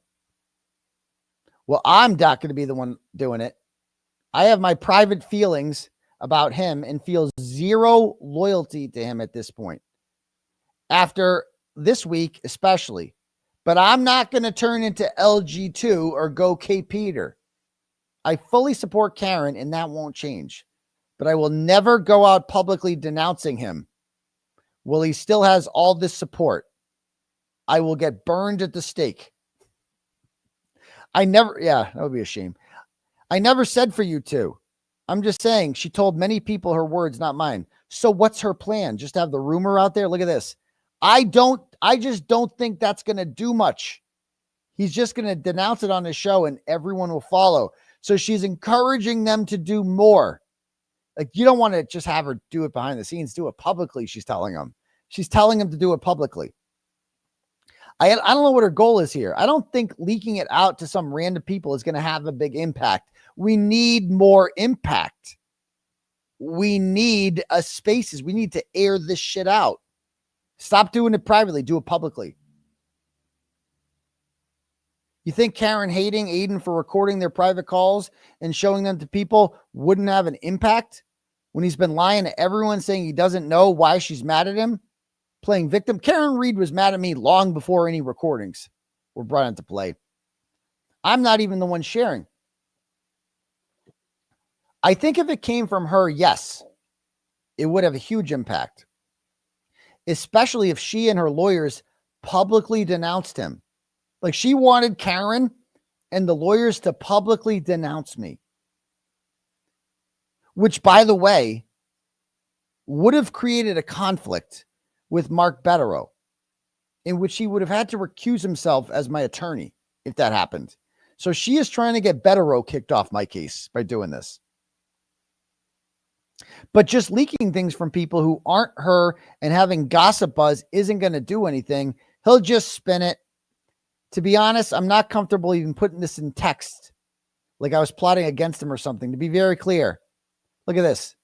Well, I'm not going to be the one doing it. I have my private feelings about him and feels zero loyalty to him at this point. After this week, especially. But I'm not going to turn into LG2 or go 𝗀𝗄𝗆. I fully support Karen, and that won't change. But I will never go out publicly denouncing him. Well, he still has all this support. I will get burned at the stake. That would be a shame. I never said for you to. I'm just saying she told many people her words, not mine. So what's her plan? Just have the rumor out there? Look at this. I just don't think that's going to do much. He's just going to denounce it on his show and everyone will follow. So she's encouraging them to do more. Like, you don't want to just have her do it behind the scenes, do it publicly. She's telling him to do it publicly. I don't know what her goal is here. I don't think leaking it out to some random people is going to have a big impact. We need more impact. We need spaces. We need to air this shit out. Stop doing it privately. Do it publicly. You think Karen hating Aidan for recording their private calls and showing them to people wouldn't have an impact when he's been lying to everyone, saying he doesn't know why she's mad at him, playing victim? Karen Reed was mad at me long before any recordings were brought into play. I'm not even the one sharing. I think if it came from her, yes, it would have a huge impact, especially if she and her lawyers publicly denounced him. Like, she wanted Karen and the lawyers to publicly denounce me, which, by the way, would have created a conflict with Mark Betterow, in which he would have had to recuse himself as my attorney if that happened. So she is trying to get Betterow kicked off my case by doing this. But just leaking things from people who aren't her and having gossip buzz isn't going to do anything. He'll just spin it. To be honest, I'm not comfortable even putting this in text, like I was plotting against him or something. To be very clear, look at this.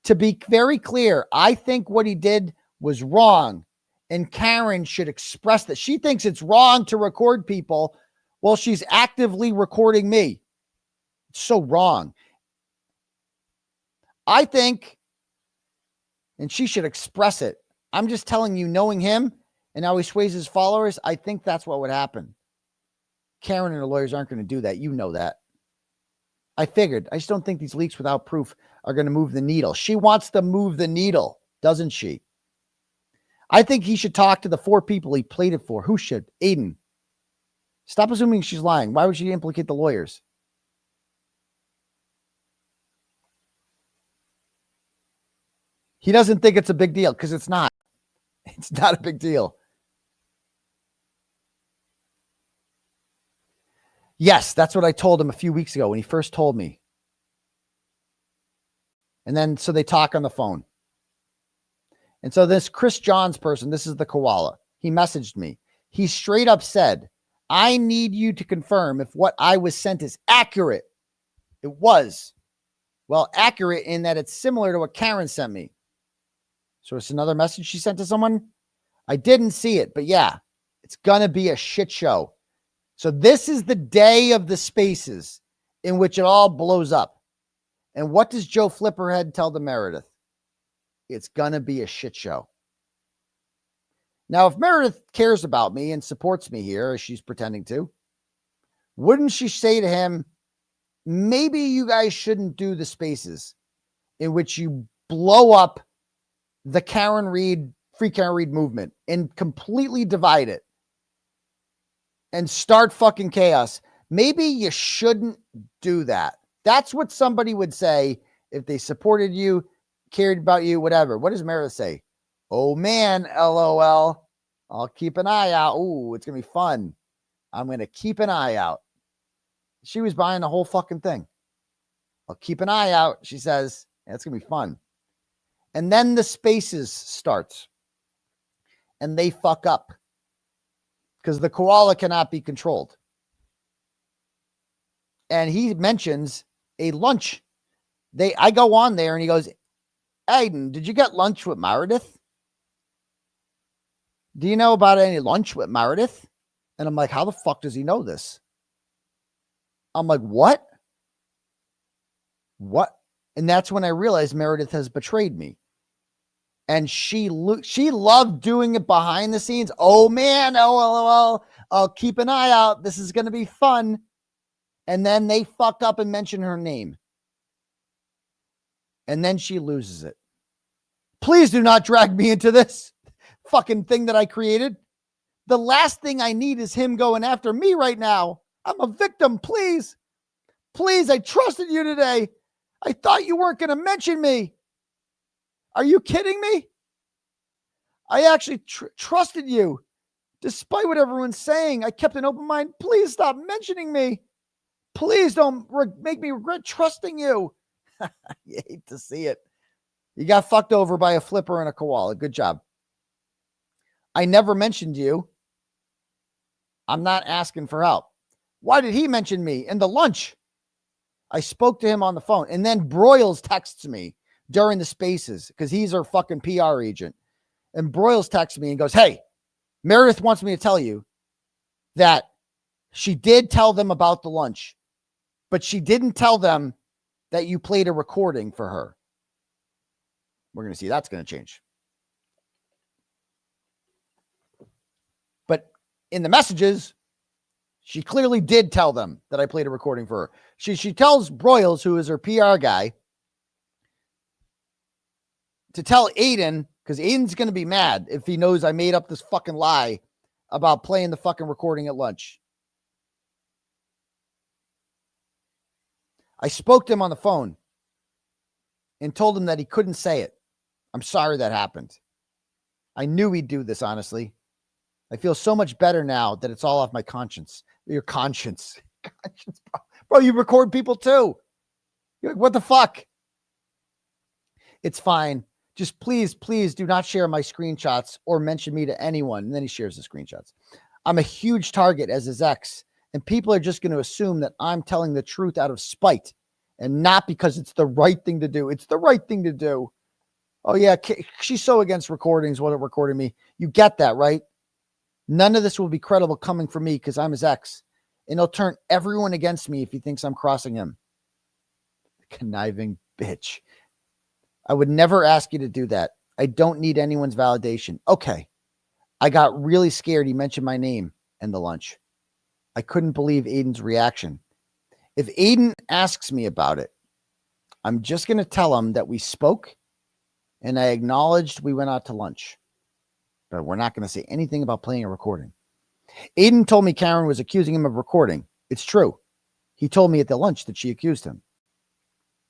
To be very clear, I think what he did was wrong, and Karen should express that. She thinks it's wrong to record people while she's actively recording me. It's so wrong. I think, and she should express it. I'm just telling you, knowing him and how he sways his followers, I think that's what would happen. Karen and her lawyers aren't going to do that. You know that. I figured. I just don't think these leaks without proof are going to move the needle. She wants to move the needle, doesn't she? I think he should talk to the 4 people he played it for. Who should? Aidan. Stop assuming she's lying. Why would she implicate the lawyers? He doesn't think it's a big deal because it's not. It's not a big deal. Yes, that's what I told him a few weeks ago when he first told me. And then, so they talk on the phone. And so this Chris Johns person, this is the koala. He messaged me. He straight up said, I need you to confirm if what I was sent is accurate. It was. Well, accurate in that it's similar to what Karen sent me. So it's another message she sent to someone. I didn't see it, but yeah, it's going to be a shit show. So this is the day of the spaces in which it all blows up. And what does Joe Flipperhead tell the Meredith? It's going to be a shit show. Now, if Meredith cares about me and supports me here, as she's pretending to, wouldn't she say to him, maybe you guys shouldn't do the spaces in which you blow up the Karen Reed, Free Karen Reed movement and completely divide it and start fucking chaos. Maybe you shouldn't do that. That's what somebody would say if they supported you, cared about you, whatever. What does Meredith say? Oh man, LOL. I'll keep an eye out. Ooh, it's going to be fun. I'm going to keep an eye out. She was buying the whole fucking thing. I'll keep an eye out. She says, yeah, it's going to be fun. And then the spaces starts and they fuck up because the koala cannot be controlled. And he mentions a lunch. I go on there and he goes, Aidan, did you get lunch with Meredith? Do you know about any lunch with Meredith? And I'm like, how the fuck does he know this? I'm like, what? What? And that's when I realized Meredith has betrayed me. And she loved doing it behind the scenes. Oh man, oh, I'll keep an eye out. This is going to be fun. And then they fuck up and mention her name. And then she loses it. Please do not drag me into this fucking thing that I created. The last thing I need is him going after me right now. I'm a victim. Please. Please, I trusted you today. I thought you weren't going to mention me. Are you kidding me? I actually trusted you. Despite what everyone's saying, I kept an open mind. Please stop mentioning me. Please don't make me regret trusting you. You hate to see it. You got fucked over by a flipper and a koala. Good job. I never mentioned you. I'm not asking for help. Why did he mention me in the lunch? I spoke to him on the phone, and then Broyles texts me during the spaces because he's our fucking PR agent. And Broyles texts me and goes, hey, Meredith wants me to tell you that she did tell them about the lunch, but she didn't tell them that you played a recording for her. We're going to see that's going to change. But in the messages, she clearly did tell them that I played a recording for her. She tells Broyles, who is her PR guy, to tell Aidan, because Aidan's going to be mad if he knows I made up this fucking lie about playing the fucking recording at lunch. I spoke to him on the phone and told him that he couldn't say it. I'm sorry that happened. I knew he'd do this, honestly. I feel so much better now that it's all off my conscience. Your conscience. Conscience, bro. Bro, you record people too. You're like, what the fuck? It's fine. Just please do not share my screenshots or mention me to anyone. And then he shares the screenshots. I'm a huge target as his ex, and people are just going to assume that I'm telling the truth out of spite and not because it's the right thing to do. It's the right thing to do. Oh yeah, she's so against recordings. Wasn't recording me. You get that, right? None of this will be credible coming from me because I'm his ex, and he'll turn everyone against me if he thinks I'm crossing him. Conniving bitch. I would never ask you to do that. I don't need anyone's validation. Okay. I got really scared he mentioned my name in the lunch. I couldn't believe Aidan's reaction. If Aidan asks me about it, I'm just going to tell him that we spoke and I acknowledged we went out to lunch. But we're not going to say anything about playing a recording. Aidan told me Karen was accusing him of recording. It's true. He told me at the lunch that she accused him.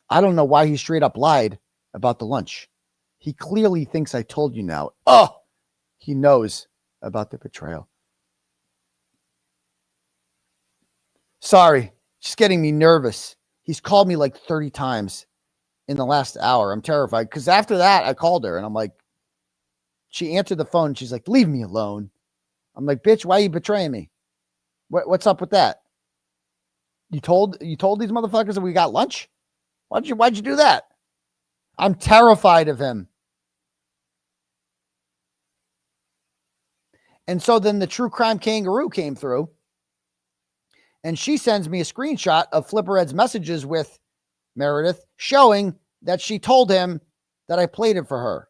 I don't know why he straight up lied about the lunch. He clearly thinks I told you now. Oh, he knows about the betrayal. Sorry, just getting me nervous. He's called me like 30 times in the last hour. I'm terrified because after that, I called her and I'm like, she answered the phone. She's like, leave me alone. I'm like, bitch, why are you betraying me? What's up with that? You told these motherfuckers that we got lunch? Why'd you do that? I'm terrified of him. And so then the true crime kangaroo came through and she sends me a screenshot of Flipperhead's messages with Meredith showing that she told him that I played it for her.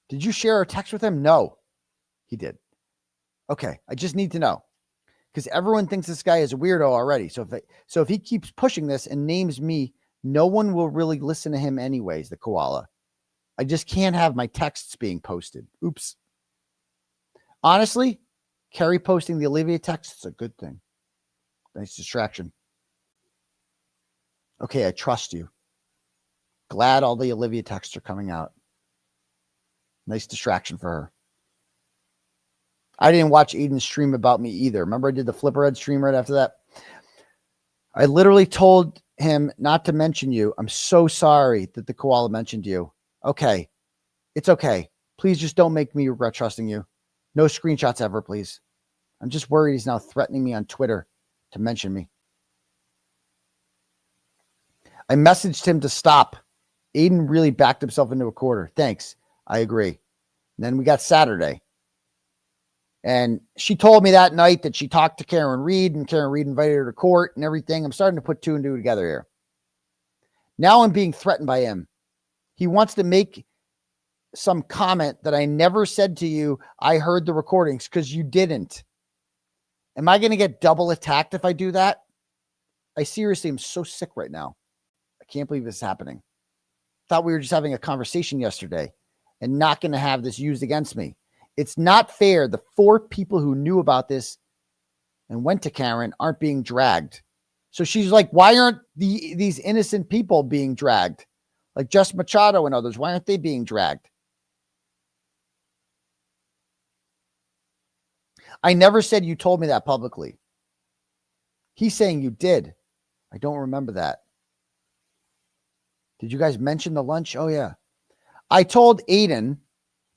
Did you share a text with him? No, he did. Okay. I just need to know because everyone thinks this guy is a weirdo already. So if he keeps pushing this and names me, no one will really listen to him anyways, the koala. I just can't have my texts being posted. Oops. Honestly, Carrie posting the Olivia text is a good thing. Nice distraction. Okay, I trust you. Glad all the Olivia texts are coming out. Nice distraction for her. I didn't watch Aidan's stream about me either. Remember I did the Flipperhead stream right after that? I literally told him not to mention you. I'm so sorry that the koala mentioned you. Okay. It's okay. Please just don't make me regret trusting you. No screenshots ever, please. I'm just worried he's now threatening me on Twitter to mention me. I messaged him to stop. Aidan really backed himself into a corner. Thanks. I agree. And then we got Saturday. And she told me that night that she talked to Karen Reed and Karen Reed invited her to court and everything. I'm starting to put two and two together here. Now I'm being threatened by him. He wants to make some comment that I never said to you. I heard the recordings because you didn't. Am I going to get double attacked if I do that? I seriously am so sick right now. I can't believe this is happening. Thought we were just having a conversation yesterday and not going to have this used against me. It's not fair. The 4 people who knew about this and went to Karen aren't being dragged. So she's like, why aren't these innocent people being dragged? Like Just Machado and others. Why aren't they being dragged? I never said you told me that publicly. He's saying you did. I don't remember that. Did you guys mention the lunch? Oh, yeah. I told Aidan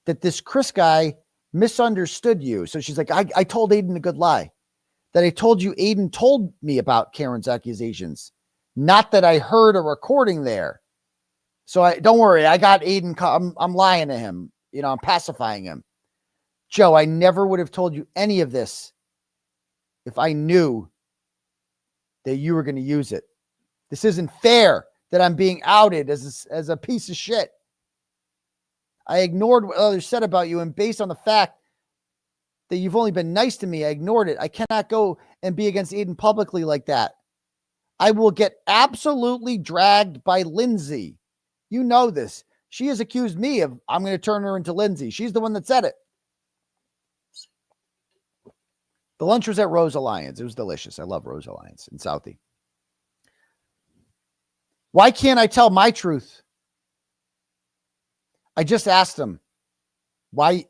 that this Chris guy misunderstood you. So she's like, I told Aidan a good lie. That I told you Aidan told me about Karen's accusations. Not that I heard a recording there. So don't worry. I got Aidan. I'm lying to him. You know, I'm pacifying him. Joe, I never would have told you any of this if I knew that you were going to use it. This isn't fair that I'm being outed as a piece of shit. I ignored what others said about you, and based on the fact that you've only been nice to me, I ignored it. I cannot go and be against Aidan publicly like that. I will get absolutely dragged by Lindsay. You know this. She has accused me of, I'm going to turn her into Lindsay. She's the one that said it. The lunch was at Rose Alliance. It was delicious. I love Rose Alliance in Southie. Why can't I tell my truth? I just asked him why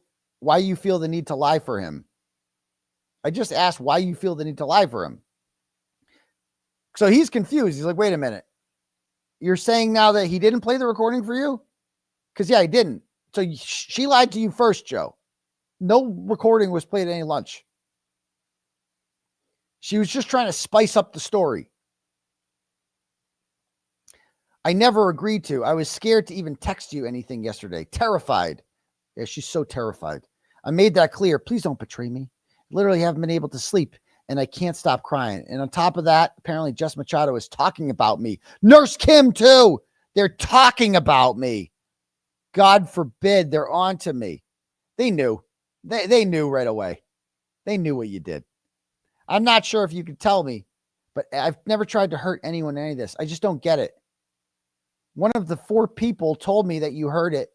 you feel the need to lie for him. I just asked why you feel the need to lie for him. So he's confused. He's like, wait a minute. You're saying now that he didn't play the recording for you? Because, yeah, he didn't. So she lied to you first, Joe. No recording was played at any lunch. She was just trying to spice up the story. I never agreed to. I was scared to even text you anything yesterday. Terrified. Yeah, she's so terrified. I made that clear. Please don't betray me. Literally haven't been able to sleep, and I can't stop crying. And on top of that, apparently Just Machado is talking about me. Nurse Kim, too. They're talking about me. God forbid they're on to me. They knew. They knew right away. They knew what you did. I'm not sure if you could tell me, but I've never tried to hurt anyone in any of this. I just don't get it. One of the 4 people told me that you heard it.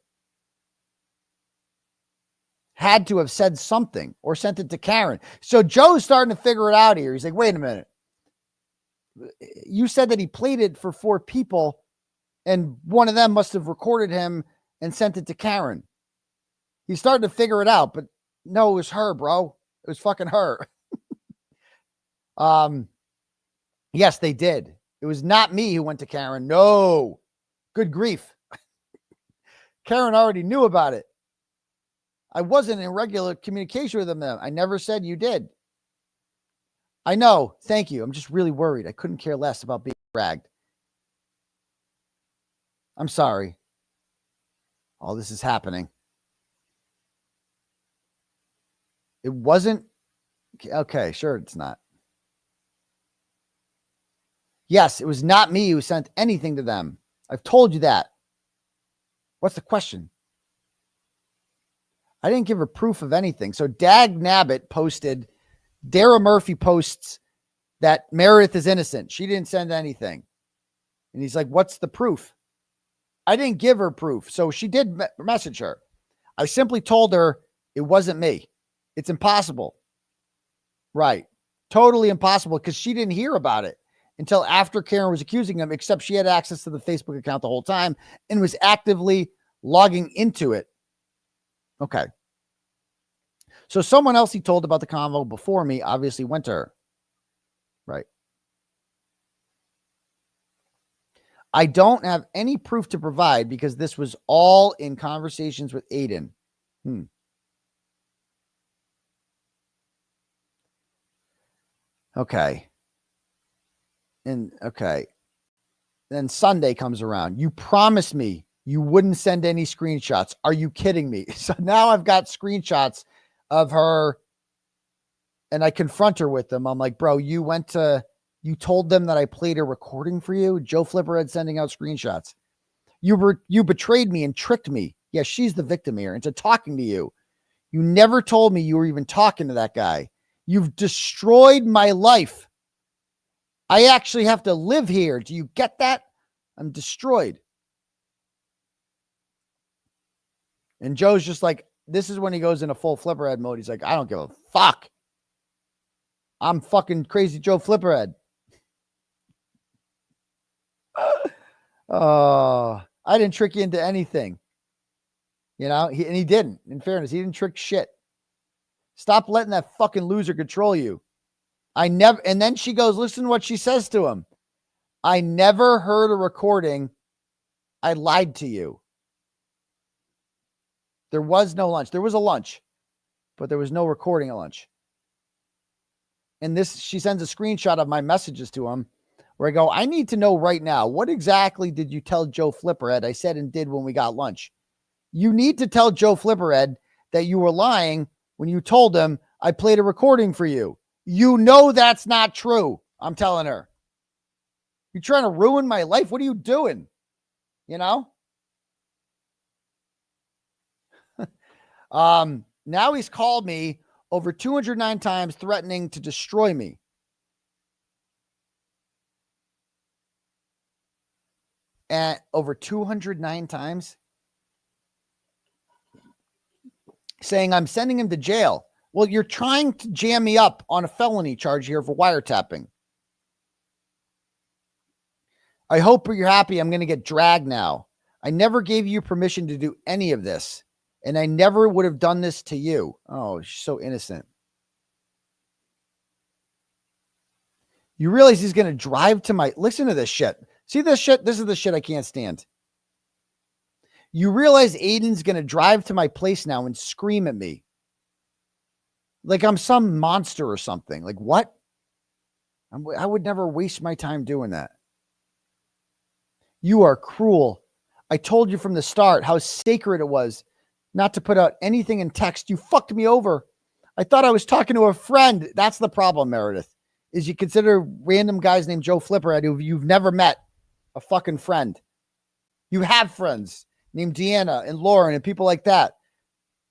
Had to have said something or sent it to Karen. So Joe's starting to figure it out here. He's like, wait a minute. You said that he played it for 4 people and one of them must have recorded him and sent it to Karen. He's starting to figure it out, but no, it was her, bro. It was fucking her. Yes, they did. It was not me who went to Karen. No. Good grief. Karen already knew about it. I wasn't in regular communication with them then. I never said you did. I know. Thank you. I'm just really worried. I couldn't care less about being dragged. I'm sorry. All this is happening. It wasn't. Okay, sure, it's not. Yes, it was not me who sent anything to them. I've told you that. What's the question? I didn't give her proof of anything. So Dag Nabbit posted, Dara Murphy posts that Meredith is innocent. She didn't send anything. And he's like, what's the proof? I didn't give her proof. So she did message her. I simply told her it wasn't me. It's impossible. Right. Totally impossible because she didn't hear about it until after Karen was accusing him, except she had access to the Facebook account the whole time and was actively logging into it. Okay. So someone else he told about the convo before me obviously went to her. Right. I don't have any proof to provide because this was all in conversations with Aidan. Okay. And okay. Then Sunday comes around. You promised me you wouldn't send any screenshots. Are you kidding me? So now I've got screenshots of her And I confront her with them. I'm like, bro, you told them that I played a recording for you. Joe Flipperhead sending out screenshots. You betrayed me and tricked me. Yeah, she's the victim here into talking to you. You never told me you were even talking to that guy. You've destroyed my life. I actually have to live here. Do you get that? I'm destroyed. And Joe's just like, this is when he goes into full Flipperhead mode. He's like, I don't give a fuck. I'm fucking crazy Joe Flipperhead. Oh, I didn't trick you into anything. You know, he didn't. In fairness, he didn't trick shit. Stop letting that fucking loser control you. And then she goes, listen to what she says to him. I never heard a recording. I lied to you. There was no lunch. There was a lunch, but there was no recording at lunch. And she sends a screenshot of my messages to him where I go, I need to know right now, what exactly did you tell Joe Flipperhead I said and did when we got lunch? You need to tell Joe Flipperhead that you were lying when you told him I played a recording for you. You know that's not true. I'm telling her. You're trying to ruin my life. What are you doing? You know? Now he's called me over 209 times threatening to destroy me. And over 209 times saying I'm sending him to jail. Well, you're trying to jam me up on a felony charge here for wiretapping. I hope you're happy I'm going to get dragged now. I never gave you permission to do any of this, and I never would have done this to you. Oh, she's so innocent. You realize he's going to drive to my... Listen to this shit. See this shit? This is the shit I can't stand. You realize Aidan's going to drive to my place now and scream at me. Like I'm some monster or something. Like what? I would never waste my time doing that. You are cruel. I told you from the start how sacred it was not to put out anything in text. You fucked me over. I thought I was talking to a friend. That's the problem, Meredith, is you consider random guys named Joe Flipperhead who you've never met a fucking friend. You have friends named Deanna and Lauren and people like that,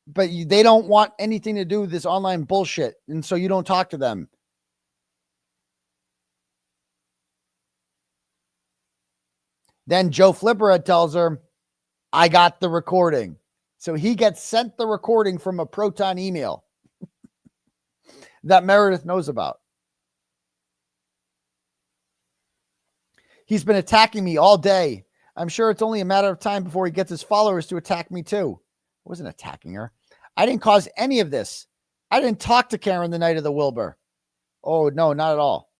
but they don't want anything to do with this online bullshit, and so you don't talk to them. Then Joe Flipperhead tells her, I got the recording. So he gets sent the recording from a Proton email that Meredith knows about. He's been attacking me all day. I'm sure it's only a matter of time before he gets his followers to attack me too. I wasn't attacking her. I didn't cause any of this. I didn't talk to Karen the night of the Wilbur. Oh, no, not at all.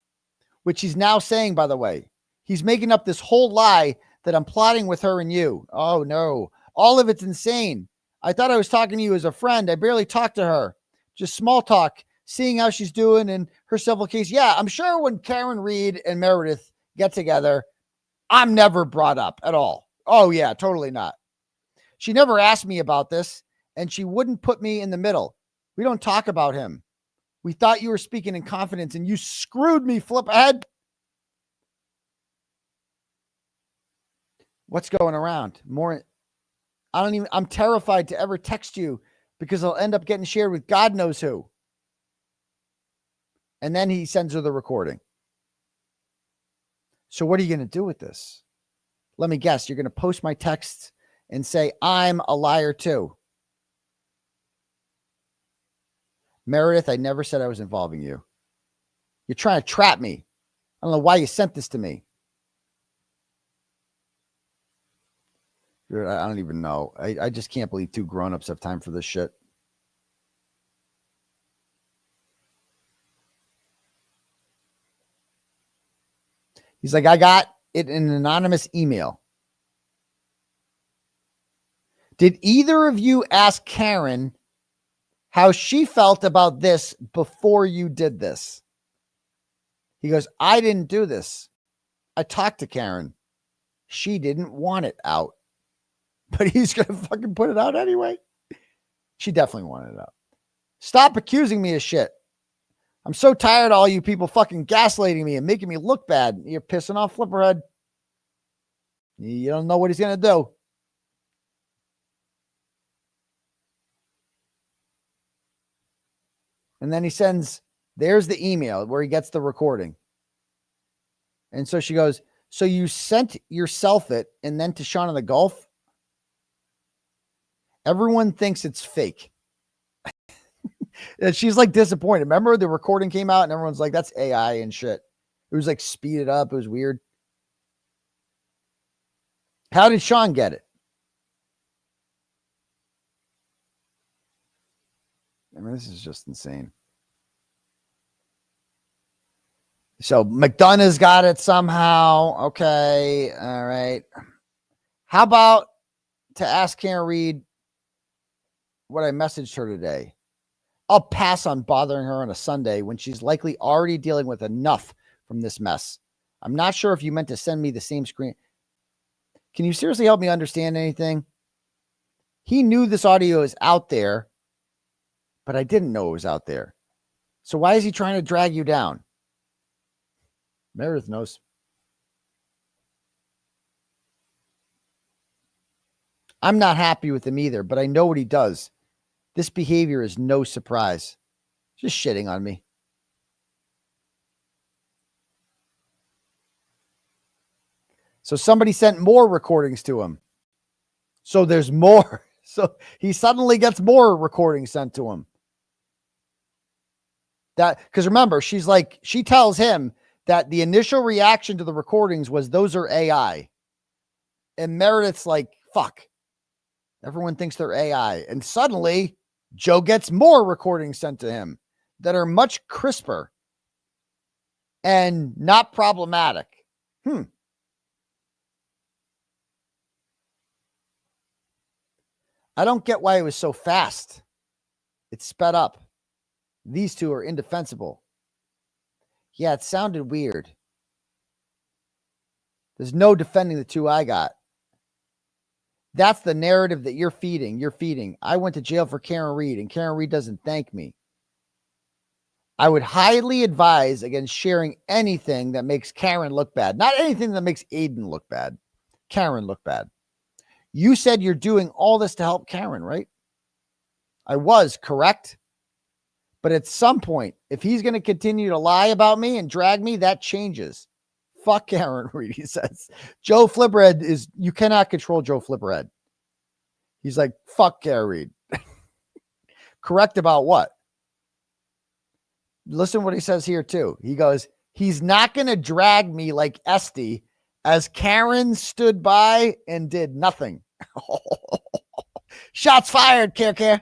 Which he's now saying, by the way. He's making up this whole lie that I'm plotting with her and you. Oh, no. All of it's insane. I thought I was talking to you as a friend. I barely talked to her. Just small talk, seeing how she's doing and her civil case. Yeah, I'm sure when Karen Reed and Meredith get together, I'm never brought up at all. Oh, yeah, totally not. She never asked me about this, and she wouldn't put me in the middle. We don't talk about him. We thought you were speaking in confidence, and you screwed me, Flipperhead. What's going around? More. I'm terrified to ever text you because I'll end up getting shared with God knows who. And then he sends her the recording. So what are you going to do with this? Let me guess. You're going to post my texts and say, I'm a liar too. Meredith, I never said I was involving you. You're trying to trap me. I don't know why you sent this to me. I don't even know. I just can't believe two grown-ups have time for this shit. He's like, I got it in an anonymous email. Did either of you ask Karen how she felt about this before you did this? He goes, I didn't do this. I talked to Karen. She didn't want it out. But he's going to fucking put it out anyway. She definitely wanted it out. Stop accusing me of shit. I'm so tired of all you people fucking gaslighting me and making me look bad. You're pissing off Flipperhead. You don't know what he's going to do. And then he sends, there's the email where he gets the recording. And so she goes, so you sent yourself it and then to Sean in the Gulf? Everyone thinks it's fake. And she's like disappointed. Remember the recording came out and everyone's like, that's AI and shit. It was like speeded up. It was weird. How did Sean get it? I mean, this is just insane. So McDonough's got it somehow. Okay. All right. How about to ask Karen Reed what I messaged her today? I'll pass on bothering her on a Sunday when she's likely already dealing with enough from this mess. I'm not sure if you meant to send me the same screen. Can you seriously help me understand anything? He knew this audio is out there, but I didn't know it was out there. So why is he trying to drag you down? Meredith knows. I'm not happy with him either, but I know what he does. This behavior is no surprise. Just shitting on me. So somebody sent more recordings to him. So there's more. So he suddenly gets more recordings sent to him. That, because remember, she's like, she tells him that the initial reaction to the recordings was those are AI. And Meredith's like, fuck. Everyone thinks they're AI. And suddenly Joe gets more recordings sent to him that are much crisper and not problematic. I don't get why it was so fast. It sped up. These two are indefensible. Yeah, it sounded weird. There's no defending the two I got. That's the narrative that you're feeding. You're feeding. I went to jail for Karen Reed, and Karen Reed doesn't thank me. I would highly advise against sharing anything that makes Karen look bad. Not anything that makes Aidan look bad. Karen look bad. You said you're doing all this to help Karen, right? I was, correct? But at some point, if he's going to continue to lie about me and drag me, that changes. Fuck Karen Reed, he says. Joe Flipperhead is, you cannot control Joe Flipperhead. He's like, fuck Karen Reed. Correct about what? Listen to what he says here too. He goes, he's not going to drag me like 𝗵𝗵𝗄𝗃 as Karen stood by and did nothing. Shots fired, 𝗀𝗃𝗃.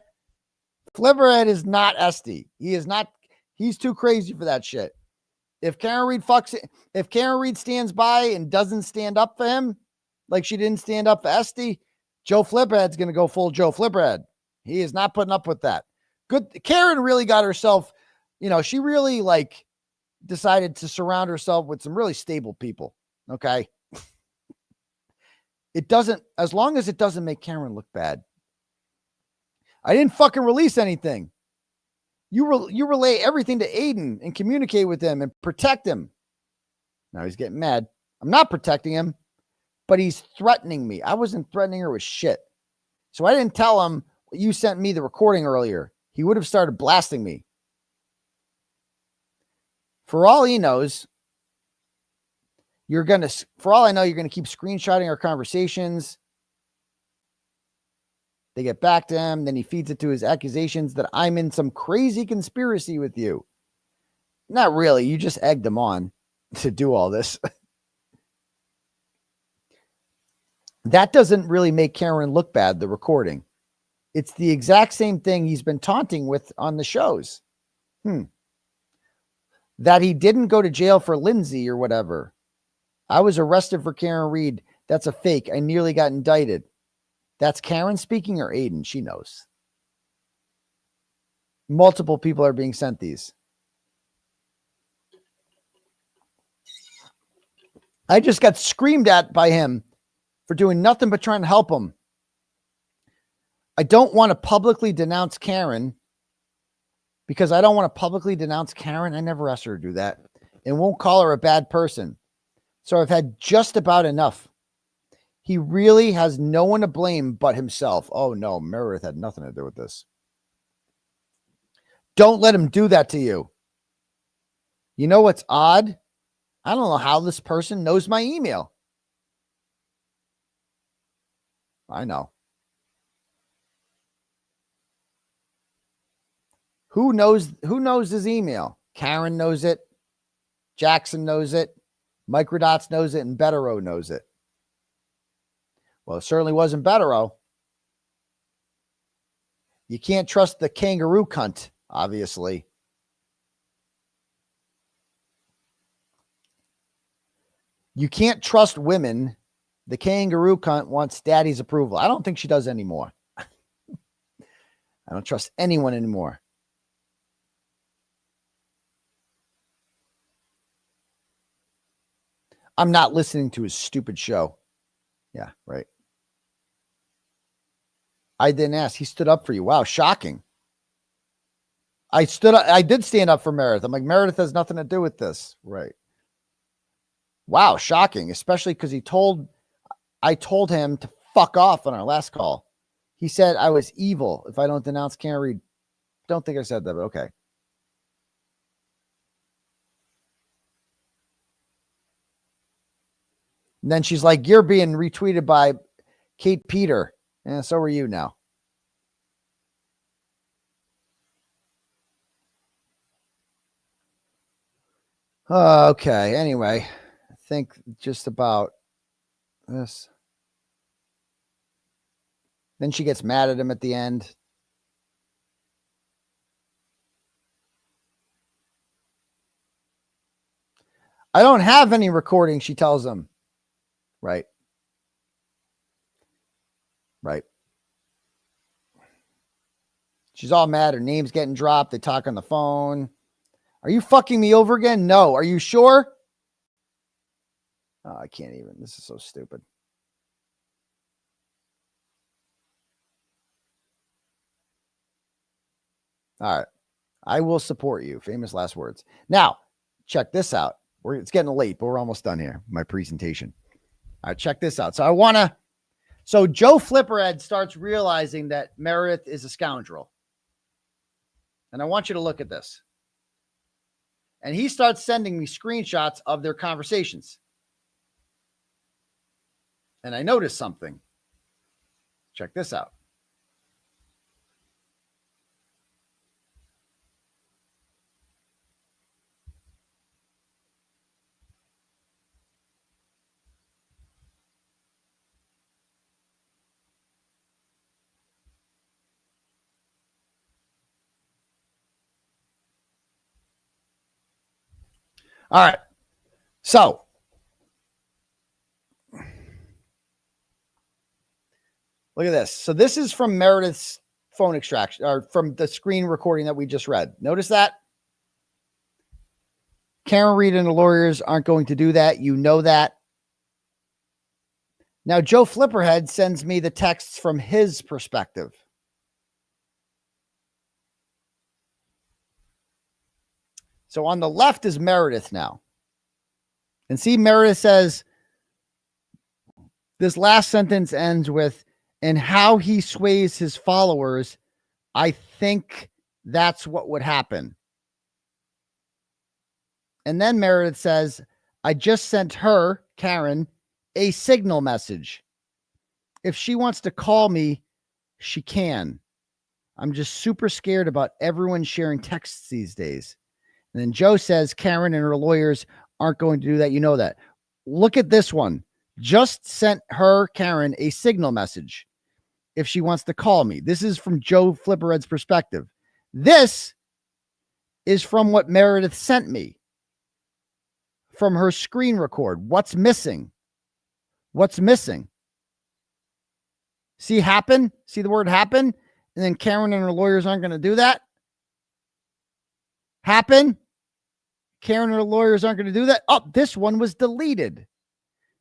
Flipperhead is not 𝗵𝗃. He is not, he's too crazy for that shit. If Karen Reed fucks it, if Karen Reed stands by and doesn't stand up for him, like she didn't stand up for 𝗵𝗃, Joe Flipperhead's going to go full Joe Flipperhead. He is not putting up with that. Good. Karen really got herself, you know, she really like decided to surround herself with some really stable people. Okay. It doesn't, as long as it doesn't make Karen look bad. I didn't fucking release anything. You relay everything to Aidan and communicate with him and protect him. Now he's getting mad. I'm not protecting him, but he's threatening me. I wasn't threatening her with shit. So I didn't tell him, you sent me the recording earlier. He would have started blasting me. For all he knows, for all I know, you're going to keep screenshotting our conversations. They get back to him. Then he feeds it to his accusations that I'm in some crazy conspiracy with you. Not really. You just egged him on to do all this. That doesn't really make Karen look bad, the recording. It's the exact same thing he's been taunting with on the shows. That he didn't go to jail for Lindsay or whatever. I was arrested for Karen Reed. That's a fake. I nearly got indicted. That's Karen speaking or Aidan? She knows. Multiple people are being sent these. I just got screamed at by him for doing nothing but trying to help him. I don't want to publicly denounce Karen because I don't want to publicly denounce Karen. I never asked her to do that, and won't call her a bad person. So I've had just about enough. He really has no one to blame but himself. Oh no, Meredith had nothing to do with this. Don't let him do that to you. You know what's odd? I don't know how this person knows my email. I know. Who knows his email? Karen knows it. Jackson knows it. Microdots knows it, and Betero knows it. Well, it certainly wasn't Betero. You can't trust the kangaroo cunt, obviously. You can't trust women. The kangaroo cunt wants daddy's approval. I don't think she does anymore. I don't trust anyone anymore. I'm not listening to his stupid show. Yeah, right. I didn't ask. He stood up for you. Wow, shocking. I did stand up for Meredith. I'm like, Meredith has nothing to do with this. Right. Wow, shocking, especially because I told him to fuck off on our last call. He said I was evil if I don't denounce Karen Read. Don't think I said that, but okay. And then she's like, you're being retweeted by Kate Peter. And so are you now. Okay. Anyway, I think just about this. Then she gets mad at him at the end. I don't have any recording, she tells him. Right. Right. She's all mad. Her name's getting dropped. They talk on the phone. Are you fucking me over again? No. Are you sure? Oh, I can't even. This is so stupid. All right. I will support you. Famous last words. Now, check this out. It's getting late, but we're almost done here. My presentation. All right, check this out. So Joe Flipperhead starts realizing that Meredith is a scoundrel. And I want you to look at this. And he starts sending me screenshots of their conversations. And I noticed something. Check this out. All right. So look at this. So this is from Meredith's phone extraction, or from the screen recording that we just read. Notice that? Karen Read and the lawyers aren't going to do that. You know that. Now, Joe Flipperhead sends me the texts from his perspective. So on the left is Meredith now. And see, Meredith says, this last sentence ends with, and how he sways his followers, I think that's what would happen. And then Meredith says, I just sent her, Karen, a signal message. If she wants to call me, she can. I'm just super scared about everyone sharing texts these days. And then Joe says Karen and her lawyers aren't going to do that. You know that. Look at this one. Just sent her, Karen, a signal message. If she wants to call me. This is from Joe Flipperhead's perspective. This is from what Meredith sent me. From her screen record. What's missing? What's missing? See happen? See the word happen? And then Karen and her lawyers aren't going to do that? Happen? Karen and her lawyers aren't going to do that? Oh, this one was deleted.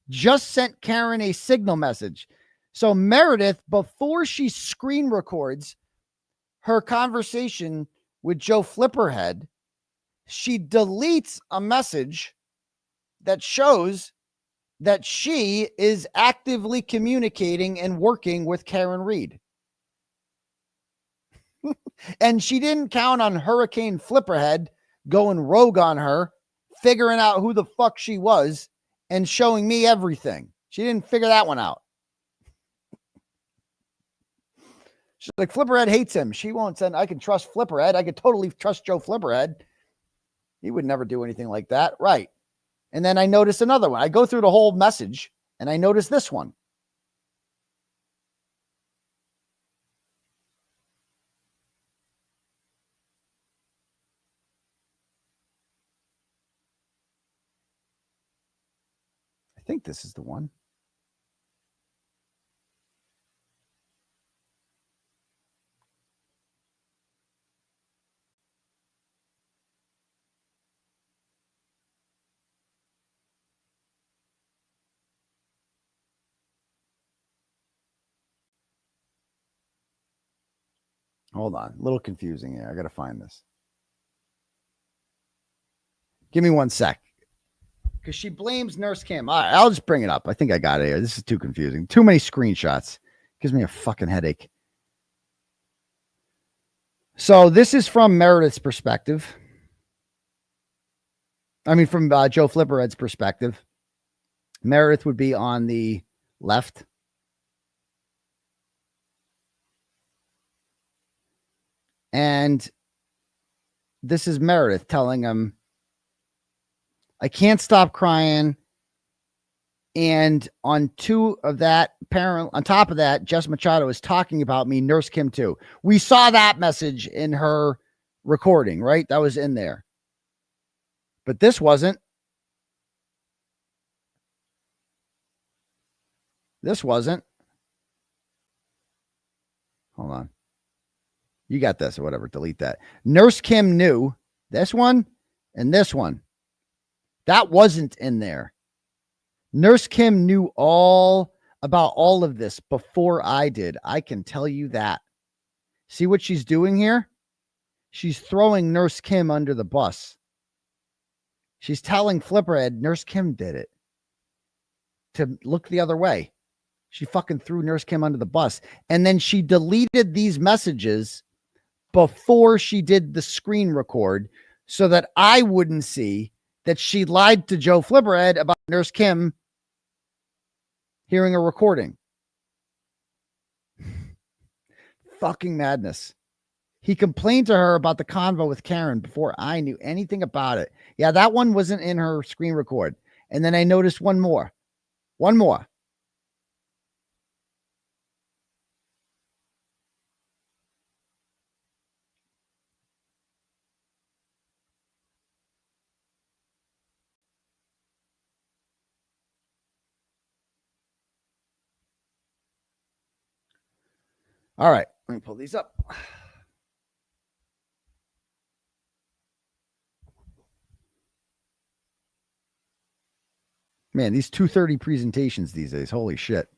Just sent Karen a signal message. So Meredith, before she screen records her conversation with Joe Flipperhead, she deletes a message that shows that she is actively communicating and working with Karen Reed. And she didn't count on Hurricane Flipperhead going rogue on her, figuring out who the fuck she was and showing me everything. She didn't figure that one out. She's like, Flipperhead hates him. She won't send, I can trust Flipperhead. I could totally trust Joe Flipperhead. He would never do anything like that. Right. And then I noticed another one. I go through the whole message and I notice this one. I think this is the one. Hold on. A little confusing here. I got to find this. Give me 1 sec. Because she blames Nurse Kim. All right, I'll just bring it up. I think I got it here. This is too confusing. Too many screenshots. Gives me a fucking headache. So this is from Meredith's perspective. I mean, from Joe Flipperhead's perspective. Meredith would be on the left. And this is Meredith telling him, I can't stop crying. And on top of that, Jess Machado is talking about me, Nurse Kim too. We saw that message in her recording, right? That was in there. But this wasn't. This wasn't. Hold on. You got this or whatever. Delete that. Nurse Kim knew this one and this one. That wasn't in there. Nurse Kim knew all about all of this before I did. I can tell you that. See what she's doing here? She's throwing Nurse Kim under the bus. She's telling Flipperhead Nurse Kim did it. To look the other way. She fucking threw Nurse Kim under the bus. And then she deleted these messages before she did the screen record so that I wouldn't see that she lied to Joe Flipperhead about Nurse Kim hearing a recording. Fucking madness. He complained to her about the convo with Karen before I knew anything about it. Yeah, that one wasn't in her screen record. And then I noticed one more. One more. All right, let me pull these up. Man, these 2:30 presentations these days, holy shit.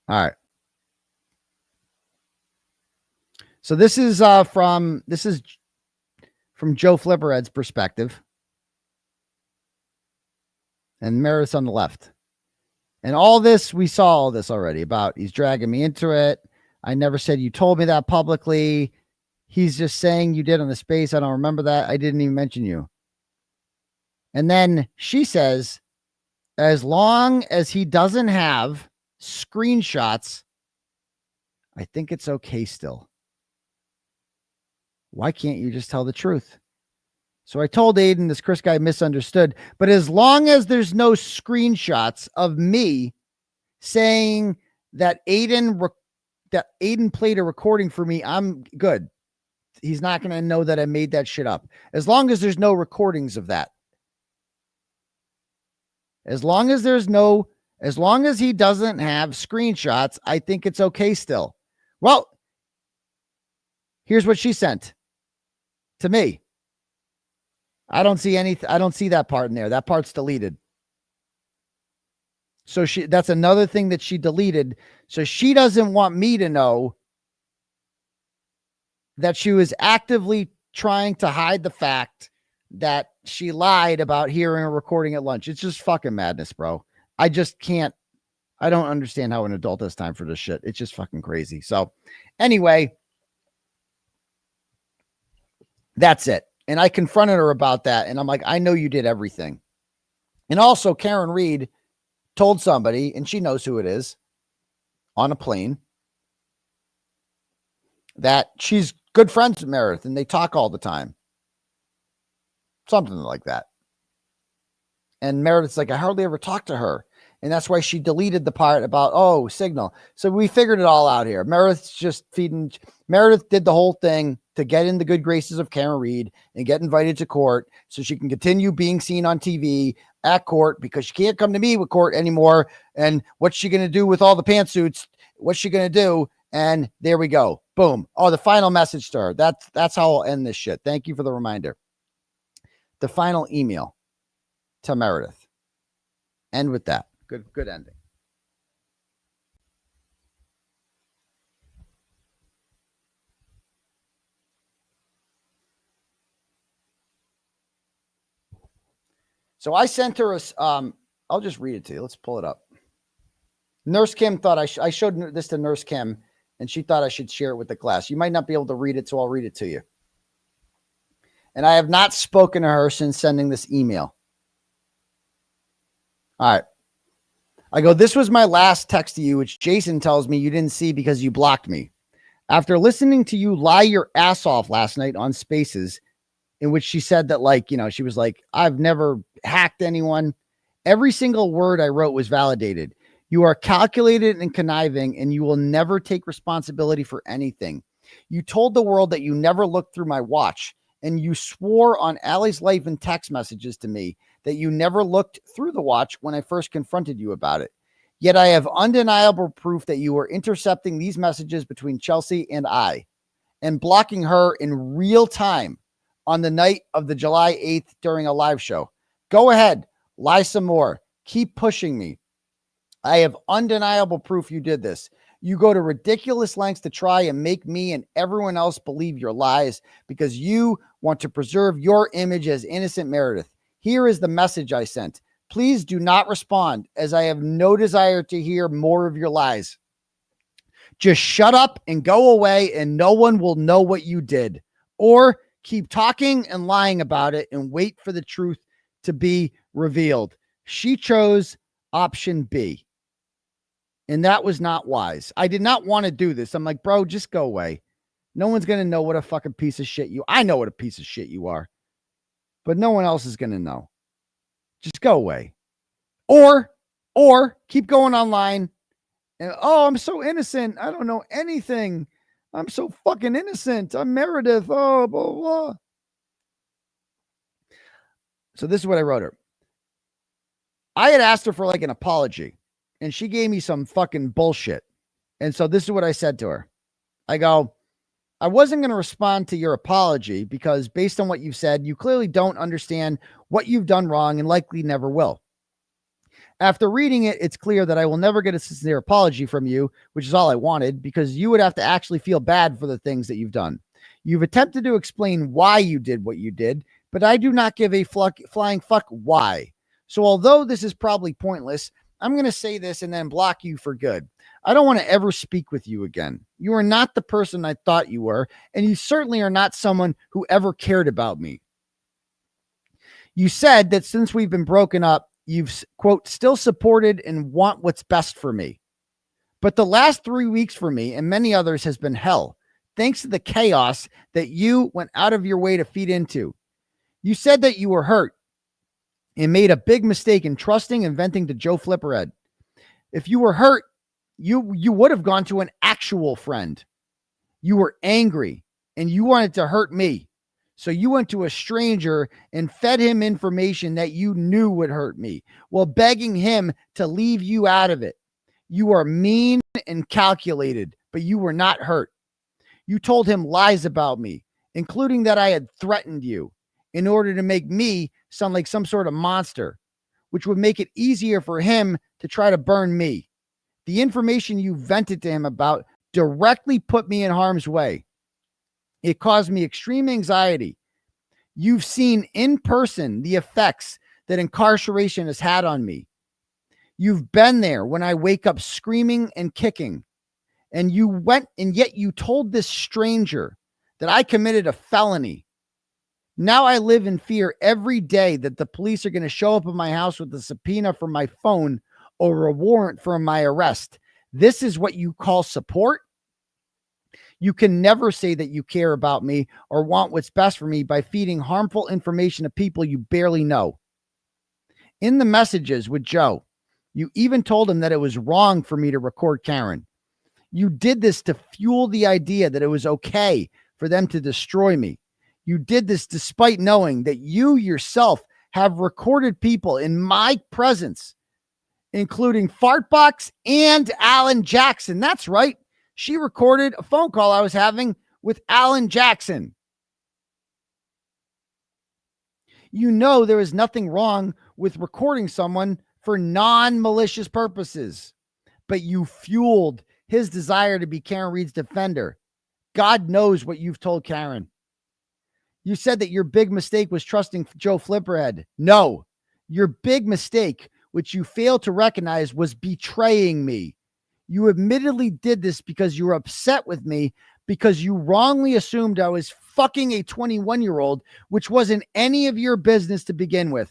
All right. So this is from Joe Flipperhead's perspective. And Meredith's on the left. And all this, we saw all this already about he's dragging me into it. I never said you told me that publicly. He's just saying you did on the space. I don't remember that. I didn't even mention you. And then she says, as long as he doesn't have screenshots, I think it's okay still. Why can't you just tell the truth? So I told Aidan this Chris guy misunderstood, but as long as there's no screenshots of me saying that Aidan played a recording for me, I'm good. He's not going to know that I made that shit up. As long as there's no recordings of that. As long as he doesn't have screenshots, I think it's okay still. Well, here's what she sent to me. I don't see that part in there. That part's deleted. So that's another thing that she deleted. So she doesn't want me to know that she was actively trying to hide the fact that she lied about hearing a recording at lunch. It's just fucking madness, bro. I just can't. I don't understand how an adult has time for this shit. It's just fucking crazy. So anyway, that's it. And I confronted her about that. And I'm like, I know you did everything. And also Karen Reed told somebody, and she knows who it is, on a plane, that she's good friends with Meredith and they talk all the time. Something like that. And Meredith's like, I hardly ever talk to her. And that's why she deleted the part about, oh, Signal. So we figured it all out here. Meredith's just feeding. Meredith did the whole thing to get in the good graces of Karen Reed and get invited to court so she can continue being seen on TV at court, because she can't come to me with court anymore. And what's she going to do with all the pantsuits? What's she going to do? And there we go. Boom. Oh, the final message to her. That's how I'll end this shit. Thank you for the reminder. The final email to Meredith. End with that. Good ending. So I sent her I'll just read it to you. Let's pull it up. Nurse Kim thought I showed this to Nurse Kim, and she thought I should share it with the class. You might not be able to read it, so I'll read it to you. And I have not spoken to her since sending this email. All right. I go, this was my last text to you, which Jason tells me you didn't see because you blocked me. After listening to you lie your ass off last night on Spaces, in which she said that, like, you know, she was like, I've never hacked anyone. Every single word I wrote was validated. You are calculated and conniving, and you will never take responsibility for anything. You told the world that you never looked through my watch, and you swore on Allie's life in text messages to me that you never looked through the watch when I first confronted you about it. Yet I have undeniable proof that you were intercepting these messages between Chelsea and I, and blocking her in real time on the night of the July 8th during a live show. Go ahead, lie some more. Keep pushing me. I have undeniable proof you did this. You go to ridiculous lengths to try and make me and everyone else believe your lies because you want to preserve your image as innocent Meredith. Here is the message I sent. Please do not respond, as I have no desire to hear more of your lies. Just shut up and go away, and no one will know what you did. Or keep talking and lying about it and wait for the truth to be revealed. She chose option B. And that was not wise. I did not want to do this. I'm like, bro, just go away. No one's going to know what a fucking piece of shit you. I know what a piece of shit you are, but no one else is going to know. Just go away. Or keep going online and, oh, I'm so innocent. I don't know anything. I'm so fucking innocent. I'm Meredith. Oh, blah, blah. So this is what I wrote her. I had asked her for like an apology, and she gave me some fucking bullshit. And so this is what I said to her. I go, I wasn't going to respond to your apology because based on what you've said, you clearly don't understand what you've done wrong and likely never will. After reading it, it's clear that I will never get a sincere apology from you, which is all I wanted, because you would have to actually feel bad for the things that you've done. You've attempted to explain why you did what you did, but I do not give a flying fuck why. So although this is probably pointless, I'm going to say this and then block you for good. I don't want to ever speak with you again. You are not the person I thought you were, and you certainly are not someone who ever cared about me. You said that since we've been broken up, you've, quote, still supported and want what's best for me. But the last 3 weeks for me and many others has been hell, thanks to the chaos that you went out of your way to feed into. You said that you were hurt and made a big mistake in trusting and venting to Joe Flipperhead. If you were hurt, you would have gone to an actual friend. You were angry and you wanted to hurt me. So you went to a stranger and fed him information that you knew would hurt me while begging him to leave you out of it. You are mean and calculated, but you were not hurt. You told him lies about me, including that I had threatened you in order to make me sound like some sort of monster, which would make it easier for him to try to burn me. The information you vented to him about directly put me in harm's way. It caused me extreme anxiety. You've seen in person the effects that incarceration has had on me. You've been there when I wake up screaming and kicking. And yet you told this stranger that I committed a felony. Now I live in fear every day that the police are going to show up at my house with a subpoena for my phone or a warrant for my arrest. This is what you call support? You can never say that you care about me or want what's best for me by feeding harmful information to people you barely know. In the messages with Joe, you even told him that it was wrong for me to record Karen. You did this to fuel the idea that it was okay for them to destroy me. You did this despite knowing that you yourself have recorded people in my presence, including Fartbox and Alan Jackson. That's right. She recorded a phone call I was having with Alan Jackson. You know there is nothing wrong with recording someone for non-malicious purposes, but you fueled his desire to be Karen Reed's defender. God knows what you've told Karen. You said that your big mistake was trusting Joe Flipperhead. No, your big mistake, which you failed to recognize, was betraying me. You admittedly did this because you were upset with me because you wrongly assumed I was fucking a 21-year-old, which wasn't any of your business to begin with.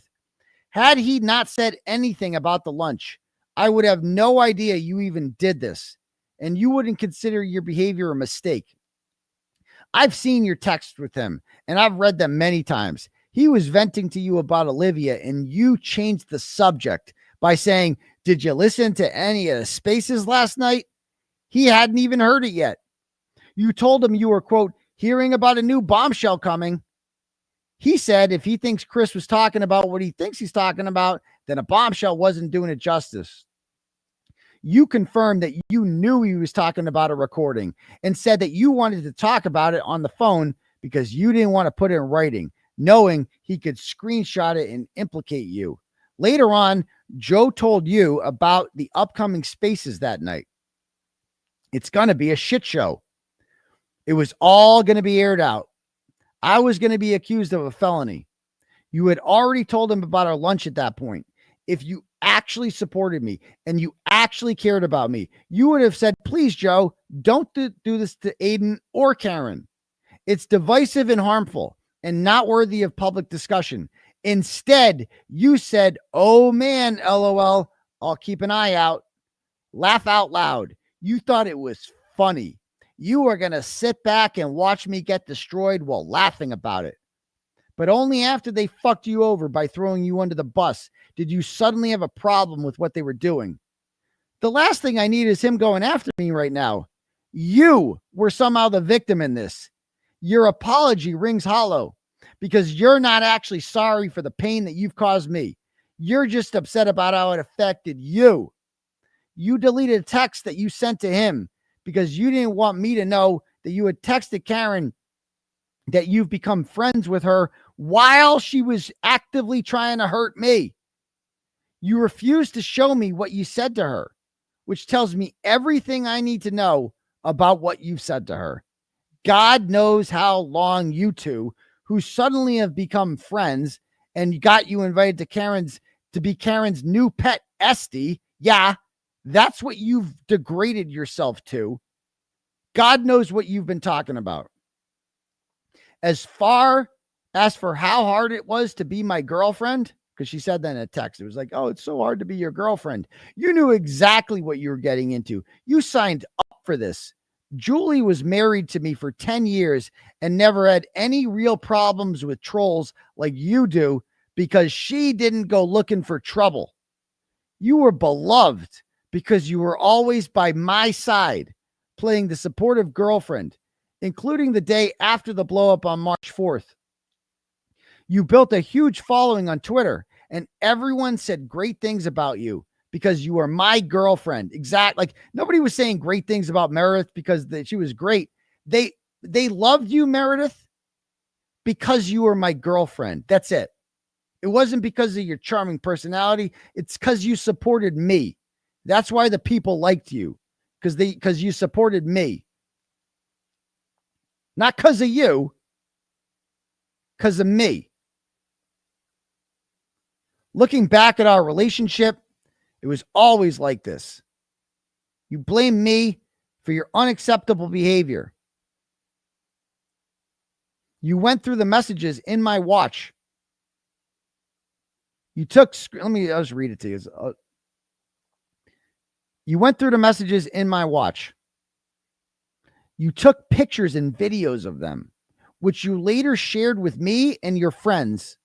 Had he not said anything about the lunch, I would have no idea you even did this, and you wouldn't consider your behavior a mistake. I've seen your texts with him, and I've read them many times. He was venting to you about Olivia, and you changed the subject by saying, "Did you listen to any of the spaces last night?" He hadn't even heard it yet. You told him you were, quote, hearing about a new bombshell coming. He said if he thinks Chris was talking about what he thinks he's talking about, then a bombshell wasn't doing it justice. You confirmed that you knew he was talking about a recording and said that you wanted to talk about it on the phone because you didn't want to put it in writing, knowing he could screenshot it and implicate you. Later on, Joe told you about the upcoming spaces that night. It's going to be a shit show. It was all going to be aired out. I was going to be accused of a felony. You had already told him about our lunch at that point. If you actually supported me and you actually cared about me, you would have said, please, Joe, don't do this to Aidan or Karen. It's divisive and harmful and not worthy of public discussion. Instead, you said, oh man, LOL, I'll keep an eye out. Laugh out loud. You thought it was funny. You were going to sit back and watch me get destroyed while laughing about it. But only after they fucked you over by throwing you under the bus did you suddenly have a problem with what they were doing. The last thing I need is him going after me right now. You were somehow the victim in this. Your apology rings hollow because you're not actually sorry for the pain that you've caused me. You're just upset about how it affected you. You deleted a text that you sent to him because you didn't want me to know that you had texted Karen that you've become friends with her while she was actively trying to hurt me. You refused to show me what you said to her, which tells me everything I need to know about what you've said to her. God knows how long you two, who suddenly have become friends and got you invited to be Karen's new pet Esty. Yeah, that's what you've degraded yourself to. God knows what you've been talking about. As far as for how hard it was to be my girlfriend, because she said that in a text, it was like, oh, it's so hard to be your girlfriend. You knew exactly what you were getting into. You signed up for this. Julie was married to me for 10 years and never had any real problems with trolls like you do because she didn't go looking for trouble. You were beloved because you were always by my side, playing the supportive girlfriend, including the day after the blow up on March 4th. You built a huge following on Twitter and everyone said great things about you because you were my girlfriend. Exactly. Like nobody was saying great things about Meredith because she was great. They loved you, Meredith, because you were my girlfriend. That's it. It wasn't because of your charming personality. It's because you supported me. That's why the people liked you, because you supported me. Not because of you, because of me. Looking back at our relationship, it was always like this. You blame me for your unacceptable behavior. You went through the messages in my watch. You took, I'll just read it to you. You went through the messages in my watch. You took pictures and videos of them, which you later shared with me and your friends.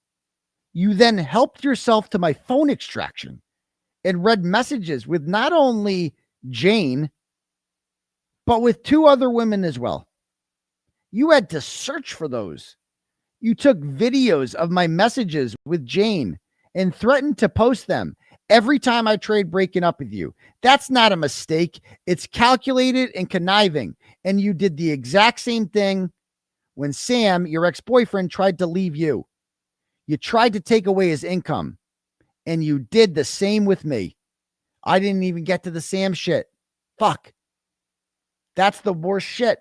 You then helped yourself to my phone extraction and read messages with not only Jane, but with 2 other women as well. You had to search for those. You took videos of my messages with Jane and threatened to post them every time I tried breaking up with you. That's not a mistake. It's calculated and conniving. And you did the exact same thing when Sam, your ex-boyfriend, tried to leave you. You tried to take away his income, and you did the same with me. I didn't even get to the Sam shit. Fuck. That's the worst shit.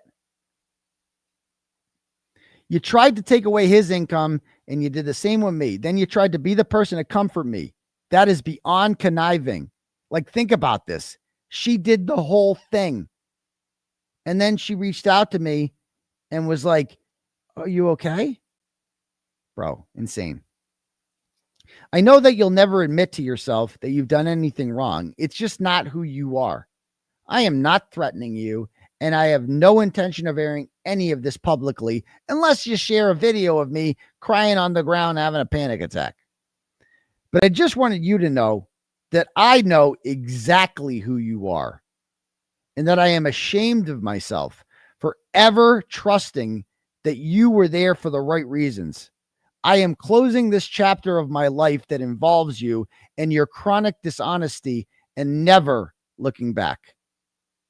You tried to take away his income, and you did the same with me. Then you tried to be the person to comfort me. That is beyond conniving. Like, think about this. She did the whole thing. And then she reached out to me and was like, "Are you okay?" Bro, insane. I know that you'll never admit to yourself that you've done anything wrong. It's just not who you are. I am not threatening you, and I have no intention of airing any of this publicly unless you share a video of me crying on the ground having a panic attack. But I just wanted you to know that I know exactly who you are and that I am ashamed of myself for ever trusting that you were there for the right reasons. I am closing this chapter of my life that involves you and your chronic dishonesty and never looking back.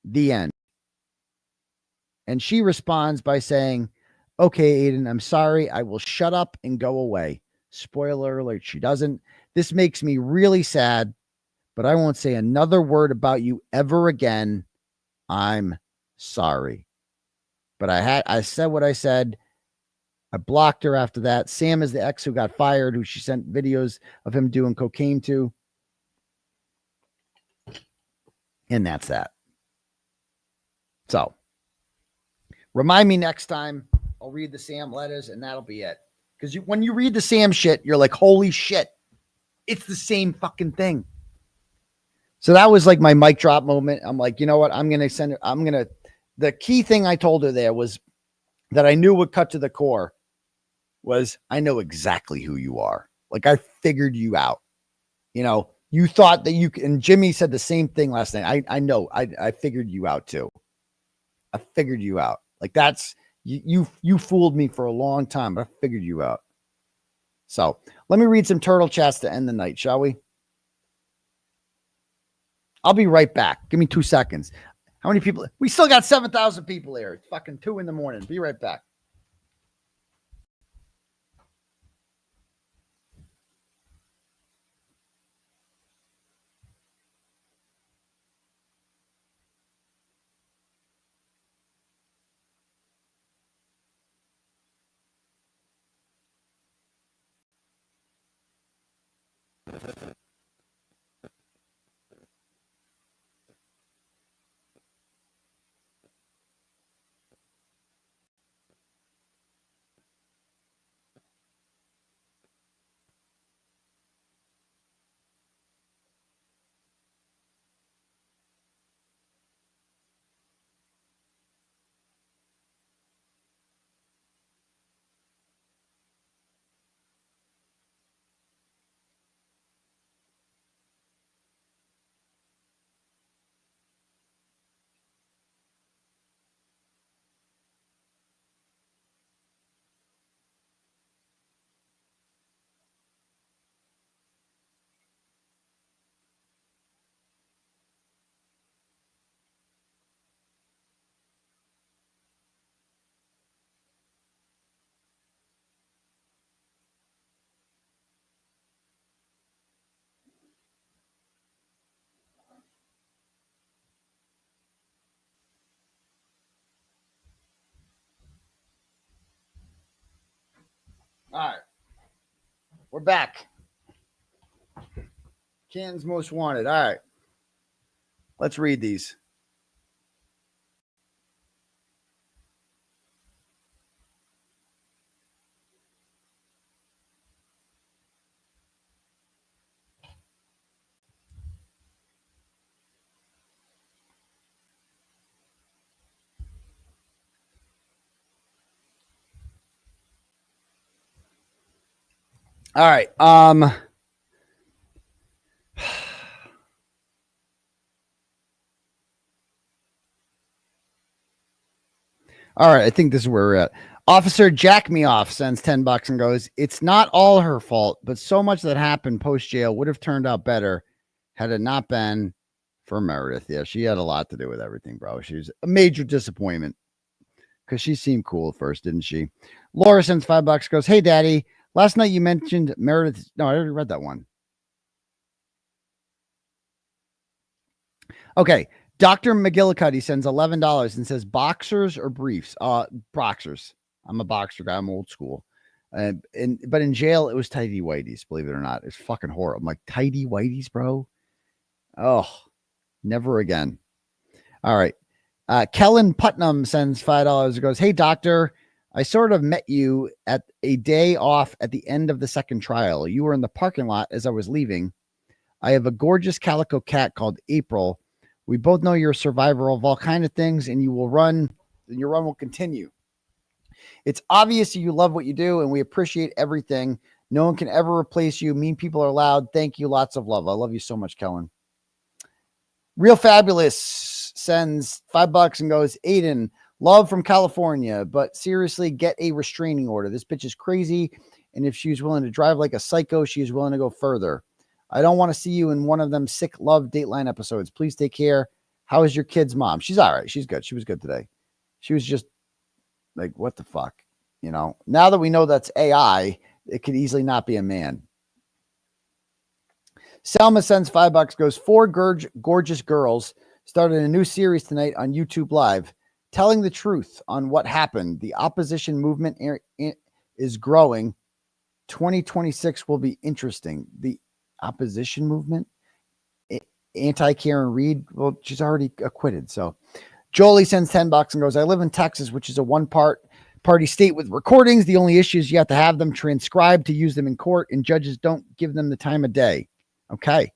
The end. And she responds by saying, "Okay, Aidan, I'm sorry. I will shut up and go away." Spoiler alert, she doesn't. This makes me really sad, but I won't say another word about you ever again. I'm sorry. But I said what I said. I blocked her after that. Sam is the ex who got fired, who she sent videos of him doing cocaine to. And that's that. So, remind me next time. I'll read the Sam letters, and that'll be it. Because when you read the Sam shit, you're like, holy shit. It's the same fucking thing. So that was like my mic drop moment. I'm like, you know what? The key thing I told her there was that I knew would cut to the core was I know exactly who you are. Like, I figured you out. You know, you thought that you, and Jimmy said the same thing last night. I know, I figured you out too. I figured you out. Like, that's, you fooled me for a long time, but I figured you out. So let me read some turtle chats to end the night, shall we? I'll be right back. Give me 2 seconds. How many people? We still got 7,000 people here. It's fucking 2 a.m. Be right back. All right. We're back. Canton's Most Wanted. All right. Let's read these. All right. All right, I think this is where we're at. Officer Jack Me Off sends $10 and goes, "It's not all her fault, but so much that happened post jail would have turned out better had it not been for Meredith." Yeah, she had a lot to do with everything, bro. She was a major disappointment because she seemed cool at first, didn't she? Laura sends $5, goes, "Hey, Daddy, last night you mentioned Meredith." No, I already read that one. Okay. Dr. McGillicuddy sends $11 and says, "Boxers or briefs?" Boxers. I'm a boxer guy. I'm old school. But in jail, it was tidy whities, believe it or not. It's fucking horrible. I'm like, tidy whities, bro? Oh, never again. All right. Kellen Putnam sends $5 and goes, "Hey, doctor, I sort of met you at a day off at the end of the second trial. You were in the parking lot as I was leaving. I have a gorgeous calico cat called April. We both know you're a survivor of all kinds of things, and your run will continue. It's obvious you love what you do, and we appreciate everything. No one can ever replace you. Mean people are loud. Thank you. Lots of love." I love you so much, Kellen. Real Fabulous sends $5 and goes, "Aidan, love from California, but seriously, get a restraining order. This bitch is crazy, and if she's willing to drive like a psycho, she is willing to go further. I don't want to see you in one of them sick love Dateline episodes. Please take care. How is your kid's mom?" She's all right. She's good. She was good today. She was just like, what the fuck? You know, now that we know that's AI, it could easily not be a man. Selma sends $5, goes, "Four gorgeous girls started a new series tonight on YouTube Live, telling the truth on what happened. The opposition movement is growing. 2026 will be interesting." The opposition movement, anti-Karen Reed. Well, she's already acquitted. So Jolie sends $10 and goes, "I live in Texas, which is a one-party state with recordings. The only issue is you have to have them transcribed to use them in court, and judges don't give them the time of day." Okay.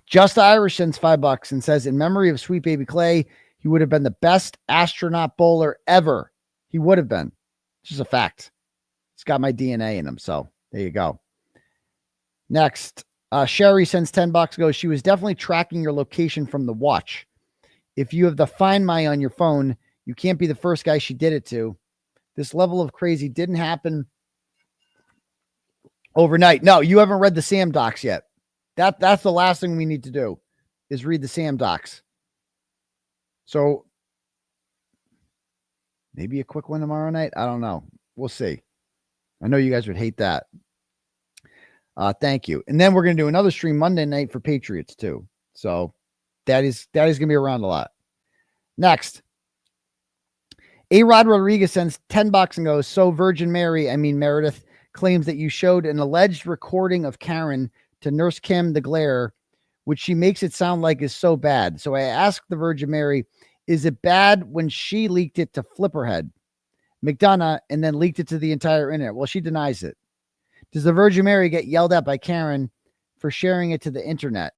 Just Irish sends $5 and says, "In memory of Sweet Baby Clay, he would have been the best astronaut bowler ever. He would have been. It's just a fact. It's got my DNA in him. So there you go." Next, Sherry sends $10, goes, "She was definitely tracking your location from the watch. If you have the Find My on your phone, you can't be the first guy she did it to. This level of crazy didn't happen overnight." No, you haven't read the Sam docs yet. That's the last thing we need to do is read the Sam docs. So maybe a quick one tomorrow night. I don't know. We'll see. I know you guys would hate that. Thank you. And then we're going to do another stream Monday night for Patriots too. So that is going to be around a lot. Next, A-Rod Rodriguez sends $10 and goes, "So Virgin Mary, I mean Meredith, claims that you showed an alleged recording of Karen to Nurse Kim DeGlaire, which she makes it sound like is so bad. So I asked the Virgin Mary, is it bad when she leaked it to Flipperhead, McDonough, and then leaked it to the entire internet?" Well, she denies it. Does the Virgin Mary get yelled at by Karen for sharing it to the internet?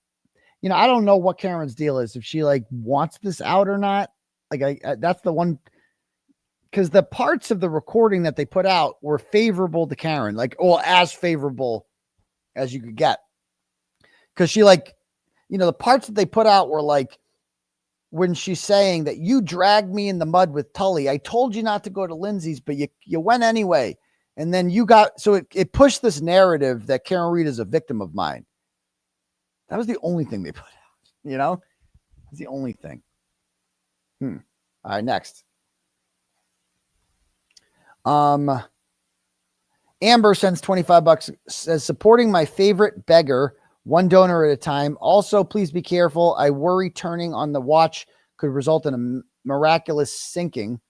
You know, I don't know what Karen's deal is, if she like wants this out or not. Like that's the one, because the parts of the recording that they put out were favorable to Karen, like, well, as favorable as you could get. Because she like, you know, the parts that they put out were like when she's saying that you dragged me in the mud with Tully. I told you not to go to Lindsay's, but you went anyway. And then you got, so it pushed this narrative that Karen Reed is a victim of mine. That was the only thing they put out, you know? It's the only thing. All right, next. Amber sends $25, says, "Supporting my favorite beggar, one donor at a time. Also, please be careful. I worry turning on the watch could result in a miraculous sinking.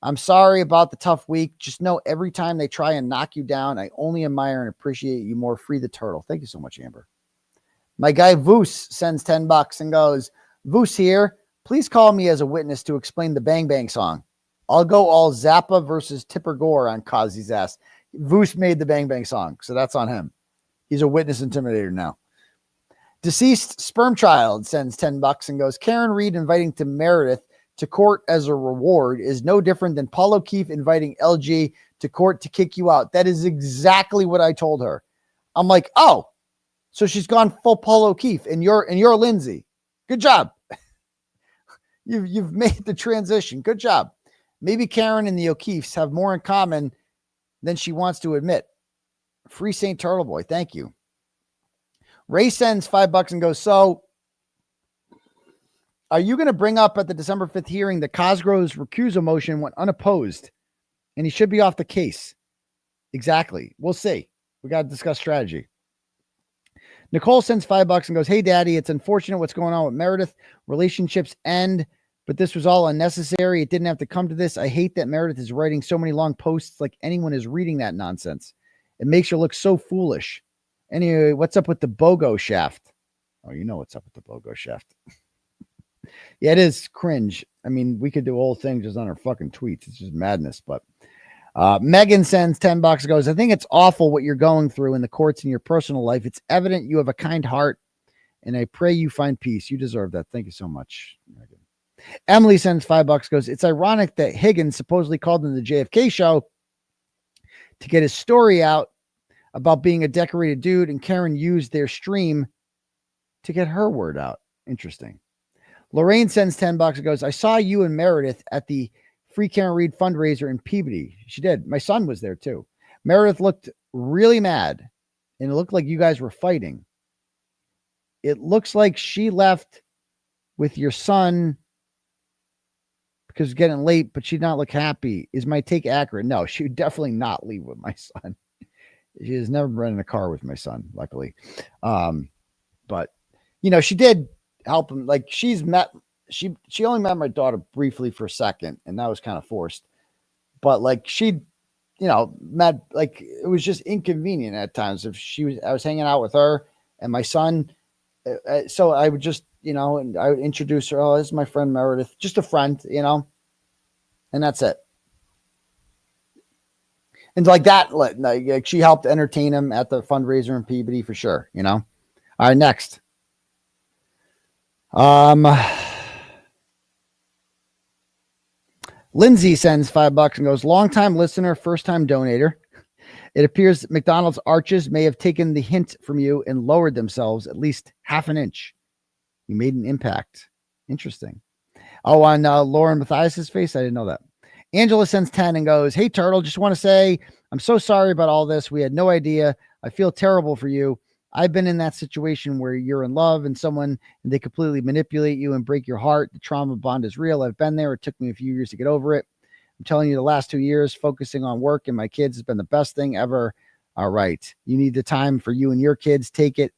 I'm sorry about the tough week. Just know every time they try and knock you down, I only admire and appreciate you more. Free the turtle. Thank you so much, Amber. My guy Voos sends $10 and goes, Voos here. Please call me as a witness to explain the Bang Bang song. I'll go all Zappa versus Tipper Gore on 𝗄𝗲𝗺𝗺's ass. Voos made the Bang Bang song, so that's on him. He's a witness intimidator now. Deceased sperm child sends $10 and goes, Karen Reed inviting to Meredith to court as a reward is no different than Paul O'Keefe inviting LG to court to kick you out. That is exactly what I told her. I'm like, oh, so she's gone full Paul O'Keefe and you're Lindsay. Good job. You've made the transition. Good job. Maybe Karen and the O'Keefes have more in common than she wants to admit. Free St. Turtleboy. Thank you. Ray sends $5 and goes, so are you going to bring up at the December 5th hearing that Cosgrove's recusal motion went unopposed and he should be off the case? Exactly. We'll see. We got to discuss strategy. Nicole sends $5 and goes, hey, Daddy, it's unfortunate what's going on with Meredith. Relationships end, but this was all unnecessary. It didn't have to come to this. I hate that Meredith is writing so many long posts like anyone is reading that nonsense. It makes her look so foolish. Anyway, what's up with the BOGO shaft? Oh, you know what's up with the BOGO shaft. Yeah, it is cringe. I mean, we could do a whole thing just on our fucking tweets. It's just madness. But Megan sends $10 goes, I think it's awful what you're going through in the courts in your personal life. It's evident you have a kind heart, and I pray you find peace. You deserve that. Thank you so much, Megan. Emily sends $5 goes, it's ironic that Higgins supposedly called in the JFK show to get his story out about being a decorated dude, and Karen used their stream to get her word out. Interesting. Lorraine sends $10 and goes, I saw you and Meredith at the Free Karen Reed fundraiser in Peabody. She did. My son was there too. Meredith looked really mad, and it looked like you guys were fighting. It looks like she left with your son because it's getting late, but she did not look happy. Is my take accurate? No, she would definitely not leave with my son. She has never been in a car with my son, luckily. But you know, she did help him. Like she only met my daughter briefly for a second, and that was kind of forced. But like she, met, like it was just inconvenient at times. If I was hanging out with her and my son, so I would just, and I would introduce her. Oh, this is my friend Meredith, just a friend, and that's it. And like that, like she helped entertain him at the fundraiser in Peabody for sure, All right, next. Lindsay sends $5 and goes, longtime listener, first time donator. It appears McDonald's arches may have taken the hint from you and lowered themselves at least half an inch. You made an impact. Interesting. Oh, on Lauren Mathias's face, I didn't know that. Angela sends 10 and goes, hey, Turtle, just want to say I'm so sorry about all this. We had no idea. I feel terrible for you. I've been in that situation where you're in love and someone, and they completely manipulate you and break your heart. The trauma bond is real. I've been there. It took me a few years to get over it. I'm telling you, the last 2 years, focusing on work and my kids has been the best thing ever. All right. You need the time for you and your kids. Take it.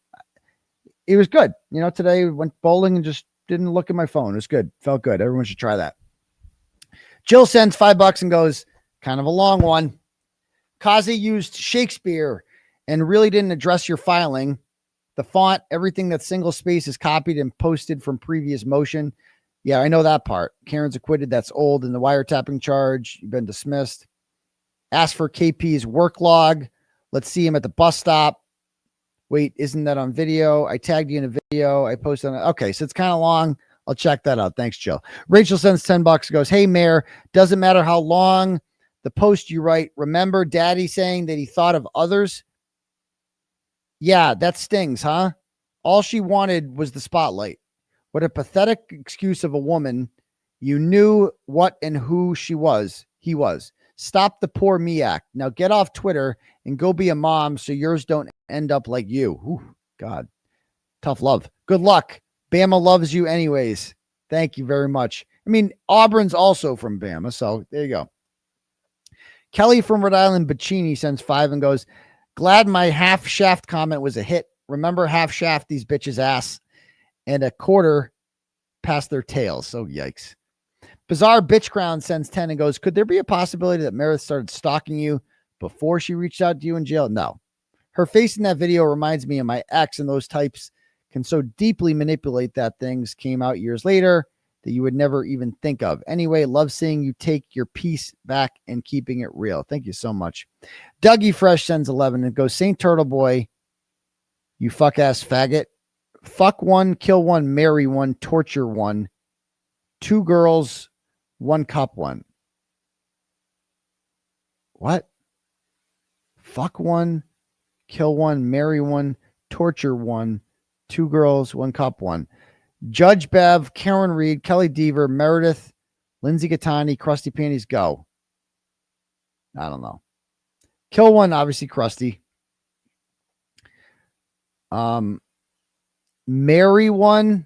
It was good. Today we went bowling and just didn't look at my phone. It was good. Felt good. Everyone should try that. Jill sends $5 and goes, kind of a long one. 𝗁𝗄𝗆 used Shakespeare and really didn't address your filing. The font, everything that's single space is copied and posted from previous motion. Yeah, I know that part. Karen's acquitted. That's old. And the wiretapping charge, you've been dismissed. Ask for KP's work log. Let's see him at the bus stop. Wait, isn't that on video? I tagged you in a video. I posted on it. Okay, so it's kind of long. I'll check that out. Thanks, Jill. Rachel sends $10, goes, hey, Mayor, doesn't matter how long the post you write. Remember Daddy saying that he thought of others? Yeah, that stings, huh? All she wanted was the spotlight. What a pathetic excuse of a woman. You knew what and who he was. Stop the poor me act. Now get off Twitter and go be a mom so yours don't end up like you. Ooh, God. Tough love. Good luck. Bama loves you anyways. Thank you very much. I mean, Auburn's also from Bama, so there you go. Kelly from Rhode Island, Bacchini sends 5 and goes, glad my half shaft comment was a hit. Remember half shaft these bitches ass and a quarter past their tails. So yikes. Bizarre Bitch Crown sends 10 and goes, could there be a possibility that Meredith started stalking you before she reached out to you in jail? No. Her face in that video reminds me of my ex, and those types can so deeply manipulate that things came out years later that you would never even think of. Anyway, love seeing you take your piece back and keeping it real. Thank you so much. Dougie Fresh sends 11 and goes, St. Turtleboy, you fuck ass faggot. Fuck one, kill one, marry one, torture one. 2 girls, 1 cup one. What? Fuck one, kill one, marry one, torture one, 2 girls, 1 cup one. Judge Bev, Karen Reed, Kelly Deaver, Meredith, Lindsay Gattani, Krusty Panties, go. I don't know. Kill one, obviously Krusty. Marry one.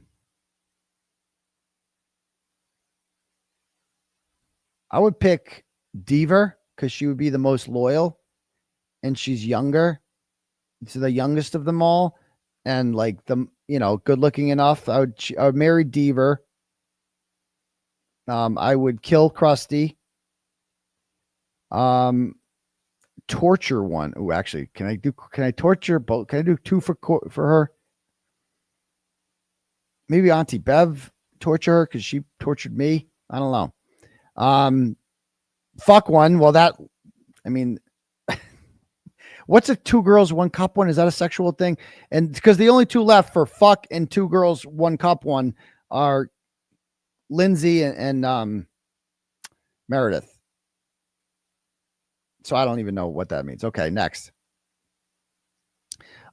I would pick Deaver because she would be the most loyal and she's younger. It's the youngest of them all. And like the, good looking enough. I would marry Deaver. I would kill Krusty. Torture one. Oh, actually, can I torture both? Can I do 2 for her? Maybe Auntie Bev torture her because she tortured me. I don't know. Fuck one. Well, what's a 2 girls, 1 cup one? Is that a sexual thing? And because the only 2 left for fuck and 2 girls, 1 cup one are Lindsay and Meredith. So I don't even know what that means. Okay, next.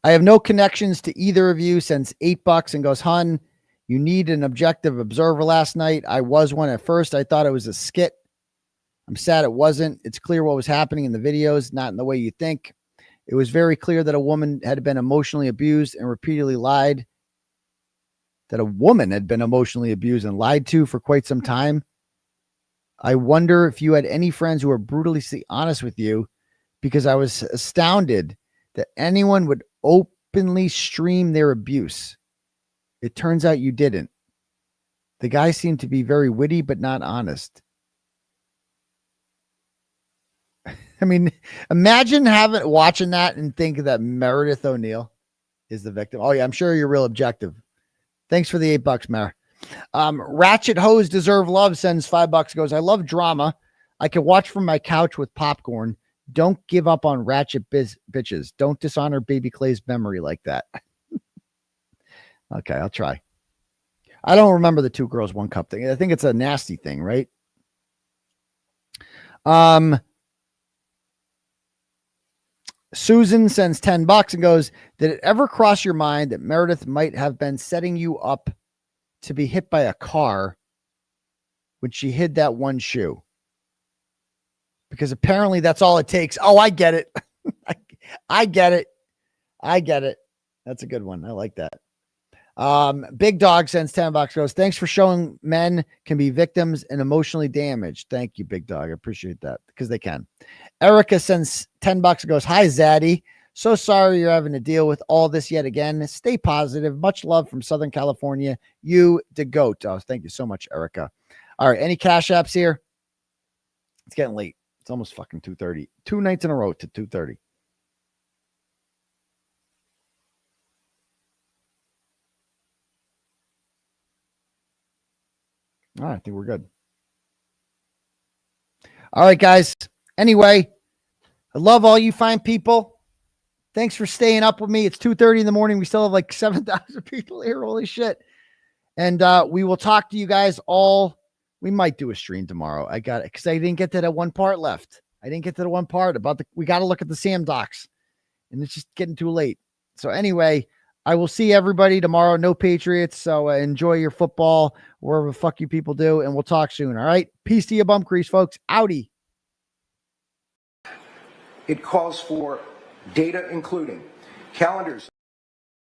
I have no connections to either of you since $8 and goes, hun, you need an objective observer last night. I was one at first. I thought it was a skit. I'm sad it wasn't. It's clear what was happening in the videos, not in the way you think. It was very clear that a woman had been emotionally abused and repeatedly lied. That a woman had been emotionally abused and lied to for quite some time. I wonder if you had any friends who were brutally honest with you, because I was astounded that anyone would openly stream their abuse. It turns out you didn't. The guy seemed to be very witty, but not honest. I mean, imagine watching that and think that Meredith O'Neill is the victim. Oh yeah, I'm sure you're real objective. Thanks for the $8, Mer. Ratchet Hose Deserve Love sends $5. Goes, I love drama. I can watch from my couch with popcorn. Don't give up on ratchet bitches. Don't dishonor Baby Clay's memory like that. Okay, I'll try. I don't remember the 2 girls, 1 cup thing. I think it's a nasty thing, right? Susan sends $10 and goes, did it ever cross your mind that Meredith might have been setting you up to be hit by a car when she hid that 1 shoe? Because apparently that's all it takes. Oh, I get it. I get it. I get it. That's a good one. I like that. Big Dog sends $10, goes, thanks for showing men can be victims and emotionally damaged. Thank you, Big Dog. I appreciate that because they can. Erica sends $10 and goes, hi, Zaddy. So sorry you're having to deal with all this yet again. Stay positive. Much love from Southern California. You the goat. Oh, thank you so much, Erica. All right. Any cash apps here? It's getting late. It's almost fucking 2:30. 2 nights in a row to 2:30. All right, I think we're good. All right, guys. Anyway, I love all you fine people. Thanks for staying up with me. It's 2:30 in the morning. We still have like 7,000 people here. Holy shit. And we will talk to you guys all. We might do a stream tomorrow. I got it because I didn't get to that 1 part left. I didn't get to the 1 part about we got to look at the Sam docs, and it's just getting too late. So anyway, I will see everybody tomorrow. No Patriots. So enjoy your football, wherever the fuck you people do. And we'll talk soon. All right. Peace to you bum crease, folks. Outie. It calls for data including calendars.